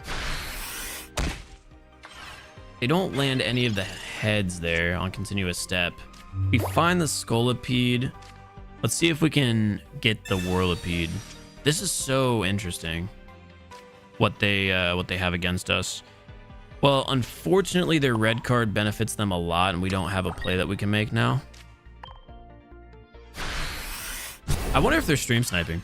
They don't land any of the heads there on continuous step. We find the Scolipede. Let's see if we can get the Whirlipede. This is so interesting. What they have against us. Well, unfortunately, their red card benefits them a lot, and we don't have a play that we can make now. I wonder if they're stream sniping.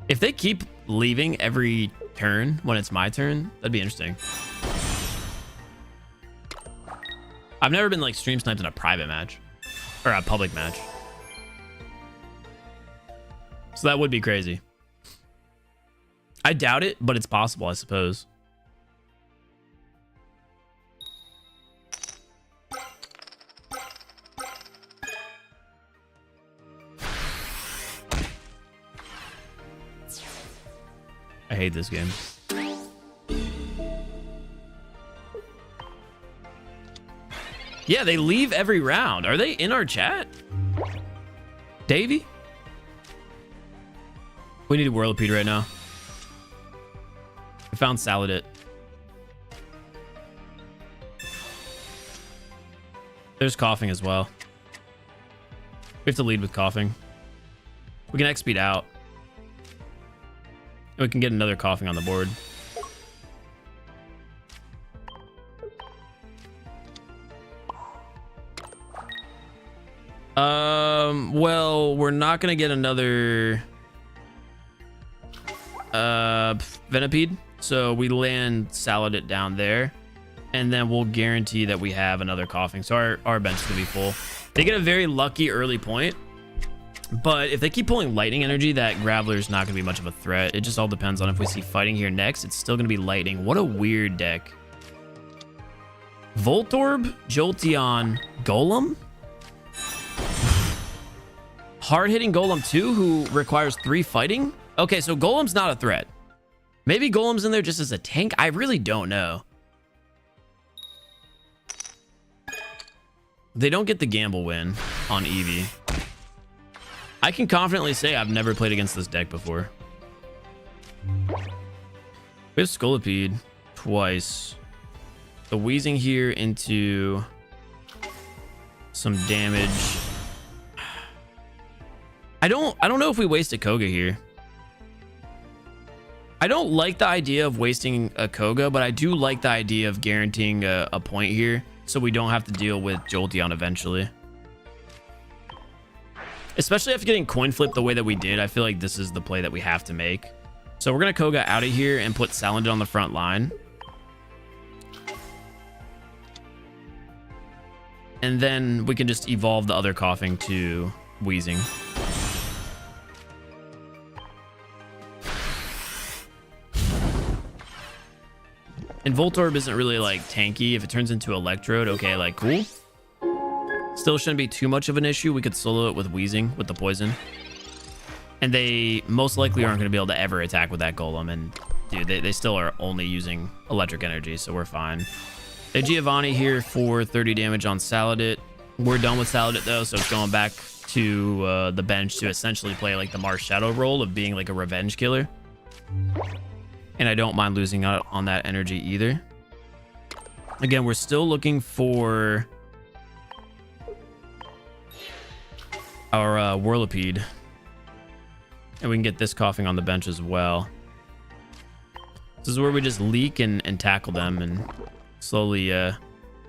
If they keep leaving every turn when it's my turn, that'd be interesting. I've never been like stream sniped in a private match or a public match, so that would be crazy. I doubt it, but it's possible, I suppose. I hate this game. Yeah, they leave every round. Are they in our chat? Davey? We need a Whirlipede right now. We found Saladit. There's coughing as well. We have to lead with coughing. We can X speed out. And we can get another coughing on the board. Well, we're not gonna get another Venipede, so we land Saladit down there, and then we'll guarantee that we have another coughing. So our bench is gonna be full. They get a very lucky early point But if they keep pulling lightning energy, that Graveler's not going to be much of a threat. It just all depends on if we see fighting here next. It's still going to be lightning. What a weird deck. Voltorb, Jolteon, Golem? Hard-hitting Golem too, who requires 3 fighting? Okay, so Golem's not a threat. Maybe Golem's in there just as a tank? I really don't know. They don't get the gamble win on Eevee. I can confidently say I've never played against this deck before. We have Scolipede twice. The Wheezing here into some damage. I don't know if we waste a Koga here. I don't like the idea of wasting a Koga, but I do like the idea of guaranteeing a point here so we don't have to deal with Jolteon eventually. Especially after getting coin flip the way that we did, I feel like this is the play that we have to make. So we're going to Koga out of here and put Salandit on the front line. And then we can just evolve the other Coughing to Wheezing. And Voltorb isn't really like tanky. If it turns into Electrode, okay, like cool. Still shouldn't be too much of an issue. We could solo it with Wheezing with the poison. And they most likely aren't going to be able to ever attack with that Golem. And dude, they still are only using electric energy, so we're fine. They Giovanni here for 30 damage on Salandit. We're done with Salandit though, so it's going back to the bench to essentially play like the Mars Shadow role of being like a revenge killer. And I don't mind losing out on that energy either. Again, we're still looking for our Whirlipede. And we can get this Coughing on the bench as well. This is where we just leak and tackle them and slowly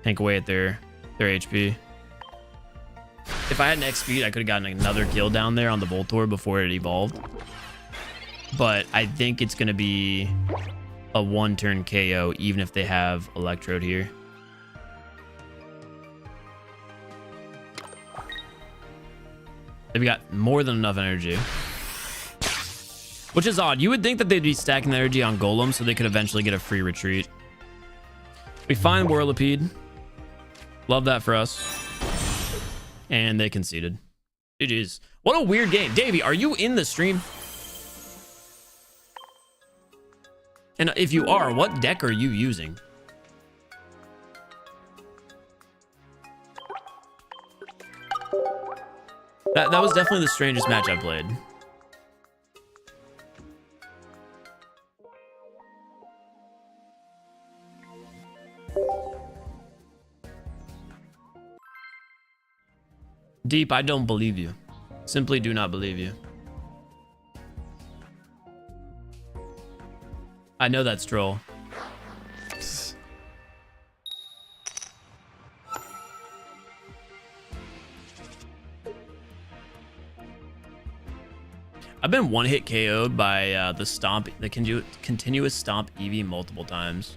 tank away at their HP. If I had an X speed, I could have gotten another kill down there on the Voltorb before it evolved. But I think it's going to be a 1-turn KO, even if they have Electrode here. They've got more than enough energy. Which is odd. You would think that they'd be stacking the energy on Golem so they could eventually get a free retreat. We find Whirlipede. Love that for us. And they conceded. GG's. What a weird game. Davey, are you in the stream? And if you are, what deck are you using? That was definitely the strangest match I've played. Deep, I don't believe you. Simply do not believe you. I know that's troll. I've been one-hit KO'd by the continuous stomp Eevee multiple times.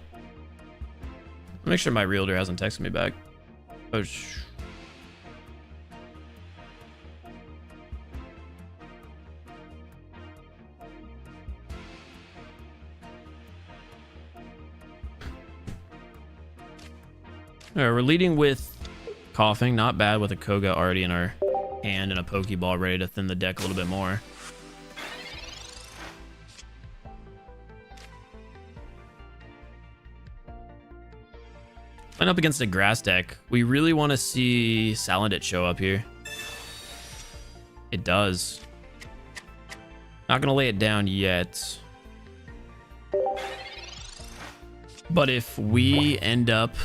Make sure my realtor hasn't texted me back. Oh, all right, we're leading with Coughing. Not bad with a Koga already in our hand and a Pokeball ready to thin the deck a little bit more. Line up against a grass deck. We really want to see Salandit show up here. It does. Not going to lay it down yet. But if we end up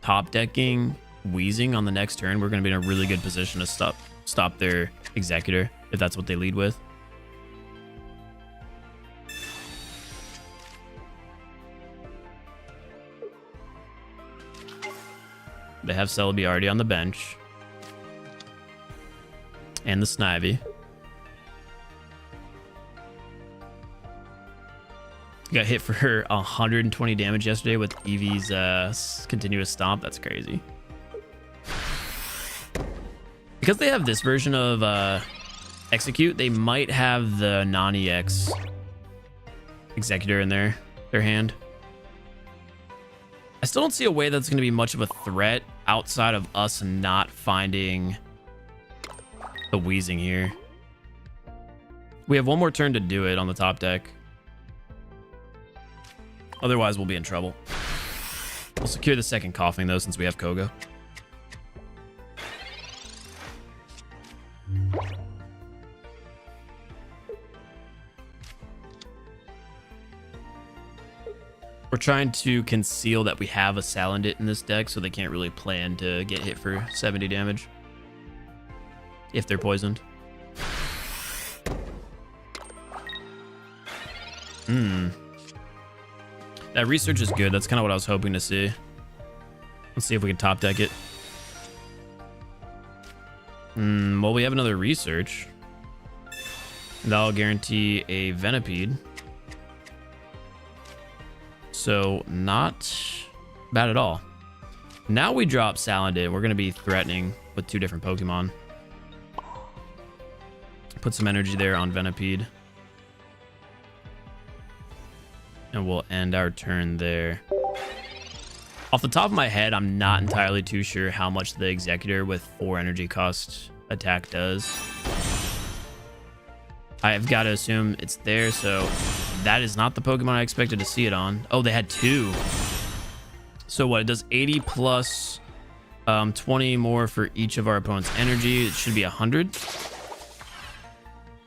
top decking Wheezing on the next turn, we're going to be in a really good position to stop their Executor, if that's what they lead with. They have Celebi already on the bench. And the Snivy. Got hit for 120 damage yesterday with Eevee's continuous stomp. That's crazy. Because they have this version of execute, they might have the non-EX executor in their hand. I still don't see a way that's going to be much of a threat outside of us not finding the wheezing here. We have one more turn to do it on the top deck. Otherwise, we'll be in trouble. We'll secure the second coughing, though, since we have Koga. We're trying to conceal that we have a Salandit in this deck, so they can't really plan to get hit for 70 damage. If they're poisoned. That research is good. That's kind of what I was hoping to see. Let's see if we can top deck it. Well, we have another research. That'll guarantee a Venipede. So, not bad at all. Now we drop Salandit. We're going to be threatening with 2 different Pokemon. Put some energy there on Venipede. And we'll end our turn there. Off the top of my head, I'm not entirely too sure how much the Executor with 4 energy cost attack does. I've got to assume it's there, so that is not the Pokemon I expected to see it on. Oh, they had 2. So what? It does 80 plus 20 more for each of our opponent's energy. It should be 100.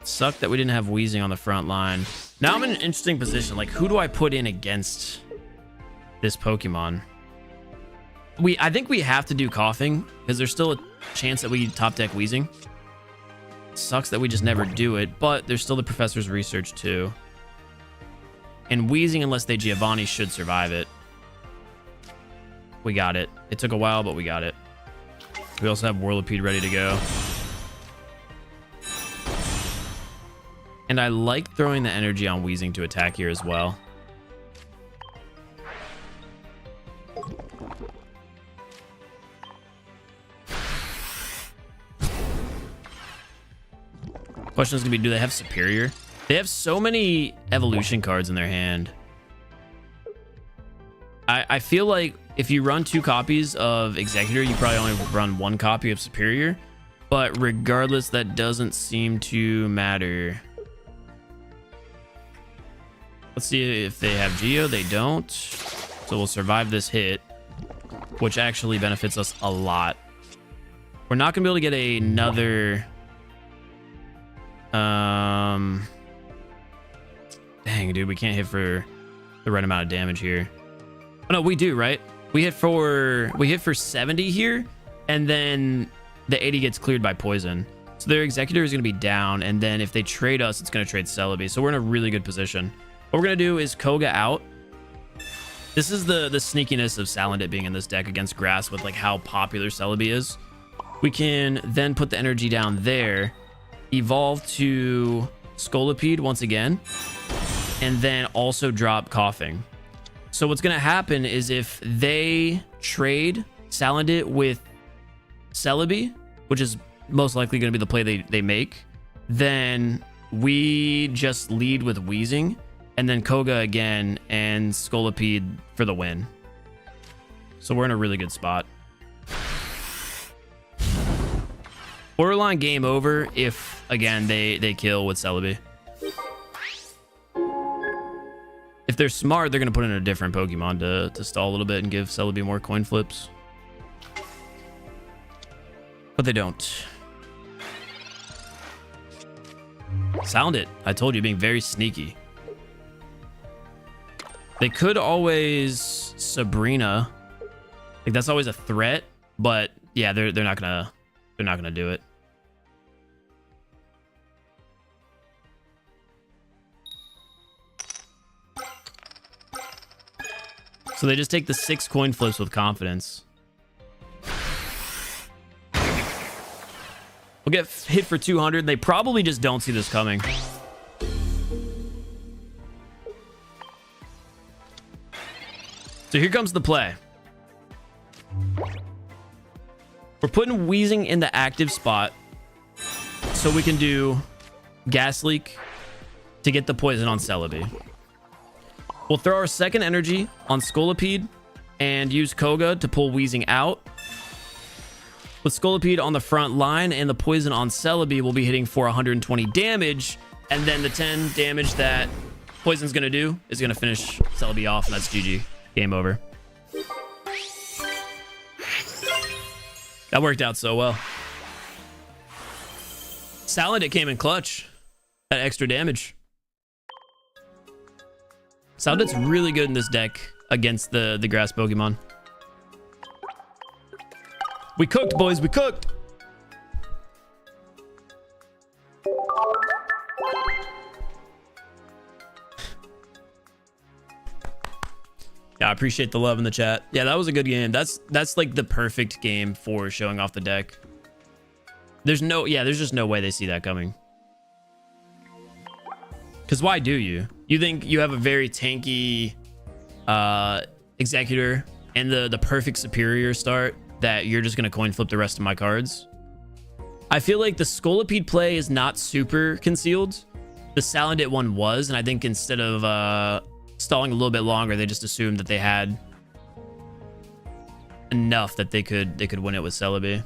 Sucked that we didn't have Wheezing on the front line. Now I'm in an interesting position. Like, who do I put in against this Pokemon? I think we have to do Coughing, because there's still a chance that we top deck Wheezing. Sucks that we just never do it, but there's still the Professor's Research too. And Wheezing, unless they Giovanni, should survive it. We got it. It took a while, but we got it. We also have Whirlipede ready to go. And I like throwing the energy on Wheezing to attack here as well. Question is going to be, do they have Superior? They have so many evolution cards in their hand. I feel like if you run 2 copies of Executor, you probably only run 1 copy of Superior. But regardless, that doesn't seem to matter. Let's see if they have Geo. They don't. So we'll survive this hit, which actually benefits us a lot. We're not going to be able to get another... Dang, dude, we can't hit for the right amount of damage here. Oh, no, we do, right? We hit for 70 here, and then the 80 gets cleared by poison. So their Executor is going to be down, and then if they trade us, it's going to trade Celebi. So we're in a really good position. What we're going to do is Koga out. This is the sneakiness of Salandit being in this deck against grass with like how popular Celebi is. We can then put the energy down there, evolve to Scolipede once again, and then also drop Coughing. So what's going to happen is if they trade Salandit with Celebi, which is most likely going to be the play they make, then we just lead with Wheezing, and then Koga again and Scolipede for the win. So we're in a really good spot. Borderline game over if, again, they kill with Celebi. If they're smart, they're going to put in a different Pokemon to stall a little bit and give Celebi more coin flips. But they don't. Salandit, I told you, being very sneaky. They could always Sabrina. Like, that's always a threat, but yeah, they're not gonna do it. So they just take the 6 coin flips with confidence. We'll get hit for 200. They probably just don't see this coming. So here comes the play. We're putting Wheezing in the active spot so we can do Gas Leak to get the poison on Celebi. We'll throw our second energy on Scolipede and use Koga to pull Wheezing out. With Scolipede on the front line and the poison on Celebi, we'll be hitting for 120 damage. And then the 10 damage that poison's going to do is going to finish Celebi off, and that's GG. Game over. That worked out so well. Salandit came in clutch. That extra damage. Salandit's really good in this deck against the grass Pokemon. We cooked, boys. We cooked. Yeah, I appreciate the love in the chat. Yeah, that was a good game. That's like the perfect game for showing off the deck. There's just no way they see that coming. Because why do you? You think you have a very tanky Executor and the perfect Superior start that you're just going to coin flip the rest of my cards? I feel like the Scolipede play is not super concealed. The Salandit one was, and I think instead of stalling a little bit longer, they just assumed that they had enough that they could win it with Celebi.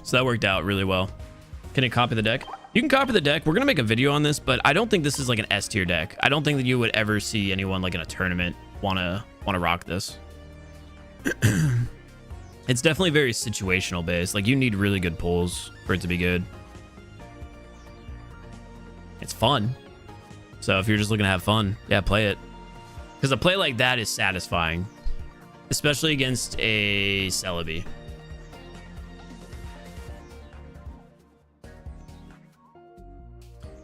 So that worked out really well. Can I copy the deck? You can copy the deck. We're gonna make a video on this, but I don't think this is like an S tier deck. I don't think that you would ever see anyone like in a tournament wanna rock this. It's definitely very situational based. Like, you need really good pulls for it to be good. It's fun. So if you're just looking to have fun, yeah, play it. Because a play like that is satisfying, especially against a Celebi.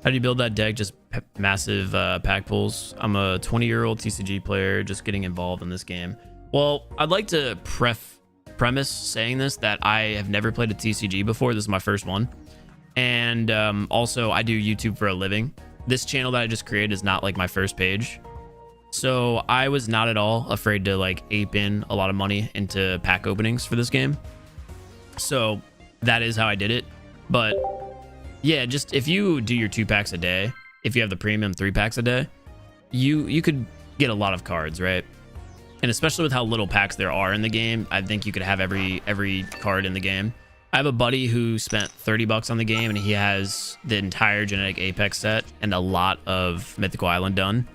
How do you build that deck? Just massive pack pulls. I'm a 20-year-old TCG player just getting involved in this game. Well, I'd like to premise saying this, that I have never played a TCG before. This is my first one. And also, I do YouTube for a living. This channel that I just created is not like my first page. So I was not at all afraid to like ape in a lot of money into pack openings for this game. So that is how I did it. But yeah, just if you do your 2 packs a day, if you have the premium 3 packs a day, you could get a lot of cards, right? And especially with how little packs there are in the game, I think you could have every card in the game. I have a buddy who spent 30 bucks on the game, and he has the entire Genetic Apex set and a lot of Mythical Island done.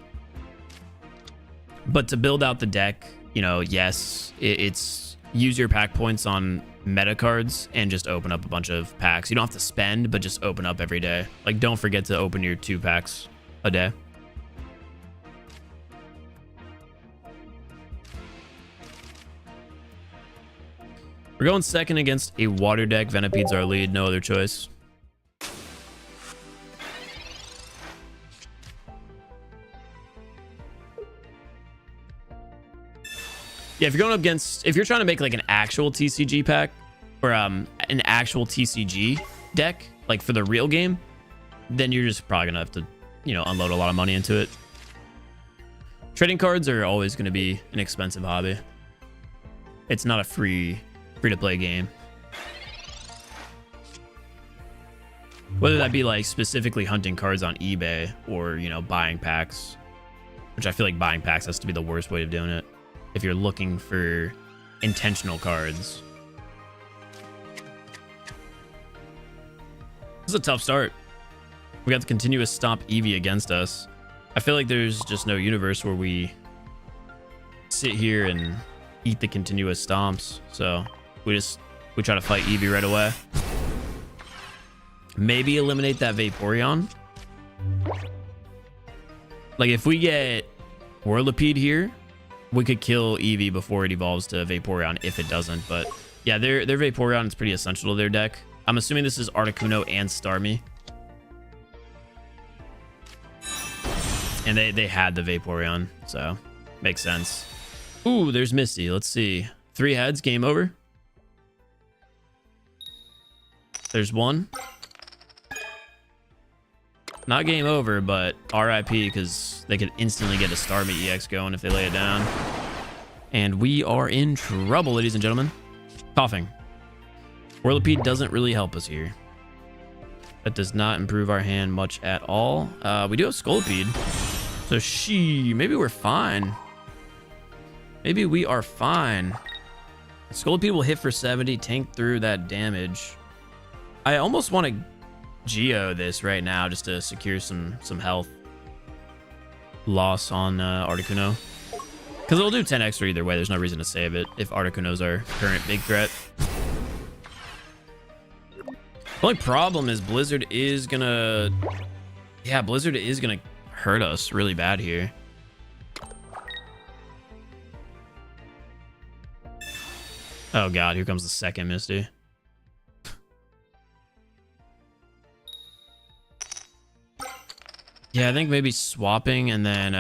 But to build out the deck, you know, yes, it's use your pack points on meta cards and just open up a bunch of packs. You don't have to spend, but just open up every day. Like, don't forget to open your 2 packs a day. We're going second against a water deck. Venopede's our lead. No other choice. Yeah, if you're going up against... If you're trying to make like an actual TCG pack or an actual TCG deck, like for the real game, then you're just probably going to have to, you know, unload a lot of money into it. Trading cards are always going to be an expensive hobby. It's not a free-to-play game. Whether that be like specifically hunting cards on eBay or, you know, buying packs, which I feel like buying packs has to be the worst way of doing it if you're looking for intentional cards. This is a tough start. We got the continuous stomp Eevee against us. I feel like there's just no universe where we sit here and eat the continuous stomps. So we try to fight Eevee right away. Maybe eliminate that Vaporeon. Like, if we get Whirlipede here, we could kill Eevee before it evolves to Vaporeon if it doesn't. But yeah, their Vaporeon is pretty essential to their deck. I'm assuming this is Articuno and Starmie. And they had the Vaporeon, so makes sense. Ooh, there's Misty. Let's see. 3 heads, game over. There's 1. Not game over, but RIP, because they could instantly get a Starmie EX going if they lay it down. And we are in trouble, ladies and gentlemen. Coughing. Whirlipede doesn't really help us here. That does not improve our hand much at all. We do have Scolipede. So maybe we're fine. Maybe we are fine. Scolipede will hit for 70, tank through that damage. I almost want to Geo this right now just to secure some health loss on Articuno. Because it'll do 10 extra either way. There's no reason to save it if Articuno's our current big threat. The only problem is Blizzard is gonna... Yeah, Blizzard is gonna hurt us really bad here. Oh god, here comes the second Misty. Yeah, I think maybe swapping and then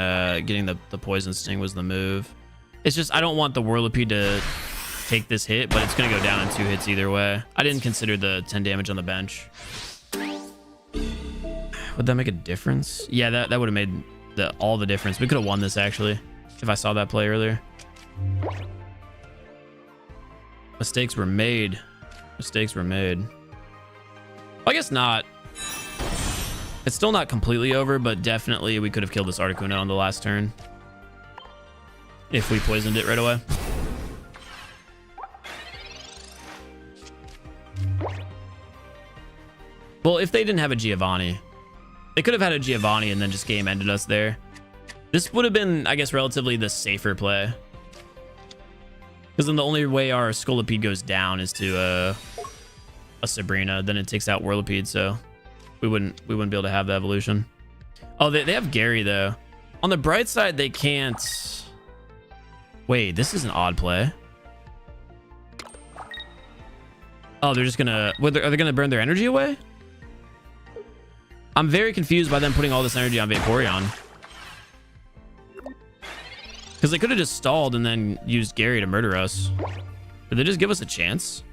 getting the Poison Sting was the move. It's just, I don't want the Whirlipede to take this hit, but it's going to go down in 2 hits either way. I didn't consider the 10 damage on the bench. Would that make a difference? Yeah, that would have made all the difference. We could have won this, actually, if I saw that play earlier. Mistakes were made. Mistakes were made. Well, I guess not. It's still not completely over, but definitely we could have killed this Articuno on the last turn. If we poisoned it right away. Well, if they didn't have a Giovanni, they could have had a Giovanni and then just game ended us there. This would have been, I guess, relatively the safer play. Because then the only way our Scolipede goes down is to a Sabrina. Then it takes out Whirlipede, so we wouldn't be able to have the evolution. Oh, they have Gary, though. On the bright side, they can't... Wait, this is an odd play. Oh, they're just gonna... Are they gonna burn their energy away? I'm very confused by them putting all this energy on Vaporeon. Because they could have just stalled and then used Gary to murder us. Did they just give us a chance?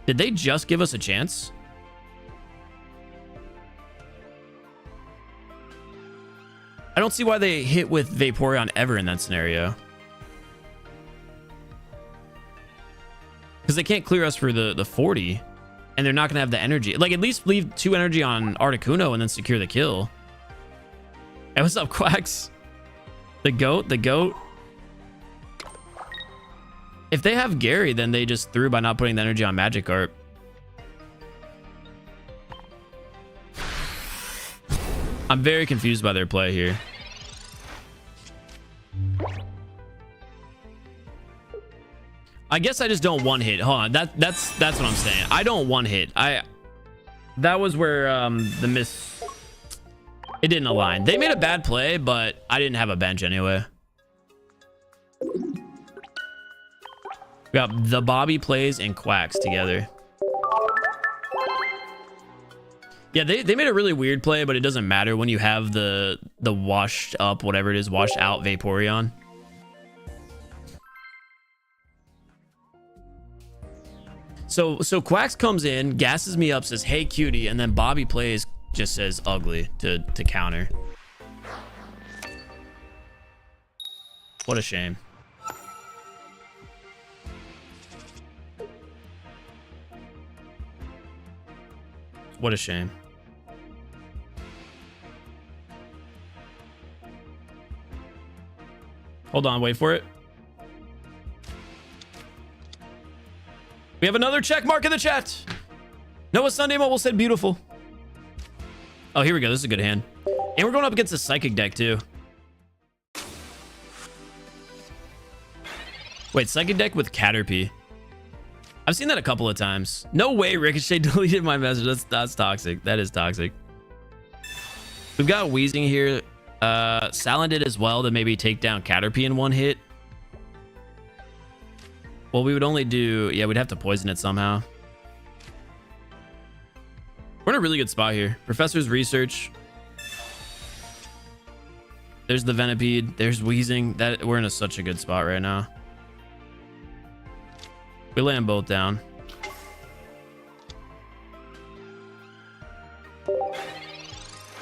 Did they just give us a chance? I don't see why they hit with Vaporeon ever in that scenario. Because they can't clear us for the 40. And they're not going to have the energy. Like, at least leave 2 energy on Articuno and then secure the kill. Hey, what's up, Quacks? The goat. If they have Gary, then they just threw by not putting the energy on Magikarp. I'm very confused by their play here. I guess I just don't one hit. Hold on, that's what I'm saying. I don't one hit. That was where the miss. It didn't align. They made a bad play, but I didn't have a bench anyway. We got the Bobby plays and Quacks together. Yeah, they made a really weird play, but it doesn't matter when you have the washed up, whatever it is, washed out Vaporeon. So Quacks comes in, gasses me up, says, "Hey, cutie," and then Bobby plays, just says ugly to counter. What a shame. What a shame. Hold on, wait for it. We have another check mark in the chat. Noah Sunday Mobile said beautiful. Oh, here we go. This is a good hand. And we're going up against a Psychic deck, too. Wait, Psychic deck with Caterpie. I've seen that a couple of times. No way Ricochet deleted my message. That's toxic. That is toxic. We've got Wheezing here. Salandit as well to maybe take down Caterpie in one hit. Well, we would only do... Yeah, we'd have to poison it somehow. We're in a really good spot here. Professor's Research. There's the Venipede. There's Wheezing. We're in such a good spot right now. We lay them both down.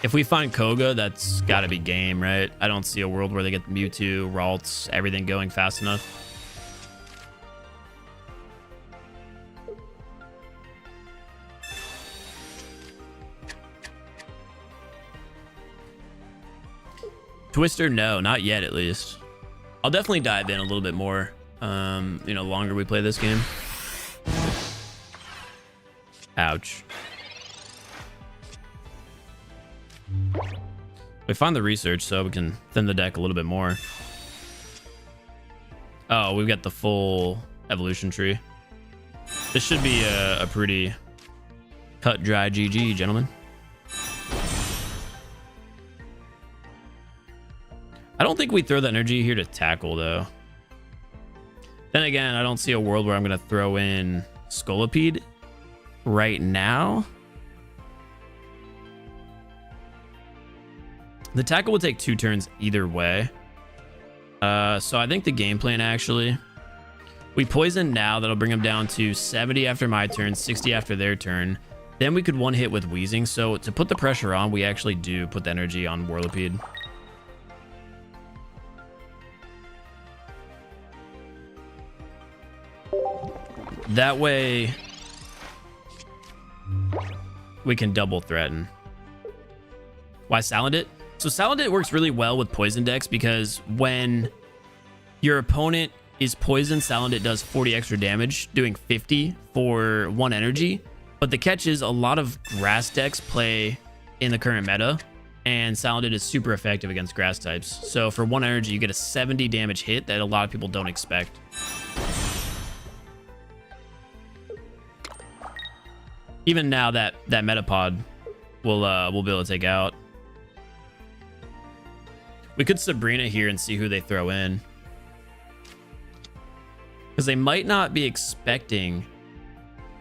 If we find Koga, that's got to be game, right? I don't see a world where they get Mewtwo, Ralts, everything going fast enough. Twister, no, not yet at least. I'll definitely dive in a little bit more, you know, longer we play this game. Ouch. We find the research so we can thin the deck a little bit more. Oh, we've got the full evolution tree. This should be a pretty cut dry GG, gentlemen. I don't think we throw the energy here to tackle, though. Then again, I don't see a world where I'm going to throw in Scolipede right now. The tackle will take 2 turns either way. So I think the game plan, actually, we poison now. That'll bring them down to 70 after my turn, 60 after their turn. Then we could one hit with Wheezing. So to put the pressure on, we actually do put the energy on Whirlipede. That way we can double threaten. Why Silent It? So Silent It works really well with poison decks because when your opponent is poisoned, Silent It does 40 extra damage, doing 50 for 1 energy. But the catch is a lot of grass decks play in the current meta, and Silent It is super effective against grass types. So for 1 energy, you get a 70 damage hit that a lot of people don't expect. Even now that Metapod will be able to take out. We could Sabrina here and see who they throw in. Because they might not be expecting...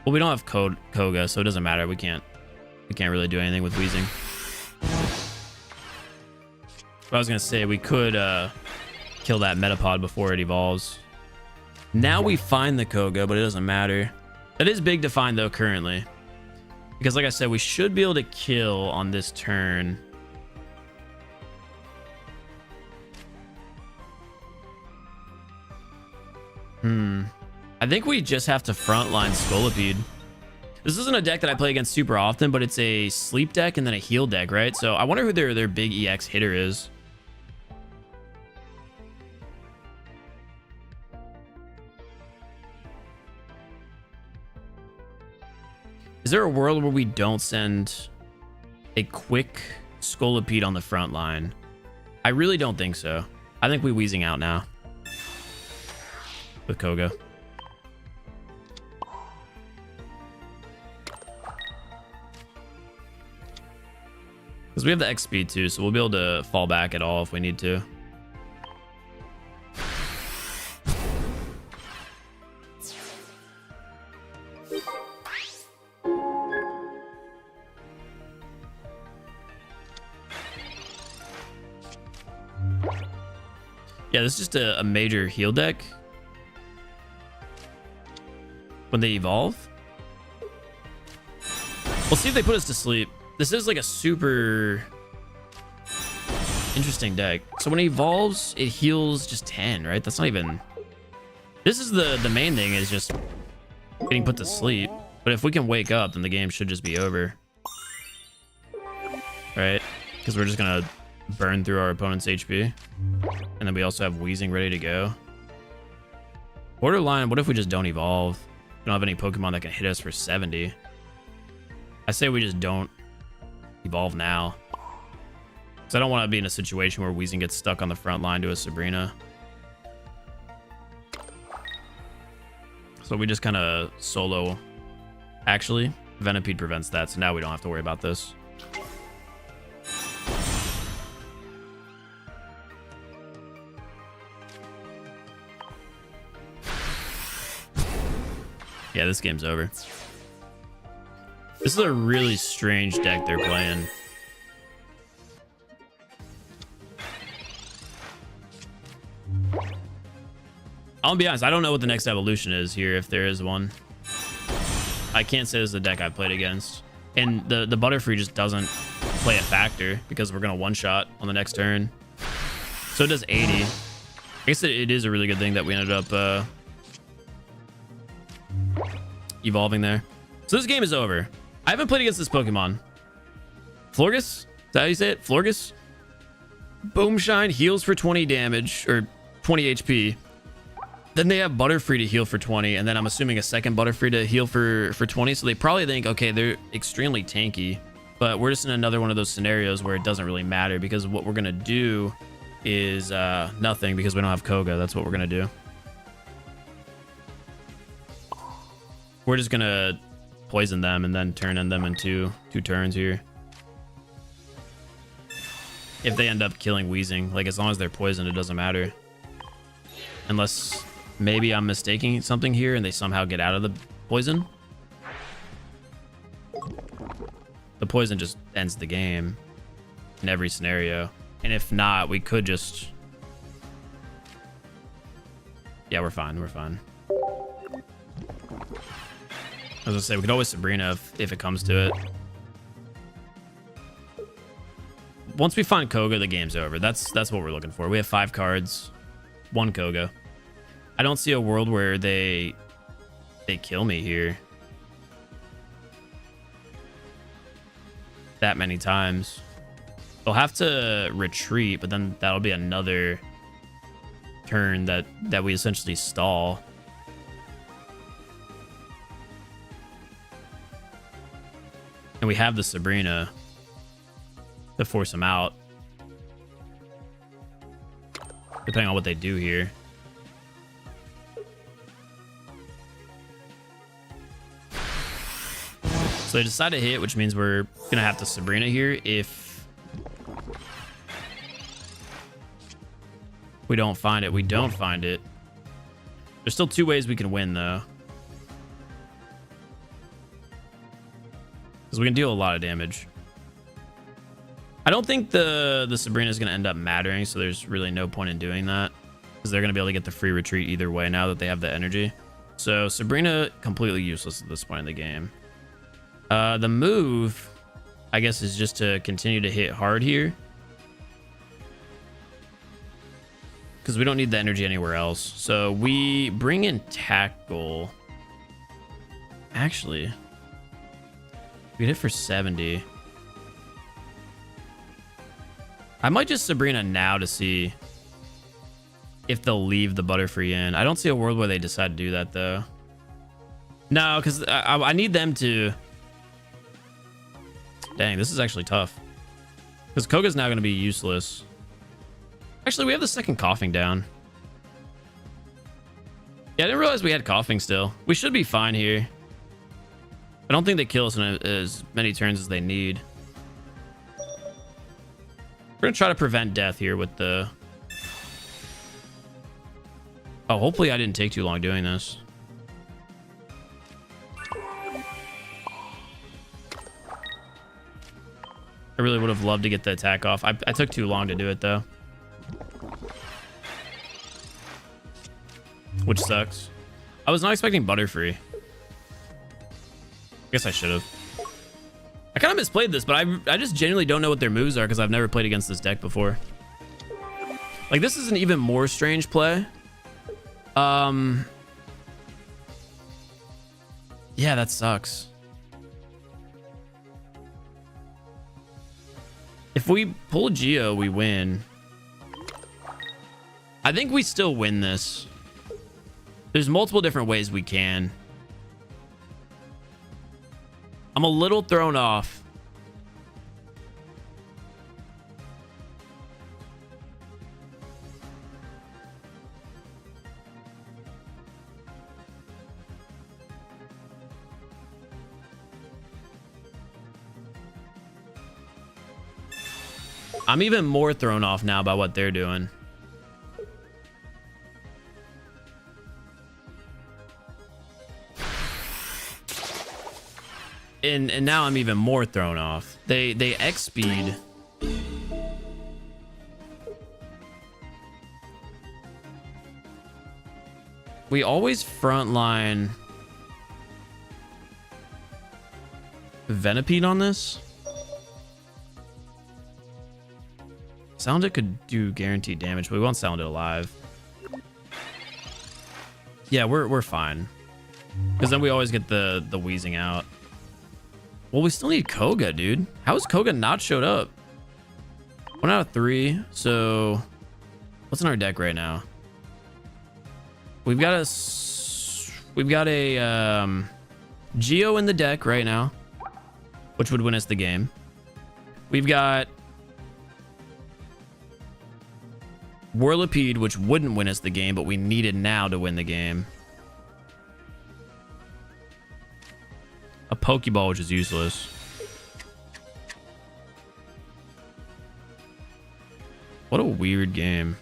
Well, we don't have Koga, so it doesn't matter. We can't really do anything with Wheezing. But I was going to say, we could kill that Metapod before it evolves. Now we find the Koga, but it doesn't matter. That is big to find, though, currently. Because, like I said, we should be able to kill on this turn. I think we just have to frontline Scolipede. This isn't a deck that I play against super often, but it's a sleep deck and then a heal deck, right? So I wonder who their big EX hitter is. Is there a world where we don't send a quick Scolipede on the front line? I really don't think so. I think we Wheezing out now with Koga. Because we have the X speed too, so we'll be able to fall back at all if we need to. Yeah, this is just a major heal deck. When they evolve. We'll see if they put us to sleep. This is like a super interesting deck. So when it evolves, it heals just 10, right? That's not even... This is the main thing, is just getting put to sleep. But if we can wake up, then the game should just be over. Right? Because we're just going to burn through our opponent's HP. And then we also have Wheezing ready to go. Borderline, what if we just don't evolve? We don't have any Pokemon that can hit us for 70. I say we just don't evolve now. Because I don't want to be in a situation where Wheezing gets stuck on the front line to a Sabrina. So we just kind of solo. Actually, Venipede prevents that, so now we don't have to worry about this. Yeah, this game's over. This is a really strange deck they're playing. I'll be honest, I don't know what the next evolution is here, if there is one. I can't say this is the deck I've played against. And the Butterfree just doesn't play a factor because we're going to one-shot on the next turn. So it does 80. I guess it is a really good thing that we ended up evolving there. So this game is over. I haven't played against this Pokemon. Florges? Is that how you say it? Florges? Boomshine heals for 20 damage or 20 HP. Then they have Butterfree to heal for 20, and then I'm assuming a second Butterfree to heal for 20. So they probably think, okay, they're extremely tanky, but we're just in another one of those scenarios where it doesn't really matter, because what we're gonna do is nothing, because we don't have Koga. That's what we're gonna do. We're just gonna poison them and then turn them into 2 turns here. If they end up killing Weezing, like, as long as they're poisoned, it doesn't matter. Unless maybe I'm mistaking something here and they somehow get out of the poison. The poison just ends the game in every scenario. And if not, we could just... Yeah, we're fine. We're fine. I was gonna say, we could always Sabrina if it comes to it. Once we find Koga, the game's over. That's what we're looking for. We have 5 cards, 1 Koga. I don't see a world where they kill me here that many times. They'll have to retreat, but then that'll be another turn that we essentially stall. And we have the Sabrina to force them out, depending on what they do here. So they decide to hit, which means we're gonna have to Sabrina here if we don't find it. We don't find it. There's still 2 ways we can win, though, because we can deal a lot of damage. I don't think the Sabrina is going to end up mattering, so there's really no point in doing that, because they're going to be able to get the free retreat either way now that they have the energy. So Sabrina, completely useless at this point in the game. The move, I guess, is just to continue to hit hard here, because we don't need the energy anywhere else. So we bring in Tackle. Actually, we hit for 70. I might just Sabrina now to see if they'll leave the Butterfree in. I don't see a world where they decide to do that, though. No, because I need them to... Dang, this is actually tough, because Koga's now going to be useless. Actually, we have the second Coughing down. Yeah, I didn't realize we had Coughing still. We should be fine here. I don't think they kill us in as many turns as they need. We're gonna try to prevent death here with the... Oh, hopefully I didn't take too long doing this. I really would have loved to get the attack off. I took too long to do it, though, which sucks. I was not expecting Butterfree. I guess I should have. I kind of misplayed this, but I just genuinely don't know what their moves are, because I've never played against this deck before. Like, this is an even more strange play. Yeah, that sucks. If we pull Geo, we win. I think we still win this. There's multiple different ways we can. I'm a little thrown off. I'm even more thrown off now by what they're doing. And now I'm even more thrown off. They X speed. We always frontline Venipede on this. Sound It could do guaranteed damage, but we want Sound It alive. Yeah, we're fine, because then we always get the Weezing out. Well, we still need Koga, dude. How has Koga not showed up? 1 out of 3. So what's in our deck right now? We've got a Geo in the deck right now, which would win us the game. We've got Whirlipede, which wouldn't win us the game, but we needed now to win the game. A Pokeball, which is useless. What a weird game.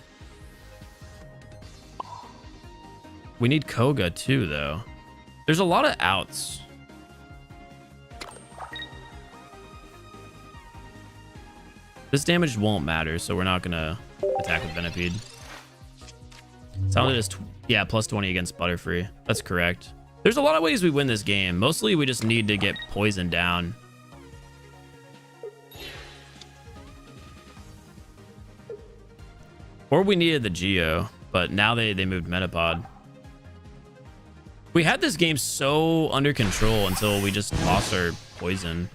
We need Koga too, though. There's a lot of outs. This damage won't matter, so we're not gonna attack with Venipede. Sounded as yeah, plus 20 against Butterfree. That's correct. There's a lot of ways we win this game. Mostly we just need to get poisoned down. Or we needed the Geo, but now they moved Metapod. We had this game so under control until we just lost our poison.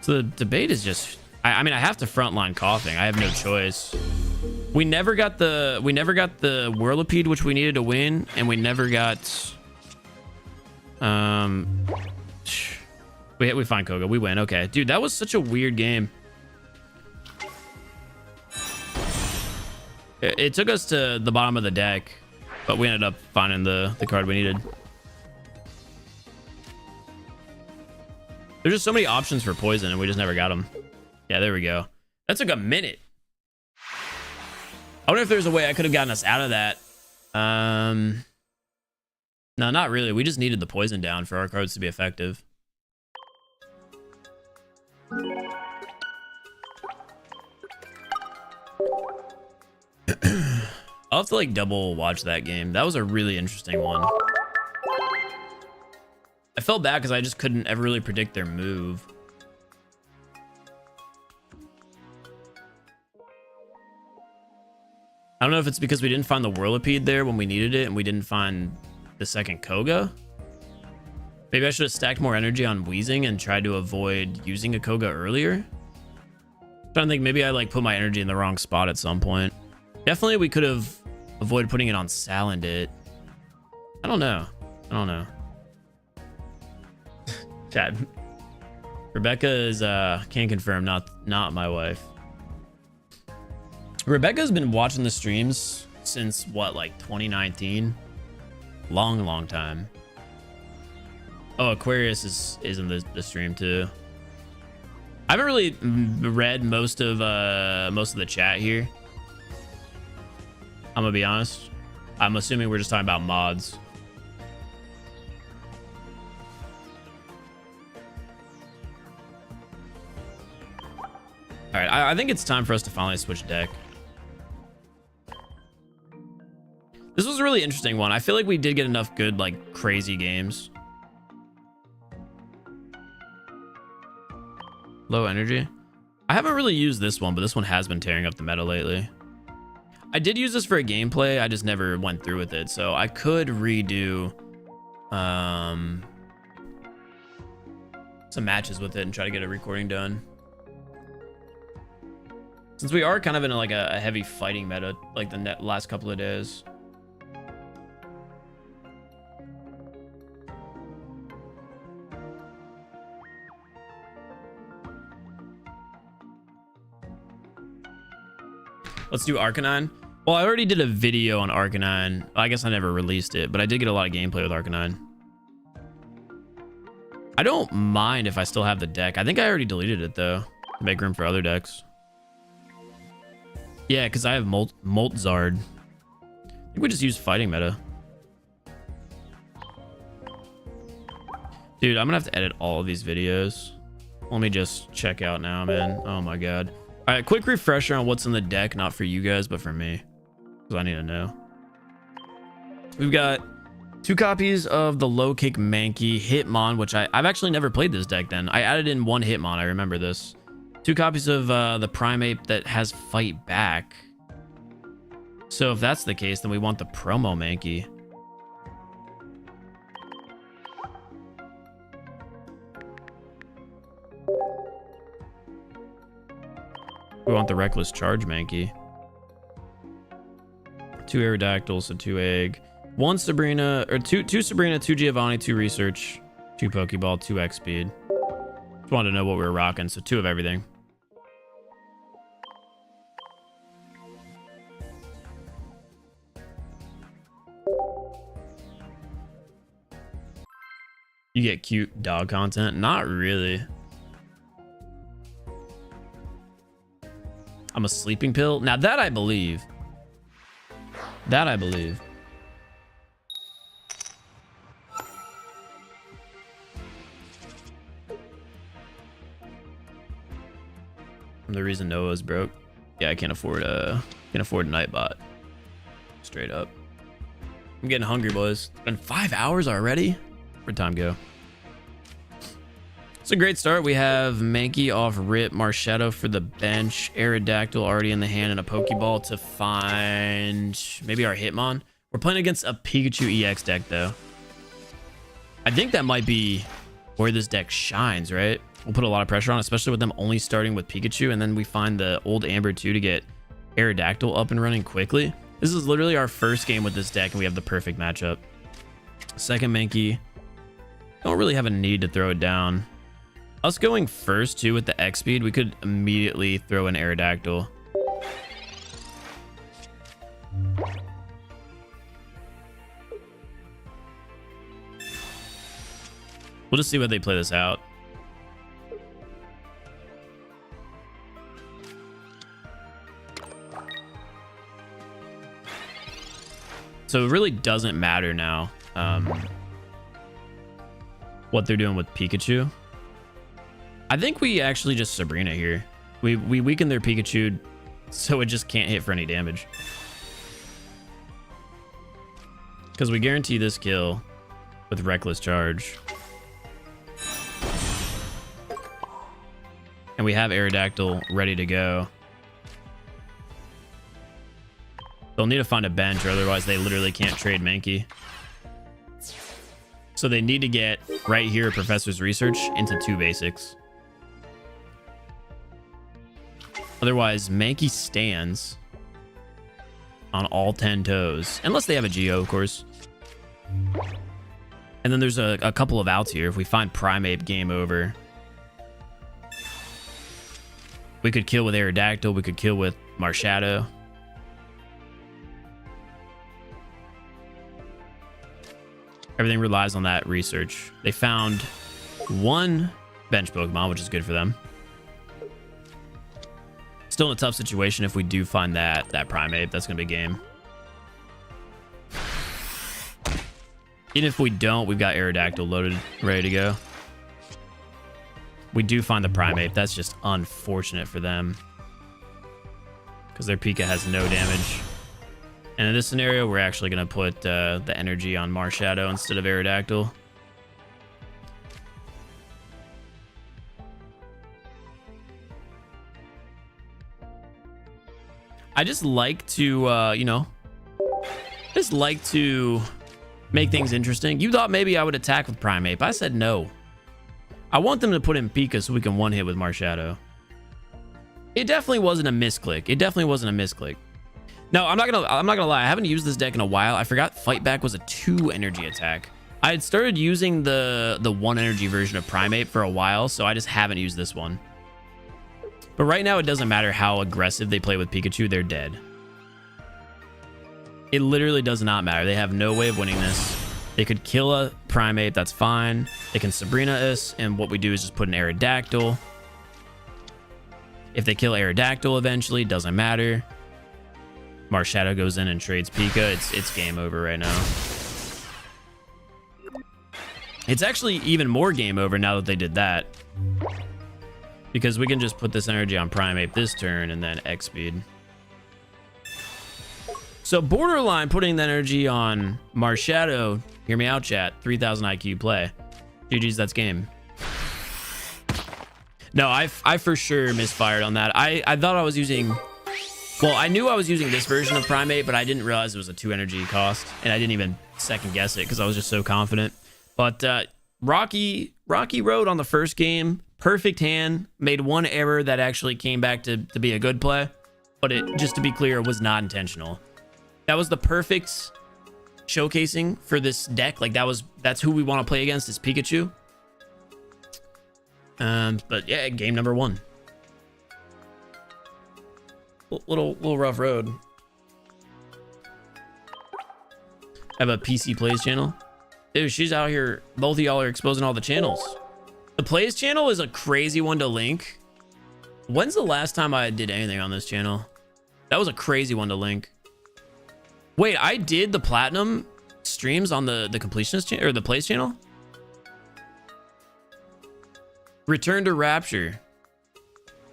So the debate is just, I mean, I have to frontline coughing. I have no choice. We never got the Whirlipede, which we needed to win, and we never got we find Koga. We win. Okay. Dude, that was such a weird game. It took us to the bottom of the deck, but we ended up finding the card we needed. There's just so many options for poison, and we just never got them. Yeah, there we go. That took a minute. I wonder if there's a way I could have gotten us out of that. No, not really. We just needed the poison down for our cards to be effective. I'll have to like double watch that game. That was a really interesting one. I felt bad because I just couldn't ever really predict their move. I don't know if it's because we didn't find the Whirlipede there when we needed it and we didn't find the second Koga. Maybe I should have stacked more energy on Wheezing and tried to avoid using a Koga earlier. I'm trying to think, maybe I like put my energy in the wrong spot at some point. Definitely we could have avoided putting it on Salandit. I don't know. Chad. Rebecca is can confirm not my wife. Rebecca's been watching the streams since what, like 2019? Long time. Oh, Aquarius is in the stream too. I haven't really read most of the chat here. I'm gonna be honest. I'm assuming we're just talking about mods. All right, I think it's time for us to finally switch deck. This was a really interesting one. I feel like we did get enough good, like, crazy games. Low energy. I haven't really used this one, but this one has been tearing up the meta lately. I did use this for a gameplay. I just never went through with it. So I could redo some matches with it and try to get a recording done. Since we are kind of in like a heavy fighting meta, like the last couple of days. Let's do Arcanine. Well, I already did a video on Arcanine. I guess I never released it, but I did get a lot of gameplay with Arcanine. I don't mind if I still have the deck. I think I already deleted it though, to make room for other decks. Yeah, because I have Moltzard. I think we just use fighting meta. Dude, I'm gonna have to edit all of these videos. Let me just check out now, man. Oh my god. All right, quick refresher on what's in the deck, not for you guys, but for me, because I need to know. We've got 2 copies of the low kick Mankey Hitmon, which I've actually never played this deck then. I added in 1 Hitmon, I remember this. 2 copies of the Primeape that has fight back. So if that's the case, then we want the promo Mankey. We want the Reckless Charge Mankey. 2 Aerodactyls, so 2 Egg. 1 Sabrina, or 2 Sabrina, 2 Giovanni, 2 Research, 2 Pokeball, 2 X Speed. Just wanted to know what we were rocking, so 2 of everything. You get cute dog content? Not really. I'm a sleeping pill? Now that I believe. That I believe. I'm the reason Noah's broke. Yeah, I can't afford Nightbot. Straight up. I'm getting hungry, boys. It's been 5 hours already. Where'd time go? It's a great start. We have Mankey off rip, Marshadow for the bench, Aerodactyl already in the hand, and a Pokeball to find maybe our Hitmon. We're playing against a Pikachu EX deck, though. I think that might be where this deck shines, right? We'll put a lot of pressure on, especially with them only starting with Pikachu, and then we find the old Amber 2 to get Aerodactyl up and running quickly. This is literally our first game with this deck, and we have the perfect matchup. Second Mankey. Don't really have a need to throw it down. Us going first, too, with the X speed, we could immediately throw an Aerodactyl. We'll just see what they play this out. So it really doesn't matter now what they're doing with Pikachu. I think we actually just Sabrina here. We weaken their Pikachu so it just can't hit for any damage. Because we guarantee this kill with Reckless Charge. And we have Aerodactyl ready to go. They'll need to find a bench, or otherwise they literally can't trade Mankey. So they need to get right here Professor's Research into 2 basics. Otherwise, Mankey stands on all 10 toes. Unless they have a Geo, of course. And then there's a couple of outs here. If we find Primeape, game over. We could kill with Aerodactyl. We could kill with Marshadow. Everything relies on that research. They found 1 bench Pokemon, which is good for them. Still in a tough situation if we do find that Primeape. That's going to be game. Even if we don't, we've got Aerodactyl loaded, ready to go. We do find the Primeape. That's just unfortunate for them. Because their Pika has no damage. And in this scenario, we're actually going to put the energy on Marshadow instead of Aerodactyl. I just like to, you know, just like to make things interesting. You thought maybe I would attack with Primeape. I said no. I want them to put in Pika so we can one-hit with Marshadow. It definitely wasn't a misclick. It definitely wasn't a misclick. No, I'm not gonna lie. I haven't used this deck in a while. I forgot Fight Back was a 2 energy attack. I had started using the 1 energy version of Primeape for a while, so I just haven't used this one. But right now, it doesn't matter how aggressive they play with Pikachu, they're dead. It literally does not matter. They have no way of winning this. They could kill a Primeape, that's fine. They can Sabrina us, and what we do is just put an Aerodactyl. If they kill Aerodactyl eventually, doesn't matter. Marshadow goes in and trades Pika. It's game over right now. It's actually even more game over now that they did that. Because we can just put this energy on Primeape this turn and then X speed. So borderline putting the energy on Marshadow. Hear me out, chat. 3000 IQ play. GG's, that's game. No, I for sure misfired on that. I thought I was using... Well, I knew I was using this version of Primeape, but I didn't realize it was a 2 energy cost. And I didn't even second guess it because I was just so confident. But Rocky Road on the first game, perfect hand. Made one error that actually came back to be a good play. But it, just to be clear, was not intentional. That was the perfect showcasing for this deck. Like that's who we want to play against is Pikachu. But yeah, game number 1. Little rough road. I have a PC Plays channel. Dude, she's out here. Both of y'all are exposing all the channels. The Plays channel is a crazy one to link. When's the last time I did anything on this channel? That was a crazy one to link. Wait, I did the platinum streams on the completionist channel or the Plays channel? Return to Rapture.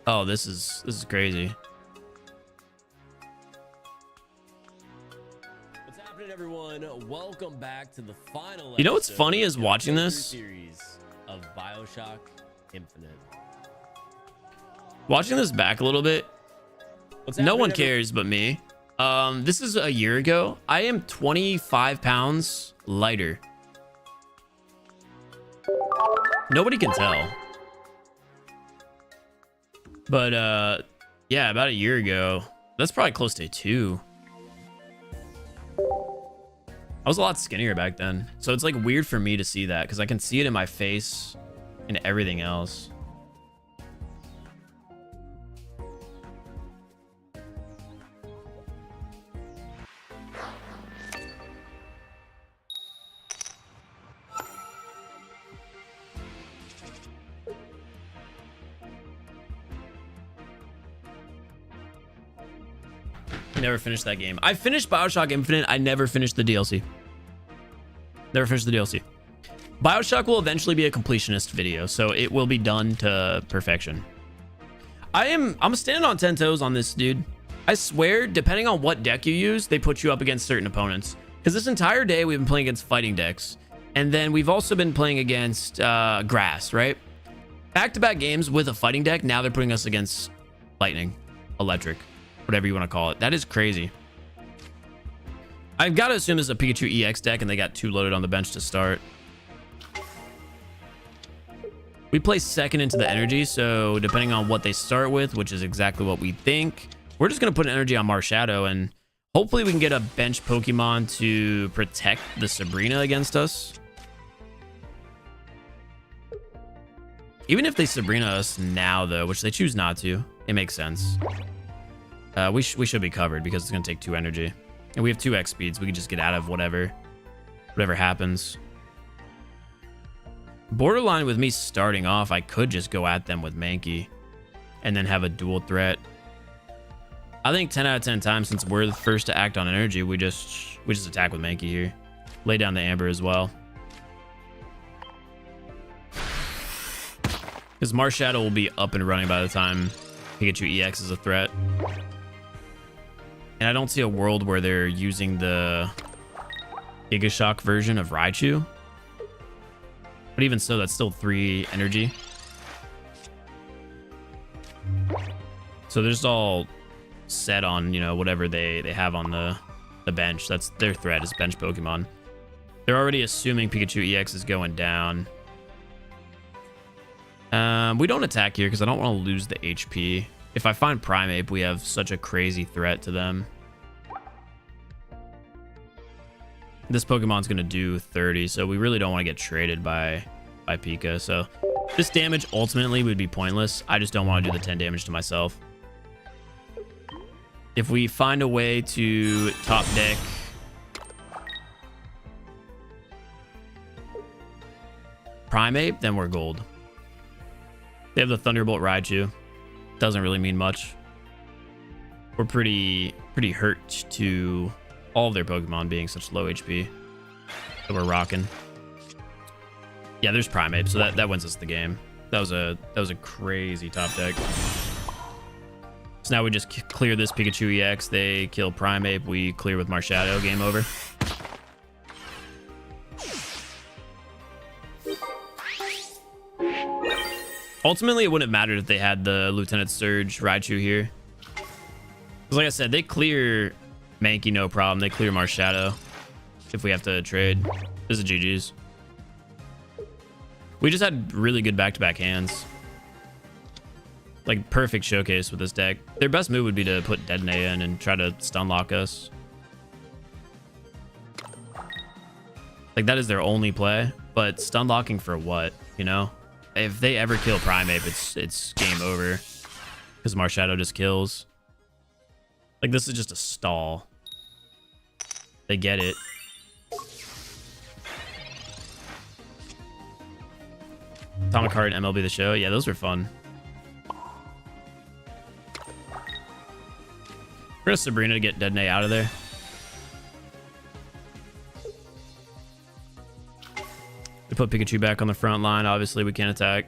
Oh, this is crazy.
What's happening, everyone? Welcome back to the final.
You know what's funny is
episode of
watching
the
this?
series of BioShock Infinite.
Watching this back a little bit.
What's
No
happening,
one cares but me. This is a year ago. I am 25 pounds lighter. Nobody can tell. But yeah, about a year ago. That's probably close to 2. I was a lot skinnier back then. So it's like weird for me to see that because I can see it in my face and everything else. Never finished that game. I finished BioShock Infinite. I never finished the DLC. Never finished the DLC. BioShock will eventually be a completionist video, so it will be done to perfection. I'm standing on 10 toes on this, dude. I swear, depending on what deck you use, they put you up against certain opponents. Because this entire day, we've been playing against fighting decks. And then we've also been playing against grass, right? Back-to-back games with a fighting deck. Now they're putting us against lightning, electric, whatever you want to call it. That is crazy. I've got to assume this is a Pikachu EX deck and they got 2 loaded on the bench to start. We play second into the energy, so depending on what they start with, which is exactly what we think, we're just going to put an energy on Marshadow and hopefully we can get a bench Pokemon to protect the Sabrina against us. Even if they Sabrina us now, though, which they choose not to, it makes sense. We should be covered because it's going to take 2 energy. And we have 2x speeds. We can just get out of whatever happens. Borderline with me starting off, I could just go at them with Mankey and then have a dual threat. I think 10 out of 10 times since we're the first to act on energy, we just attack with Mankey here. Lay down the Amber as well. Because Marshadow will be up and running by the time Pikachu EX is a threat. And I don't see a world where they're using the Giga Shock version of Raichu. But even so, that's still 3 energy. So they're just all set on, you know, whatever they have on the bench. That's their threat, is bench Pokemon. They're already assuming Pikachu EX is going down. We don't attack here because I don't want to lose the HP. If I find Primeape, we have such a crazy threat to them. This Pokemon's going to do 30, so we really don't want to get traded by Pika. So this damage ultimately would be pointless. I just don't want to do the 10 damage to myself. If we find a way to top deck Primeape, then we're gold. They have the Thunderbolt Raichu. Doesn't really mean much. We're pretty hurt to all of their Pokemon being such low HP that we're rocking. Yeah, there's Primeape, so that wins us the game. That was a crazy top deck. So now we just clear this Pikachu EX. They kill Primeape. We clear with Marshadow. Game over. Ultimately, it wouldn't have mattered if they had the Lieutenant Surge Raichu here. Because like I said, they clear Mankey no problem. They clear Marshadow if we have to trade. This is GG's. We just had really good back-to-back hands. Like, perfect showcase with this deck. Their best move would be to put Detonate in and try to stun lock us. Like, that is their only play. But stun locking for what, you know? If they ever kill Primeape, it's game over. Because Marshadow just kills. Like, this is just a stall. They get it. Atomic Heart and MLB The Show. Yeah, those were fun. We're gonna Sabrina to get Detonate out of there. We put Pikachu back on the front line. Obviously, we can't attack.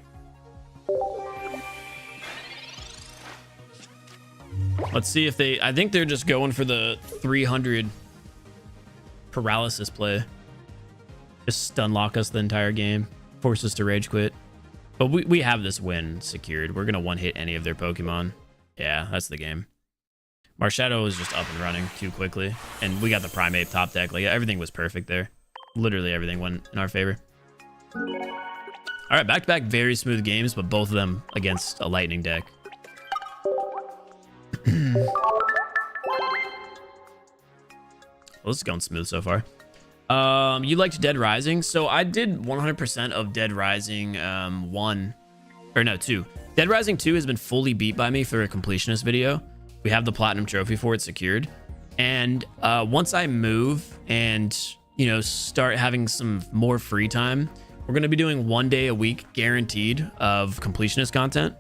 Let's see if they... I think they're just going for the 300 paralysis play. Just stun lock us the entire game. Force us to rage quit. But we have this win secured. We're going to one-hit any of their Pokemon. Yeah, that's the game. Marshadow was just up and running too quickly. And we got the Primeape top deck. Like, everything was perfect there. Literally everything went in our favor. All right, back-to-back very smooth games, but both of them against a Lightning deck. Well, this is going smooth so far. You liked Dead Rising? So I did 100% of Dead Rising 1. Or no, 2. Dead Rising 2 has been fully beat by me for a completionist video. We have the Platinum Trophy for it secured. And once I move and, you know, start having some more free time, we're going to be doing 1 day a week guaranteed of completionist content.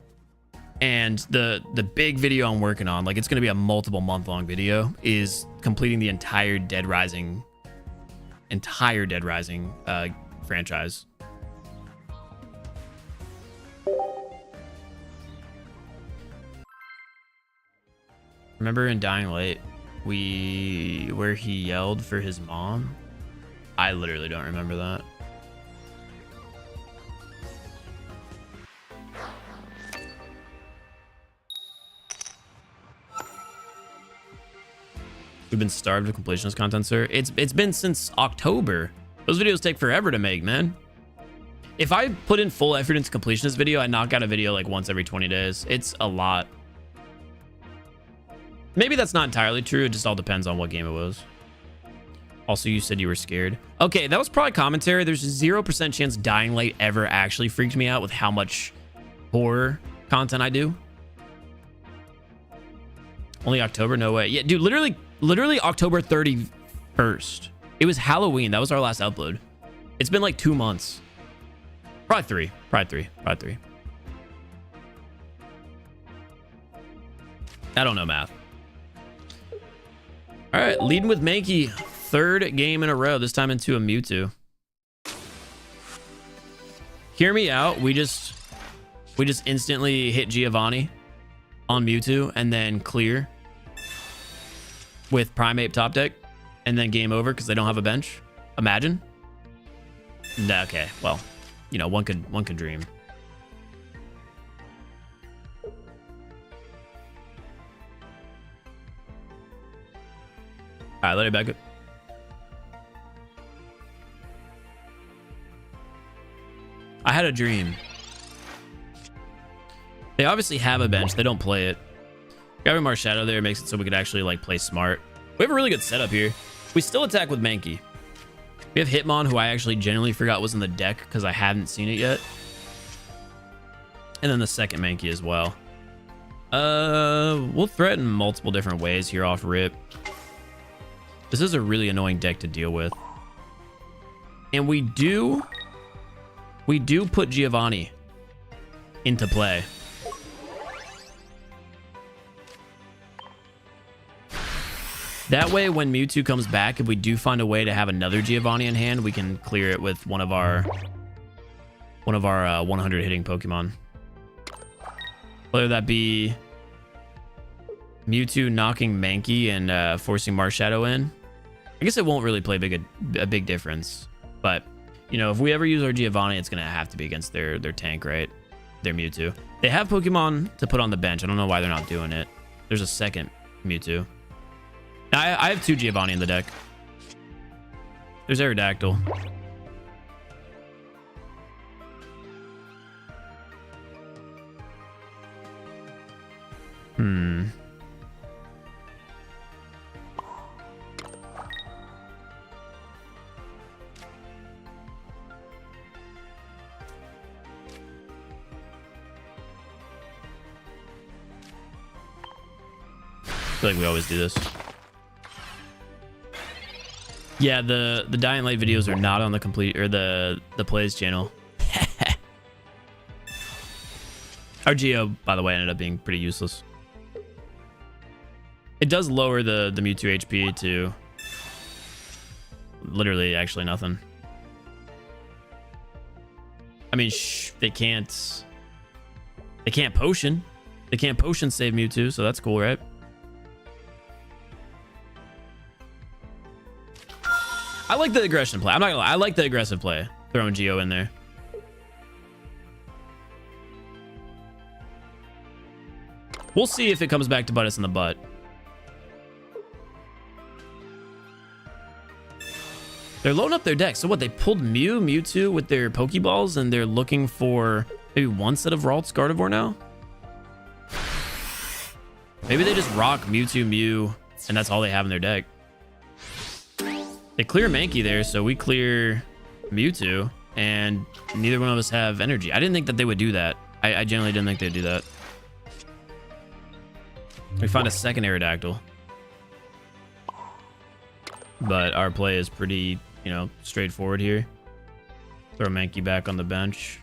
And the big video I'm working on, like, it's going to be a multiple month-long video, is completing the entire Dead Rising franchise. Remember in Dying Light, where he yelled for his mom? I literally don't remember that. We've been starved of completionist content, sir. It's been since October. Those videos take forever to make, man. If I put in full effort into completionist video, I knock out a video like once every 20 days. It's a lot. Maybe that's not entirely true. It just all depends on what game it was. Also, you said you were scared. Okay, that was probably commentary. There's 0% chance Dying Light ever actually freaked me out with how much horror content I do. Only October? No way. Yeah, dude, literally October 31st. It was Halloween. That was our last upload. It's been like 2 months. Probably three. I don't know math. All right, leading with Mankey. 3rd game in a row, this time into a Mewtwo. Hear me out. We just instantly hit Giovanni on Mewtwo and then clear with Primeape top deck and then game over because they don't have a bench. Imagine. Nah, okay, well, you know, one could dream. All right, let it back up. I had a dream. They obviously have a bench. They don't play it. Grabbing Marshadow there makes it so we could actually like play smart. We have a really good setup here. We still attack with Mankey. We have Hitmon, who I actually genuinely forgot was in the deck because I hadn't seen it yet. And then the second Mankey as well. We'll threaten multiple different ways here off rip. This is a really annoying deck to deal with. And we do put Giovanni into play. That way, when Mewtwo comes back, if we do find a way to have another Giovanni in hand, we can clear it with one of our 100 hitting Pokemon. Whether that be Mewtwo knocking Mankey and forcing Marshadow in. I guess it won't really play a big difference. But, you know, if we ever use our Giovanni, it's going to have to be against their tank, right? Their Mewtwo. They have Pokemon to put on the bench. I don't know why they're not doing it. There's a second Mewtwo. I have 2 Giovanni in the deck. There's Aerodactyl. Hmm. I feel like we always do this. Yeah, the Dying Light videos are not on the complete or the plays channel. Our Geo, by the way, ended up being pretty useless. It does lower the Mewtwo HP to literally actually nothing. I mean, they can't potion. They can't potion save Mewtwo, so that's cool, right? I like the aggression play. I'm not gonna lie. I like the aggressive play. Throwing Geo in there. We'll see if it comes back to bite us in the butt. They're loading up their deck. So what? They pulled Mewtwo with their Pokeballs, and they're looking for maybe one set of Ralts Gardevoir now? Maybe they just rock Mewtwo, Mew, and that's all they have in their deck. They clear Mankey there, so we clear Mewtwo, and neither one of us have energy. I didn't think that they would do that. I genuinely didn't think they'd do that. We find a second Aerodactyl. But our play is pretty, you know, straightforward here. Throw Mankey back on the bench.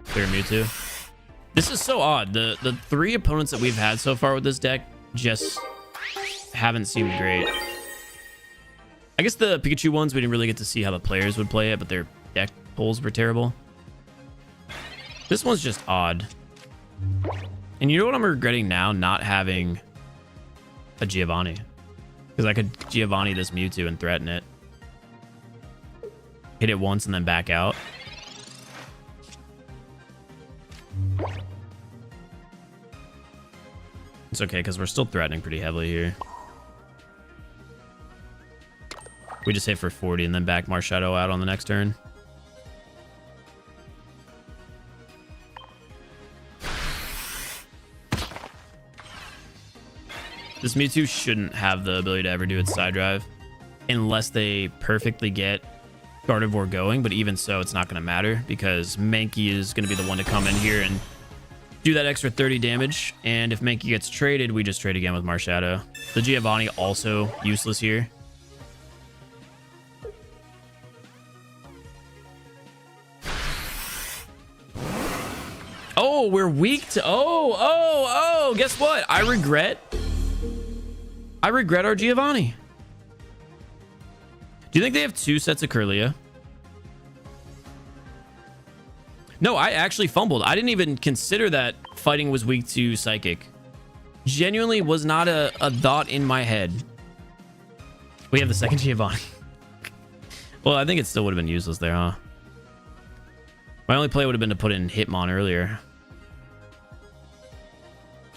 Clear Mewtwo. This is so odd. The three opponents that we've had so far with this deck just haven't seemed great. I guess the Pikachu ones, we didn't really get to see how the players would play it, but their deck pulls were terrible. This one's just odd. And you know what I'm regretting now? Not having a Giovanni. Because I could Giovanni this Mewtwo and threaten it. Hit it once and then back out. It's okay, because we're still threatening pretty heavily here. We just hit for 40 and then back Marshadow out on the next turn. This Mewtwo shouldn't have the ability to ever do its side drive unless they perfectly get Gardevoir going, but even so, it's not going to matter because Mankey is going to be the one to come in here and do that extra 30 damage, and if Mankey gets traded, we just trade again with Marshadow. The Giovanni also useless here. Oh, we're weak to... Oh, guess what? I regret our Giovanni. Do you think they have two sets of Kirlia? No, I actually fumbled. I didn't even consider that fighting was weak to Psychic. Genuinely was not a thought in my head. We have the second Giovanni. Well, I think it still would have been useless there, huh? My only play would have been to put in Hitmon earlier.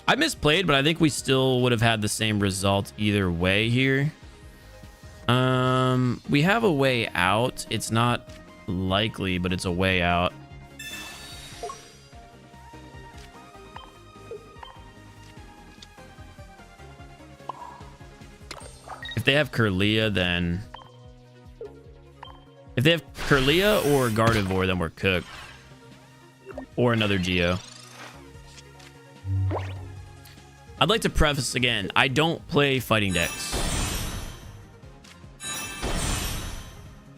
I misplayed, but I think we still would have had the same result either way here. We have a way out. It's not likely, but it's a way out. If they have Kirlia, then... If they have Kirlia or Gardevoir, then we're cooked. Or another Geo. I'd like to preface again, I don't play fighting decks.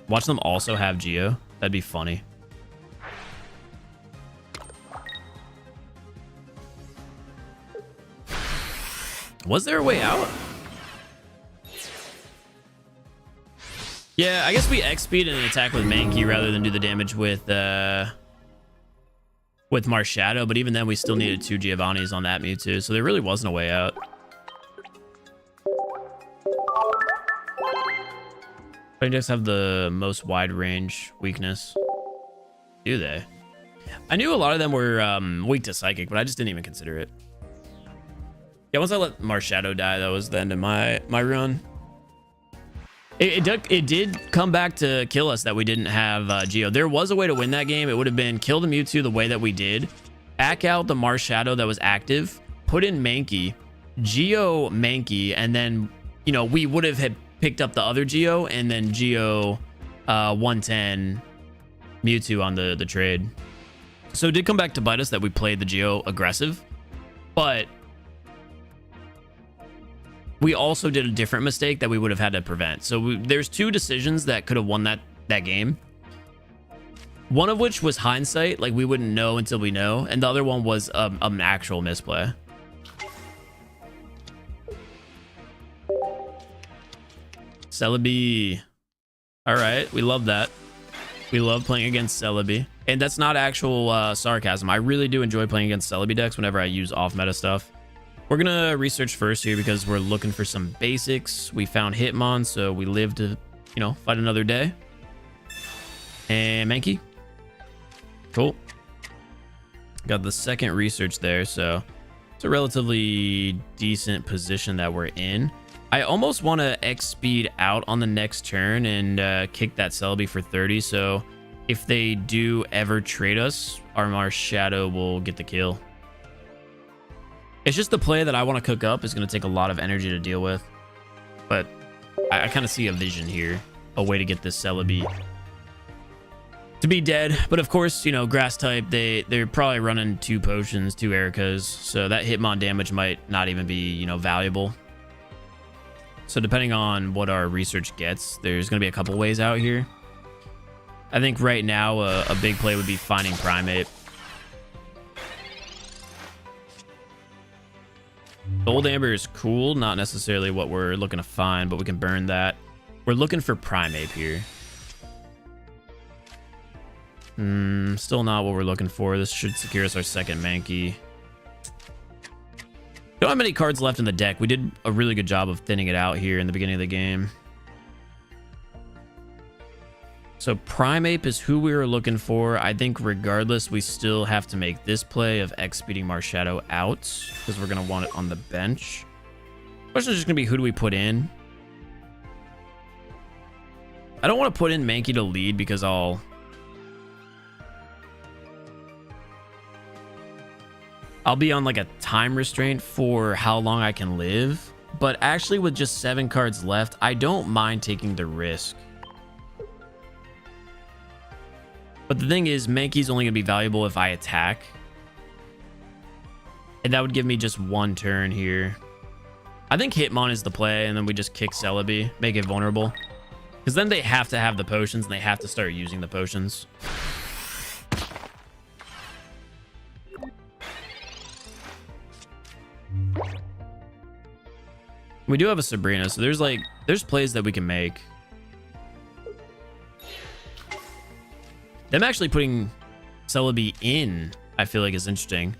Watch them also have Geo. That'd be funny. Was there a way out? Yeah, I guess we X-speed and attack with Mankey rather than do the damage with Marshadow, but even then we still needed two Giovannis on that Mewtwo, so there really wasn't a way out. Fighting decks have the most wide range weakness. Do they? I knew a lot of them were weak to Psychic, but I just didn't even consider it. Yeah, once I let Marshadow die, that was the end of my run. It did come back to kill us that we didn't have Geo. There was a way to win that game. It would have been kill the Mewtwo the way that we did, back out the Marshadow that was active, put in Mankey, Geo Mankey, and then, you know, we would have had picked up the other Geo and then Geo 110 Mewtwo on the trade. So it did come back to bite us that we played the Geo aggressive, but we also did a different mistake that we would have had to prevent. So there's two decisions that could have won that game. One of which was hindsight, like we wouldn't know until we know, and the other one was an actual misplay. Celebi. All right, we love that. We love playing against Celebi. And that's not actual sarcasm. I really do enjoy playing against Celebi decks whenever I use off-meta stuff. We're gonna research first here because we're looking for some basics. We found Hitmon, so we live to, you know, fight another day. And Mankey. Cool. Got the second research there, so it's a relatively decent position that we're in. I almost want to X speed out on the next turn and kick that Celebi for 30, so if they do ever trade us, our Shadow will get the kill. It's just the play that I want to cook up is going to take a lot of energy to deal with, but I kind of see a vision here, a way to get this Celebi to be dead. But of course, you know, grass type, they're probably running 2 potions, 2 Ericas, so that Hitmon damage might not even be, you know, valuable. So depending on what our research gets, there's going to be a couple ways out here. I think right now a big play would be finding Primate. Gold Amber is cool, not necessarily what we're looking to find, but we can burn that. We're looking for Primate here. Still not what we're looking for. This should secure us our second Mankey. Don't have many cards left in the deck. We did a really good job of thinning it out here in the beginning of the game. So Primeape is who we were looking for. I think regardless, we still have to make this play of X speeding Marshadow out because we're going to want it on the bench. Question is just going to be, who do we put in? I don't want to put in Mankey to lead because I'll be on like a time restraint for how long I can live. But actually with just 7 cards left, I don't mind taking the risk. But the thing is, Mankey's only going to be valuable if I attack. And that would give me just 1 turn here. I think Hitmon is the play, and then we just kick Celebi, make it vulnerable. Because then they have to have the potions, and they have to start using the potions. We do have a Sabrina, so there's plays that we can make. Them actually putting Celebi in, I feel like, is interesting.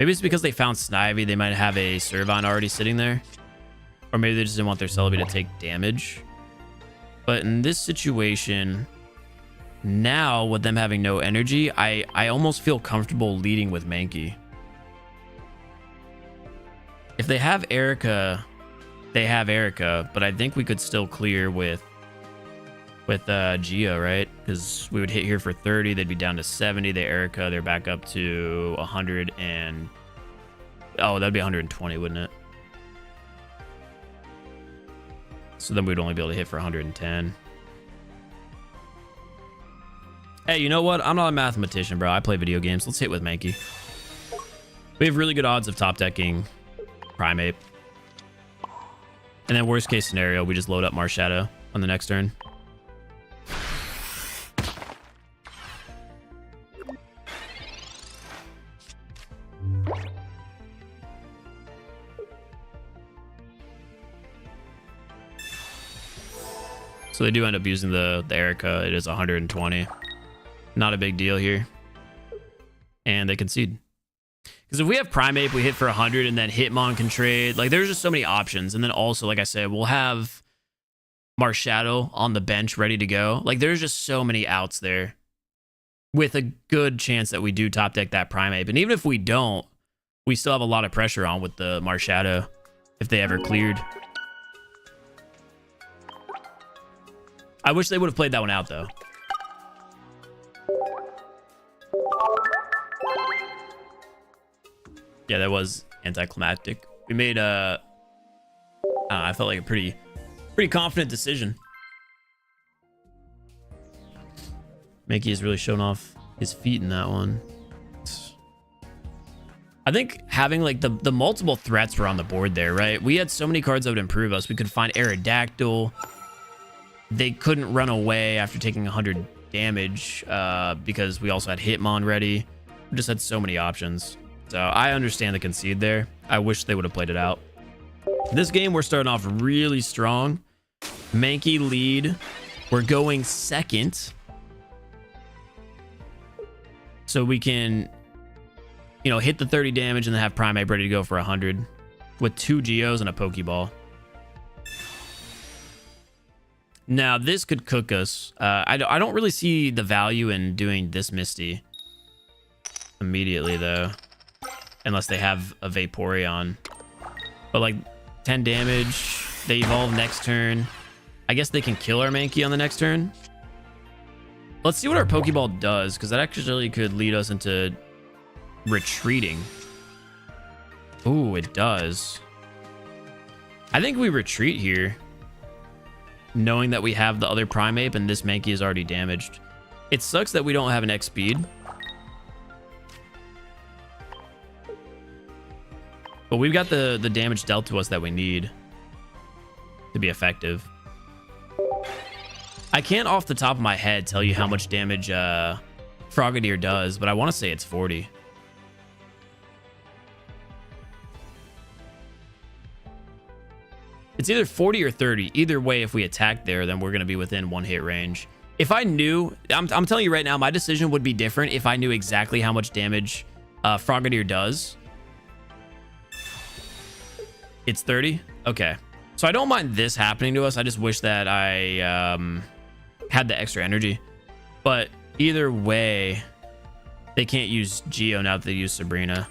Maybe it's because they found Snivy. They might have a Servine already sitting there. Or maybe they just didn't want their Celebi to take damage. But in this situation, now with them having no energy, I almost feel comfortable leading with Mankey. If they have Erica, they have Erica, but I think we could still clear with Geo, right? Because we would hit here for 30, they'd be down to 70. The Erica, they're back up to 100 and... oh, that'd be 120, wouldn't it? So then we'd only be able to hit for 110. Hey, you know what? I'm not a mathematician, bro. I play video games. Let's hit with Mankey. We have really good odds of top decking Primeape. And then worst case scenario, we just load up Marshadow on the next turn. So they do end up using the Erica. It is 120. Not a big deal here. And they concede. Because if we have Primeape, we hit for 100 and then Hitmon can trade. Like, there's just so many options. And then also, like I said, we'll have Marshadow on the bench ready to go. Like, there's just so many outs there. With a good chance that we do top deck that Primeape. And even if we don't, we still have a lot of pressure on with the Marshadow if they ever cleared. I wish they would have played that one out, though. Yeah, that was anticlimactic. We made I felt like a pretty confident decision. Mankey has really shown off his feet in that one. I think having like the multiple threats were on the board there, right? We had so many cards that would improve us. We could find Aerodactyl. They couldn't run away after taking 100 damage because we also had Hitmon ready. We just had so many options. So I understand the concede there. I wish they would have played it out. This game, we're starting off really strong. Mankey lead. We're going second. So we can, you know, hit the 30 damage and then have Primeape ready to go for 100 with 2 Geos and a Pokeball. Now, this could cook us. I don't really see the value in doing this Misty immediately, though. Unless they have a Vaporeon. But, like, 10 damage. They evolve next turn. I guess they can kill our Mankey on the next turn. Let's see what our Pokeball does, because that actually could lead us into retreating. Ooh, it does. I think we retreat here, knowing that we have the other Primeape and this Mankey is already damaged. It sucks that we don't have an X speed. But we've got the damage dealt to us that we need to be effective. I can't off the top of my head tell you how much damage Frogadier does, but I want to say it's 40. It's either 40 or 30. Either way, if we attack there, then we're going to be within 1 hit range. If I knew, I'm telling you right now, my decision would be different if I knew exactly how much damage Frogadier does. It's 30? Okay. So I don't mind this happening to us. I just wish that I had the extra energy. But either way, they can't use Geo now that they use Sabrina.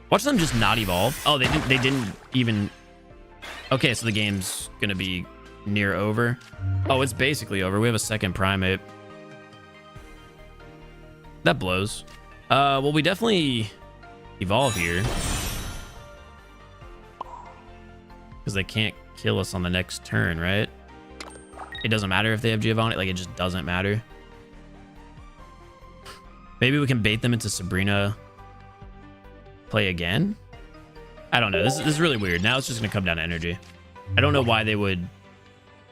Watch them just not evolve. Oh, they didn't even... Okay, so the game's gonna be near over. Oh, it's basically over. We have a second Primeape. That blows. Well, we definitely evolve here. Because they can't kill us on the next turn, right? It doesn't matter if they have Giovanni. Like, it just doesn't matter. Maybe we can bait them into Sabrina. Play again? I don't know. This is really weird. Now it's just going to come down to energy. I don't know why they would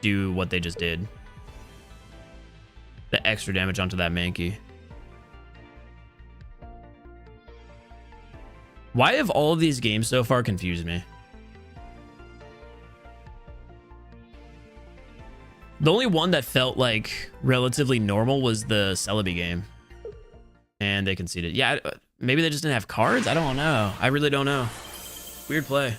do what they just did. The extra damage onto that Mankey. Why have all of these games so far confused me? The only one that felt like relatively normal was the Celebi game. And they conceded. Yeah, maybe they just didn't have cards? I don't know. I really don't know. Weird play.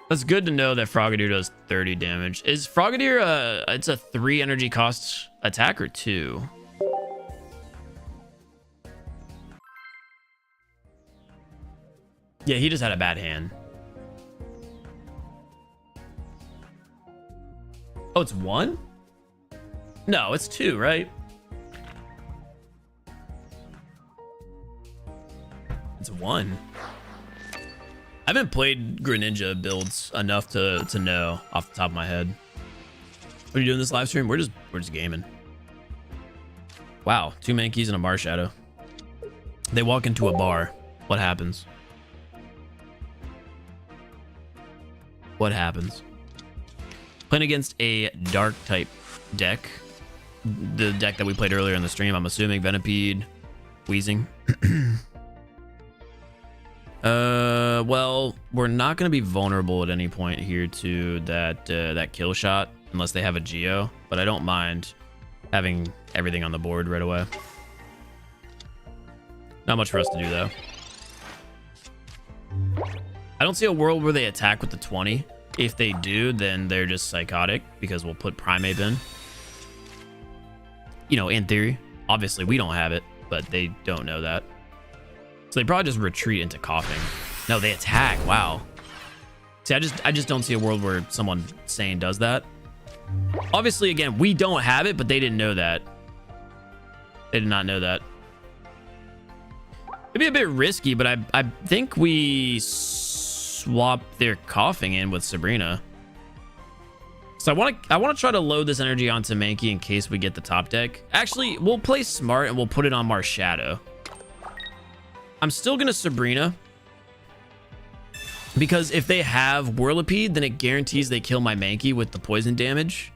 That's good to know that Frogadier does 30 damage. Is Frogadier it's a 3 energy cost attack or 2? Yeah, he just had a bad hand. Oh, it's 1? No, it's 2, right? It's 1. I haven't played Greninja builds enough to know off the top of my head. What are you doing this live stream? We're just gaming. Wow, 2 Mankeys and a Marshadow. They walk into a bar. What happens? What happens? Playing against a dark type deck. The deck that we played earlier in the stream, I'm assuming. Venipede, Wheezing. Well, we're not going to be vulnerable at any point here to that kill shot unless they have a Geo, but I don't mind having everything on the board right away. Not much for us to do, though. I don't see a world where they attack with the 20. If they do, then they're just psychotic because we'll put Primeape in. You know, in theory. Obviously, we don't have it, but they don't know that. So they probably just retreat into coughing. No, they attack. Wow. See, I just don't see a world where someone sane does that. Obviously, again, we don't have it, but they didn't know that. They did not know that. It'd be a bit risky, but I think we swap their coughing in with Sabrina. So I want to try to load this energy onto Mankey in case we get the top deck. Actually, we'll play smart and we'll put it on Marshadow. I'm still gonna Sabrina, because if they have Whirlipede, then it guarantees they kill my Mankey with the poison damage.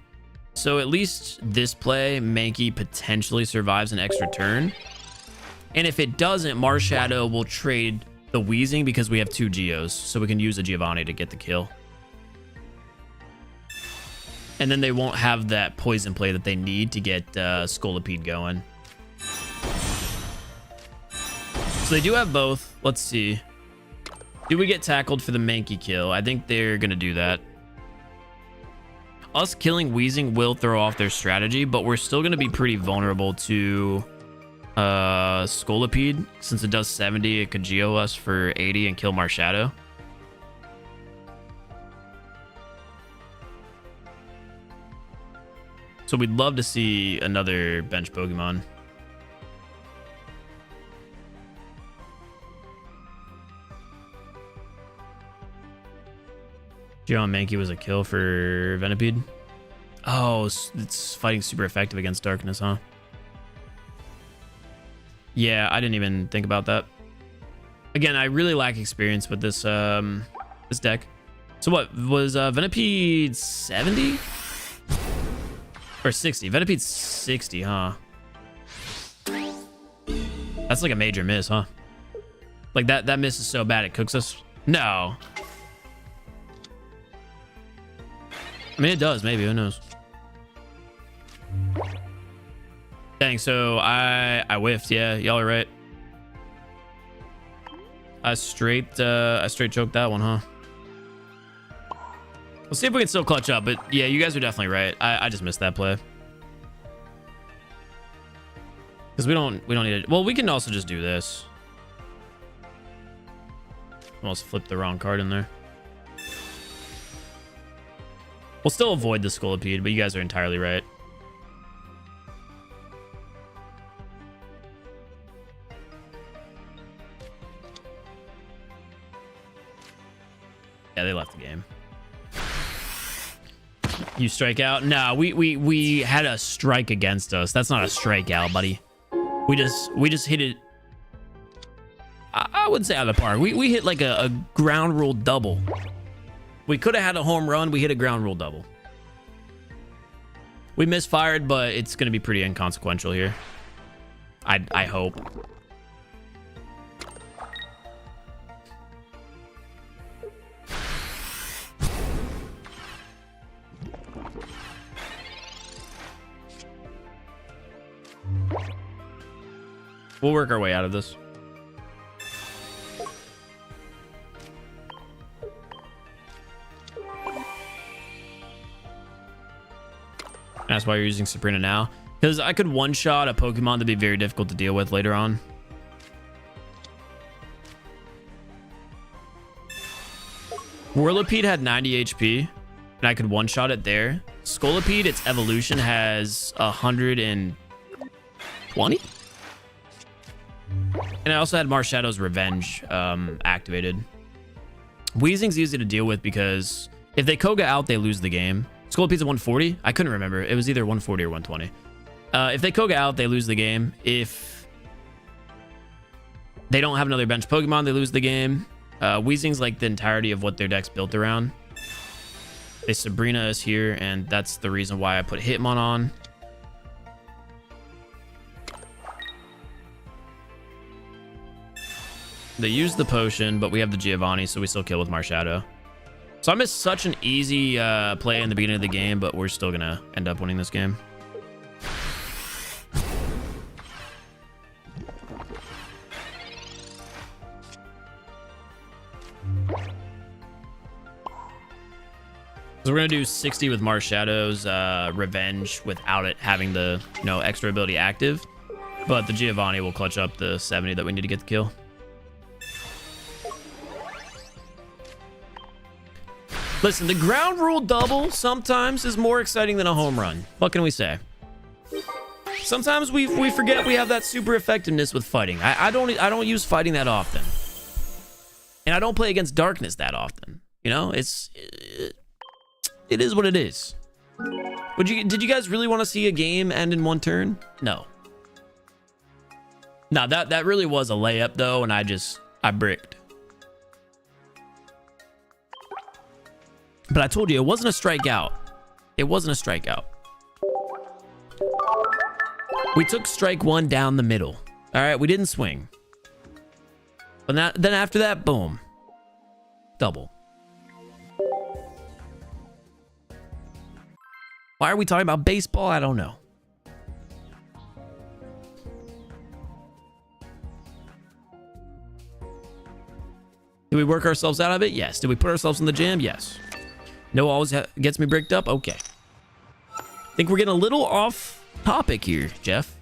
So at least this play, Mankey potentially survives an extra turn. And if it doesn't, Marshadow will trade the Wheezing because we have 2 Geos, so we can use a Giovanni to get the kill. And then they won't have that poison play that they need to get Scolipede going. So they do have both. Let's see. Do we get tackled for the Mankey kill? I think they're going to do that. Us killing Wheezing will throw off their strategy, but we're still going to be pretty vulnerable to Scolipede. Since it does 70, it could Geo us for 80 and kill Marshadow. So we'd love to see another bench Pokemon. Geo and Mankey was a kill for Venipede. Oh, it's fighting super effective against Darkness, huh? Yeah, I didn't even think about that. Again, I really lack experience with this this deck. So what was Venipede 70 or 60? Venipede's 60, huh? That's like a major miss, huh? Like that miss is so bad it cooks us. No. I mean, it does, maybe, who knows. Dang, so I whiffed. Yeah, y'all are right. I straight choked that one, huh? We'll see if we can still clutch up, but yeah, you guys are definitely right. I just missed that play. Because we don't need it. Well, we can also just do this. Almost flipped the wrong card in there. We'll still avoid the Scolipede, but you guys are entirely right. Yeah, they left the game. You strike out? No, we had a strike against us. That's not a strikeout, buddy. We just hit it. I wouldn't say out of the park. We hit like a ground rule double. We could have had a home run. We hit a ground rule double. We misfired, but it's going to be pretty inconsequential here. I hope. We'll work our way out of this. That's why you're using Sabrina now. Because I could one-shot a Pokemon that'd be very difficult to deal with later on. Whirlipede had 90 HP, and I could one-shot it there. Scolipede, its evolution has 120? And I also had Marshadow's Revenge activated. Weezing's easy to deal with because if they Koga out, they lose the game. Scolipede's at 140? I couldn't remember. It was either 140 or 120. If they Koga out, they lose the game. If they don't have another bench Pokemon, they lose the game. Weezing's like the entirety of what their deck's built around. They Sabrina is here, and that's the reason why I put Hitmon on. They use the potion, but we have the Giovanni, so we still kill with Marshadow. So I missed such an easy play in the beginning of the game, but we're still gonna end up winning this game. So we're gonna do 60 with Marshadow's Revenge without it having the extra ability active, but the Giovanni will clutch up the 70 that we need to get the kill. Listen, the ground rule double sometimes is more exciting than a home run. What can we say? Sometimes we forget we have that super effectiveness with fighting. I don't use fighting that often. And I don't play against darkness that often. You know, it is what it is. Did you guys really want to see a game end in one turn? No. No, that really was a layup though, and I bricked. But I told you it wasn't a strikeout. It wasn't a strikeout. We took strike one down the middle. All right, we didn't swing. But then after that, boom. Double. Why are we talking about baseball? I don't know. Did we work ourselves out of it? Yes. Did we put ourselves in the jam? Yes. No always gets me bricked up? Okay. I think we're getting a little off topic here, Jeff.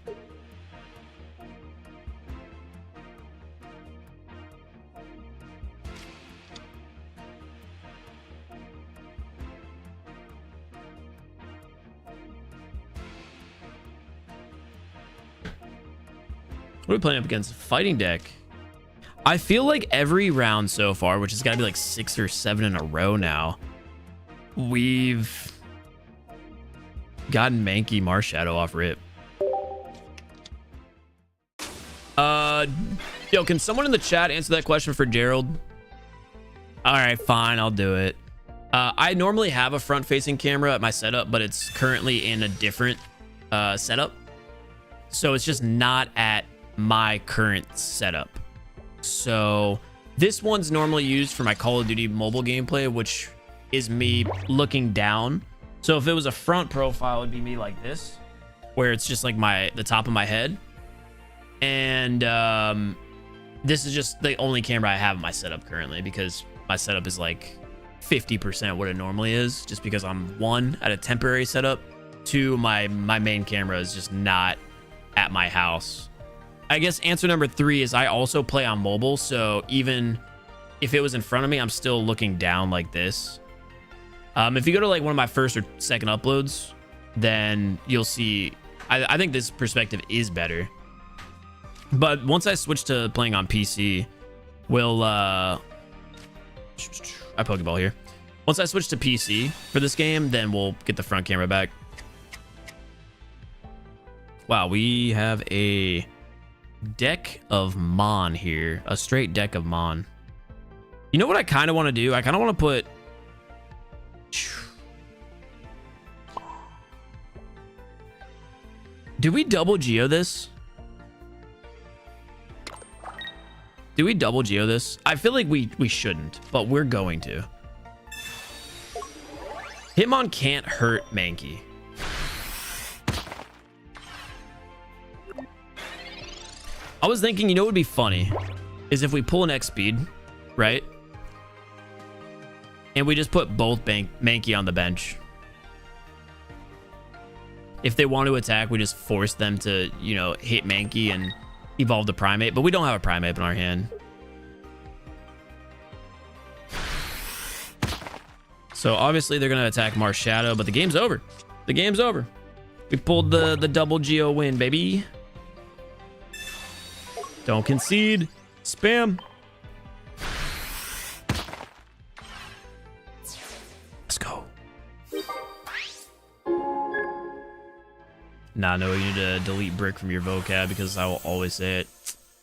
What are we playing up against? Fighting deck. I feel like every round so far, which has got to be like 6 or 7 in a row now, we've gotten Mankey Marshadow off rip. Yo, can someone in the chat answer that question for Gerald? All right, fine, I'll do it. I normally have a front-facing camera at my setup, but it's currently in a different setup. So it's just not at my current setup. So this one's normally used for my Call of Duty mobile gameplay, which is me looking down. So if it was a front profile, it'd be me like this, where it's just like the top of my head. And this is just the only camera I have in my setup currently, because my setup is like 50% what it normally is, just because I'm one at a temporary setup, two, my main camera is just not at my house. I guess answer number 3 is I also play on mobile, so even if it was in front of me, I'm still looking down like this. If you go to like one of my first or second uploads, then you'll see, I think this perspective is better. But once I switch to playing on PC, we'll, I Pokeball here. Once I switch to PC for this game, then we'll get the front camera back. Wow, we have a deck of Mon here. A straight deck of Mon. You know what I kind of want to do? I kind of want to put... Do we double Geo this? Do we double Geo this? I feel like we shouldn't, but we're going to. Hitmon can't hurt Mankey. I was thinking, you know what would be funny? Is if we pull an X speed, right? And we just put both Mankey on the bench. If they want to attack, we just force them to, you know, hit Mankey and evolve the Primate. But we don't have a Primate in our hand. So obviously they're going to attack Marshadow, but the game's over. The game's over. We pulled the double Geo win, baby. Don't concede. Spam. Let's go. Nah, no, you need to delete brick from your vocab, because I will always say it.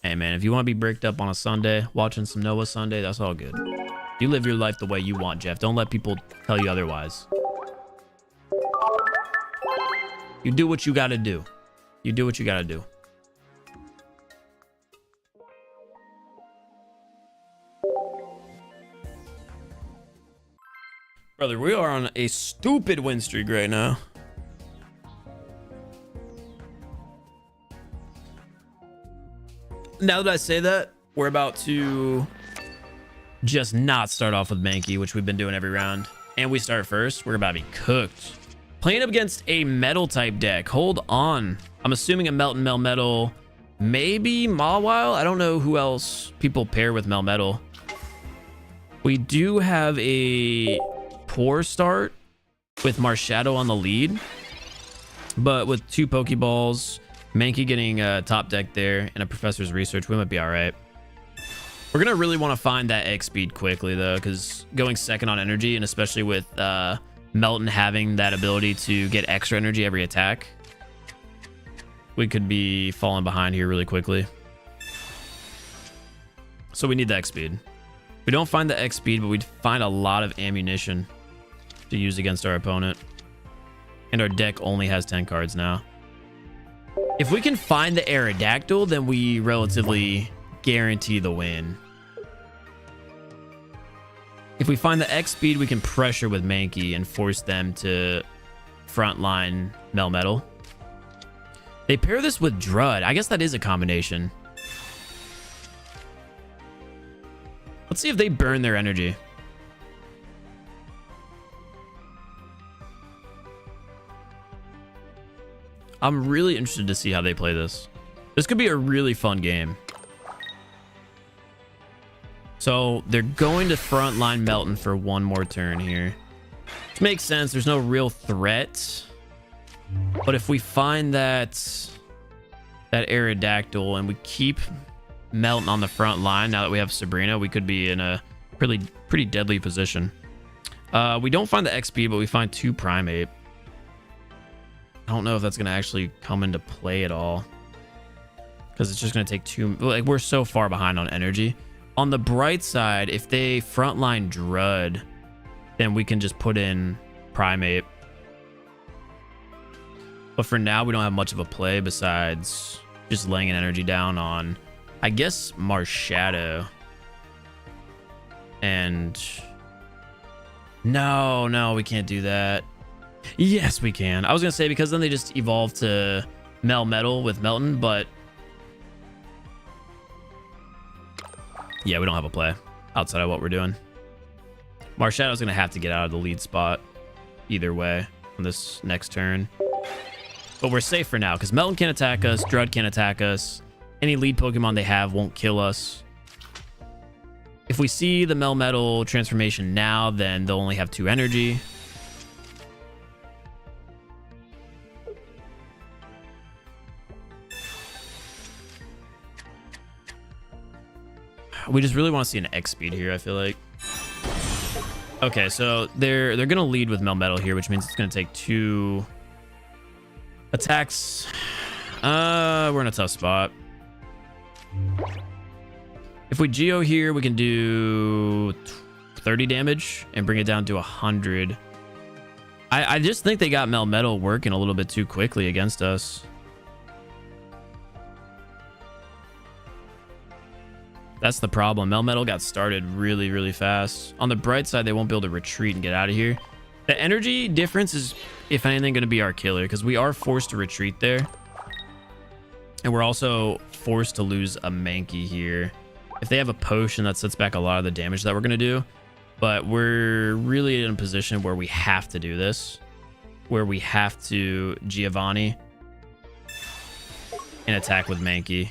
Hey, man, if you want to be bricked up on a Sunday, watching some Noah Sunday, that's all good. You live your life the way you want, Jeff. Don't let people tell you otherwise. You do what you got to do. You do what you got to do. Brother, we are on a stupid win streak right now. Now that I say that, we're about to just not start off with Mankey, which we've been doing every round. And we start first. We're about to be cooked. Playing up against a metal type deck. Hold on. I'm assuming a Melt and Melmetal. Maybe Mawile. I don't know who else people pair with Melmetal. We do have a poor start with Marshadow on the lead, but with 2 Pokeballs, Mankey getting top deck there, and a Professor's Research, we might be all right. We're gonna really want to find that X speed quickly though, because going second on energy, and especially with Melton having that ability to get extra energy every attack, we could be falling behind here really quickly. So we need the X speed. We don't find the X speed, but we'd find a lot of ammunition to use against our opponent. And our deck only has 10 cards now. If we can find the Aerodactyl, then we relatively guarantee the win. If we find the X speed, we can pressure with Mankey and force them to frontline Melmetal. They pair this with Drud. I guess that is a combination. Let's see if they burn their energy. I'm really interested to see how they play this. This could be a really fun game. So they're going to frontline Melton for one more turn here, which makes sense. There's no real threat. But if we find that Aerodactyl and we keep Melton on the front line, now that we have Sabrina, we could be in a pretty deadly position. We don't find the X speed, but we find 2 Primate. I don't know if that's going to actually come into play at all, because it's just going to take 2. Like, we're so far behind on energy. On the bright side, if they frontline Drud, then we can just put in Primate. But for now, we don't have much of a play besides just laying an energy down on, I guess, Marshadow. And no, we can't do that. Yes, we can. I was going to say, because then they just evolve to Melmetal with Melton, but yeah, we don't have a play outside of what we're doing. Marshadow's going to have to get out of the lead spot either way on this next turn. But we're safe for now, because Melton can't attack us, Drud can't attack us. Any lead Pokemon they have won't kill us. If we see the Melmetal transformation now, then they'll only have 2 energy. We just really want to see an X speed here, I feel like. Okay, so they're gonna lead with Melmetal here, which means it's gonna take 2 attacks. We're in a tough spot. If we Geo here, we can do 30 damage and bring it down to 100. I just think they got Melmetal working a little bit too quickly against us. That's the problem. Melmetal got started really, really fast. On the bright side, they won't be able to retreat and get out of here. The energy difference is, if anything, going to be our killer, because we are forced to retreat there. And we're also forced to lose a Mankey here. If they have a potion, that sets back a lot of the damage that we're going to do. But we're really in a position where we have to do this. Where we have to Giovanni and attack with Mankey.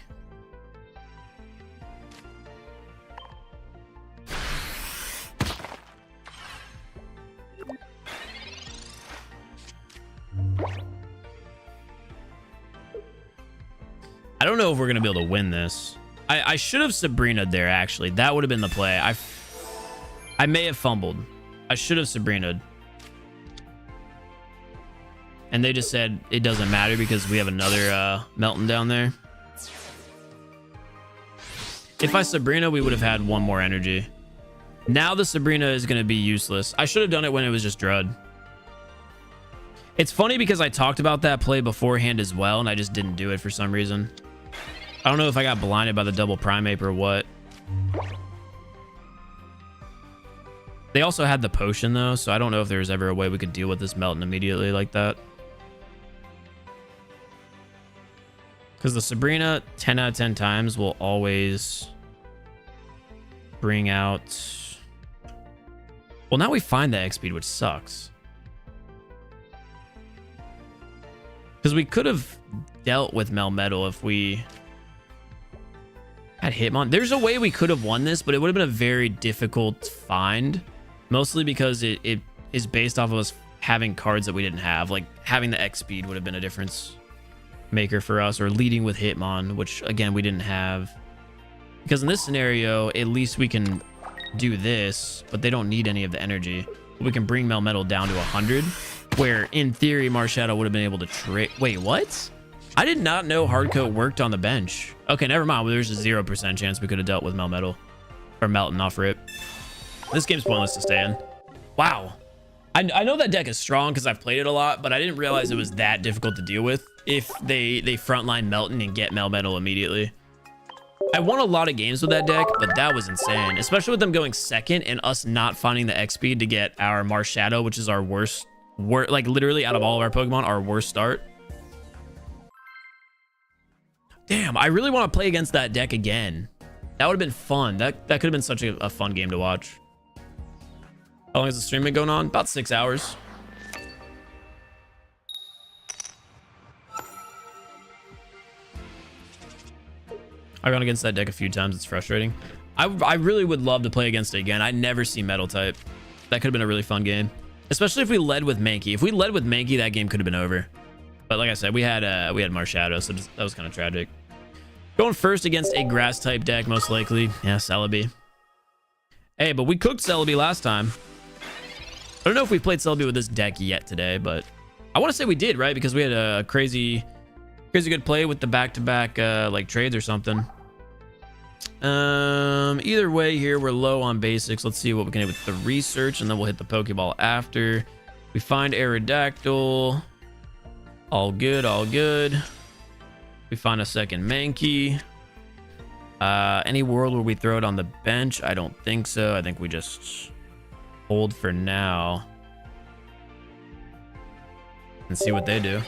I don't know if we're going to be able to win this. I should have Sabrina'd there, actually. That would have been the play. I may have fumbled. I should have Sabrina'd. And they just said it doesn't matter because we have another Melton down there. If I Sabrina, we would have had 1 more energy. Now the Sabrina is going to be useless. I should have done it when it was just Drud. It's funny because I talked about that play beforehand as well, and I just didn't do it for some reason. I don't know if I got blinded by the double Primeape or what. They also had the potion, though, so I don't know if there was ever a way we could deal with this Melton immediately like that. Because the Sabrina, 10 out of 10 times, will always bring out... Well, now we find the X speed, which sucks. Because we could have dealt with Melmetal if we had Hitmon. There's a way we could have won this, but it would have been a very difficult find. Mostly because it is based off of us having cards that we didn't have. Like having the X speed would have been a difference maker for us, or leading with Hitmon, which again we didn't have. Because in this scenario, at least we can do this, but they don't need any of the energy. We can bring Melmetal down to 100, where in theory Marshadow would have been able to trade. Wait, what? I did not know Hardcoat worked on the bench. Okay, never mind. Well, there's a 0% chance we could have dealt with Melmetal or Melton off rip. This game's pointless to stay in. Wow. I know that deck is strong because I've played it a lot, but I didn't realize it was that difficult to deal with if they frontline Melton and get Melmetal immediately. I won a lot of games with that deck, but that was insane, especially with them going second and us not finding the X speed to get our Marshadow, which is our worst, like literally out of all of our Pokemon, our worst start. Damn, I really want to play against that deck again. That would have been fun. That could have been such a fun game to watch. How long has the stream been going on? About 6 hours. I've gone against that deck a few times. It's frustrating. I really would love to play against it again. I never see Metal type. That could have been a really fun game, especially if we led with Mankey. If we led with Mankey, that game could have been over. But like I said, we had Marshadow, so that was kind of tragic. Going first against a grass type deck, most likely. Yeah, Celebi. Hey, but we cooked Celebi last time. I don't know if we played Celebi with this deck yet today, but I want to say we did, right? Because we had a crazy good play with the back-to-back like trades or something. Either way here, we're low on basics. Let's see what we can hit with the research, and then we'll hit the Pokeball after. We find Aerodactyl. All good, all good. We find a second Mankey. Any world where we throw it on the bench? I don't think so. I think we just hold for now and see what they do.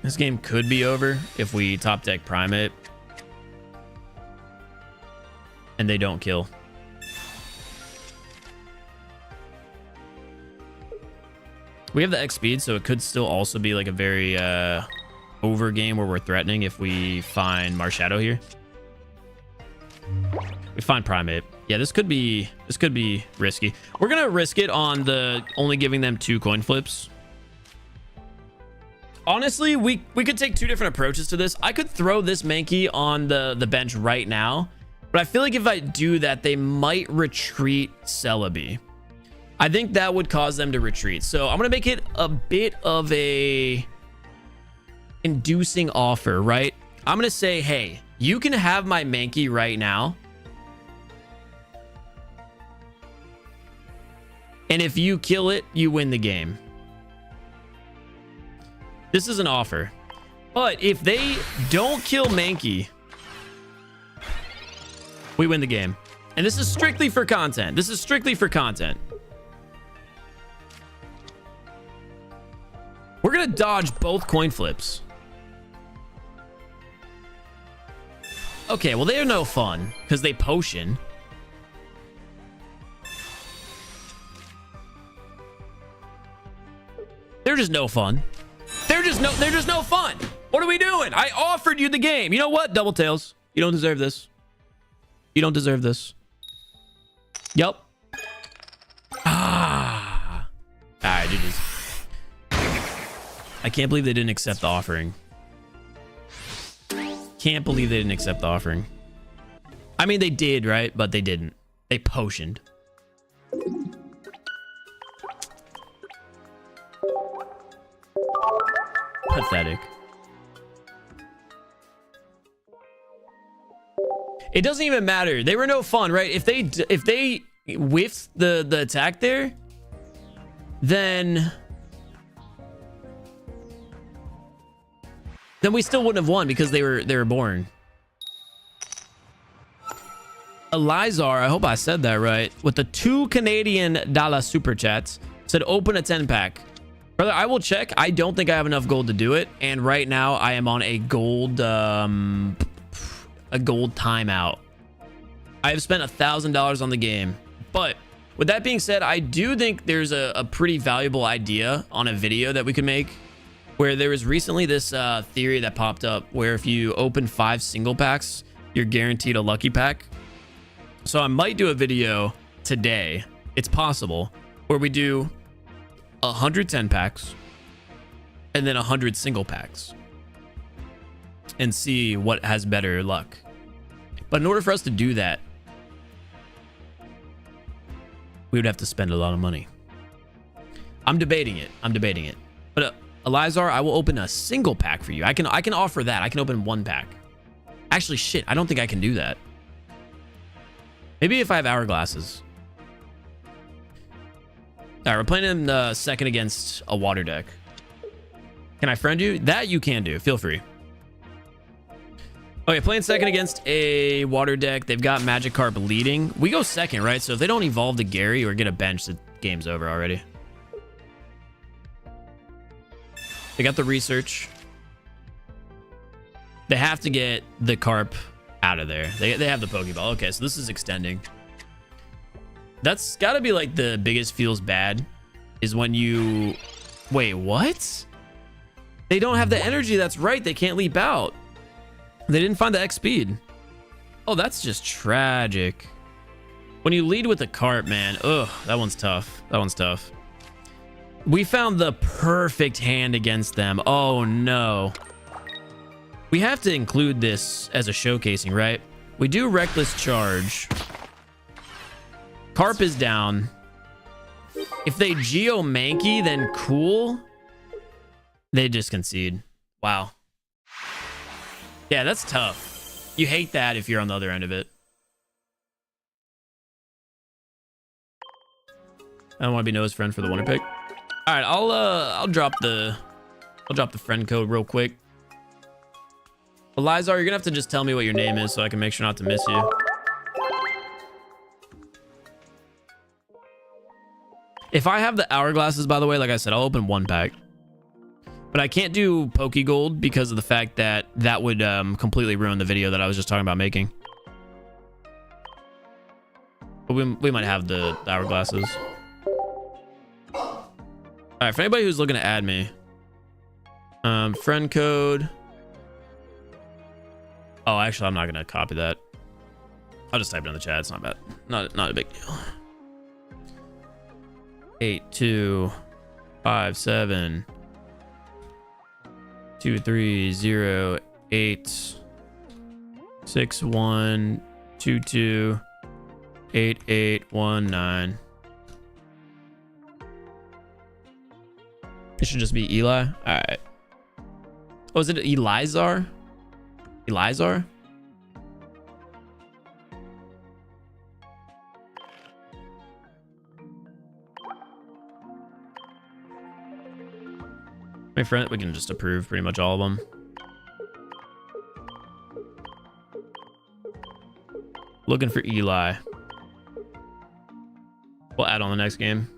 This game could be over if we top deck Primate and they don't kill. We have the X speed, so it could still also be like a very over game where we're threatening if we find Marshadow here. We find Primate. Yeah, this could be risky. We're gonna risk it on the only giving them 2 coin flips. Honestly, we could take 2 different approaches to this. I could throw this Mankey on the bench right now, but I feel like if I do that, they might retreat Celebi. I think that would cause them to retreat. So I'm going to make it a bit of a inducing offer, right? I'm going to say, hey, you can have my Mankey right now. And if you kill it, you win the game. This is an offer. But if they don't kill Mankey, we win the game. And this is strictly for content. This is strictly for content. We're going to dodge both coin flips. Okay, well, they're no fun because they potion. They're just no fun. They're just no fun. What are we doing? I offered you the game. You know what? Double tails. You don't deserve this. You don't deserve this. Yup. Ah. All right, GG's. I can't believe they didn't accept the offering. Can't believe they didn't accept the offering. I mean, they did, right? But they didn't. They potioned. Pathetic. It doesn't even matter. They were no fun, right? If they whiffed the attack there, then we still wouldn't have won because they were born. Elizar, I hope I said that right, with the $2 Canadian super chats, said open a 10-pack. Brother, I will check. I don't think I have enough gold to do it, and right now I am on a gold timeout. I have spent $1,000 on the game, but with that being said, I do think there's a pretty valuable idea on a video that we could make, where there was recently this theory that popped up where if you open 5 single packs you're guaranteed a lucky pack. So I might do a video today, it's possible, where we do 110 packs and then 100 single packs and see what has better luck. But in order for us to do that, we would have to spend a lot of money. I'm debating it. But Elizar, I will open a single pack for you. I can offer that. I can open one pack. Actually, shit, I don't think I can do that. Maybe if I have hourglasses. All right, we're playing in second against a water deck. Can I friend you? That you can do. Feel free. Okay, playing second against a water deck. They've got Magikarp leading. We go second, right? So if they don't evolve to Gary or get a bench, the game's over already. They got the research. They have to get the Carp out of there. They have the Pokeball. Okay, so this is extending. That's got to be like the biggest feels bad is when you... Wait, what? They don't have the energy. That's right. They can't leap out. They didn't find the X speed. Oh, that's just tragic. When you lead with the Carp, man. Ugh, that one's tough. That one's tough. We found the perfect hand against them. Oh, no. We have to include this as a showcasing, right? We do Reckless Charge. Carp is down. If they Geo Mankey, then cool. They just concede. Wow. Yeah, that's tough. You hate that if you're on the other end of it. I don't want to be Noah's friend for the Wonder Pick. All right, I'll drop the friend code real quick. Elizar, you're gonna have to just tell me what your name is so I can make sure not to miss you. If I have the hourglasses, by the way, like I said, I'll open one pack. But I can't do Pokegold because of the fact that that would completely ruin the video that I was just talking about making. But we might have the hourglasses. All right, for anybody who's looking to add me, friend code. Oh, actually, I'm not gonna copy that. I'll just type it in the chat. It's not bad. Not a big deal. 8257 2308 6122 8819. It should just be Eli. All right. Oh, is it Elizar? Elizar? My friend, we can just approve pretty much all of them. Looking for Eli. We'll add on the next game.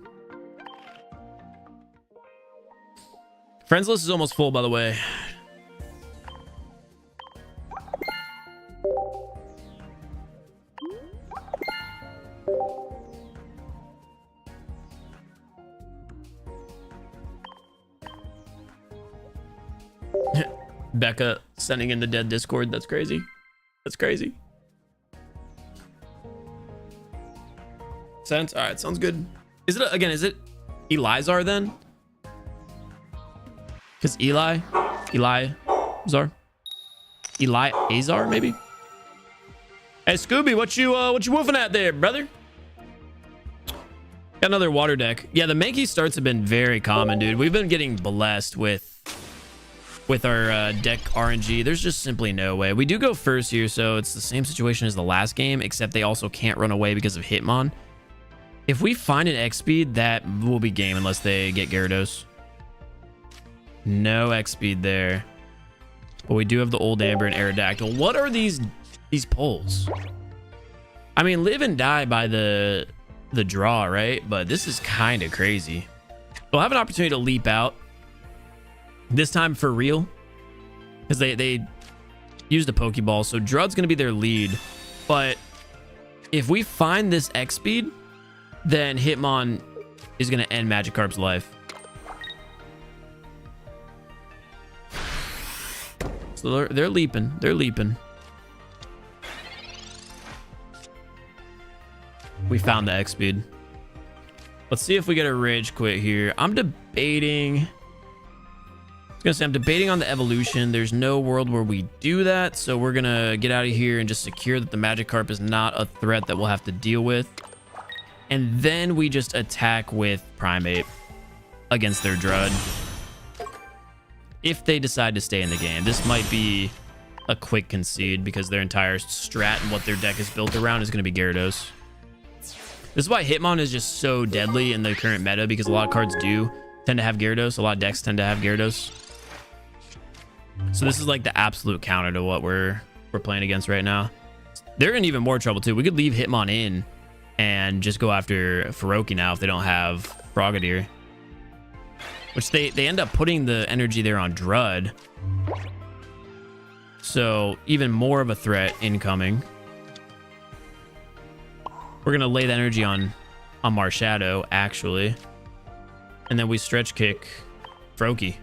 Friends list is almost full, by the way. Becca sending in the dead Discord. That's crazy. That's crazy. Sense. All right, sounds good. Is it again? Is it Elizar then? Because Azar, maybe. Hey Scooby, what you woofing at there, brother? Got another water deck. Yeah, the Mankey starts have been very common, dude. We've been getting blessed with our deck RNG. There's just simply no way. We do go first here, so it's the same situation as the last game, except they also can't run away because of Hitmon. If we find an X speed, that will be game unless they get Gyarados. No X speed there. But we do have the Old Amber and Aerodactyl. What are these pulls? I mean, live and die by the draw, right? But this is kind of crazy. We'll have an opportunity to leap out. This time for real. Because they used a Pokeball. So Drud's going to be their lead. But if we find this X speed, then Hitmon is going to end Magikarp's life. So they're leaping. They're leaping. We found the X speed. Let's see if we get a rage quit here. I'm debating. I was gonna say I'm debating on the evolution. There's no world where we do that, so we're gonna get out of here and just secure that the Magikarp is not a threat that we'll have to deal with. And then we just attack with Primeape against their Drud. If they decide to stay in the game. This might be a quick concede because their entire strat and what their deck is built around is going to be Gyarados. This is why Hitmon is just so deadly in the current meta, because a lot of cards do tend to have Gyarados. A lot of decks tend to have Gyarados. So this is like the absolute counter to what we're playing against right now. They're in even more trouble too. We could leave Hitmon in and just go after Feroki now if they don't have Frogadier. Which they end up putting the energy there on Drud. So even more of a threat incoming. We're going to lay the energy on Marshadow, actually. And then we stretch kick Froakie.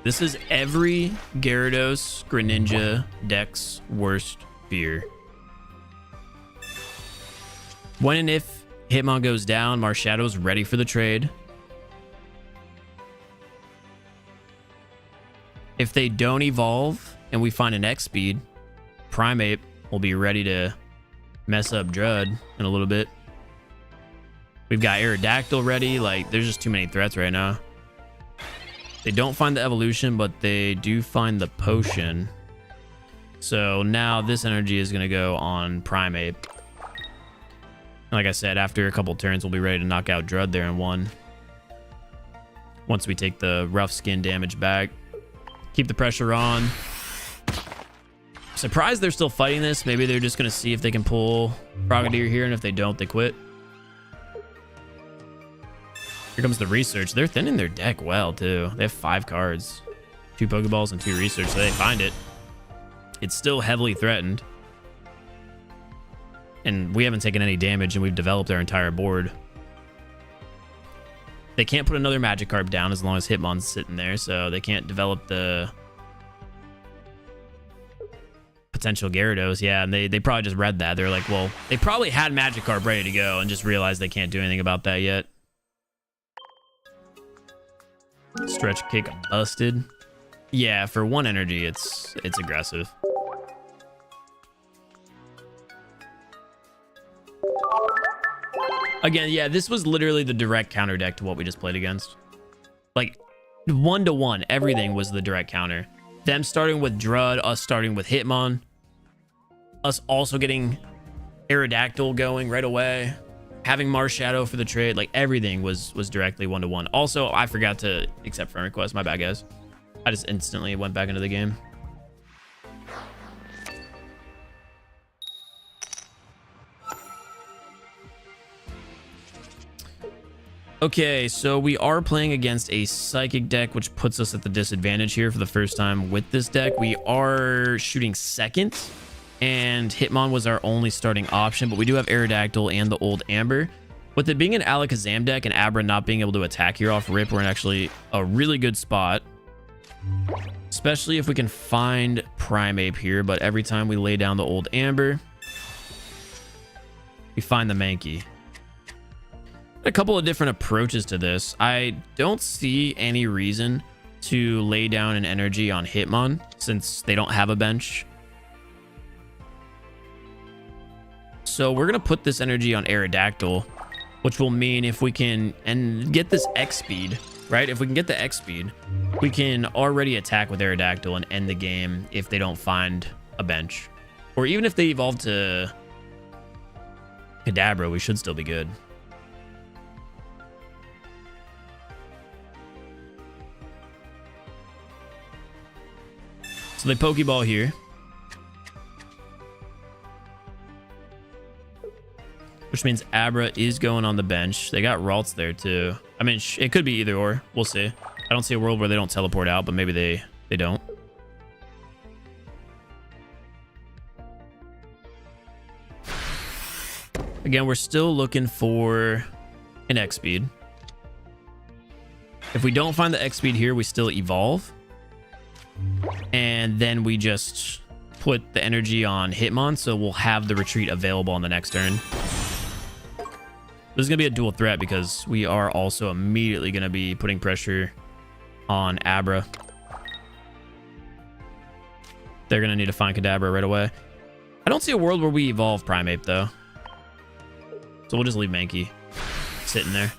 This is every Gyarados Greninja deck's worst fear. When and if Hitmon goes down, Marshadow's ready for the trade. If they don't evolve and we find an X speed, Primeape will be ready to mess up Drud in a little bit. We've got Aerodactyl ready. Like, there's just too many threats right now. They don't find the evolution, but they do find the potion. So now this energy is going to go on Primeape. Like I said, after a couple turns, we'll be ready to knock out Drud there in one. Once we take the rough skin damage back. Keep the pressure on. Surprised they're still fighting this. Maybe they're just going to see if they can pull Frogadier here, and if they don't, they quit. Here comes the research. They're thinning their deck well, too. They have 5 cards. 2 Pokeballs and 2 research, so they find it. It's still heavily threatened. And we haven't taken any damage, and we've developed our entire board. They can't put another Magikarp down as long as Hitmon's sitting there, so they can't develop the potential Gyarados. Yeah, and they probably just read that. They're like, well, they probably had Magikarp ready to go and just realized they can't do anything about that yet. Stretch kick busted. Yeah, for 1 energy, it's aggressive. Again, yeah, this was literally the direct counter deck to what we just played against. Like, 1-to-1, everything was the direct counter. Them starting with Drud, us starting with Hitmon, us also getting Aerodactyl going right away, having Marshadow for the trade. Like, everything was directly 1-to-1. Also, I forgot to accept friend request. My bad, guys. I just instantly went back into the game. Okay, so we are playing against a Psychic deck, which puts us at the disadvantage here for the first time with this deck. We are shooting second, and Hitmon was our only starting option, but we do have Aerodactyl and the old Amber. With it being an Alakazam deck and Abra not being able to attack here off rip, we're in actually a really good spot. Especially if we can find Primeape here, but every time we lay down the old Amber, we find the Mankey. A couple of different approaches to this. I don't see any reason to lay down an energy on Hitmon since they don't have a bench. So we're going to put this energy on Aerodactyl, which will mean if we can get this X speed, right? If we can get the X speed, we can already attack with Aerodactyl and end the game if they don't find a bench. Or even if they evolve to Kadabra, we should still be good. So they Pokeball here. Which means Abra is going on the bench. They got Ralts there too. I mean, it could be either or. We'll see. I don't see a world where they don't teleport out, but maybe they don't. Again, we're still looking for an X speed. If we don't find the X speed here, we still evolve. And then we just put the energy on Hitmon, so we'll have the retreat available on the next turn. This is going to be a dual threat because we are also immediately going to be putting pressure on Abra. They're going to need to find Kadabra right away. I don't see a world where we evolve Primeape, though. So we'll just leave Mankey sitting there.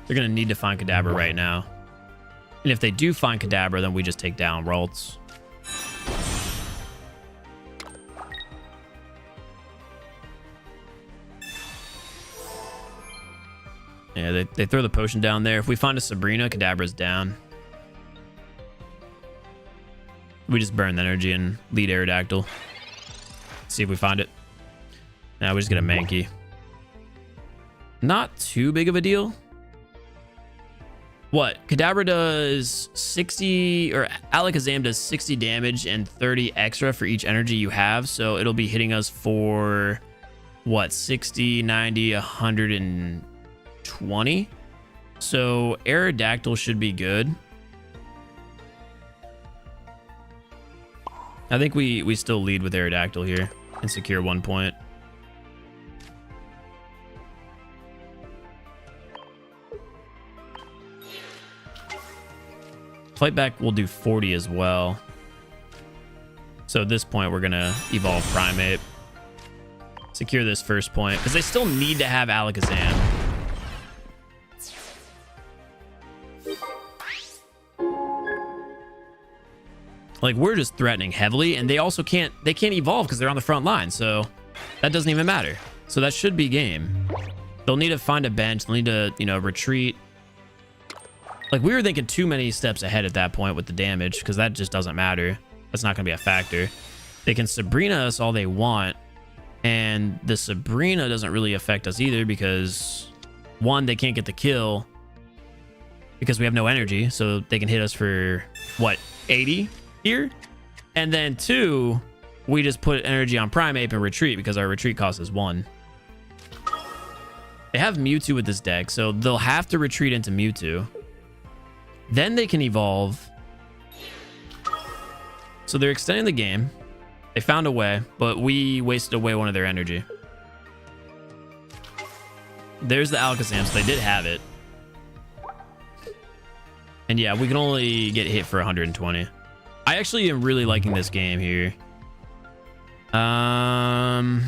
They're going to need to find Kadabra right now. And if they do find Kadabra, then we just take down Ralts. Yeah, they throw the potion down there. If we find a Sabrina, Kadabra's down. We just burn the energy and lead Aerodactyl. See if we find it. Now we just get a Mankey. Not too big of a deal. What? Kadabra does 60, or Alakazam does 60 damage and 30 extra for each energy you have. So it'll be hitting us for, what, 60, 90, 120? So Aerodactyl should be good. I think we still lead with Aerodactyl here and secure 1 point. Fight back will do 40 as well. So at this point, we're going to evolve Primeape. Secure this first point, because they still need to have Alakazam. Like, we're just threatening heavily, and they also can't evolve because they're on the front line, so that doesn't even matter. So that should be game. They'll need to find a bench. They'll need to, you know, retreat. Like, we were thinking too many steps ahead at that point with the damage, because that just doesn't matter. That's not going to be a factor. They can Sabrina us all they want, and the Sabrina doesn't really affect us either, because, one, they can't get the kill because we have no energy, so they can hit us for, what, 80 here? And then, two, we just put energy on Primeape and retreat, because our retreat cost is 1. They have Mewtwo with this deck, so they'll have to retreat into Mewtwo. Then they can evolve. So they're extending the game. They found a way, but we wasted away one of their energy. There's the Alakazam, so they did have it. And yeah, we can only get hit for 120. I actually am really liking this game here. I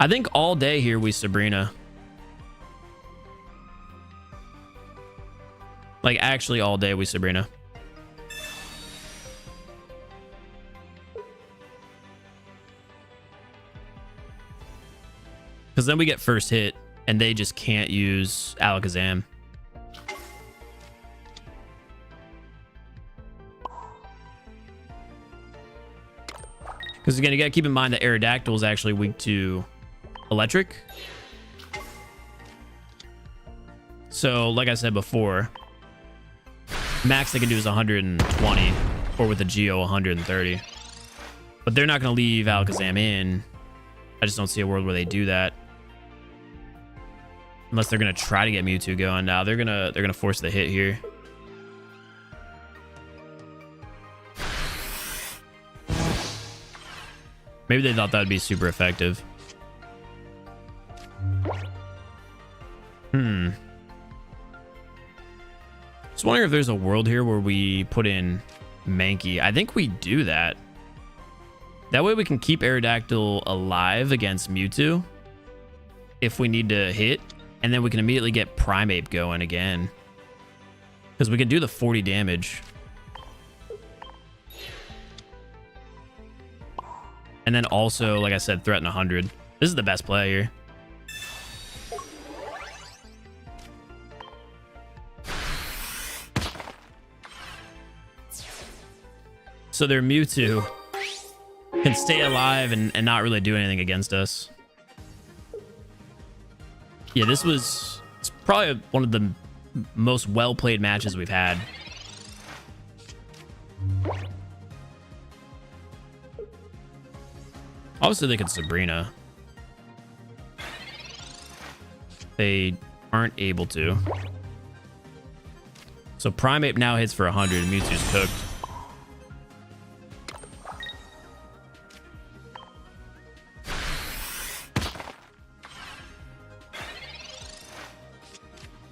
think all day here we Sabrina. Like, actually all day we Sabrina. Because then we get first hit, and they just can't use Alakazam. Because again, you gotta keep in mind that Aerodactyl is actually weak to electric. So, like I said before, max they can do is 120, or with a Geo 130. But they're not going to leave Alakazam in. I just don't see a world where they do that. Unless they're going to try to get Mewtwo going. Now they're gonna force the hit here. Maybe they thought that would be super effective. Just wondering if there's a world here where we put in Mankey. I think we do that. That way we can keep Aerodactyl alive against Mewtwo if we need to hit, and then we can immediately get Primeape going again, because we can do the 40 damage. And then also, like I said, threaten 100. This is the best play here. So their Mewtwo can stay alive and not really do anything against us. Yeah, it's probably one of the most well-played matches we've had. Obviously, they could Sabrina. They aren't able to. So Primate now hits for 100 and Mewtwo's cooked.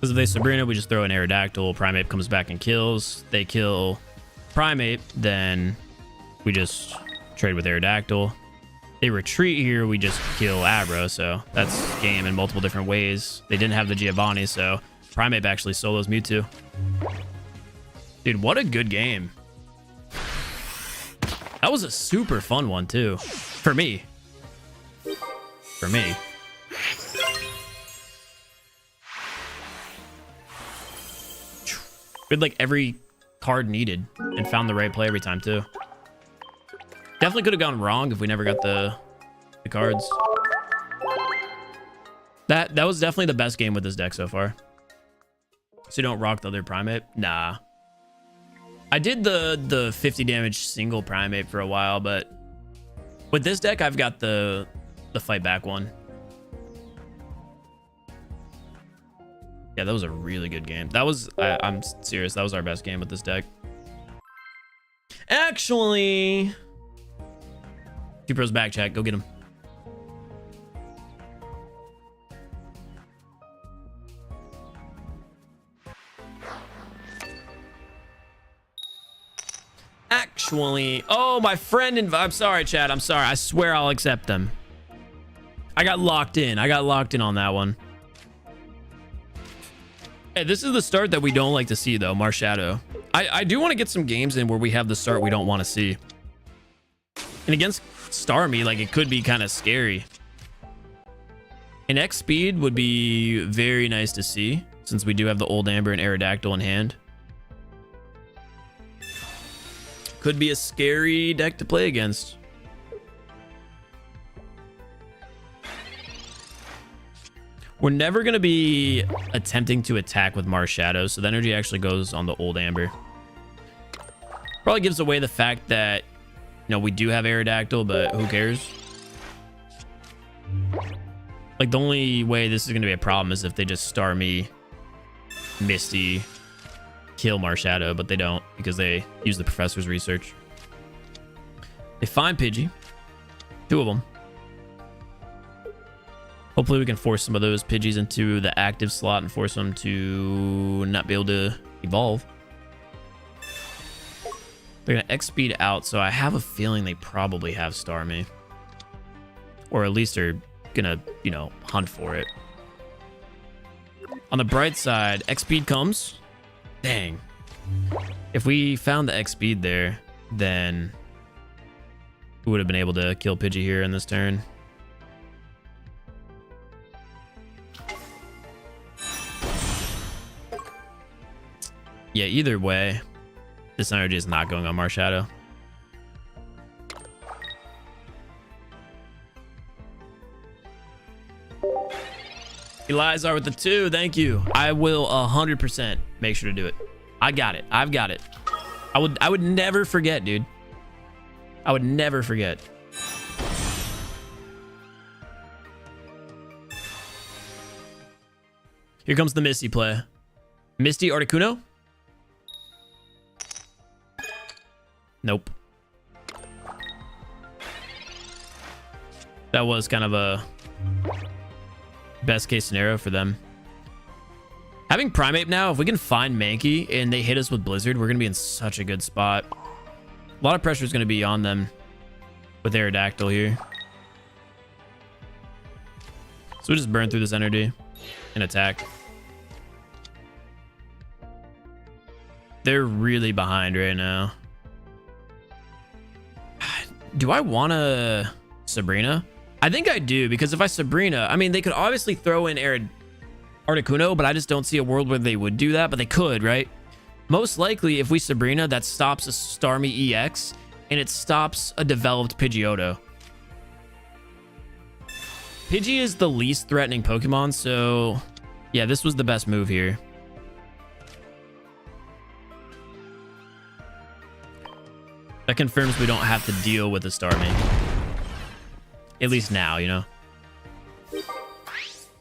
Because if they Sabrina, we just throw an Aerodactyl. Primate comes back and kills. They kill Primate, then we just trade with Aerodactyl. They retreat here, we just kill Abra, so that's game in multiple different ways. They didn't have the Giovanni, so Primate actually solos Mewtwo. Dude, what a good game. That was a super fun one, too. For me. For me. We had like every card needed and found the right play every time, too. Definitely could have gone wrong if we never got the cards. That was definitely the best game with this deck so far. So you don't rock the other Primate? Nah. I did the 50 damage single Primate for a while, but with this deck, I've got the fight back one. Yeah, that was a really good game. That was, I'm serious, that was our best game with this deck. Actually... T-Pro's back, chat. Go get him. Actually, oh, my friend I'm sorry, chat. I'm sorry. I swear I'll accept them. I got locked in. I got locked in on that one. Hey, this is the start that we don't like to see, though, Marshadow. I do want to get some games in where we have the start we don't want to see. And against Starmie, like, it could be kind of scary. An X speed would be very nice to see, since we do have the Old Amber and Aerodactyl in hand. Could be a scary deck to play against. We're never going to be attempting to attack with Marshadow, so the energy actually goes on the Old Amber. Probably gives away the fact that, you know, we do have Aerodactyl, but who cares? Like, the only way this is going to be a problem is if they just Starmie, Misty, kill Marshadow, but they don't because they use the professor's research. They find Pidgey. 2 of them. Hopefully we can force some of those Pidgeys into the active slot and force them to not be able to evolve. They're going to X-Speed out, so I have a feeling they probably have Starmie. Or at least they're going to, you know, hunt for it. On the bright side, X-Speed comes. Dang. If we found the X-Speed there, then we would have been able to kill Pidgey here in this turn. Yeah, either way, this energy is not going on Marshadow. Elizar with the 2, thank you. I will 100% make sure to do it. I got it. I've got it. I would never forget, dude. I would never forget. Here comes the Misty play. Misty Articuno? Nope. That was kind of a best case scenario for them. Having Primate now, if we can find Mankey and they hit us with Blizzard, we're going to be in such a good spot. A lot of pressure is going to be on them with Aerodactyl here. So we just burn through this energy and attack. They're really behind right now. Do I want to Sabrina? I think I do, because if I Sabrina, I mean, they could obviously throw in Articuno, but I just don't see a world where they would do that, but they could, right? Most likely, if we Sabrina, that stops a Starmie EX, and it stops a developed Pidgeotto. Pidgey is the least threatening Pokemon, so yeah, this was the best move here. That confirms we don't have to deal with a Starmie. At least now, you know?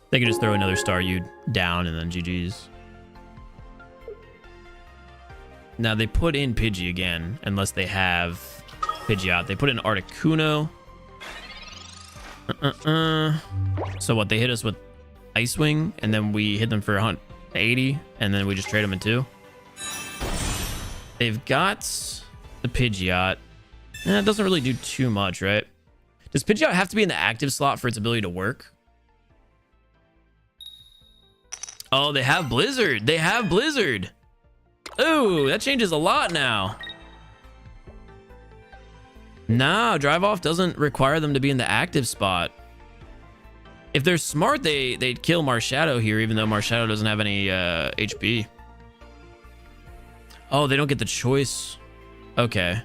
They can just throw another Staryu down and then GG's. Now they put in Pidgey again, unless they have Pidgeot. They put in Articuno. So what? They hit us with Ice Wing, and then we hit them for 180, and then we just trade them in 2. They've got the Pidgeot. It doesn't really do too much, right? Does Pidgeot have to be in the active slot for its ability to work? Oh, they have Blizzard. They have Blizzard. Ooh, that changes a lot now. No, Drive Off doesn't require them to be in the active spot. If they're smart, they'd kill Marshadow here, even though Marshadow doesn't have any HP. Oh, they don't get the choice. Okay.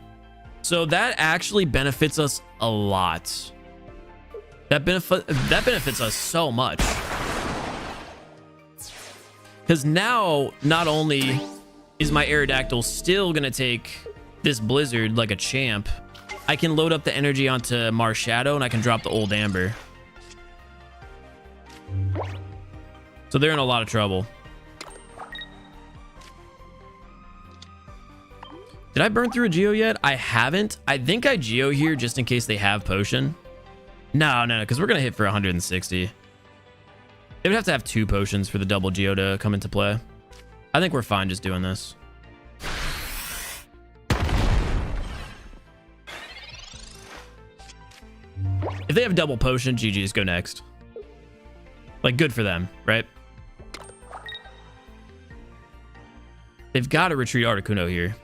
So that actually benefits us a lot. That benefits us so much. Because now, not only is my Aerodactyl still going to take this Blizzard like a champ, I can load up the energy onto Marshadow and I can drop the old Amber. So they're in a lot of trouble. Did I burn through a Geo yet? I haven't. I think I Geo here just in case they have Potion. No, because we're going to hit for 160. They would have to have 2 potions for the double Geo to come into play. I think we're fine just doing this. If they have double potion, GG's go next. Like, good for them, right? They've got to retreat Articuno here.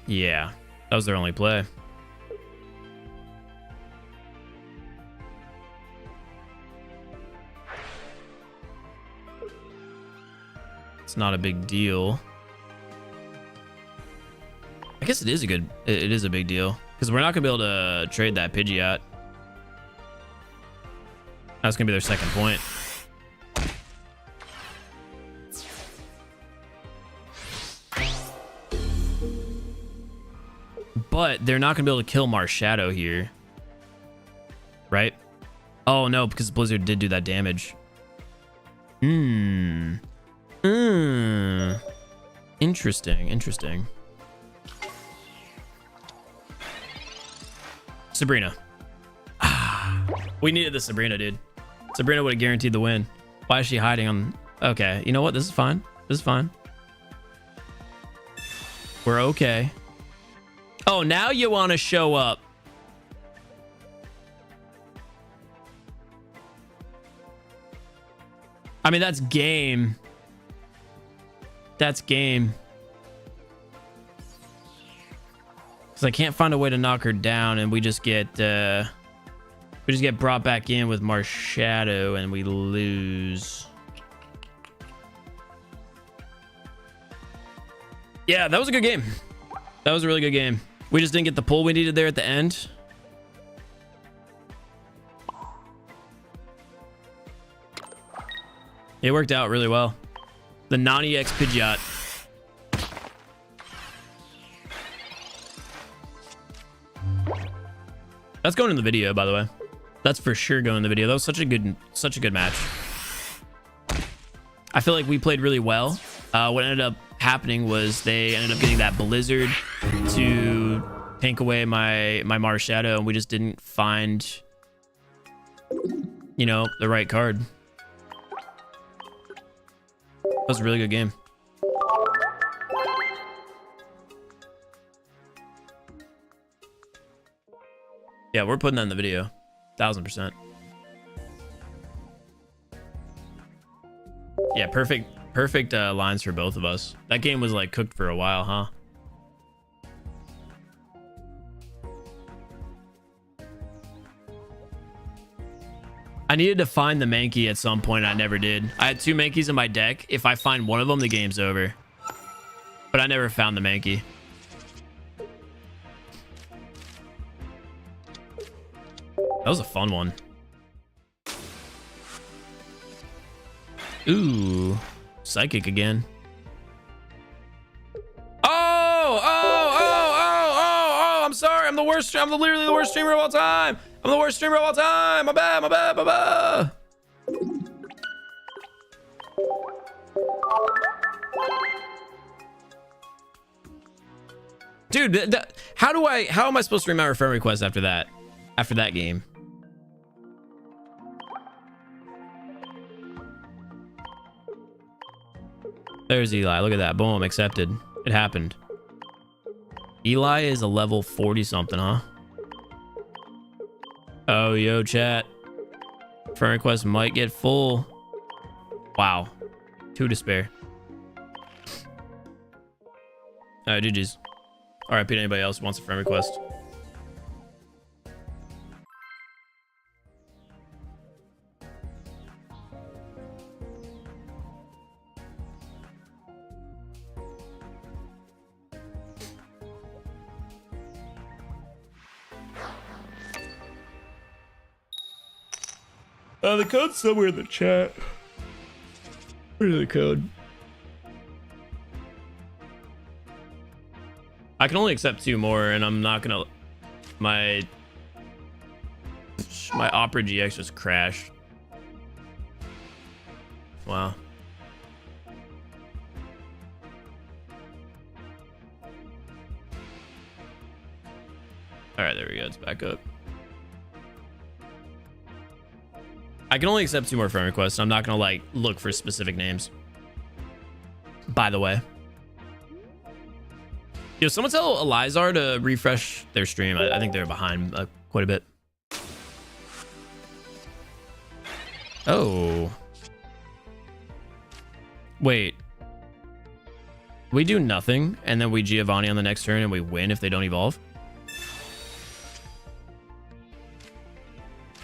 Yeah, that was their only play. It's not a big deal. I guess it is a big deal because we're not gonna be able to trade that Pidgeot. That's gonna be their second point. But they're not gonna be able to kill Marshadow here, right? Oh no, because Blizzard did do that damage. Interesting. Sabrina. We needed the Sabrina, dude. Sabrina would have guaranteed the win. Why is she hiding on... Okay, you know what? This is fine. We're okay. Oh, now you want to show up. I mean, that's game. Because I can't find a way to knock her down, and we just get brought back in with Marshadow, and we lose. Yeah, that was a good game. That was a really good game. We just didn't get the pull we needed there at the end. It worked out really well. The non-EX Pidgeot. That's going in the video, by the way. That's for sure going in the video. That was such a good match. I feel like we played really well. What ended up happening was they ended up getting that Blizzard to tank away my Marshadow, and we just didn't find, you know, the right card. That was a really good game. Yeah, we're putting that in the video. 1000%. Yeah, perfect lines for both of us. That game was like cooked for a while, huh? I needed to find the Mankey at some point. I never did. I had 2 Mankeys in my deck. If I find one of them, the game's over. But I never found the Mankey. That was a fun one. Ooh, Psychic again. Oh, I'm sorry. I'm the worst. I'm literally the worst streamer of all time. I'm the worst streamer of all time. My bad. Dude, how am I supposed to remember friend requests after that game? There's Eli. Look at that. Boom, accepted. It happened. Eli is a level 40 something, huh? Oh, yo, chat. Friend request might get full. Wow. 2 to spare. All right, GG's. RIP to anybody else who wants a friend request. The code's somewhere in the chat. Where's the code? I can only accept 2 more, and I'm not gonna. My Opera GX just crashed. Wow. All right, there we go. It's back up. I can only accept 2 more friend requests. I'm not gonna like look for specific names. By the way. Yo, someone tell Elizar to refresh their stream. I think they're behind quite a bit. Oh. Wait. We do nothing, and then we Giovanni on the next turn, and we win if they don't evolve?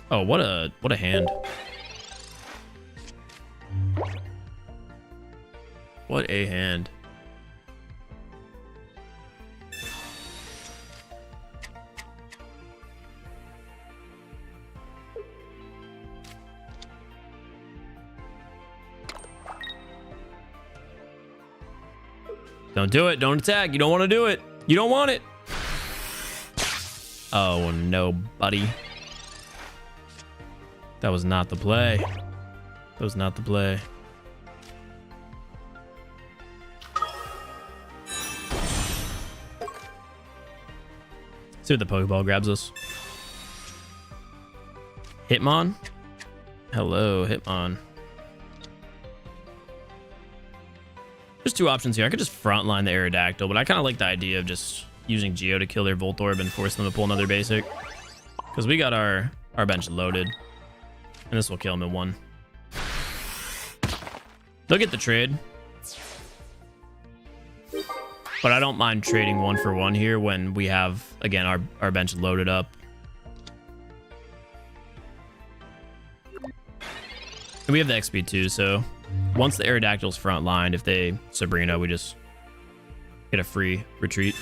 Oh, what a hand. What a hand. Don't do it. Don't attack. You don't want to do it. You don't want it. Oh, no, buddy. That was not the play. That was not the play. See what the Pokeball grabs us. Hitmon? Hello, Hitmon. There's 2 options here. I could just frontline the Aerodactyl, but I kind of like the idea of just using Geo to kill their Voltorb and force them to pull another basic. Because we got our bench loaded. And this will kill him in 1. They'll get the trade. But I don't mind trading 1 for 1 here when we have, again, our bench loaded up. And we have the XP too, so once the Aerodactyl's front lined, if they Sabrina, we just get a free retreat.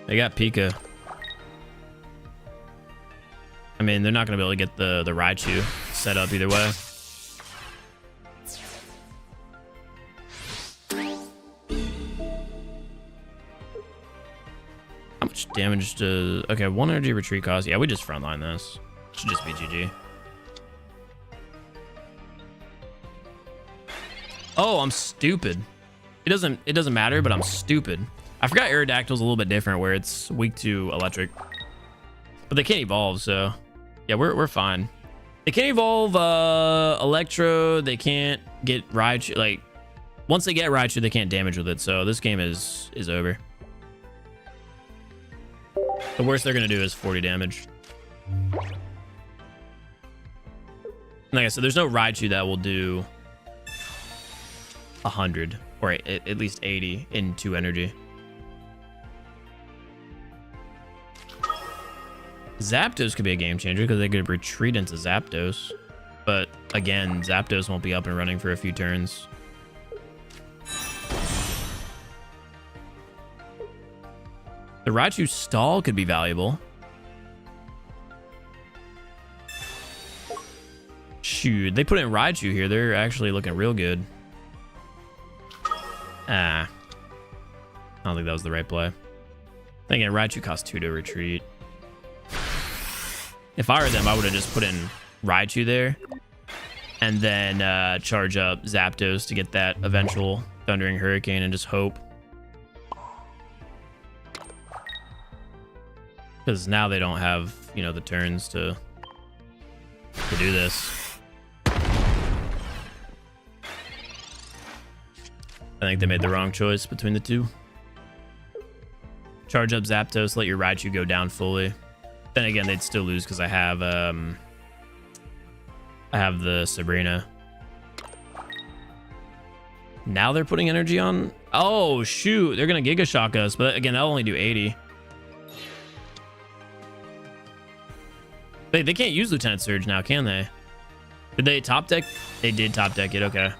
They got Pika. I mean, they're not going to be able to get the Raichu set up either way. How much damage does... Okay, 1 energy retreat cost. Yeah, we just frontline this. Should just be GG. Oh, I'm stupid. It doesn't matter, but I'm stupid. I forgot Aerodactyl's a little bit different where it's weak to electric. But they can't evolve, so... Yeah, we're fine. They can't evolve Electro. They can't get Raichu. Like, once they get Raichu, they can't damage with it. So this game is over. The worst they're going to do is 40 damage. Like I said, there's no Raichu that will do 100 or at least 80 in 2 energy. Zapdos could be a game changer because they could retreat into Zapdos. But again, Zapdos won't be up and running for a few turns. The Raichu stall could be valuable. Shoot, they put in Raichu here. They're actually looking real good. Ah. I don't think that was the right play. Again, Raichu costs 2 to retreat. If I were them, I would have just put in Raichu there. And then charge up Zapdos to get that eventual Thundering Hurricane and just hope. Because now they don't have, you know, the turns to do this. I think they made the wrong choice between the two. Charge up Zapdos, let your Raichu go down fully. Then again, they'd still lose because I have the Sabrina. Now they're putting energy on. Oh shoot, they're gonna Giga Shock us, but again, that'll only do 80. They can't use Lieutenant Surge now, can they? Did they top deck? They did top deck it, okay.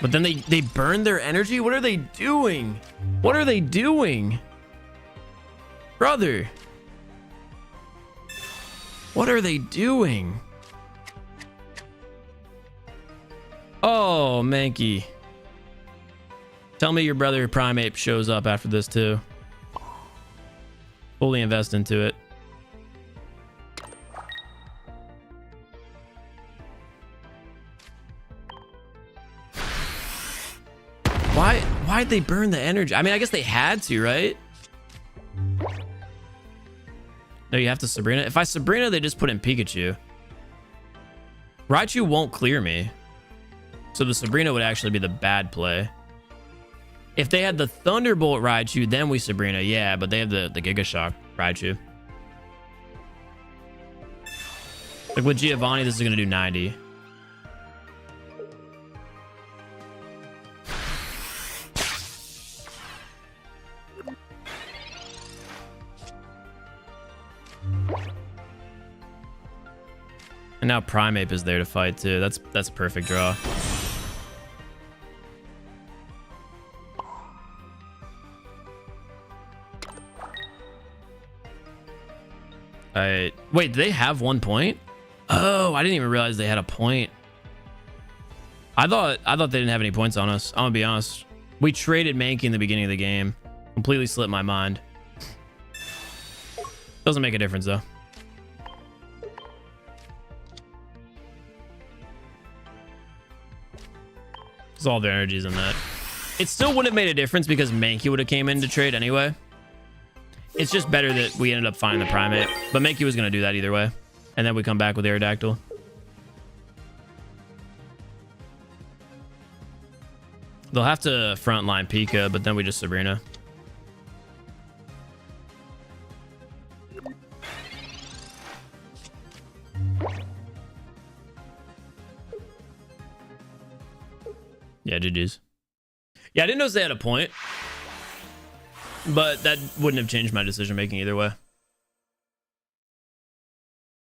But then they burned their energy? What are they doing? What are they doing? Brother. What are they doing? Oh, Mankey. Tell me your brother Primeape shows up after this too. Fully invest into it. Why'd they burn the energy? I mean, I guess they had to, right? No, you have to Sabrina. If I Sabrina, they just put in Pikachu. Raichu won't clear me. So the Sabrina would actually be the bad play. If they had the Thunderbolt Raichu, then we Sabrina. Yeah, but they have the Giga Shock Raichu. Like with Giovanni, this is going to do 90. And now Primeape is there to fight too. That's a perfect draw. Wait, do they have 1 point? Oh, I didn't even realize they had a point. I thought they didn't have any points on us. I'm gonna be honest. We traded Mankey in the beginning of the game. Completely slipped my mind. Doesn't make a difference though. Because all their energy's in that. It still wouldn't have made a difference because Mankey would have came in to trade anyway. It's just better that we ended up finding the Primeape. But Mankey was going to do that either way. And then we come back with Aerodactyl. They'll have to frontline Pika, but then we just Sabrina. Yeah, GG's. Yeah, I didn't notice they had a point. But that wouldn't have changed my decision making either way.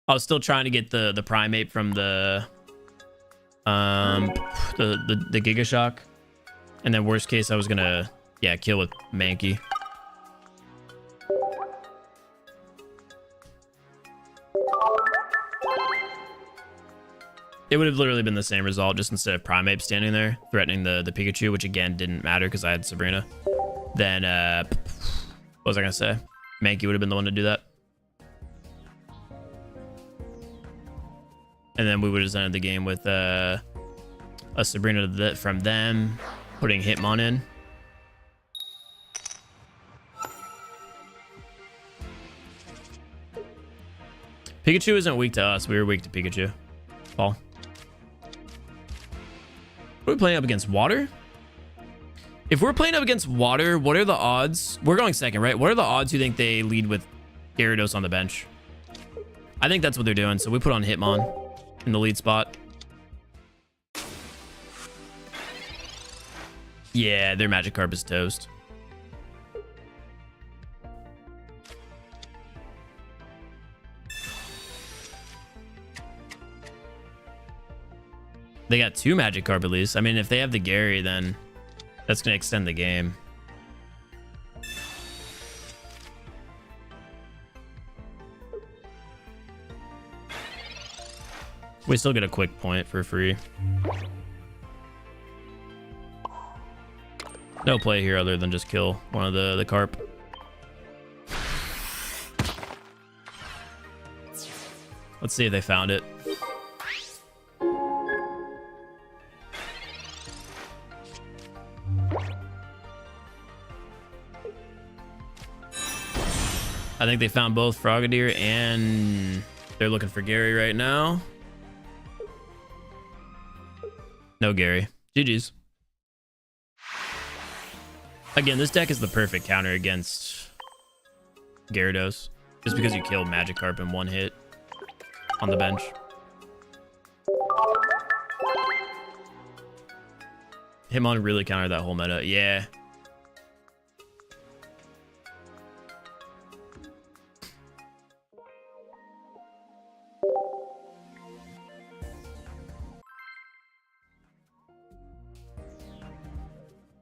I was still trying to get the Primeape from the Giga Shock. And then worst case I was gonna kill with Mankey. It would have literally been the same result, just instead of Primeape standing there threatening the Pikachu, which again didn't matter because I had Sabrina. Then what was I gonna say? Mankey would have been the one to do that. And then we would have ended the game with a Sabrina from them, putting Hitmon in. Pikachu isn't weak to us. We were weak to Pikachu. Paul. Are we playing up against water? If we're playing up against water, what are the odds? We're going second, right? What are the odds you think they lead with Gyarados on the bench? I think that's what they're doing. So we put on Hitmon in the lead spot. Yeah, their Magikarp is toast. They got 2 Magikarp at least. I mean, if they have the Gary, then that's going to extend the game. We still get a quick point for free. No play here other than just kill one of the carp. Let's see if they found it. I think they found both Frogadier and they're looking for Gary right now. No Gary. GG's. Again, this deck is the perfect counter against Gyarados. Just because you kill Magikarp in one hit on the bench. Hitmon really countered that whole meta. Yeah.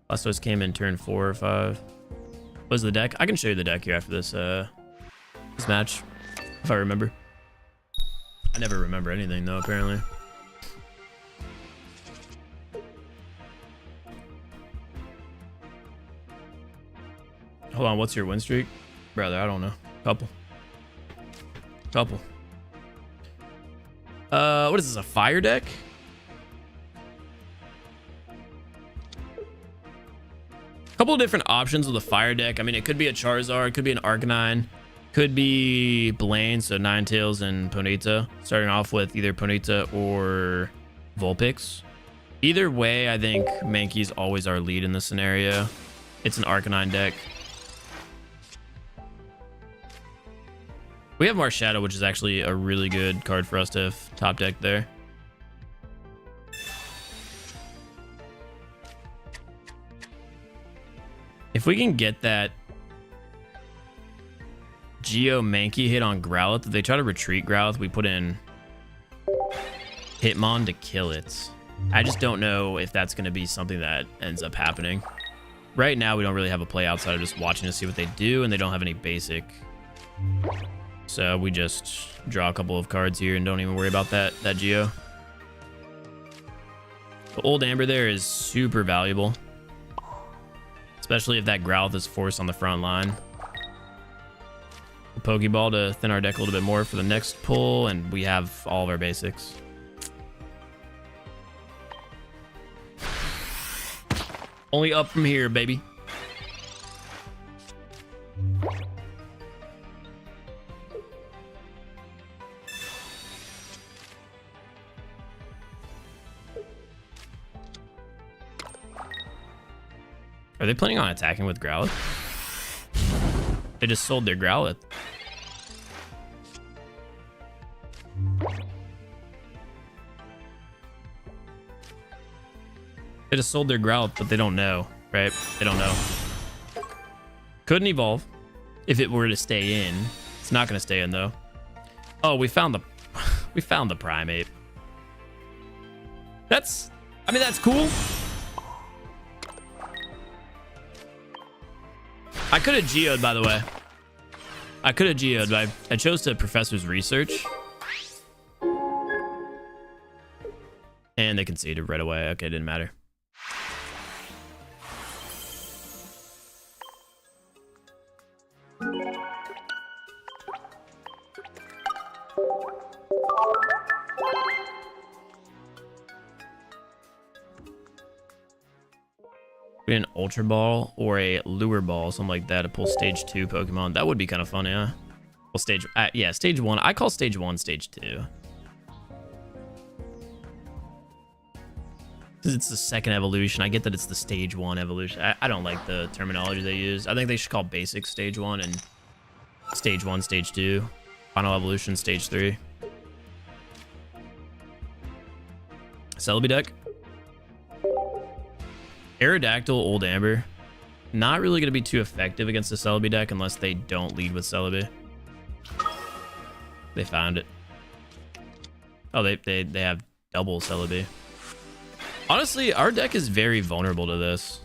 Blastoise came in turn 4 or 5. What was the deck? I can show you the deck here after this this match, if I remember. I never remember anything though, apparently. Hold on, what's your win streak? Brother, I don't know. Couple. What is this, a fire deck? Couple of different options with a fire deck. I mean, it could be a Charizard, it could be an Arcanine, could be Blaine, so Ninetales and Ponyta, starting off with either Ponyta or Vulpix. Either way, I think Mankey's always our lead in this scenario. It's an Arcanine deck. We have Marshadow, which is actually a really good card for us to have top deck there. If we can get that Geo Mankey hit on Growlithe, if they try to retreat Growlithe, we put in Hitmon to kill it. I just don't know if that's going to be something that ends up happening. Right now, we don't really have a play outside of just watching to see what they do, and they don't have any basic. So we just draw a couple of cards here and don't even worry about that Geo. The old Amber there is super valuable. Especially if that Growlithe is forced on the front line. A Pokeball to thin our deck a little bit more for the next pull, and we have all of our basics. Only up from here, baby. Are they planning on attacking with Growlithe? They just sold their Growlithe. They just sold their Growlithe, but they don't know, right? They don't know. Couldn't evolve if it were to stay in. It's not going to stay in though. Oh, we found the we found the Primeape. I mean, that's cool. I could have geoed, by the way. I could have geoed, but I chose to Professor's Research. And they conceded right away. Okay, it didn't matter. An Ultra Ball or a Lure Ball, something like that, to pull stage 2 Pokemon. That would be kind of fun, yeah. Well, stage 1. I call stage 1 stage 2. Because it's the second evolution. I get that it's the stage 1 evolution. I don't like the terminology they use. I think they should call basic stage 1 and stage 1 stage 2. Final evolution stage 3. Celebi deck. Aerodactyl, Old Amber. Not really going to be too effective against the Celebi deck unless they don't lead with Celebi. They found it. Oh, they have double Celebi. Honestly, our deck is very vulnerable to this.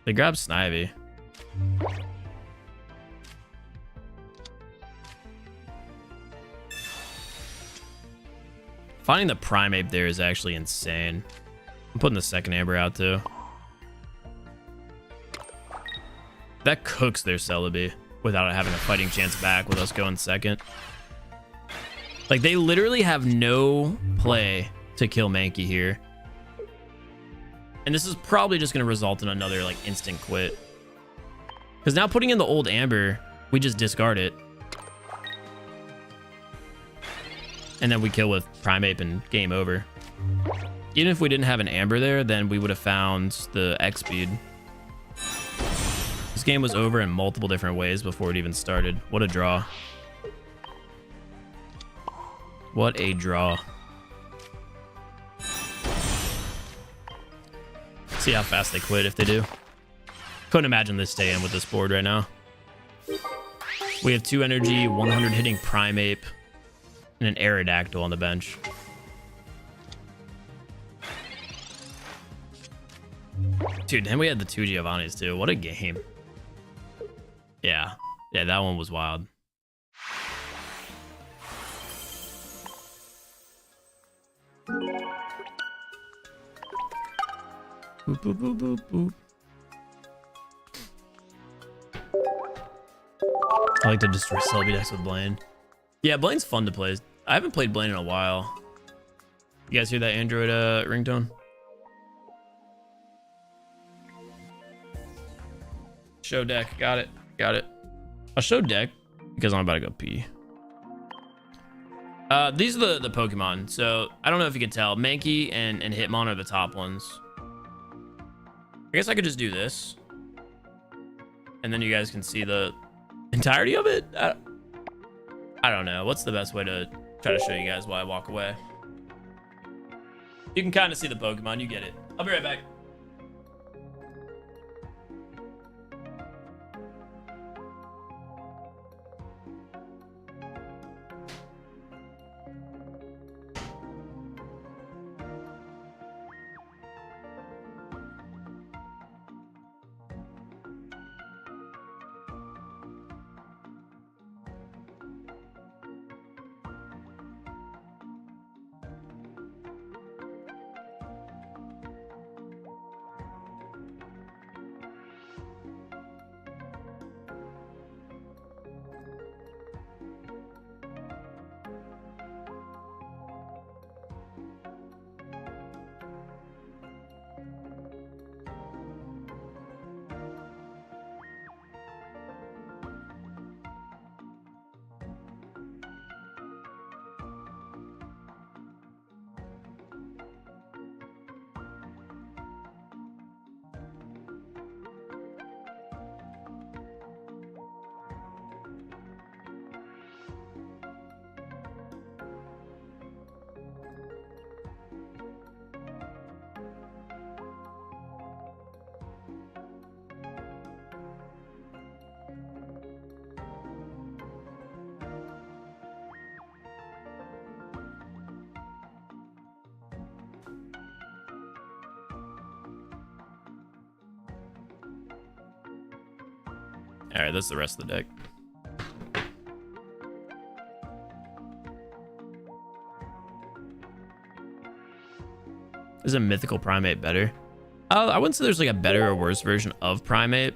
They grab Snivy. Finding the Primeape there is actually insane. I'm putting the second Amber out too. That cooks their Celebi without having a fighting chance back with us going second. Like, they literally have no play to kill Mankey here. And this is probably just going to result in another, like, instant quit. Because now putting in the old Amber, we just discard it. And then we kill with Primeape and game over. Even if we didn't have an Amber there, then we would have found the X speed. This game was over in multiple different ways before it even started. What a draw. What a draw. See how fast they quit if they do. Couldn't imagine this stay in with this board right now. We have 2 energy, 100 hitting Primeape, and an Aerodactyl on the bench. Dude, then we had the 2 Giovannis too. What a game. Yeah, that one was wild. Boop, boop, boop, boop, boop. I like to destroy Celebi decks with Blaine. Yeah, Blaine's fun to play. I haven't played Blaine in a while. You guys hear that Android ringtone? Show deck. Got it. Got it. I'll show deck because I'm about to go pee. These are the Pokemon. So I don't know if you can tell. Mankey and Hitmon are the top ones. I guess I could just do this. And then you guys can see the entirety of it. I don't know. What's the best way to try to show you guys while I walk away? You can kind of see the Pokemon. You get it. I'll be right back. All right, that's the rest of the deck. Is a mythical Primeape better? I wouldn't say there's like a better or worse version of Primeape.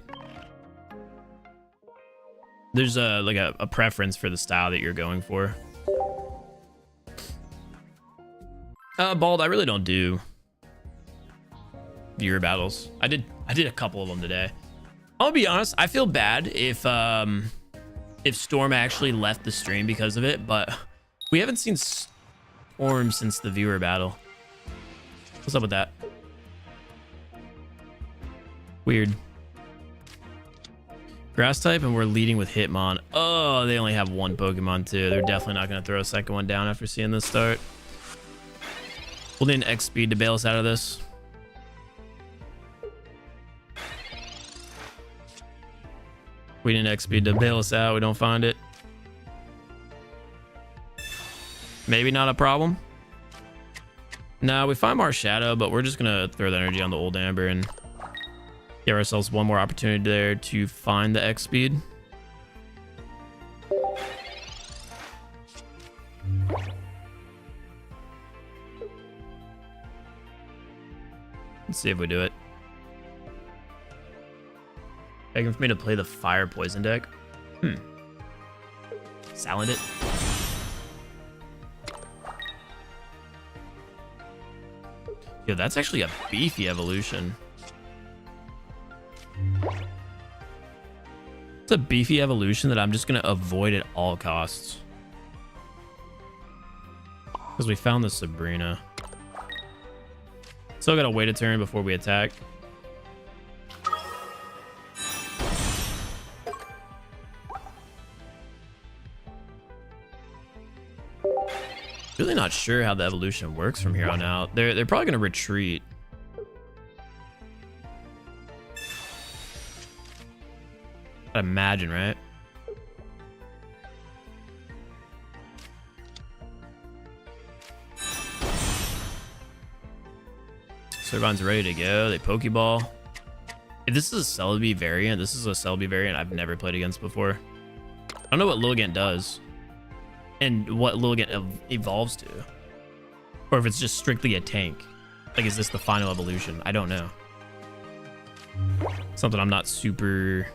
There's a preference for the style that you're going for. Bald, I really don't do viewer battles. I did a couple of them today. I'll be honest, I feel bad if Storm actually left the stream because of it, but we haven't seen Storm since the viewer battle. What's up with that? Weird. Grass type, and we're leading with Hitmon. Oh, they only have 1 Pokemon too. They're definitely not going to throw a second one down after seeing this start. We'll need an X speed to bail us out of this. We need an X speed to bail us out. We don't find it. Maybe not a problem. No, we find Marshadow, but we're just gonna throw the energy on the old Amber and give ourselves one more opportunity there to find the X speed. Let's see if we do it. Begging for me to play the Fire Poison deck. Silent it. Yo, that's actually a beefy evolution. It's a beefy evolution that I'm just gonna avoid at all costs. Because we found the Sabrina. Still gotta wait a turn before we attack. Really not sure how the evolution works from here on out. They're probably gonna retreat. I'd imagine, right? Servan's ready to go. They Pokeball. If this is a Celebi variant, this is a Celebi variant I've never played against before. I don't know what Lilligant does. And what Lilligant evolves to. Or if it's just strictly a tank. Like, is this the final evolution? I don't know. Something I'm not super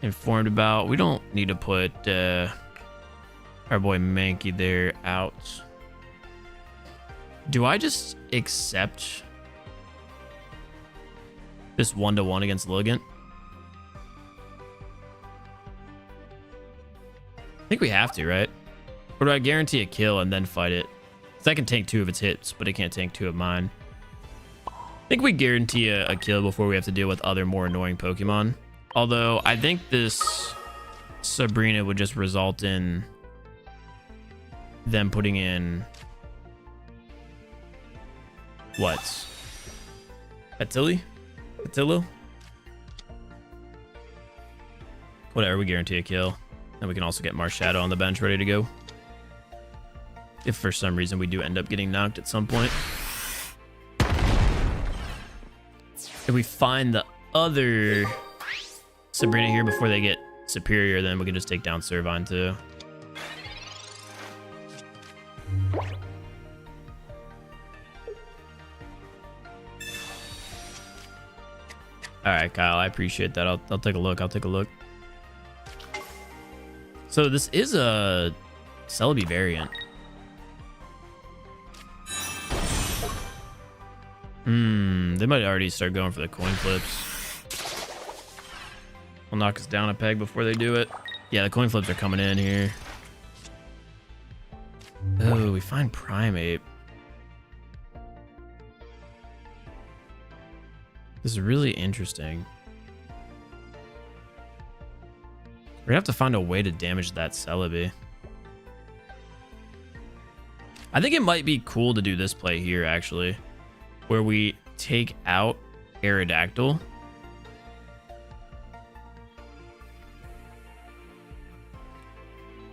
informed about. We don't need to put our boy Mankey there out. Do I just accept this 1-to-1 against Lilligant? I think we have to, right? Or do I guarantee a kill and then fight it? Because I can tank 2 of its hits, but it can't tank 2 of mine. I think we guarantee a kill before we have to deal with other more annoying Pokemon. Although, I think this Sabrina would just result in them putting in... what? Attili? Attillo? Whatever, we guarantee a kill. And we can also get Marshadow on the bench ready to go. If for some reason we do end up getting knocked at some point. If we find the other Sabrina here before they get superior, then we can just take down Servine too. Alright, Kyle, I appreciate that. I'll take a look. I'll take a look. So this is a Celebi variant. They might already start going for the coin flips. We'll knock us down a peg before they do it. Yeah, the coin flips are coming in here. Oh, we find Primeape. This is really interesting. We're gonna have to find a way to damage that Celebi. I think it might be cool to do this play here, actually, where we take out Aerodactyl.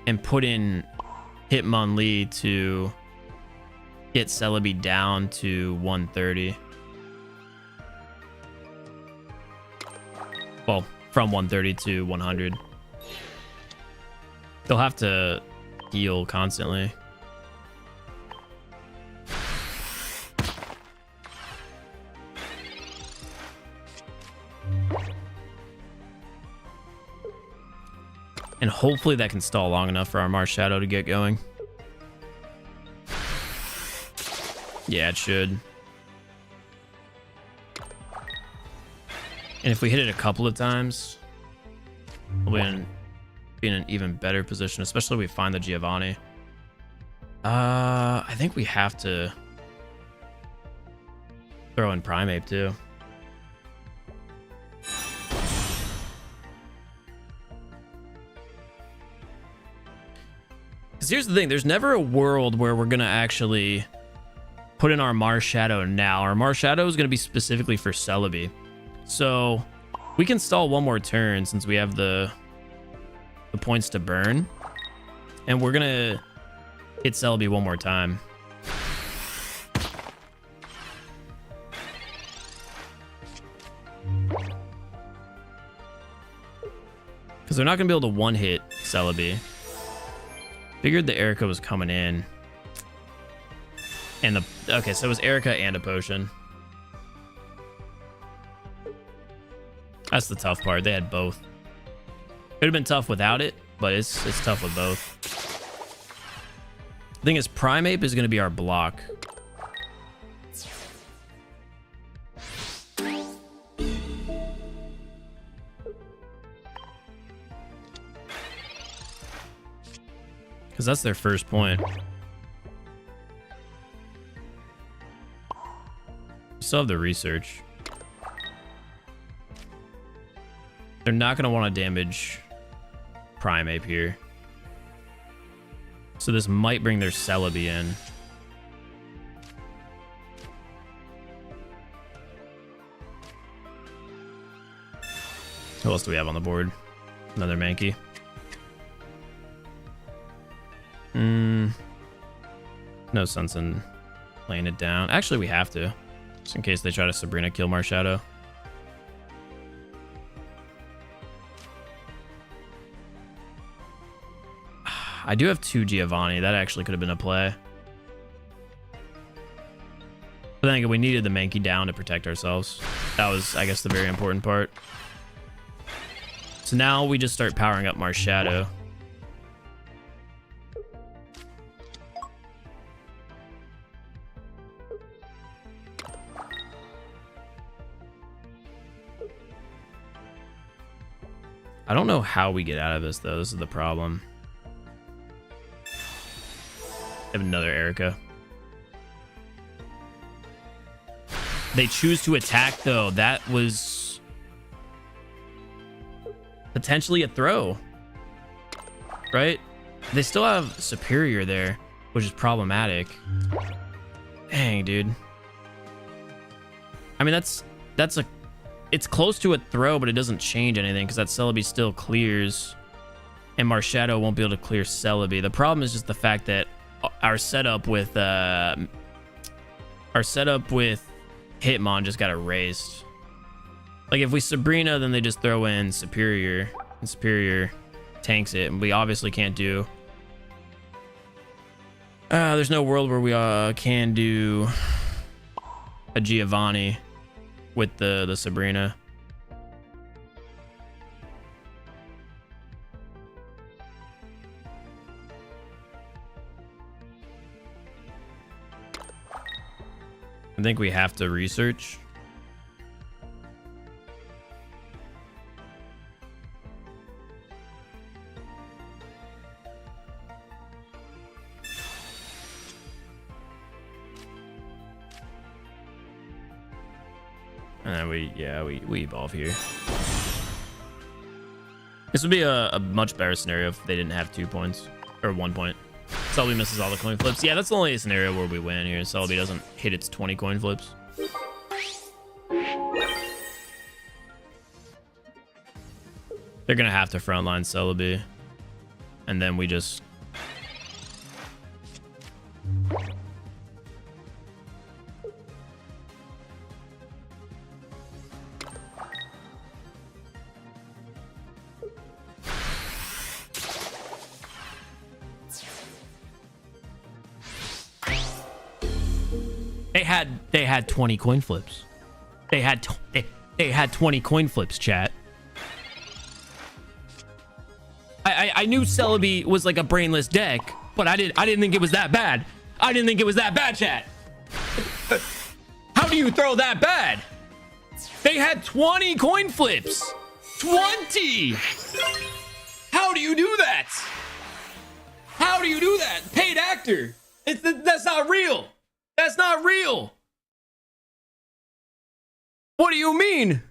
And put in Hitmonlee to get Celebi down to 130. Well, from 130 to 100. They'll have to heal constantly. And hopefully that can stall long enough for our Marshadow to get going. Yeah, it should. And if we hit it a couple of times, we'll be in an even better position, especially if we find the Giovanni. I think we have to throw in Primeape too. Because here's the thing, there's never a world where we're gonna actually put in our Marshadow now. Our Marshadow is gonna be specifically for Celebi. So we can stall one more turn since we have the points to burn. And we're gonna hit Celebi one more time. Because they're not gonna be able to one-hit Celebi. Figured the Erica was coming in. And okay, so it was Erica and a potion. That's the tough part. They had both. It would have been tough without it, but it's tough with both. The thing is, Primeape is going to be our block. Because that's their first point. Still have the research. They're not going to want to damage Prime Ape here. So this might bring their Celebi in. Who else do we have on the board? Another Mankey. No sense in laying it down. Actually, we have to. Just in case they try to Sabrina kill Marshadow. I do have 2 Giovanni. That actually could have been a play. But then again, we needed the Mankey down to protect ourselves. That was, I guess, the very important part. So now we just start powering up Marshadow. I don't know how we get out of this, though. This is the problem. I have another Erica. They choose to attack, though. That was potentially a throw, right? They still have Superior there, which is problematic. Dang, dude. I mean, that's a... It's close to a throw, but it doesn't change anything because that Celebi still clears, and Marshadow won't be able to clear Celebi. The problem is just the fact that our setup with Hitmon just got erased. Like if we Sabrina, then they just throw in Superior, and Superior tanks it, and we obviously can't do. There's no world where we can do a Giovanni with the Sabrina. I think we have to research. And then we evolve here. This would be a much better scenario if they didn't have 2 points or 1 point. Celebi misses all the coin flips. Yeah, that's the only scenario where we win here. Celebi doesn't hit its 20 coin flips. They're gonna have to frontline Celebi, and then we just. They had 20 coin flips. They had 20 coin flips, chat. I knew Celebi was like a brainless deck, but I didn't think it was that bad. I didn't think it was that bad, chat. How do you throw that bad? They had 20 coin flips. 20. How do you do that? How do you do that? Paid actor. That's not real. That's not real. What do you mean?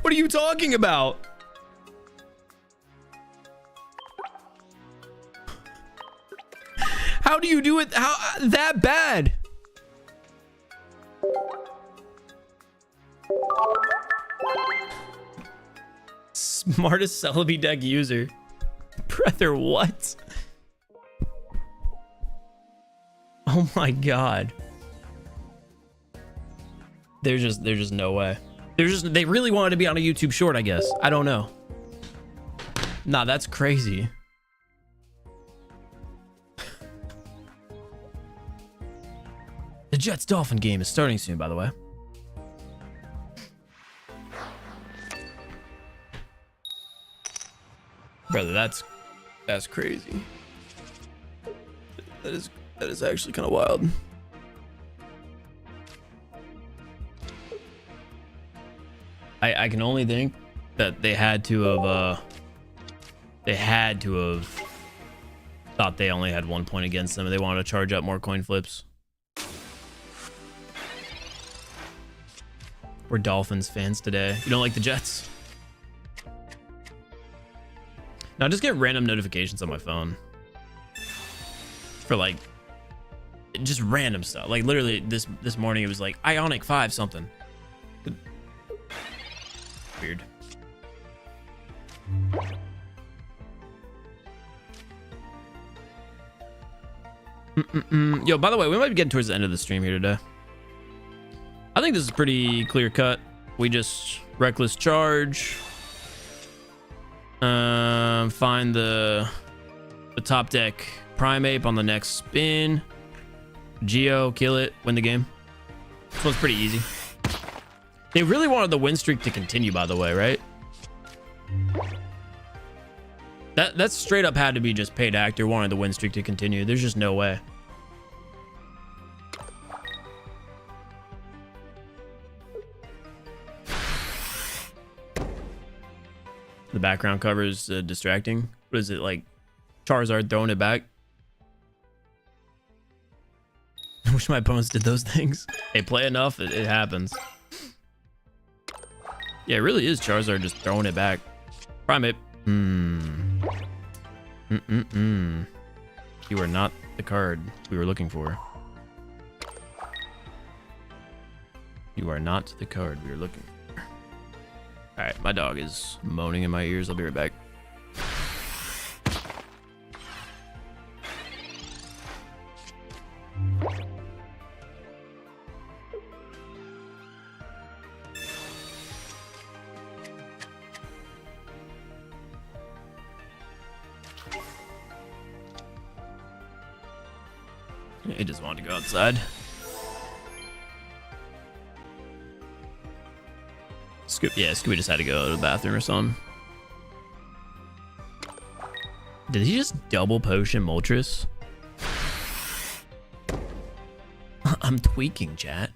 What are you talking about? How do you do it? How that bad? Smartest Celebi deck user. Brother, what? Oh my god. There's just no way. They really wanted to be on a YouTube short, I guess. I don't know. Nah, that's crazy. The Jets Dolphin game is starting soon, by the way. Brother, that's crazy. That is actually kind of wild. I can only think that they had to have They had to have thought they only had 1 point against them and they wanted to charge up more coin flips. We're Dolphins fans today. You don't like the Jets? No, I just get random notifications on my phone for like just random stuff. Like literally this morning it was like Ionic 5 something. Weird. Yo, by the way, we might be getting towards the end of the stream here today. I think this is pretty clear cut. We just reckless charge. Find the top deck Primeape on the next spin. Geo, kill it, win the game. This one's pretty easy. They really wanted the win streak to continue, by the way, right? That straight up had to be just paid actor wanted the win streak to continue. There's just no way. The background cover is distracting. What is it, like Charizard throwing it back? I wish my opponents did those things. They play enough, it happens. Yeah, it really is Charizard just throwing it back. Primeape. You are not the card we were looking for. You are not the card we were looking for. Alright, my dog is moaning in my ears. I'll be right back. He just wanted to go outside. Scooby just had to go to the bathroom or something. Did he just double potion Moltres? I'm tweaking, chat.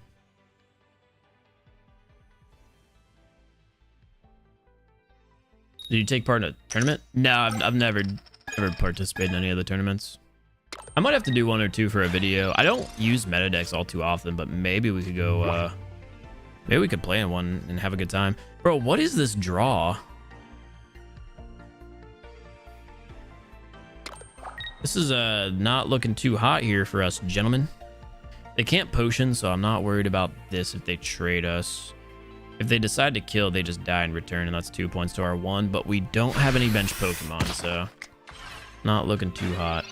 Did you take part in a tournament? No, I've never participated in any of the tournaments. I might have to do one or two for a video. I don't use meta decks all too often, but maybe we could go maybe we could play in one and have a good time. Bro, what is this draw? This is not looking too hot here for us, gentlemen. They can't potion, so I'm not worried about this if they trade us. If they decide to kill, they just die in return, and that's 2 points to our 1, but we don't have any bench Pokemon, so not looking too hot.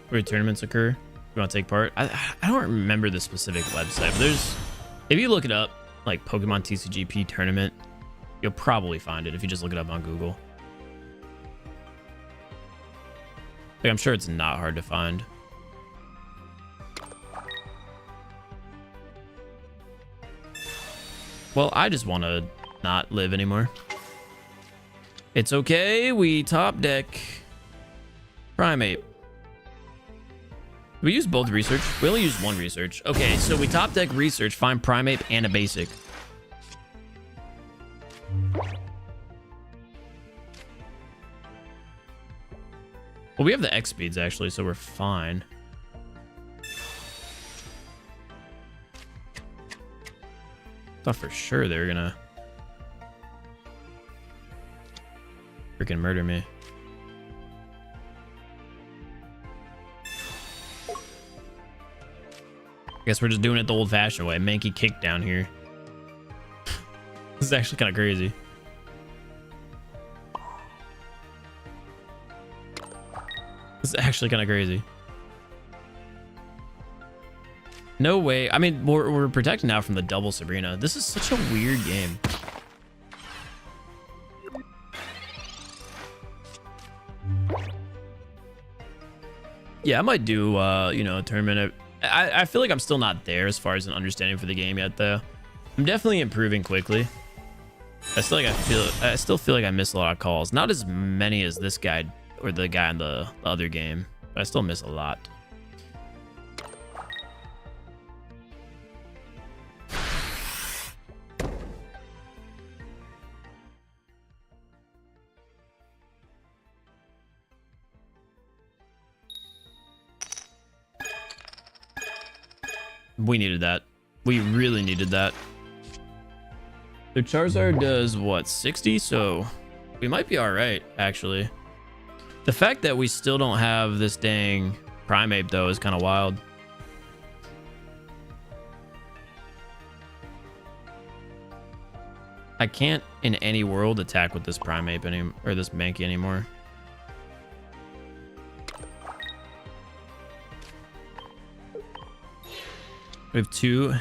Where tournaments occur? You want to take part? I don't remember the specific website, but there's, if you look it up, like Pokemon TCGP tournament, you'll probably find it if you just look it up on Google. Like, I'm sure it's not hard to find. Well, I just want to not live anymore. It's okay. We top deck Primeape. We use both research. We only use one research. Okay, so we top deck research, find Primeape and a basic. Well, we have the X speeds actually, so we're fine. Thought for sure they were gonna freaking murder me. Guess we're just doing it the old-fashioned way. Mankey kick down here. This is actually kind of crazy. This is actually kind of crazy. No way. I mean, we're protected now from the double Sabrina. This is such a weird game. Yeah, I might do, you know, a tournament. I feel like I'm still not there as far as an understanding for the game yet, though. I'm definitely improving quickly. I still feel like I miss a lot of calls. Not as many as this guy or the guy in the other game, but I still miss a lot. We needed that. We really needed that. The Charizard does what, 60? So we might be all right, actually. The fact that we still don't have this dang Primeape though is kind of wild. I can't in any world attack with this Primeape or this Mankey anymore. We have 10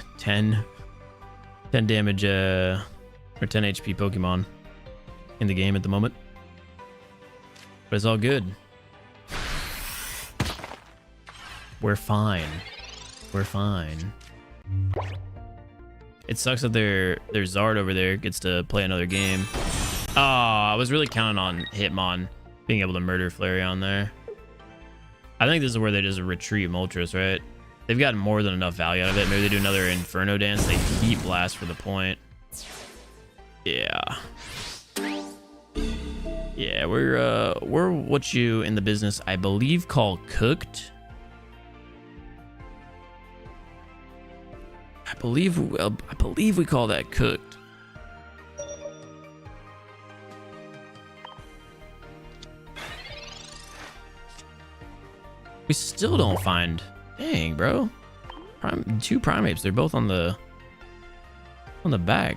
damage or 10 HP Pokemon in the game at the moment. But it's all good. We're fine. We're fine. It sucks that their Zard over there gets to play another game. Oh, I was really counting on Hitmon being able to murder Flareon there. I think this is where they just retreat Moltres, right? They've gotten more than enough value out of it. Maybe they do another Inferno Dance. They Heat Blast for the point. Yeah. Yeah, we're what you in the business, I believe, call cooked. I believe we call that cooked. We still don't find. Dang, bro. Two Primeapes. They're both on the back.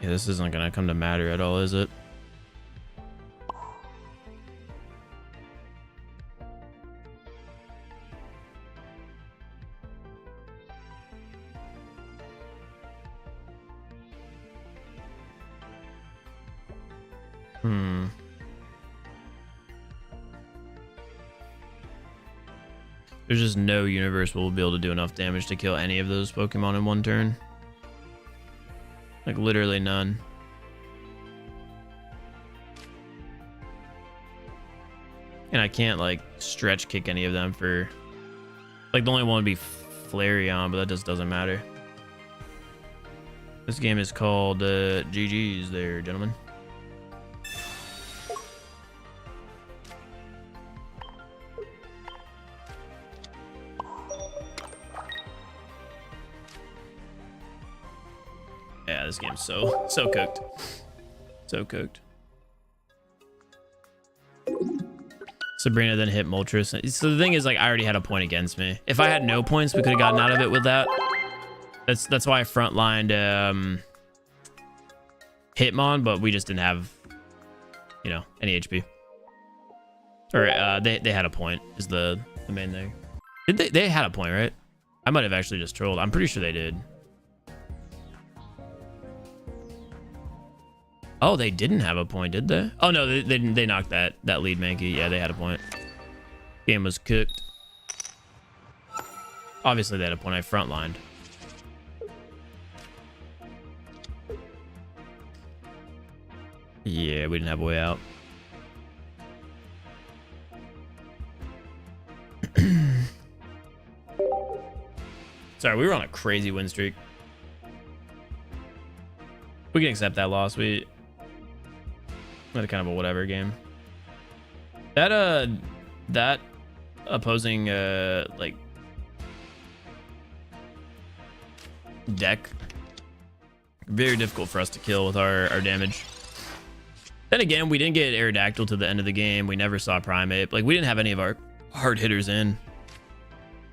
Yeah, this isn't gonna come to matter at all, is it? There's just no universe we'll be able to do enough damage to kill any of those Pokemon in one turn. Like, literally none. And I can't, like, stretch kick any of them for... Like, the only one would be Flareon, but that just doesn't matter. This game is called GG's there, gentlemen. Yeah, this game's so cooked. So cooked. Sabrina then hit Moltres. So the thing is, like, I already had a point against me. If I had no points, we could have gotten out of it with that. That's why I frontlined Hitmon, but we just didn't have, you know, any HP. Or they had a point is the main thing. They had a point, right? I might have actually just trolled. I'm pretty sure they did. Oh, they didn't have a point, did they? Oh no, they knocked that lead Mankey. Yeah, they had a point. Game was cooked. Obviously they had a point. I frontlined. Yeah, we didn't have a way out. Sorry, we were on a crazy win streak. We can accept that loss. We had kind of a whatever game. That opposing like deck, very difficult for us to kill with our damage. Then again, we didn't get Aerodactyl to the end of the game. We never saw Primeape. Like, we didn't have any of our hard hitters in.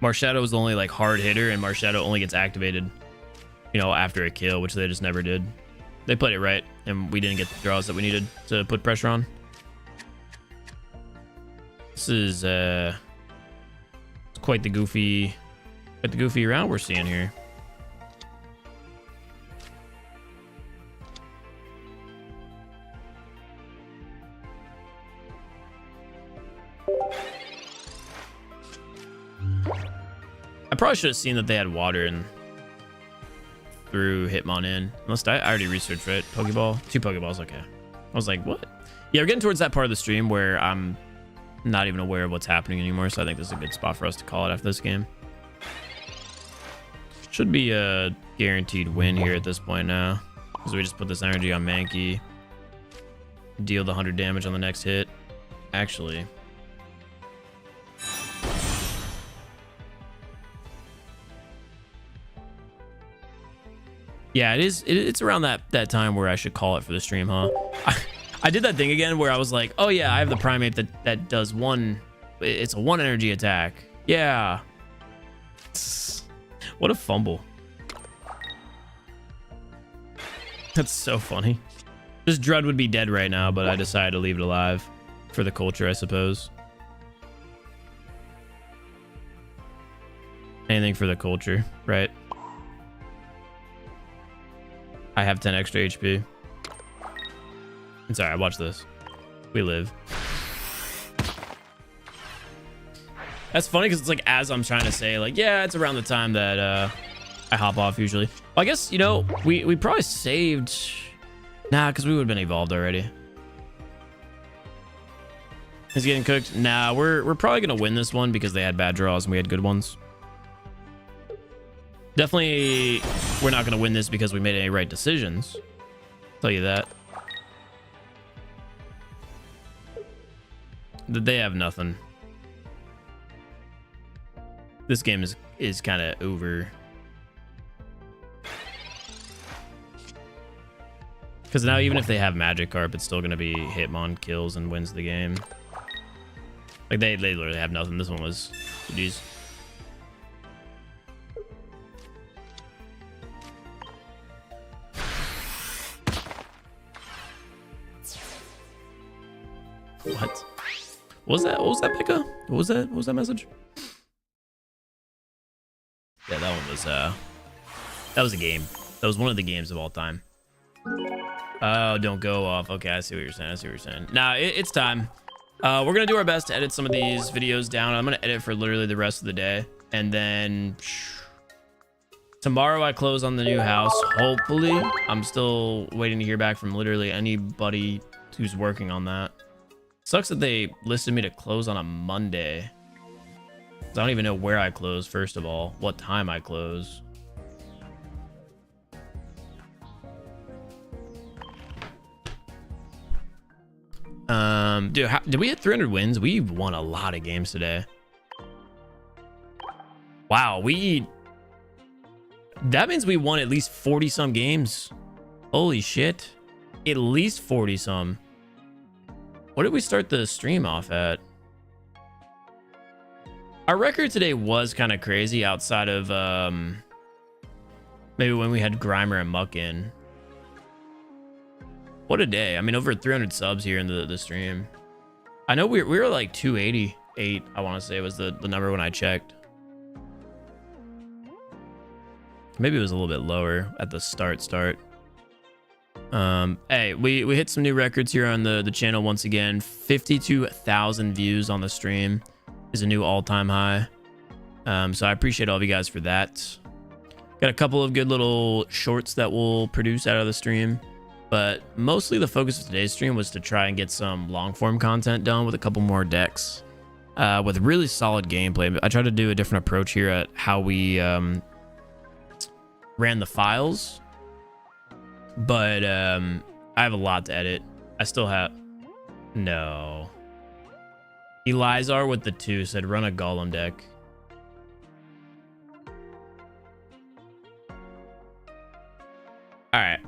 Marshadow was the only, like, hard hitter, and Marshadow only gets activated, you know, after a kill, which they just never did. They played it right, and we didn't get the draws that we needed to put pressure on. This is quite the goofy round we're seeing here. I probably should have seen that they had water and threw Hitmon in. Unless I already researched, right? Pokeball? 2 Pokeballs, okay. I was like, what? Yeah, we're getting towards that part of the stream where I'm not even aware of what's happening anymore, so I think this is a good spot for us to call it after this game. Should be a guaranteed win here at this point now, because we just put this energy on Mankey. Deal the 100 damage on the next hit. Actually, yeah, it's around that time where I should call it for the stream, huh? I did that thing again where I was like, oh yeah, I have the primate that does one. It's a 1 energy attack. Yeah. What a fumble. That's so funny. This Drud would be dead right now, but I decided to leave it alive for the culture, I suppose. Anything for the culture, right? I have 10 extra HP. It's alright, watch this. We live. That's funny because it's like as I'm trying to say, like, yeah, it's around the time that I hop off usually. Well, I guess, you know, we probably saved. Nah, because we would have been evolved already. Is getting cooked? Nah, we're probably gonna win this one because they had bad draws and we had good ones. Definitely, we're not gonna win this because we made any right decisions. I'll tell you that. They have nothing. This game is kind of over. Because now even if they have Magic Carp, it's still going to be Hitmon kills and wins the game. Like they literally have nothing. This one was GG's. What? What was that? What was that, Pika? What was that? What was that message? Yeah, that one was that was a game. That was one of the games of all time. Oh, don't go off. Okay, I see what you're saying. I see what you're saying. Nah, it's time. We're gonna do our best to edit some of these videos down. I'm gonna edit for literally the rest of the day, and then tomorrow I close on the new house. Hopefully, I'm still waiting to hear back from literally anybody who's working on that. Sucks that they listed me to close on a Monday. I don't even know where I close, first of all, what time I close. Dude, did we hit 300 wins? We've won a lot of games today. Wow, that means we won at least 40 some games. Holy shit. At least 40 some. What did we start the stream off at? Our record today was kind of crazy outside of maybe when we had Grimer and Muck in. What a day. I mean, over 300 subs here in the stream. I know we were like 288, I want to say was the number when I checked. Maybe it was a little bit lower at the start. Hey, we hit some new records here on the channel once again. 52,000 views on the stream is a new all-time high. So I appreciate all of you guys for that. Got a couple of good little shorts that we'll produce out of the stream, but mostly the focus of today's stream was to try and get some long-form content done with a couple more decks with really solid gameplay. I tried to do a different approach here at how we ran the files, but I have a lot to edit. I still have no. Elizar with the 2 said run a Golem deck. All right.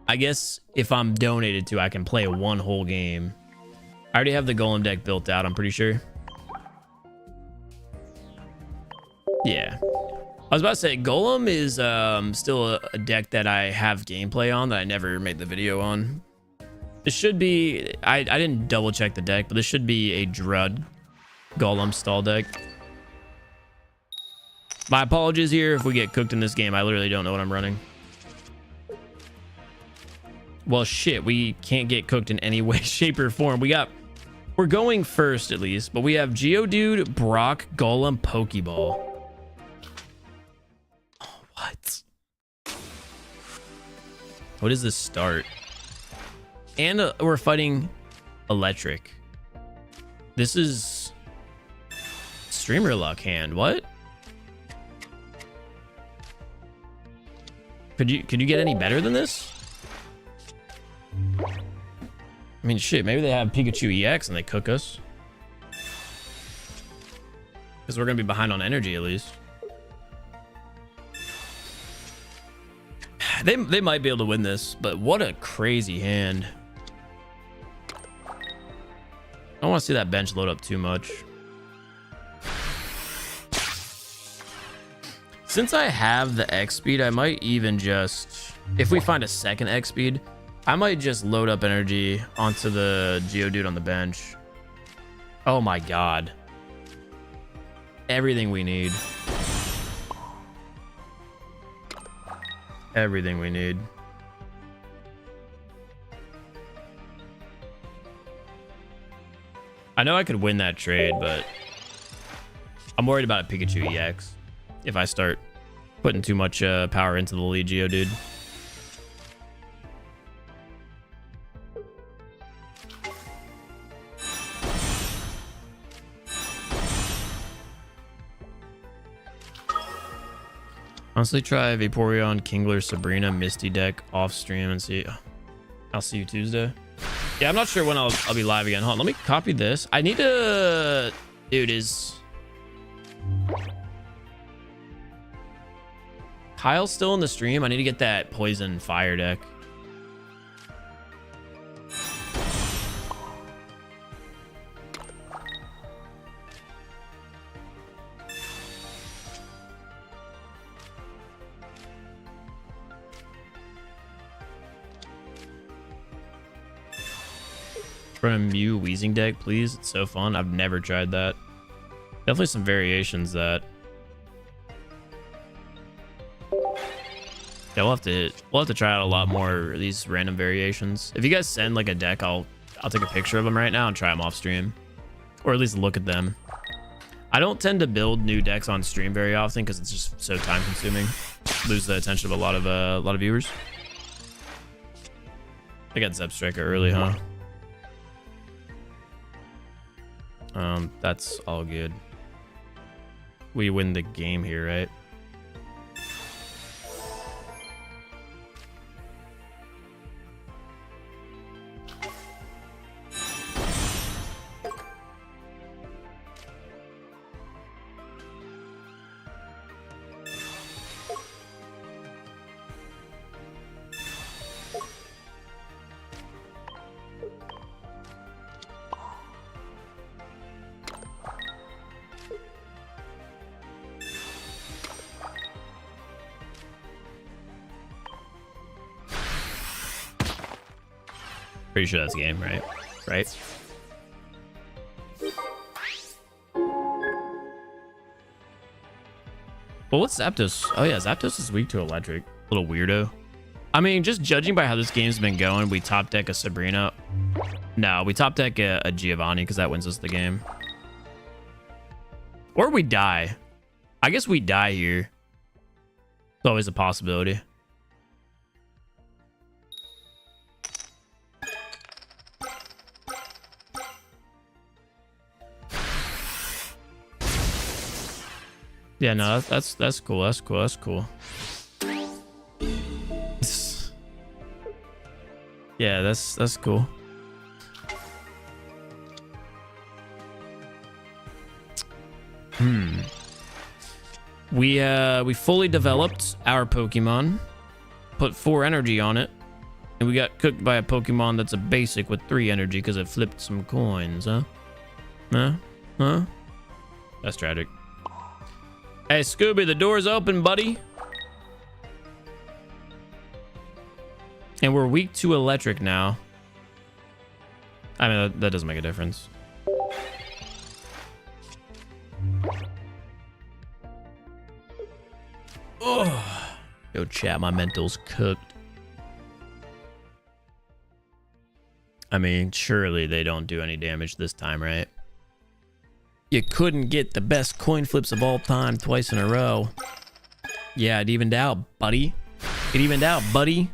I guess if I'm donated to, I can play one whole game. I already have the Golem deck built out, I'm pretty sure. Yeah. I was about to say, Golem is still a deck that I have gameplay on that I never made the video on. This should be... I didn't double check the deck, but this should be a Drud Golem stall deck. My apologies here if we get cooked in this game. I literally don't know what I'm running. Well, shit, we can't get cooked in any way, shape, or form. We're going first, at least, but we have Geodude, Brock, Golem, Pokeball. Oh, what? What is this start? And we're fighting Electric. This is streamer luck hand. What? Could you get any better than this? I mean, shit, maybe they have Pikachu EX and they cook us. Because we're going to be behind on energy at least. They might be able to win this, but what a crazy hand. I don't want to see that bench load up too much. Since I have the X speed, I might even just, if we find a second X speed, I might just load up energy onto the Geodude on the bench. Oh my god. Everything we need. Everything we need. I know I could win that trade, but I'm worried about a Pikachu EX if I start putting too much power into the lead Geodude. Honestly, try Vaporeon, Kingler, Sabrina, Misty deck off stream and see. I'll see you Tuesday. Yeah, I'm not sure when I'll be live again. Hold on, let me copy this. I need to... Dude, is... Kyle's still in the stream? I need to get that Poison Fire deck. Run a Mew Weezing deck, please. It's so fun. I've never tried that. Definitely some variations that. Yeah, we'll have to try out a lot more of these random variations. If you guys send like a deck, I'll take a picture of them right now and try them off stream, or at least look at them. I don't tend to build new decks on stream very often because it's just so time consuming. Lose the attention of a lot of viewers. I got Zep Striker early, huh? That's all good. We win the game here, right? Pretty sure that's the game, right? Right? Well, what's Zapdos? Oh yeah, Zapdos is weak to electric. Little weirdo. I mean, just judging by how this game's been going, we top deck a Sabrina. No, we top deck a Giovanni because that wins us the game. Or we die. I guess we die here. It's always a possibility. Yeah, no, that's cool. That's cool. That's cool. Yeah, that's cool. We fully developed our Pokemon, put 4 energy on it, and we got cooked by a Pokemon that's a basic with 3 energy because it flipped some coins, huh? Huh? That's tragic. Hey, Scooby, the door's open, buddy. And we're weak to electric now. I mean, that doesn't make a difference. Oh, yo, chat, my mental's cooked. I mean, surely they don't do any damage this time, right? You couldn't get the best coin flips of all time twice in a row. Yeah, it evened out, buddy. It evened out, buddy.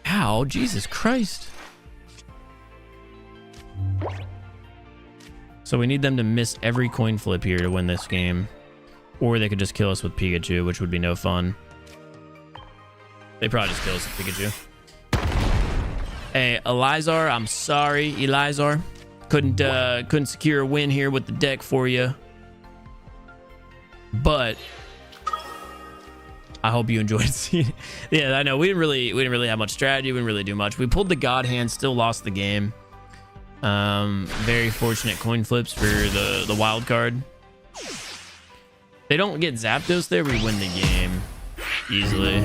Ow, Jesus Christ. So we need them to miss every coin flip here to win this game. Or they could just kill us with Pikachu, which would be no fun. They probably just kills Pikachu. Hey, Elizar, I'm sorry, Elizar. Couldn't secure a win here with the deck for you. But I hope you enjoyed seeing it. Yeah, I know we didn't really have much strategy. We didn't really do much. We pulled the God Hand, still lost the game. Very fortunate coin flips for the wild card. They don't get Zapdos there, we win the game easily.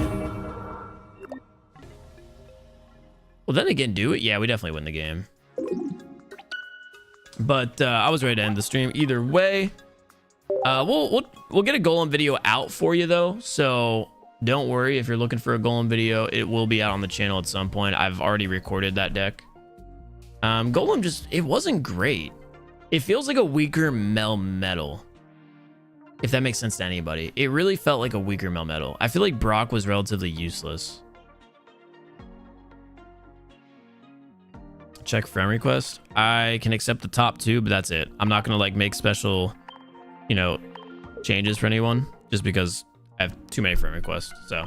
Well, then again, do it. Yeah, we definitely win the game. But I was ready to end the stream either way. We'll get a Golem video out for you though, so don't worry if you're looking for a Golem video. It will be out on the channel at some point. I've already recorded that deck. Golem it wasn't great. It feels like a weaker Melmetal, if that makes sense to anybody. It really felt like a weaker Melmetal. I feel like Brock was relatively useless. Check friend request. I can accept the top 2, but that's it. I'm not gonna like make special, you know, changes for anyone just because I have too many friend requests. So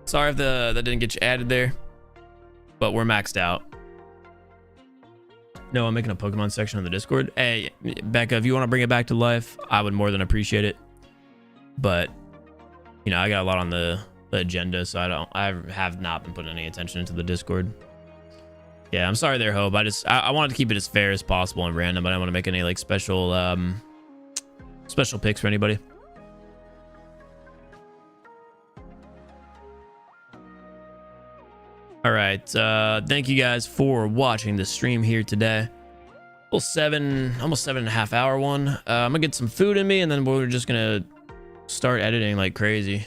sorry if that didn't get you added there, but we're maxed out. No, I'm making a Pokemon section on the Discord. Hey, Becca, if you want to bring it back to life, I would more than appreciate it. But you know, I got a lot on the agenda, so I have not been putting any attention into the Discord. Yeah, I'm sorry there, Hope. I wanted to keep it as fair as possible and random, but I don't want to make any like special picks for anybody. All right, thank you guys for watching the stream here today. Almost 7.5 hour one. I'm gonna get some food in me, and then we're just gonna start editing like crazy.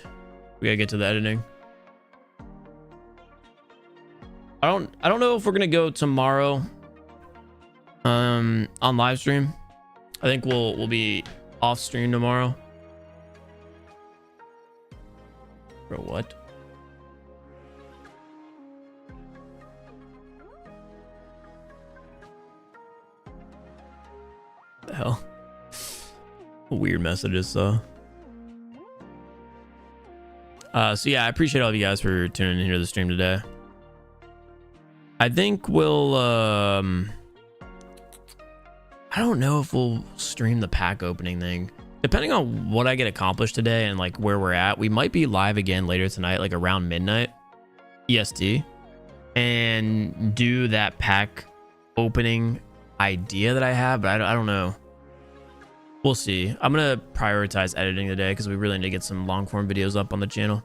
We gotta get to the editing. I don't know if we're gonna go tomorrow on live stream. I think we'll be off stream tomorrow. Bro, what? The hell? Weird messages, so yeah, I appreciate all of you guys for tuning in here to the stream today. I think we'll I don't know if we'll stream the pack opening thing. Depending on what I get accomplished today and like where we're at, we might be live again later tonight, like around midnight EST, and do that pack opening idea that I have, but I don't know. We'll see. I'm gonna prioritize editing today because we really need to get some long form videos up on the channel.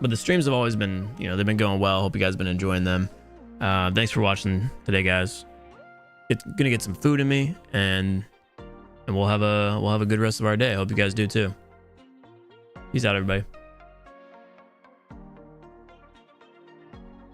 But the streams have always been, you know, they've been going well. Hope you guys have been enjoying them. Thanks for watching today, guys. It's gonna get some food in me, and we'll have a good rest of our day. Hope you guys do too. Peace out, everybody.